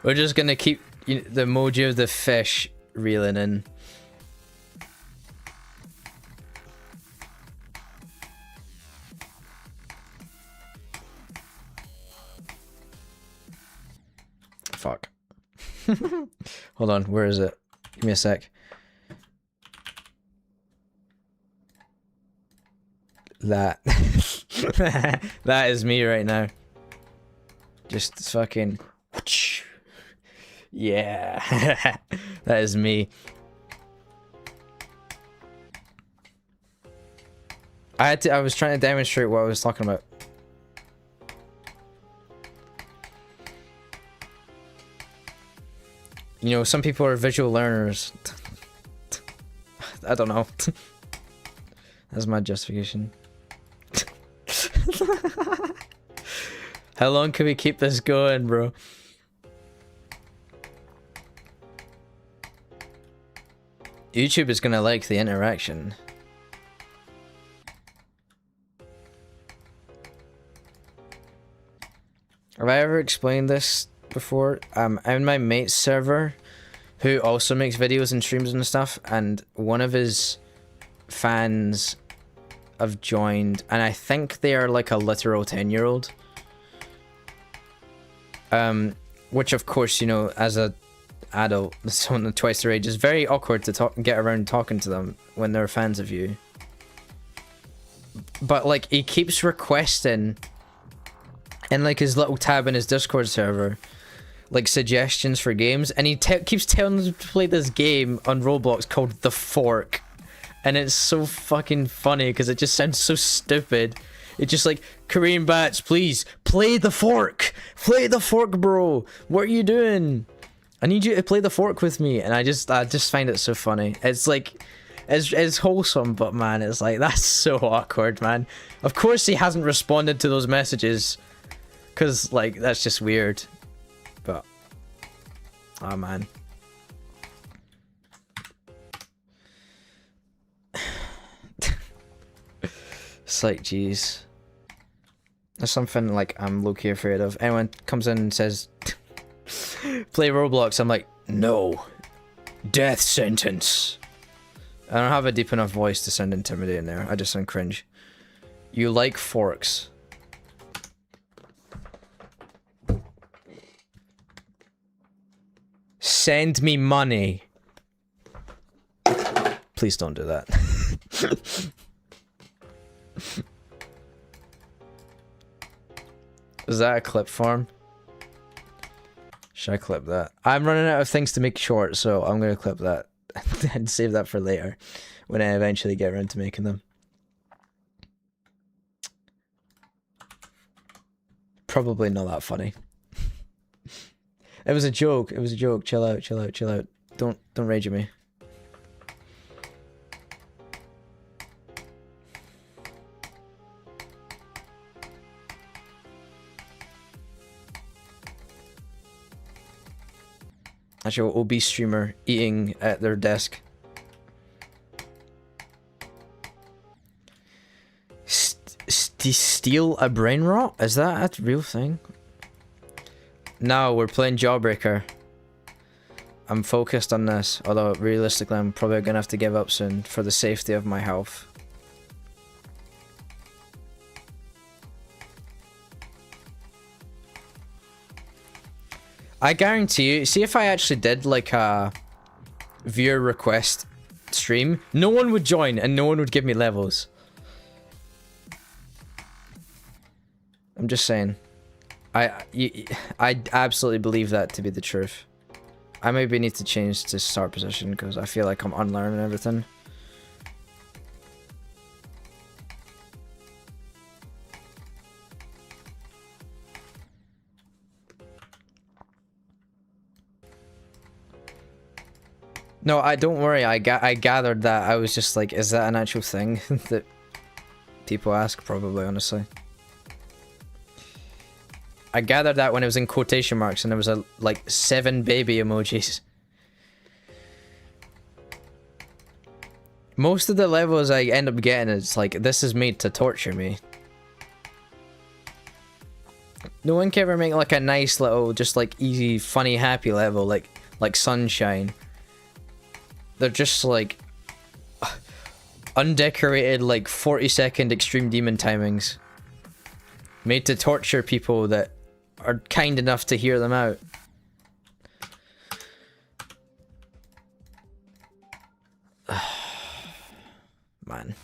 We're just gonna keep the emoji of the fish reeling in. Fuck. Hold on, where is it? Give me a sec. That. That is me right now. Just fucking... Yeah. That is me. I was trying to demonstrate what I was talking about. You know, some people are visual learners. I don't know. That's my justification. How long can we keep this going, bro? YouTube is gonna like the interaction. Have I ever explained this before? I'm in my mate's server, who also makes videos and streams and stuff, and one of his fans have joined, and I think they are like a literal 10-year-old. Which of course, you know, as a adult, someone twice their age, is very awkward to get around talking to them when they're fans of you. But like, he keeps requesting in like his little tab in his Discord server, like suggestions for games, and he keeps telling them to play this game on Roblox called The Fork, and it's so fucking funny because it just sounds so stupid. It's just like, Korean Bats, please play The Fork, bro. What are you doing? I need you to play The Fork with me. And I just find it so funny. It's like, it's wholesome, but man, it's like, that's so awkward, man. Of course he hasn't responded to those messages, because like, that's just weird. But oh man. It's like, jeez. There's something like I'm low-key afraid of. Anyone comes in and says, play Roblox, I'm like, no. Death sentence. I don't have a deep enough voice to sound intimidating there. I just sound cringe. You like forks. Send me money. Please don't do that. Is that a clip form? Should I clip that? I'm running out of things to make short, so I'm gonna clip that and save that for later when I eventually get around to making them. Probably not that funny. It was a joke. It was a joke. Chill out, chill out, chill out. Don't rage at me. Actual obese streamer eating at their desk. Steal a brain rot? Is that a real thing? No, we're playing Jawbreaker. I'm focused on this, although realistically I'm probably gonna have to give up soon for the safety of my health. I guarantee you, see if I actually did like a viewer request stream, no one would join and no one would give me levels. I'm just saying. I absolutely believe that to be the truth. I maybe need to change to start position because I feel like I'm unlearning everything. No, don't worry. I gathered that. I was just like, is that an actual thing that people ask? Probably, honestly. I gathered that when it was in quotation marks and there was like 7 baby emojis. Most of the levels I end up getting is like, this is made to torture me. No one can ever make like a nice little, just like easy, funny, happy level like Sunshine. They're just like undecorated, like 40-second extreme demon timings. Made to torture people that are kind enough to hear them out. Man.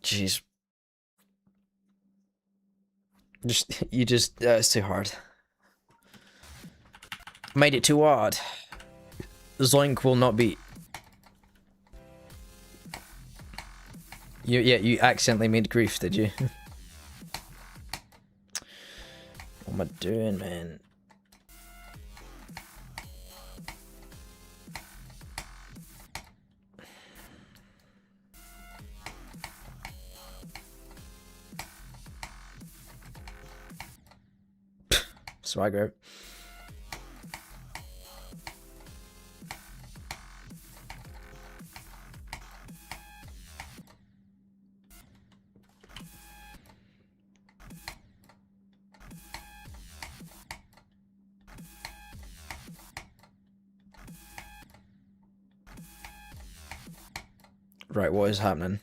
Jeez. It's too hard. Made it too hard. Zoink will not be. You accidentally made grief, did you? What am I doing, man? Swagger. Right, what is happening?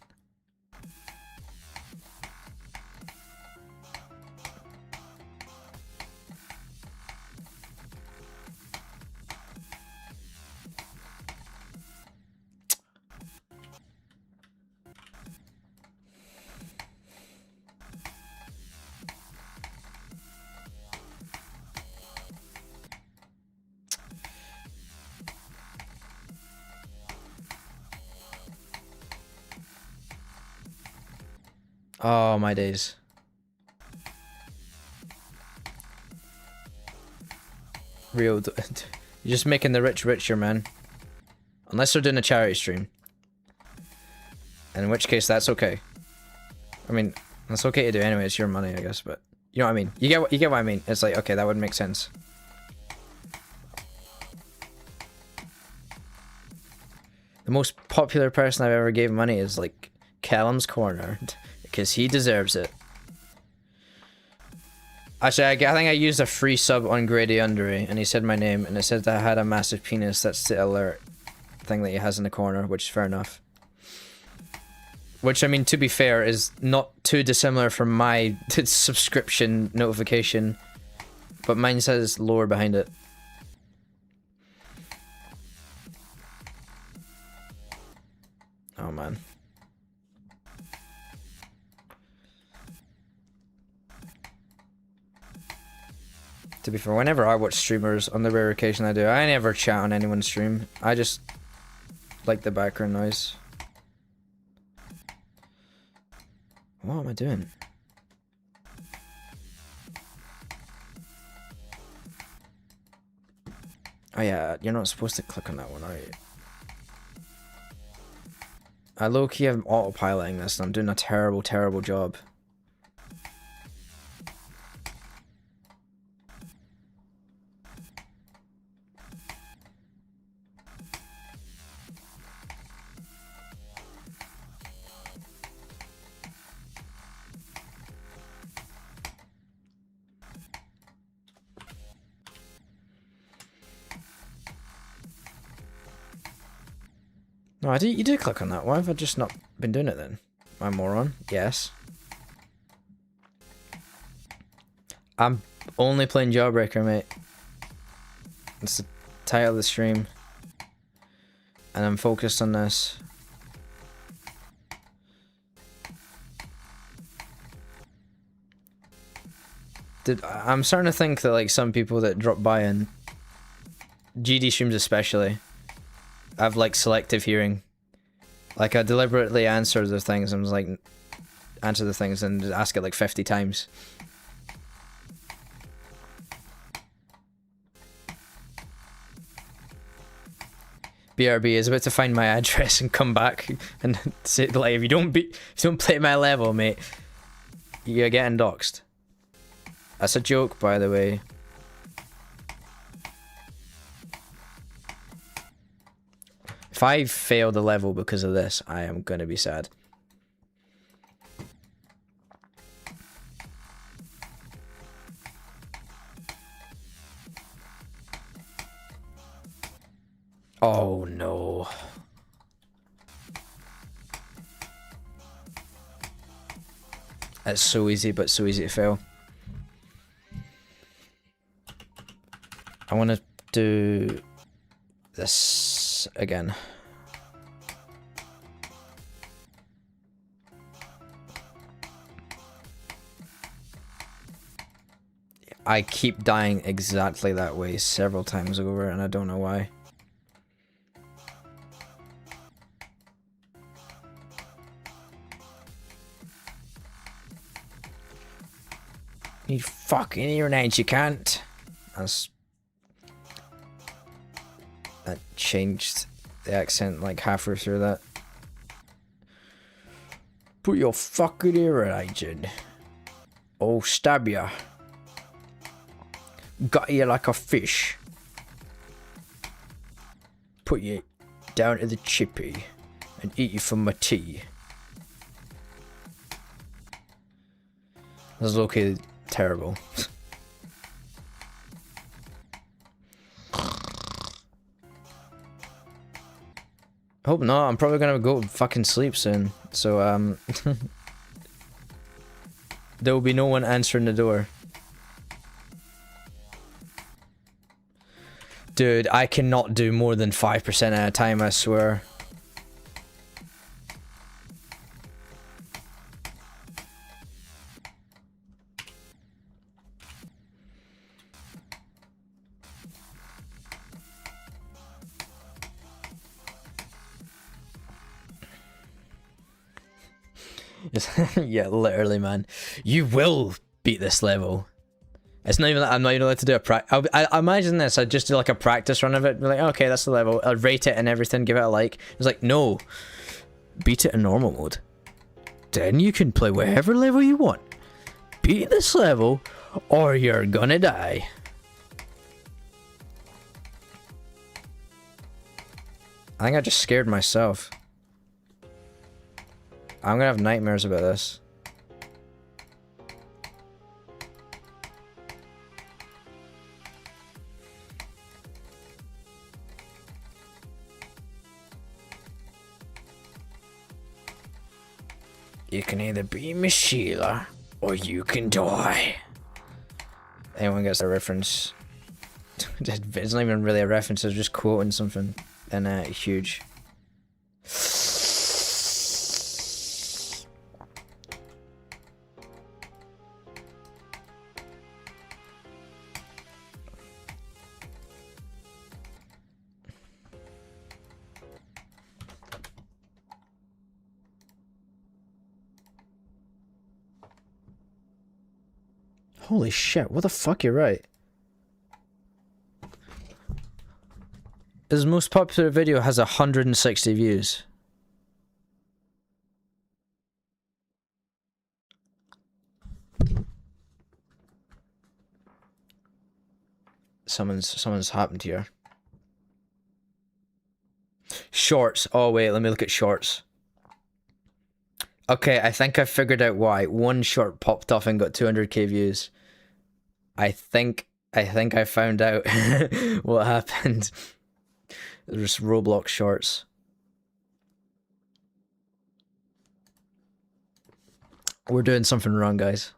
Oh, my days. Real. You're just making the rich richer, man. Unless they're doing a charity stream. And in which case, that's okay. I mean, that's okay to do anyway. It's your money, I guess, but... You know what I mean? You get what I mean. It's like, okay, that would make sense. The most popular person I've ever gave money is, like, Callum's Corner. Because he deserves it. Actually, I think I used a free sub on Grady Undery, and he said my name, and it said that I had a massive penis. That's the alert thing that he has in the corner, which is fair enough. Which, I mean, to be fair, is not too dissimilar from my subscription notification, but mine says lore behind it. Oh, man. To be fair, whenever I watch streamers, on the rare occasion I do, I never chat on anyone's stream. I just like the background noise. What am I doing? Oh yeah, you're not supposed to click on that one, are you? I low-key am autopiloting this and I'm doing a terrible, terrible job. No, you did click on that. Why have I just not been doing it then? My moron. Yes. I'm only playing Jawbreaker, mate. It's the title of the stream. And I'm focused on this. I'm starting to think that like some people that drop by and GD streams especially have like selective hearing. Like I deliberately answer the things and was like answer the things and ask it like 50 times. BRB is about to find my address and come back and say like if you don't play my level, mate, you're getting doxxed. That's a joke, by the way. If I fail the level because of this, I am gonna be sad. Oh no. It's so easy, but so easy to fail. I want to do this again. I keep dying exactly that way several times over, and I don't know why. Need fucking earnails, you can't. That changed the accent like halfway through that. Put your fucking earnails in. Oh, stab ya. Got you like a fish. Put you down to the chippy and eat you for my tea. That's low-key terrible. Hope not. I'm probably gonna go fucking sleep soon. So there will be no one answering the door. Dude, I cannot do more than 5% at a time, I swear. Yeah, literally, man. You will beat this level. It's not even that I'm not even allowed to do a I imagine this. I'd just do like a practice run of it. Be like, okay, that's the level. I'd rate it and everything, give it a like. It's like, no. Beat it in normal mode. Then you can play whatever level you want. Beat this level, or you're gonna die. I think I just scared myself. I'm gonna have nightmares about this. You can either be Miss Sheila, or you can die. Anyone gets a reference? It's not even really a reference, it's just quoting something. And huge. Holy shit, what the fuck, you're right. His most popular video has 160 views. Someone's happened here. Shorts. Oh wait, let me look at shorts. Okay, I think I figured out why. One short popped off and got 200k views. I think I found out what happened. There's Roblox shorts. We're doing something wrong, guys.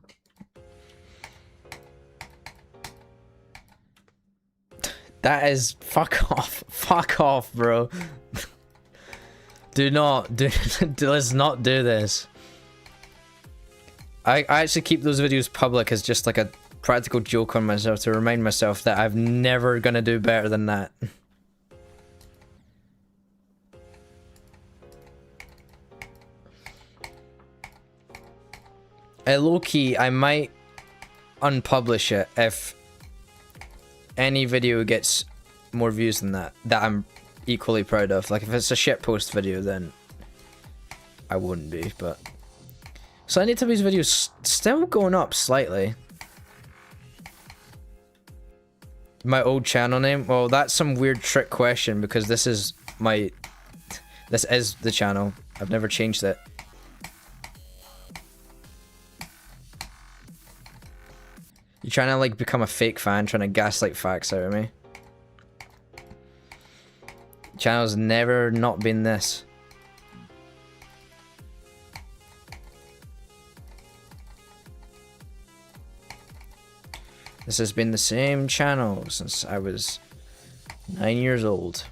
That is fuck off. Fuck off, bro. Let's not do this. I actually keep those videos public as just like a practical joke on myself to remind myself that I'm never gonna do better than that. Low-key, I might unpublish it if any video gets more views than that I'm equally proud of. Like if it's a shitpost video, then I wouldn't be, but so I need to have these videos still going up slightly. My old channel name? Well, that's some weird trick question because this is the channel. I've never changed it. You trying to like become a fake fan, trying to gaslight facts out of me. Channel's never not been this. This has been the same channel since I was 9 years old.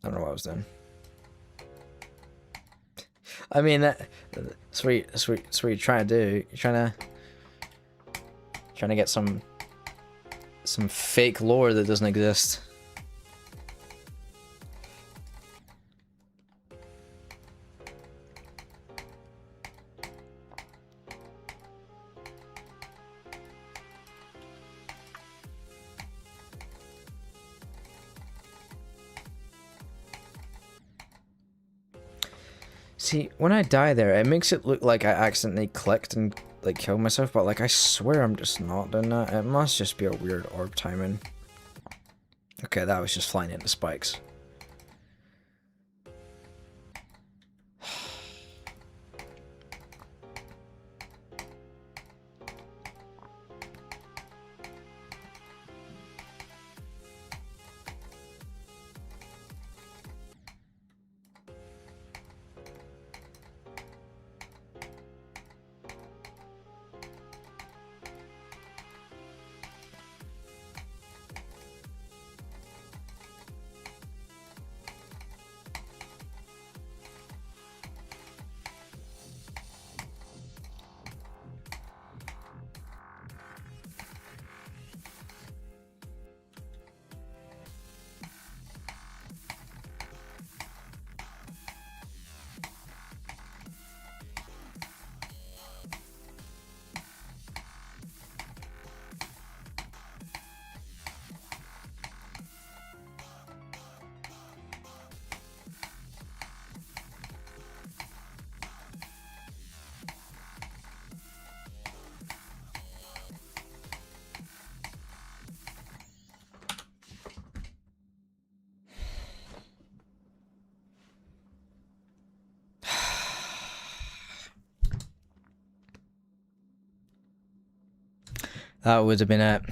I don't know what I was doing. I mean, that's what you're trying to do. You're trying to get some fake lore that doesn't exist. See, when I die there, it makes it look like I accidentally clicked and like killed myself, but like I swear I'm just not doing that. It must just be a weird orb timing. Okay, that was just flying into spikes. That would have been it.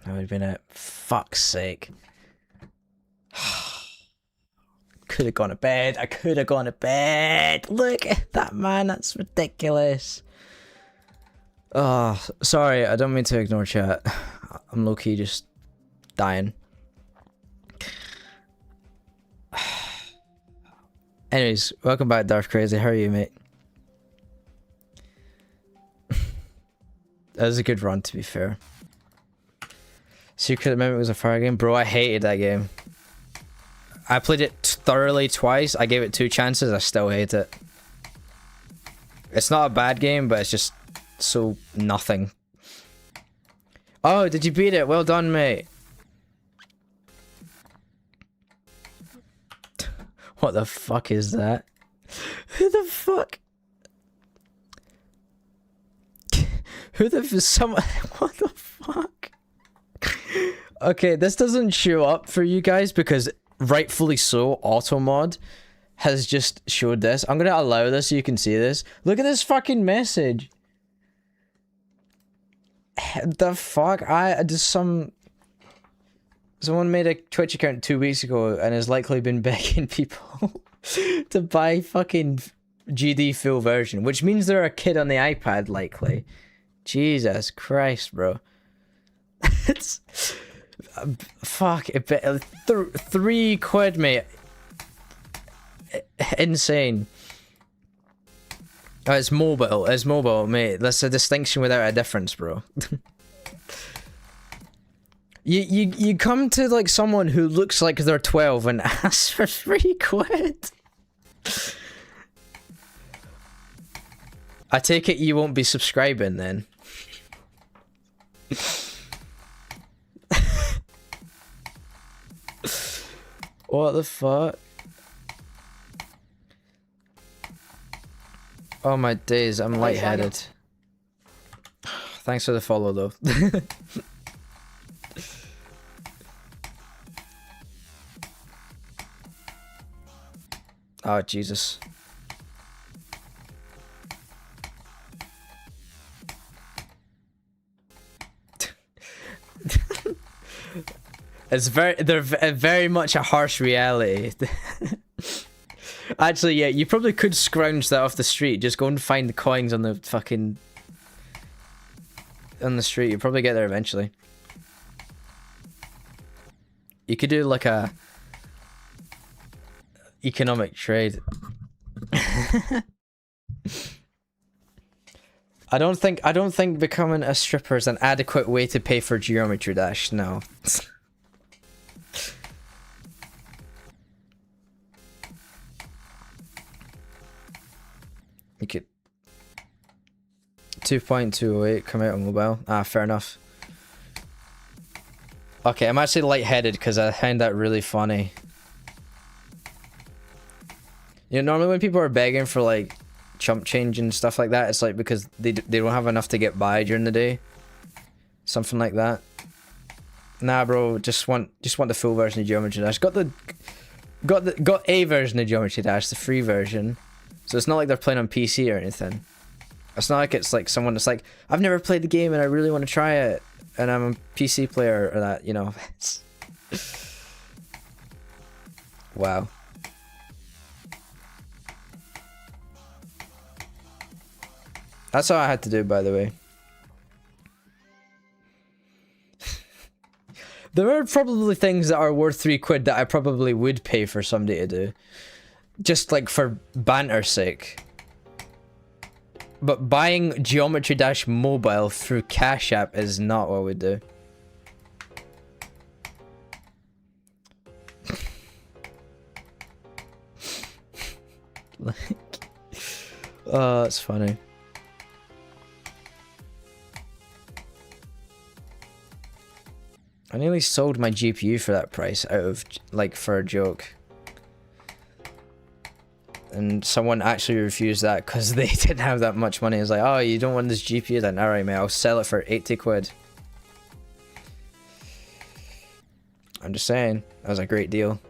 That would have been it. Fuck's sake. Could have gone to bed. I could have gone to bed. Look at that, man. That's ridiculous. Oh, sorry. I don't mean to ignore chat. I'm low-key just dying. Anyways, welcome back, Darth Crazy. How are you, mate? That was a good run, to be fair. Secret Amendment was a fire game? Bro, I hated that game. I played it thoroughly twice. I gave it 2 chances. I still hate it. It's not a bad game, but it's just so nothing. Oh, did you beat it? Well done, mate. What the fuck is that? Who the fuck? Who the someone? What the fuck? Okay, this doesn't show up for you guys because rightfully so, Automod has just showed this. I'm gonna allow this so you can see this. Look at this fucking message. The fuck? I just someone made a Twitch account 2 weeks ago and has likely been begging people to buy fucking GD full version, which means they're a kid on the iPad likely. Jesus Christ, bro. It's fuck it. 3 quid, mate. Insane. Oh, it's mobile. It's mobile, mate. That's a distinction without a difference, bro. You come to like someone who looks like they're 12 and ask for 3 quid. I take it you won't be subscribing then. What the fuck? Oh my days, I'm lightheaded. Thanks for the follow though. Oh Jesus. They're very much a harsh reality. Actually, yeah, you probably could scrounge that off the street. Just go and find the coins on the fucking on the street. You'll probably get there eventually. You could do like a economic trade. I don't think becoming a stripper is an adequate way to pay for Geometry Dash. No. You could 2.208 come out on mobile. Ah, fair enough. Okay, I'm actually lightheaded because I find that really funny. You know, normally when people are begging for like chump change and stuff like that, it's like because they don't have enough to get by during the day. Something like that. Nah, bro, just want the full version of Geometry Dash. Got a version of Geometry Dash, the free version. So it's not like they're playing on PC or anything. It's not like it's like someone that's like, I've never played the game and I really want to try it, and I'm a PC player or that, you know. Wow. That's all I had to do, by the way. There are probably things that are worth £3 that I probably would pay for somebody to do. Just like for banter's sake. But buying Geometry Dash Mobile through Cash App is not what we do. Like, oh, that's funny. I nearly sold my GPU for that price out of, like, for a joke. And someone actually refused that because they didn't have that much money. It's like, oh, you don't want this GPU then? Alright, mate, I'll sell it for £80. I'm just saying, that was a great deal.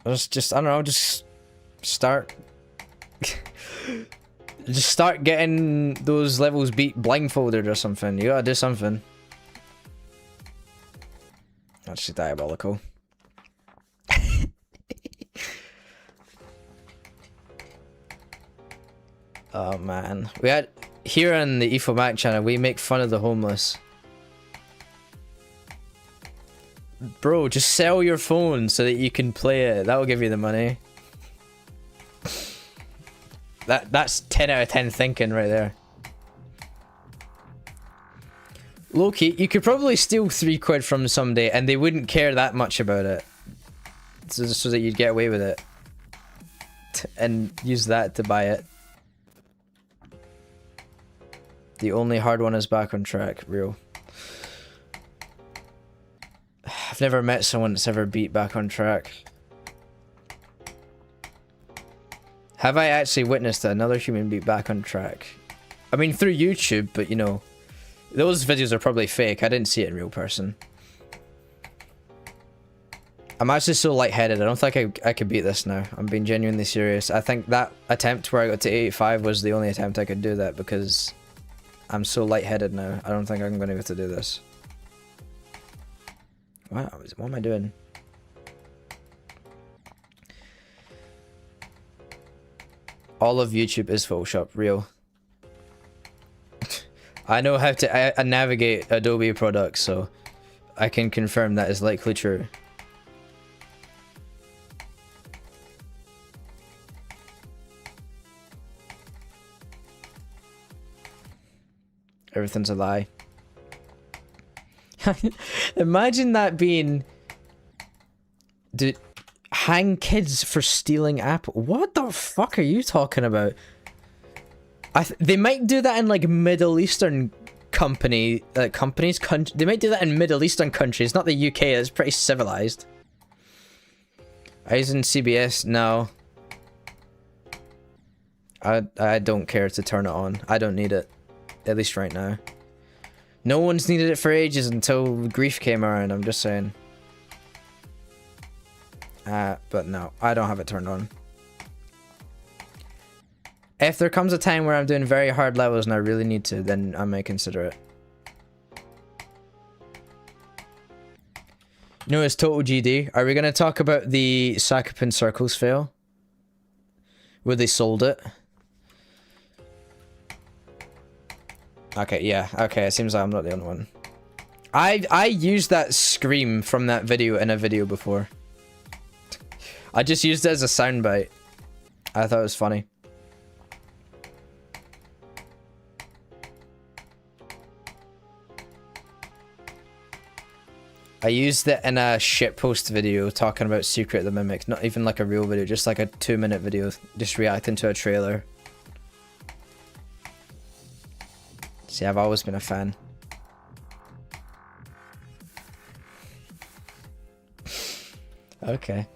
I don't know, just start... just start getting those levels beat blindfolded or something. You gotta do something. That's just diabolical. Oh man. We had... Here on the EFOMAC channel, we make fun of the homeless. Bro, just sell your phone so that you can play it. That will give you the money. That's 10 out of 10 thinking right there. Low-key, you could probably steal £3 from somebody and they wouldn't care that much about it. So that you'd get away with it. And use that to buy it. The only hard one is back on track. Real. I've never met someone that's ever beat back on track. Have I actually witnessed another human beat back on track? I mean, through YouTube, but you know, those videos are probably fake. I didn't see it in real person. I'm actually so lightheaded. I don't think I could beat this now. I'm being genuinely serious. I think that attempt where I got to 85 was the only attempt I could do that because I'm so lightheaded now. I don't think I'm going to be able to do this. What am I doing? All of YouTube is Photoshop, real. I know how to navigate Adobe products, so I can confirm that is likely true. Everything's a lie. Imagine that being... Dude, hang kids for stealing Apple. What the fuck are you talking about? They might do that in like Middle Eastern companies. They might do that in Middle Eastern countries, not the UK. It's pretty civilized. Eyes in CBS? No. I don't care to turn it on. I don't need it. At least right now. No one's needed it for ages until Grief came around, I'm just saying. But no, I don't have it turned on. If there comes a time where I'm doing very hard levels and I really need to, then I may consider it. You know, it's total GD. Are we going to talk about the Sakapin Circles fail? Where they sold it? Okay, yeah. Okay, it seems like I'm not the only one. I used that scream from that video in a video before. I just used it as a soundbite. I thought it was funny. I used it in a shitpost video talking about Secret the Mimic. Not even like a real video, just like a 2-minute video. Just reacting to a trailer. See, I've always been a fan. Okay.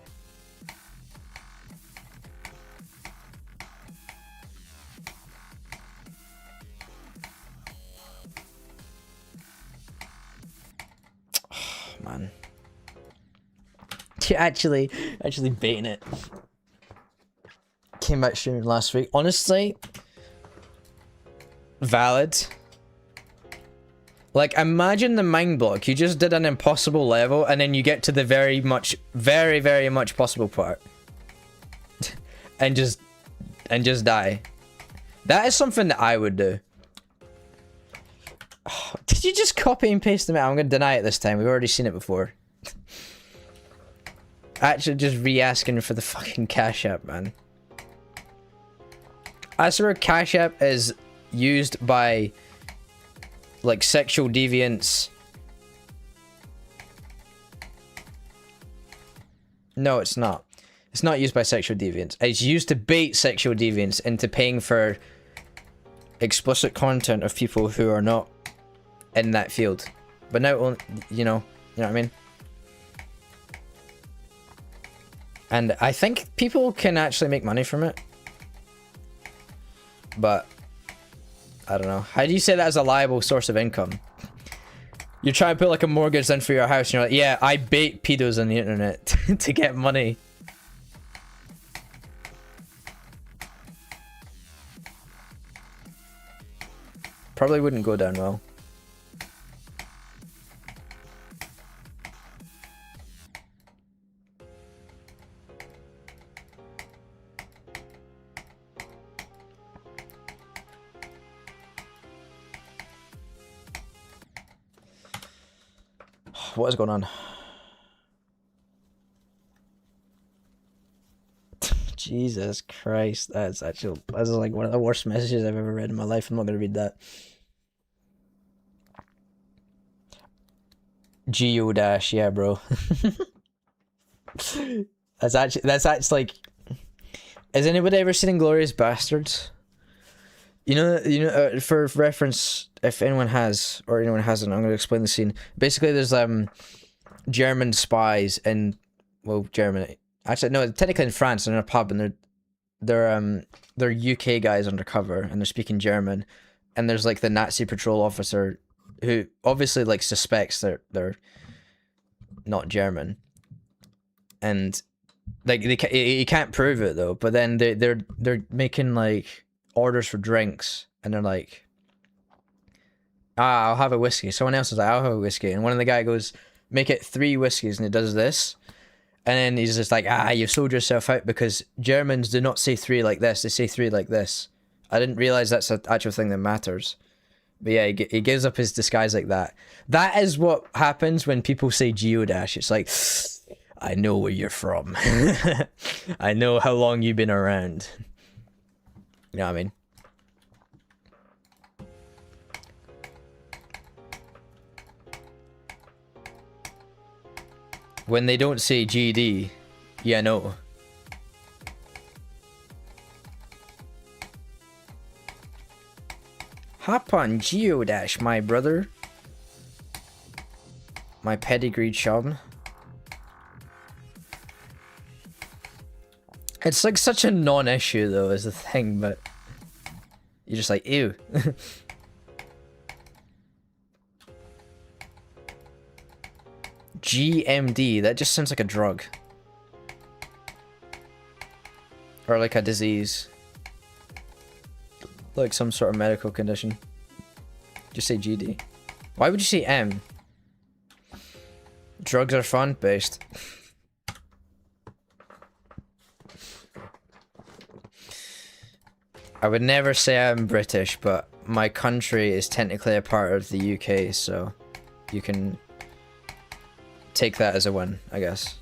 Oh, man. You're actually baiting it. Came back streaming last week. Honestly, valid. Like, imagine the mind block. You just did an impossible level, and then you get to the very much possible part, and just die. That is something that I would do. Oh, did you just copy and paste them out? I'm gonna deny it this time. We've already seen it before. Actually, just re-asking for the fucking Cash App, man. I swear Cash App is used by, like, sexual deviants. No, it's not. It's not used by sexual deviants. It's used to bait sexual deviants into paying for explicit content of people who are not in that field. But now, you know what I mean? And I think people can actually make money from it. But I don't know. How do you say that as a liable source of income? You're trying to put like a mortgage in for your house and you're like, yeah, I bait pedos on the internet to get money. Probably wouldn't go down well. What is going on? Jesus Christ, that's like one of the worst messages I've ever read in my life. I'm not gonna read that. Geo dash, yeah, bro. that's actually like. Has anybody ever seen Inglourious Bastards? You know, for reference, if anyone has, or anyone hasn't, I'm going to explain the scene. Basically, there's German spies in, well, Germany. Actually, no, technically in France, they're in a pub, and they're UK guys undercover, and they're speaking German, and there's like the Nazi patrol officer, who obviously like suspects they're not German, and like he can't prove it though. But then they're making like orders for drinks, and they're like, I'll have a whiskey. Someone else is like, I'll have a whiskey, and one of the guy goes, make it 3 whiskeys, and he does this, and then he's just like, you've sold yourself out, because Germans do not say 3 like this, they say 3 like this. I didn't realize that's an actual thing that matters. But yeah, he gives up his disguise like that. That is what happens when people say geodash. It's like, I know where you're from. I know how long you've been around. You know what I mean? When they don't say GD, yeah, no. Hop on geodash, my brother. My pedigreed chum. It's like such a non-issue though, is the thing, but you're just like, ew. GMD, that just sounds like a drug. Or like a disease. Like some sort of medical condition. Just say GD. Why would you say M? Drugs are fun, based. I would never say I'm British, but my country is technically a part of the UK, so you can take that as a win, I guess.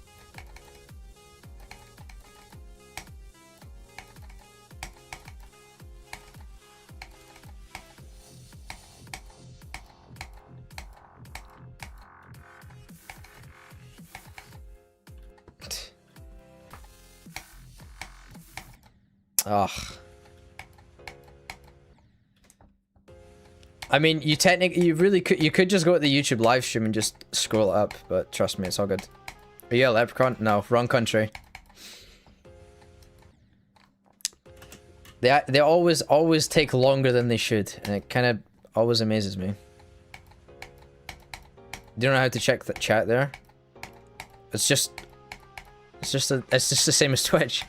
Ugh. I mean, you really could just go to the YouTube live stream and just scroll it up, but trust me, it's all good. Are you a leprechaun? No, wrong country. They always take longer than they should, and it kind of always amazes me. Do you know how to check the chat there? It's just the same as Twitch.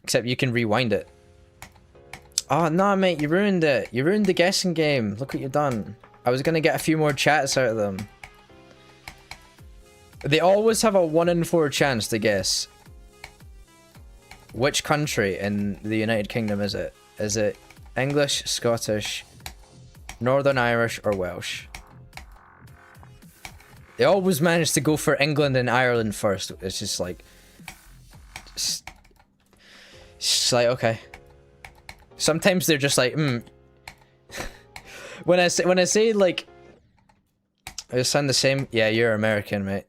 Except you can rewind it. Oh no, mate, you ruined it. You ruined the guessing game. Look what you've done. I was gonna get a few more chats out of them. They always have a 1 in 4 chance to guess. Which country in the United Kingdom is it? Is it English, Scottish, Northern Irish, or Welsh? They always manage to go for England and Ireland first. It's just like... It's like, okay. Sometimes they're just like, When I say like... I sound the same? Yeah, you're American, mate.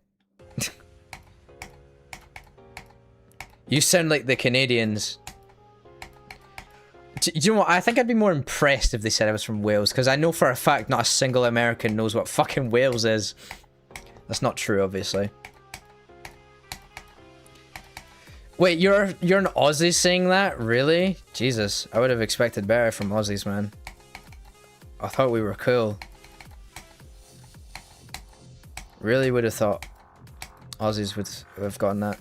You sound like the Canadians. Do you know what? I think I'd be more impressed if they said I was from Wales, because I know for a fact not a single American knows what fucking Wales is. That's not true, obviously. Wait, you're an Aussie saying that? Really? Jesus, I would have expected better from Aussies, man. I thought we were cool. Really would have thought Aussies would have gotten that.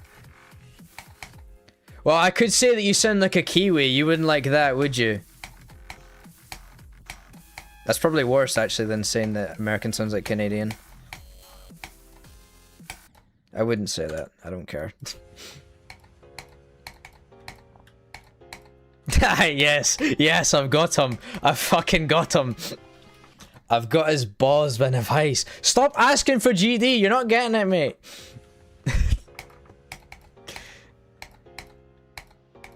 Well, I could say that you sound like a Kiwi. You wouldn't like that, would you? That's probably worse, actually, than saying that American sounds like Canadian. I wouldn't say that. I don't care. Yes. Yes, I've got him. I fucking got him. I've got his balls bin of ice. Stop asking for GD. You're not getting it, mate.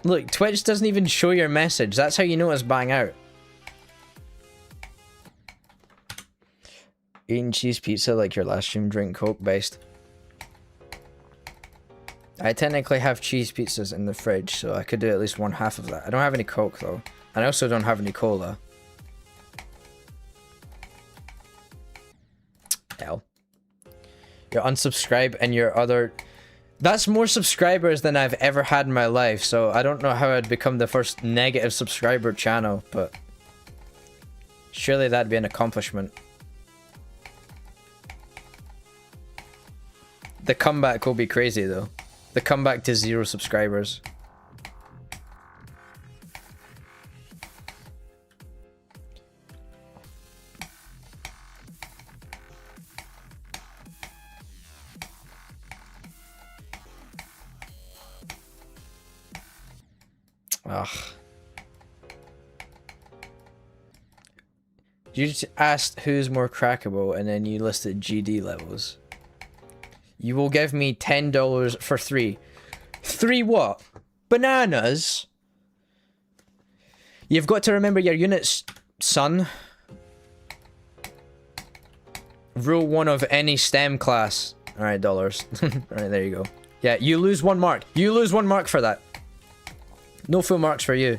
Look, Twitch doesn't even show your message. That's how you know it's bang out. Eating cheese pizza like your last stream, drink Coke based. I technically have cheese pizzas in the fridge, so I could do at least 1/2 of that. I don't have any Coke though. And I also don't have any cola. Hell. You're unsubscribe and your other... That's more subscribers than I've ever had in my life, so I don't know how I'd become the first negative subscriber channel, but surely that'd be an accomplishment. The comeback will be crazy though. The comeback to 0 subscribers. Ugh. You just asked who's more crackable and then you listed GD levels. You will give me $10 for 3. 3 what? Bananas? You've got to remember your units, son. Rule 1 of any STEM class. Alright, dollars. Alright, there you go. Yeah, you lose 1 mark. You lose 1 mark for that. No full marks for you.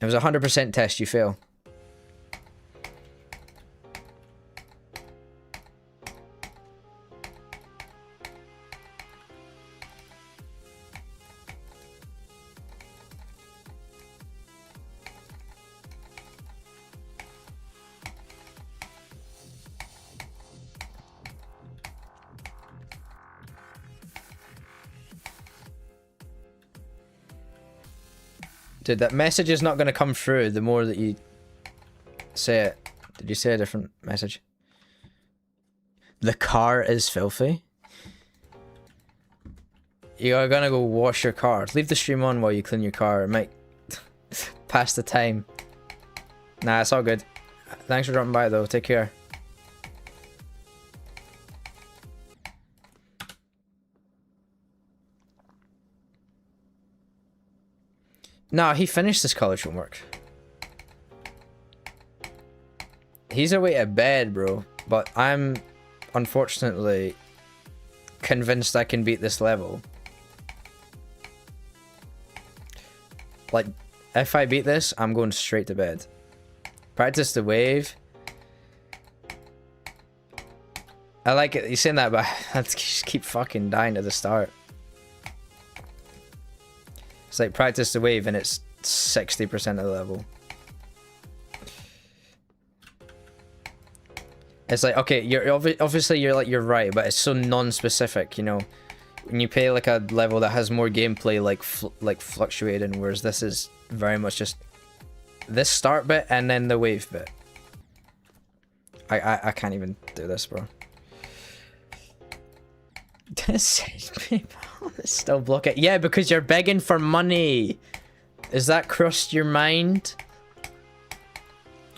It was a 100% test, you fail. Dude, that message is not going to come through the more that you say it. Did you say a different message? The car is filthy? You're going to go wash your car. Leave the stream on while you clean your car. It might pass the time. Nah, it's all good. Thanks for dropping by though. Take care. Nah, he finished his college homework. He's away to bed, bro. But I'm, unfortunately, convinced I can beat this level. Like, if I beat this, I'm going straight to bed. Practice the wave. I like it. You're saying that, but I just keep fucking dying at the start. It's like practice the wave and it's 60% of the level. It's like, okay, you're obviously you're right, but it's so non-specific, you know. When you play like a level that has more gameplay, like fluctuating, whereas this is very much just this start bit and then the wave bit. I can't even do this, bro. Still block it. Yeah, because you're begging for money. Is that crossed your mind?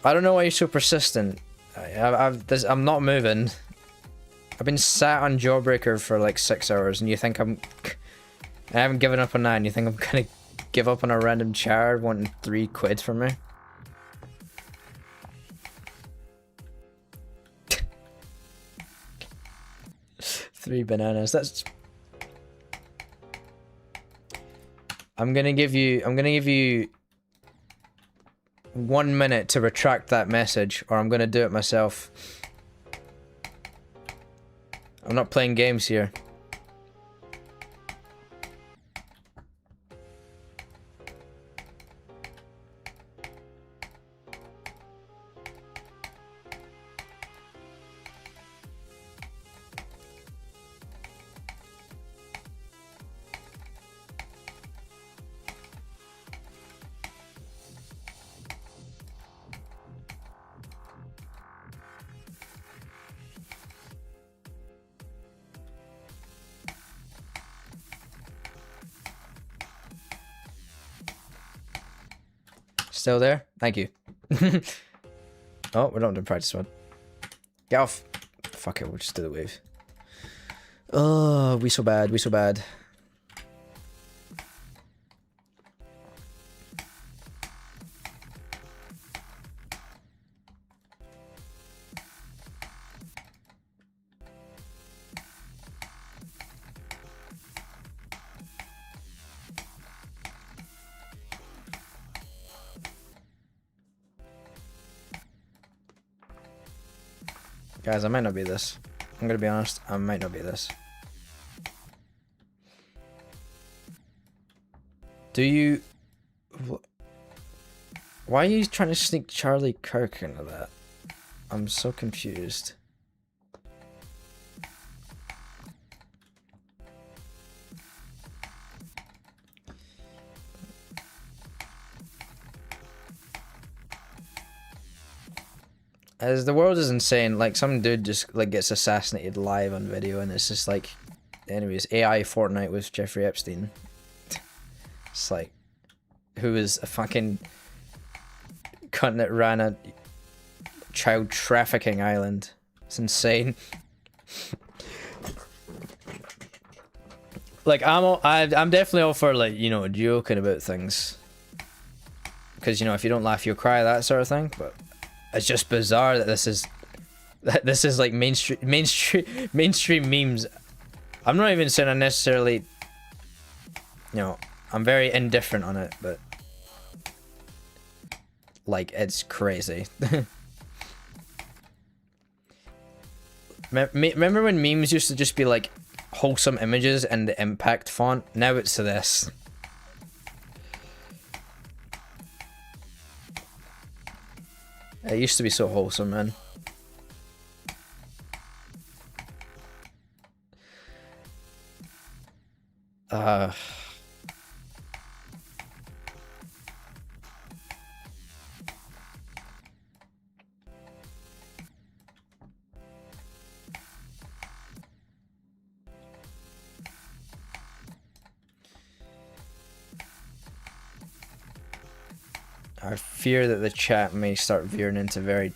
I don't know why you're so persistent. I'm not moving. I've been sat on Jawbreaker for like 6 hours, and you think I haven't given up on that, and you think I'm gonna give up on a random char wanting 3 quid from me? 3 bananas. That's. I'm gonna give you 1 minute to retract that message, or I'm gonna do it myself. I'm not playing games here. Still there? Thank you. Oh, we're not doing practice one. Get off. Fuck it, we'll just do the wave. Oh, we so bad, we so bad. Guys, I might not be this. I'm gonna be honest, I might not be this. Do you... Why are you trying to sneak Charlie Kirk into that? I'm so confused. As the world is insane, like some dude just like gets assassinated live on video, and it's just like, anyways, AI Fortnite with Jeffrey Epstein. It's like, who is a fucking cunt that ran a child trafficking island. It's insane. Like I'm definitely all for, like, you know, joking about things, because, you know, if you don't laugh you'll cry, that sort of thing. But it's just bizarre that this is like mainstream memes. I'm not even saying I necessarily, you know, I'm very indifferent on it, but like, it's crazy. Remember when memes used to just be like wholesome images and the impact font? Now it's this. It used to be so wholesome, man. I fear that the chat may start veering into very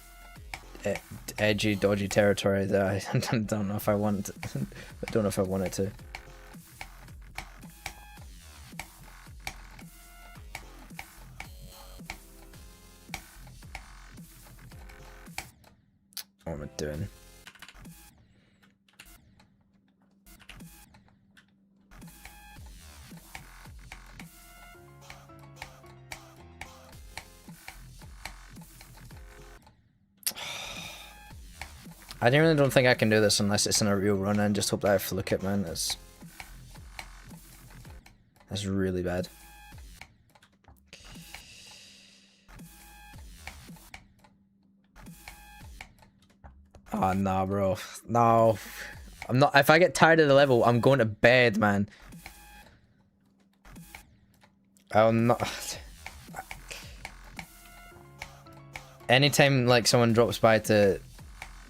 edgy, dodgy territory that I don't know if I want. I don't know if I want it to. What am I doing? I really don't think I can do this unless it's in a real run, and just hope that I fluke it, man. That's really bad. Oh, nah, bro. No. I'm not. If I get tired of the level, I'm going to bed, man. I'm not. Anytime, like, someone drops by to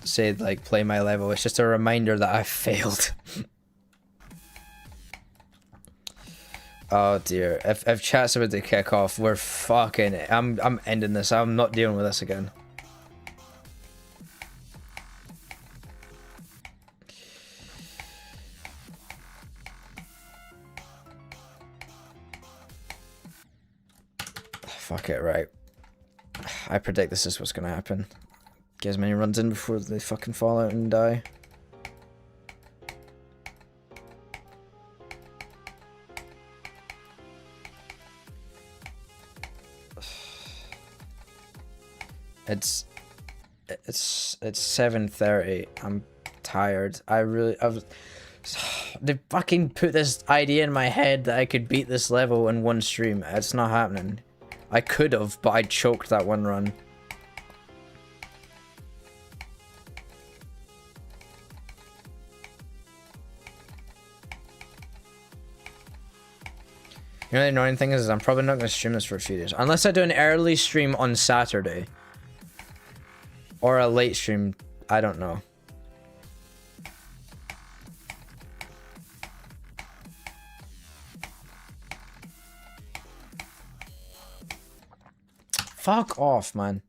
say, like, play my level, it's just a reminder that I failed. Oh, dear. If chat's about to kick off, we're fucking... I'm ending this. I'm not dealing with this again. Fuck it, right. I predict this is what's gonna happen. Get as many runs in before they fucking fall out and die. It's 7:30. I'm tired. They fucking put this idea in my head that I could beat this level in one stream. It's not happening. I could have, but I choked that one run. You know the annoying thing is I'm probably not going to stream this for a few days. Unless I do an early stream on Saturday. Or a late stream. I don't know. Fuck off, man.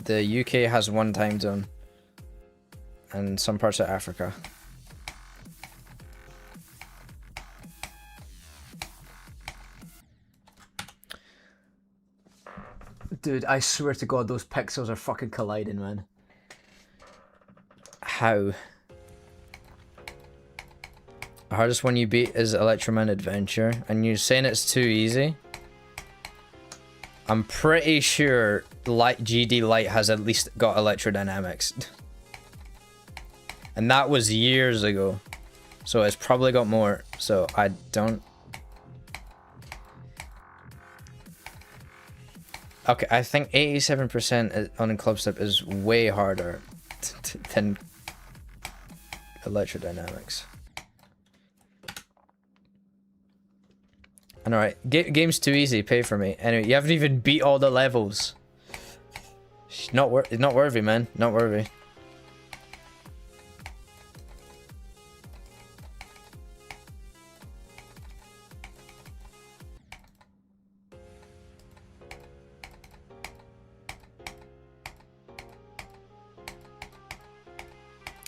The UK has one time zone. And some parts of Africa. Dude, I swear to God, those pixels are fucking colliding, man. How? The hardest one you beat is Electroman Adventure, and you're saying it's too easy? I'm pretty sure GD Light has at least got electrodynamics. And that was years ago. So it's probably got more. So I don't... Okay, I think 87% on Clubstep is way harder than electrodynamics. And alright, game's too easy, pay for me. Anyway, you haven't even beat all the levels. Not worthy, man. Not worthy.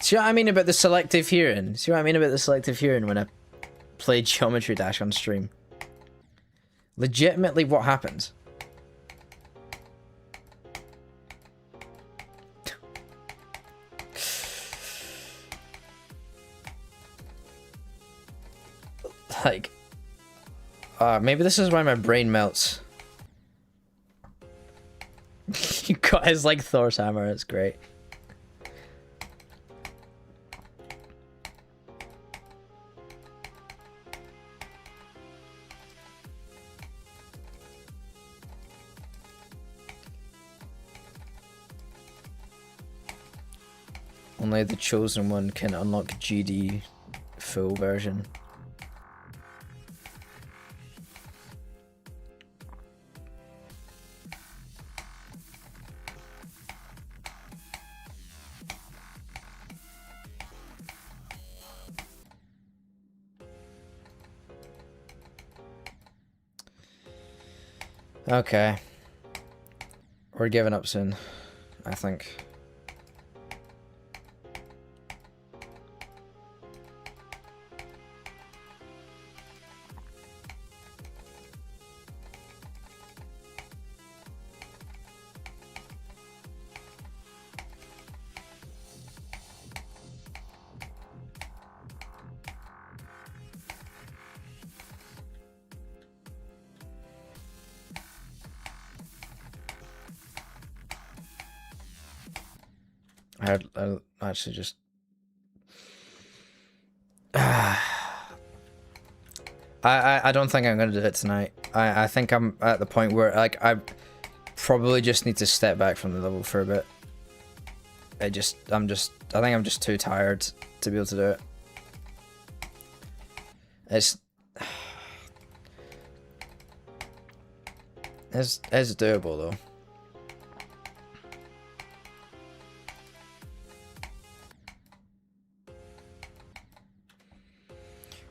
See what I mean about the selective hearing? See what I mean about the selective hearing when I played Geometry Dash on stream? Legitimately, what happens? Like... maybe this is why my brain melts. You got his, like, Thor's hammer, it's great. Only the chosen one can unlock GD full version. Okay. We're giving up soon, I think. I actually just. I don't think I'm gonna do it tonight. I think I'm at the point where like I probably just need to step back from the level for a bit. I think I'm just too tired to be able to do it. It's doable though.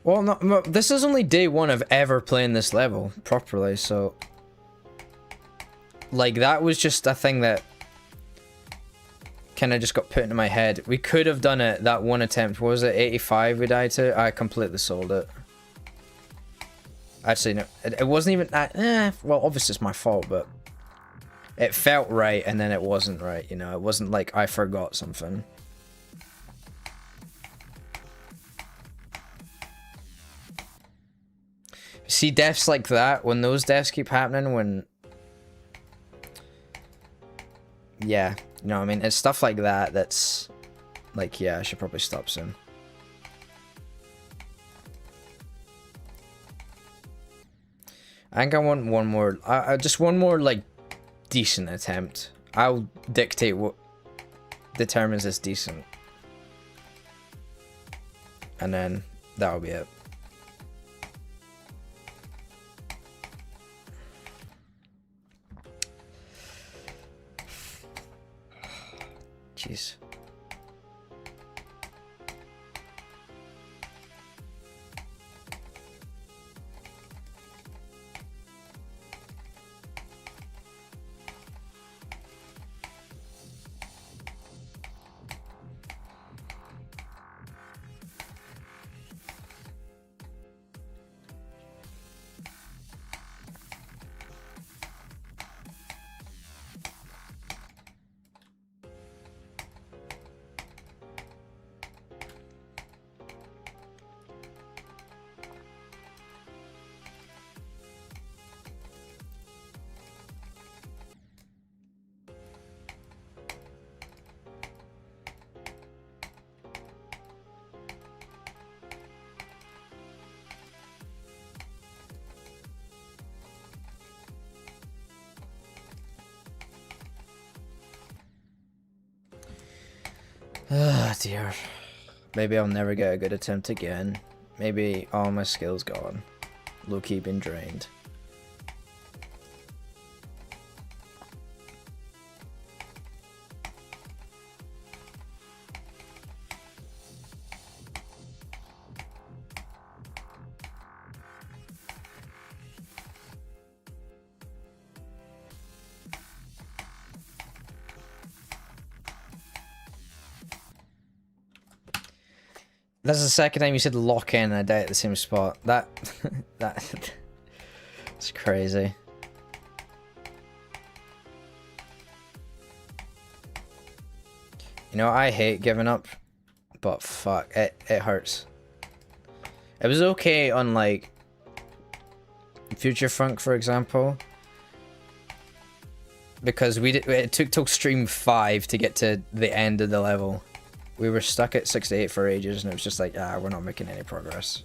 Well, no, this is only day one of ever playing this level properly, so... Like, that was just a thing that kind of just got put into my head. We could have done it that one attempt. What was it, 85 we died to? I completely sold it. Actually, no, it wasn't even... well, obviously it's my fault, but... It felt right, and then it wasn't right, you know? It wasn't like I forgot something. See, deaths like that, when those deaths keep happening, when... Yeah, you know what I mean? It's stuff like that that's... Like, yeah, I should probably stop soon. I think I want one more... just one more, like, decent attempt. I'll dictate what determines this decent. And then, that'll be it. Jeez. Ah, dear. Maybe I'll never get a good attempt again. Maybe all my skills gone. Low-key been drained. That's the second time you said lock in and I died at the same spot. That's crazy. You know, I hate giving up, but fuck, it hurts. It was okay on like Future Funk, for example, because it took till stream 5 to get to the end of the level. We were stuck at 68 for ages, and it was just like, we're not making any progress.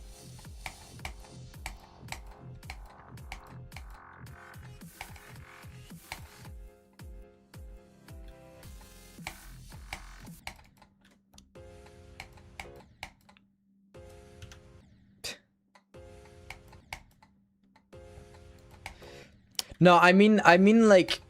No, I mean like,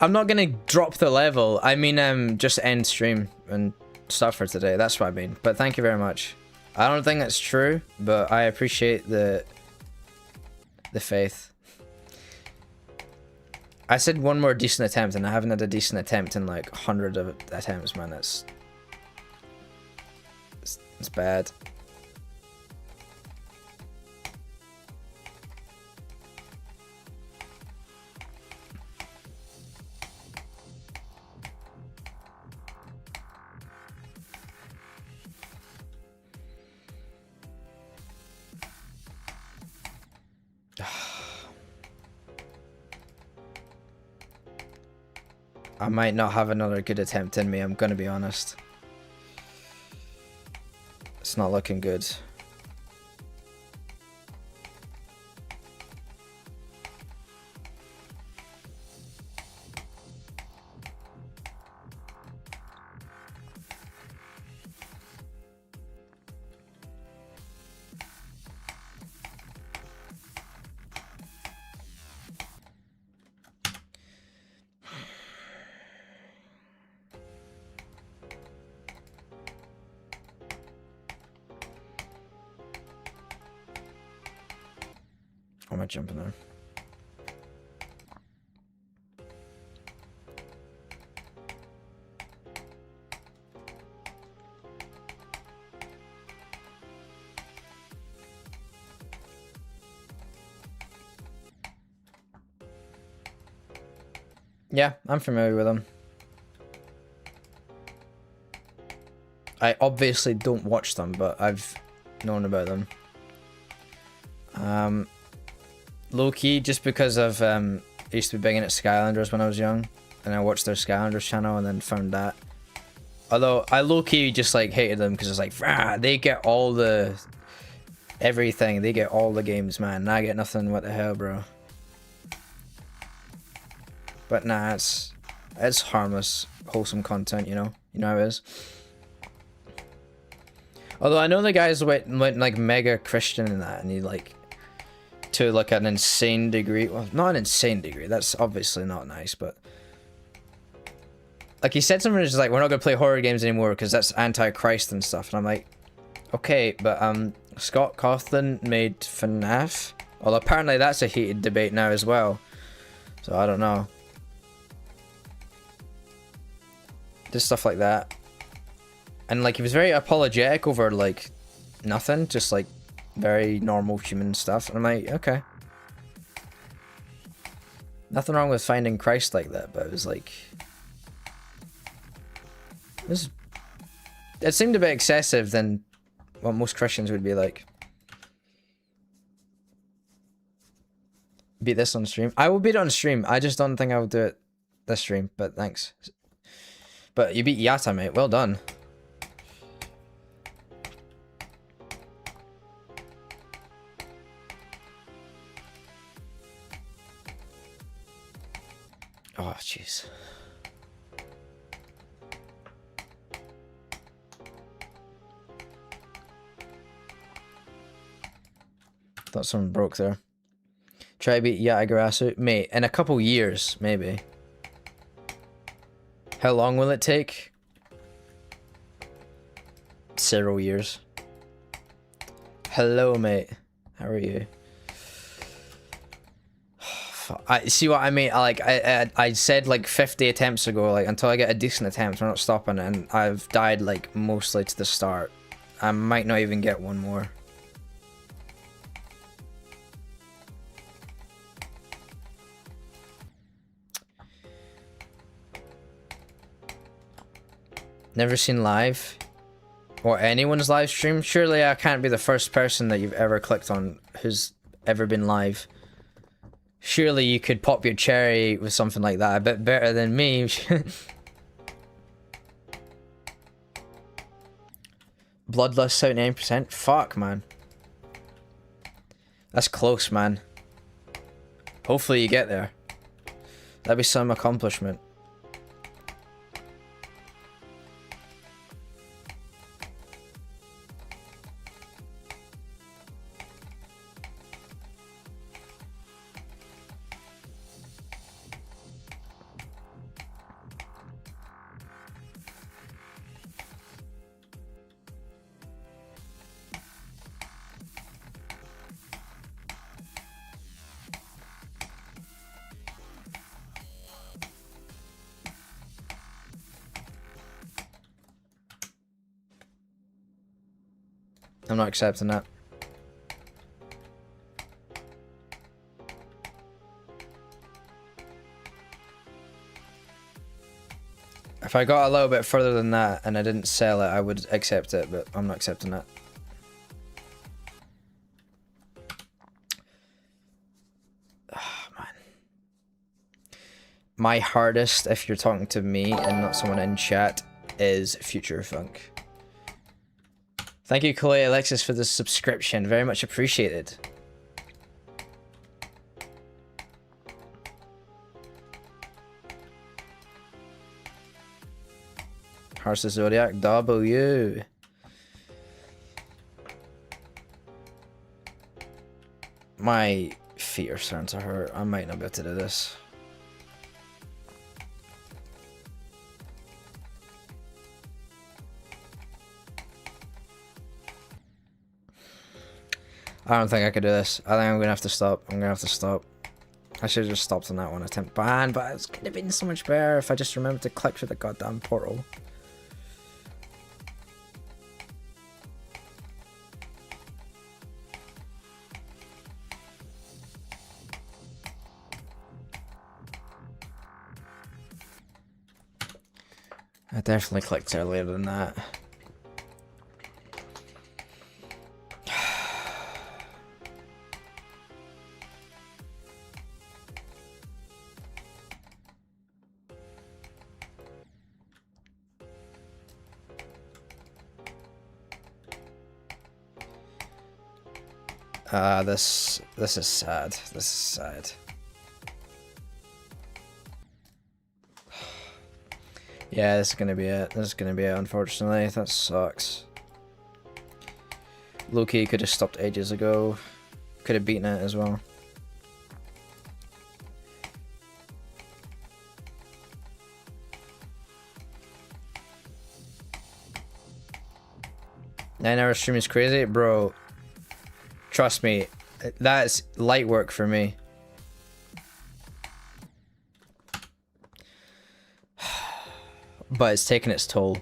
I'm not gonna drop the level. I mean, just end stream and stuff for today. That's what I mean. But thank you very much. I don't think that's true, but I appreciate the faith. I said one more decent attempt, and I haven't had a decent attempt in like 100 of attempts, man. It's bad. I might not have another good attempt in me, I'm gonna be honest. It's not looking good. Am I jumping there? Yeah, I'm familiar with them. I obviously don't watch them, but I've known about them. Low-key, just because I've I used to be big into Skylanders when I was young, and I watched their Skylanders channel and then found that. Although I low-key just like hated them because it's like, rah, they get all the everything, they get all the games, man. And I get nothing. What the hell, bro? But nah, it's harmless, wholesome content, you know. You know how it is. Although I know the guys went like mega Christian in that, and he like to like an insane degree. Well, not an insane degree. That's obviously not nice, but like he said something just like, we're not gonna play horror games anymore because that's anti-Christ and stuff. And I'm like, okay, but Scott Cawthon made FNAF. Well, apparently that's a heated debate now as well. So I don't know. Just stuff like that. And like he was very apologetic over like nothing, just like very normal human stuff. And I'm like, okay. Nothing wrong with finding Christ like that, but it was like it seemed a bit excessive than what most Christians would be like. Beat this on stream. I will beat it on stream. I just don't think I will do it this stream, but thanks. But you beat Yata, mate. Well done. Oh, jeez. Thought someone broke there. Try to beat Yatagarasu. Mate, in a couple years, maybe. How long will it take? Several years. Hello, mate. How are you? I see what I mean. I said like 50 attempts ago, like until I get a decent attempt, we're not stopping, and I've died like mostly to the start. I might not even get one more. Never seen live or anyone's live stream. Surely I can't be the first person that you've ever clicked on who's ever been live. Surely you could pop your cherry with something like that a bit better than me. Bloodlust 79%. Fuck, man. That's close, man. Hopefully you get there. That'd be some accomplishment. I'm not accepting that. If I got a little bit further than that and I didn't sell it, I would accept it, but I'm not accepting that. Oh, man. my hardest, if you're talking to me and not someone in chat, is Future Funk. Thank you, Chloe Alexis, for the subscription. Very much appreciated. Hearts of Zodiac W. My feet are starting to hurt. I might not be able to do this. I don't think I could do this. I think I'm gonna have to stop. I'm gonna have to stop. I should have just stopped on that one attempt. But it's could have been so much better if I just remembered to click through the goddamn portal. I definitely clicked earlier than that. This is sad. This is sad. Yeah, this is gonna be it. This is gonna be it, unfortunately. That sucks. Loki could have stopped ages ago. Could have beaten it as well. Nine-hour stream is crazy, bro. Trust me, that's light work for me. But it's taken its toll.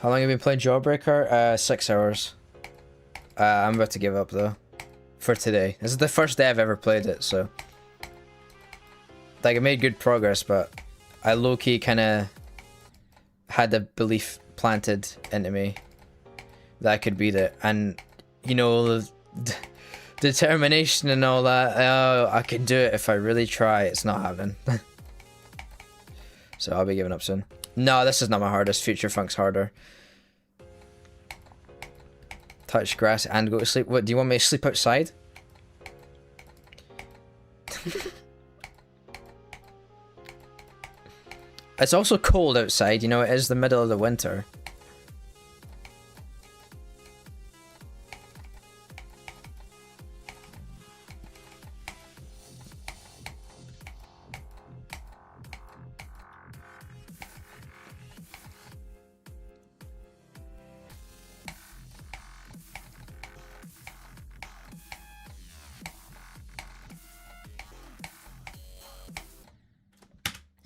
How long have you been playing Jawbreaker? 6 hours. I'm about to give up though. For today. This is the first day I've ever played it, so. Like, I made good progress, but I low-key kind of had the belief planted into me that I could beat it. And, you know, determination and all that, oh, I can do it if I really try. It's not happening. So I'll be giving up soon. No, this is not my hardest. Future Funk's harder. Touch grass and go to sleep. What, do you want me to sleep outside? It's also cold outside, you know, it is the middle of the winter.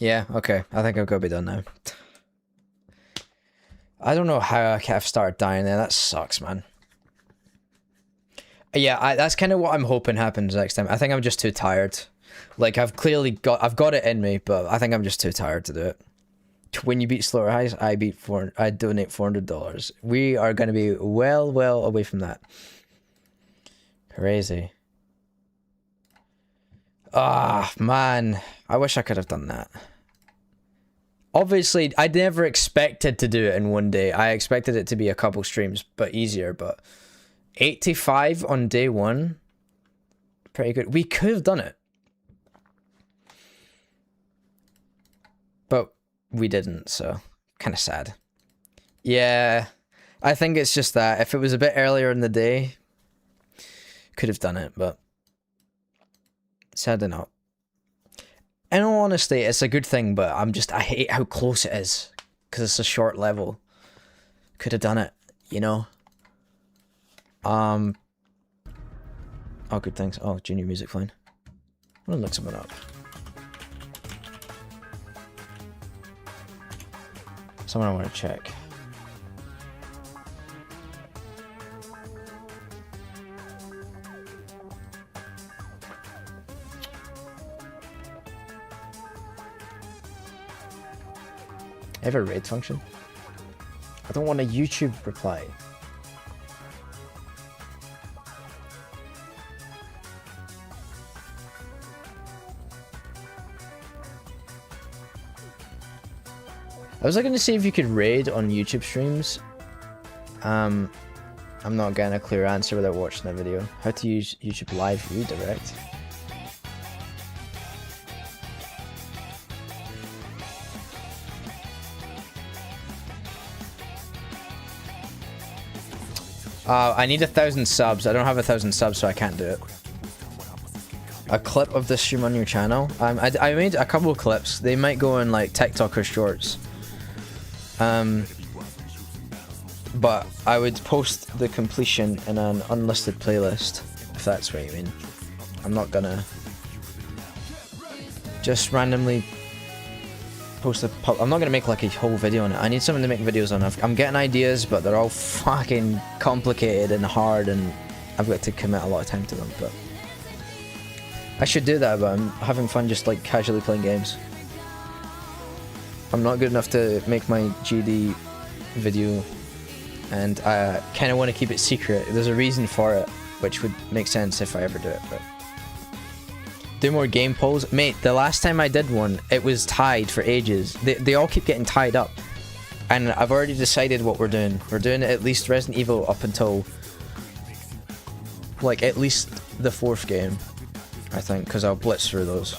Yeah, okay. I think I've got to be done now. I don't know how I've started dying there. That sucks, man. Yeah, that's kind of what I'm hoping happens next time. I think I'm just too tired. Like, I've got it in me, but I think I'm just too tired to do it. When you beat Slaughter Highs, I donate $400. We are going to be well away from that. Crazy. Ah, man. I wish I could have done that. Obviously, I never expected to do it in one day. I expected it to be a couple streams, but easier. But 85 on day one, pretty good. We could have done it. But we didn't, so kind of sad. Yeah, I think it's just that. If it was a bit earlier in the day, could have done it, but sadly not. In all honesty, it's a good thing, but I hate how close it is. Because it's a short level. Could have done it, you know? Oh, good things. Oh, junior music fine. I'm gonna look someone up. Someone I want to check. I have a raid function. I don't want a YouTube reply. I was looking to see if you could raid on YouTube streams. I'm not getting a clear answer without watching the video. How to use YouTube Live Redirect. I need 1,000 subs. I don't have 1,000 subs, so I can't do it. A clip of this stream on your channel. I made a couple of clips. They might go in like TikTok or Shorts. But I would post the completion in an unlisted playlist, if that's what you mean. I'm not gonna just randomly post a I'm not gonna make like a whole video on it. I need something to make videos on. I'm getting ideas, but they're all fucking complicated and hard, and I've got to commit a lot of time to them. But I should do that, but I'm having fun just like casually playing games. I'm not good enough to make my GD video, and I kind of want to keep it secret. There's a reason for it, which would make sense if I ever do it, but... Do more game polls? Mate, the last time I did one, it was tied for ages. They all keep getting tied up. And I've already decided what we're doing. We're doing at least Resident Evil up until... like, at least the 4th game, I think, because I'll blitz through those.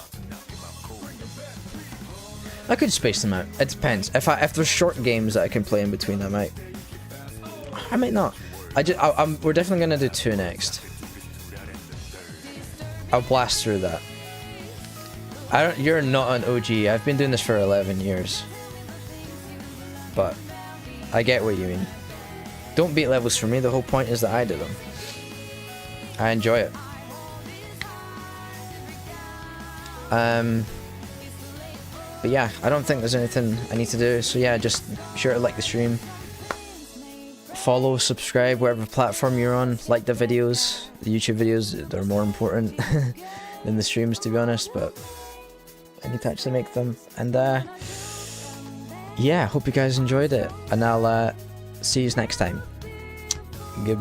I could space them out. It depends. If there's short games that I can play in between, I might not. We're definitely gonna do 2 next. I'll blast through that. You're not an OG. I've been doing this for 11 years. But I get what you mean. Don't beat levels for me. The whole point is that I do them. I enjoy it. But yeah, I don't think there's anything I need to do. So yeah, just be sure to like the stream. Follow, subscribe, whatever platform you're on. Like the videos. The YouTube videos, they're more important than the streams, to be honest. But I need to actually make them. And yeah, hope you guys enjoyed it. And I'll see you next time. Goodbye.